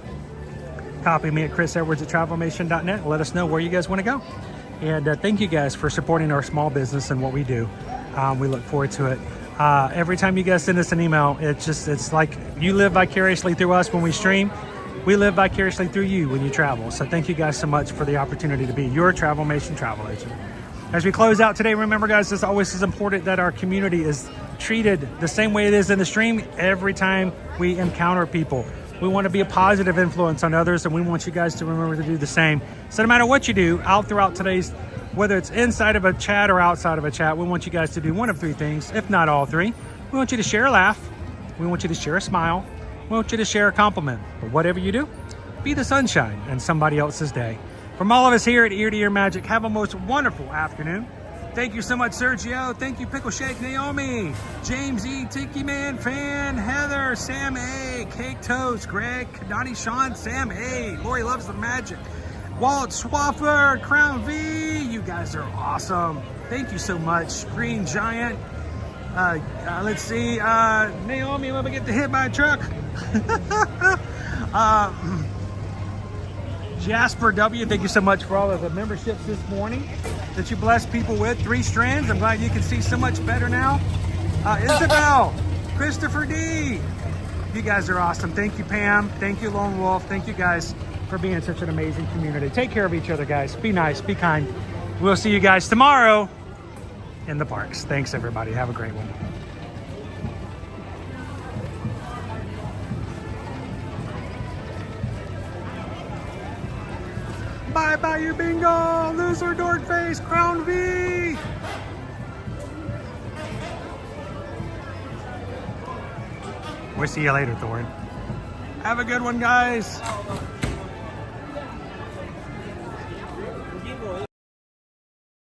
Copy me at chrisedwards@travelmation.net. Let us know where you guys want to go. And thank you guys for supporting our small business and what we do. We look forward to it. Every time you guys send us an email, it's like you live vicariously through us when we stream. We live vicariously through you when you travel. So thank you guys so much for the opportunity to be your Travelmation travel agent. As we close out today, remember, guys, this always is important that our community is treated the same way it is in the stream every time we encounter people. We want to be a positive influence on others, and we want you guys to remember to do the same. So no matter what you do out throughout today's, whether it's inside of a chat or outside of a chat, we want you guys to do one of three things, if not all three. We want you to share a laugh. We want you to share a smile. We want you to share a compliment. But whatever you do, be the sunshine in somebody else's day. From all of us here at Ear to Ear Magic, have a most wonderful afternoon. Thank you so much, Sergio. Thank you, Pickle Shake, Naomi, James E, Tiki Man, Fan, Heather, Sam A, Cake Toast, Greg, Donnie Sean, Sam A, Lori Loves the Magic, Walt Swafford, Crown V. You guys are awesome. Thank you so much. Green Giant. Let's see. Naomi, let me get hit by a truck. Jasper W, thank you so much for all of the memberships this morning that you blessed people with. 3 Strands, I'm glad you can see so much better now. Isabel, Christopher D, you guys are awesome. Thank you, Pam. Thank you, Lone Wolf. Thank you guys for being such an amazing community. Take care of each other, guys. Be nice, be kind. We'll see you guys tomorrow. in the parks. Thanks, everybody. Have a great one. Bye bye, you bingo! Loser, dork face, crown V! We'll see you later, Thorn. Have a good one, guys.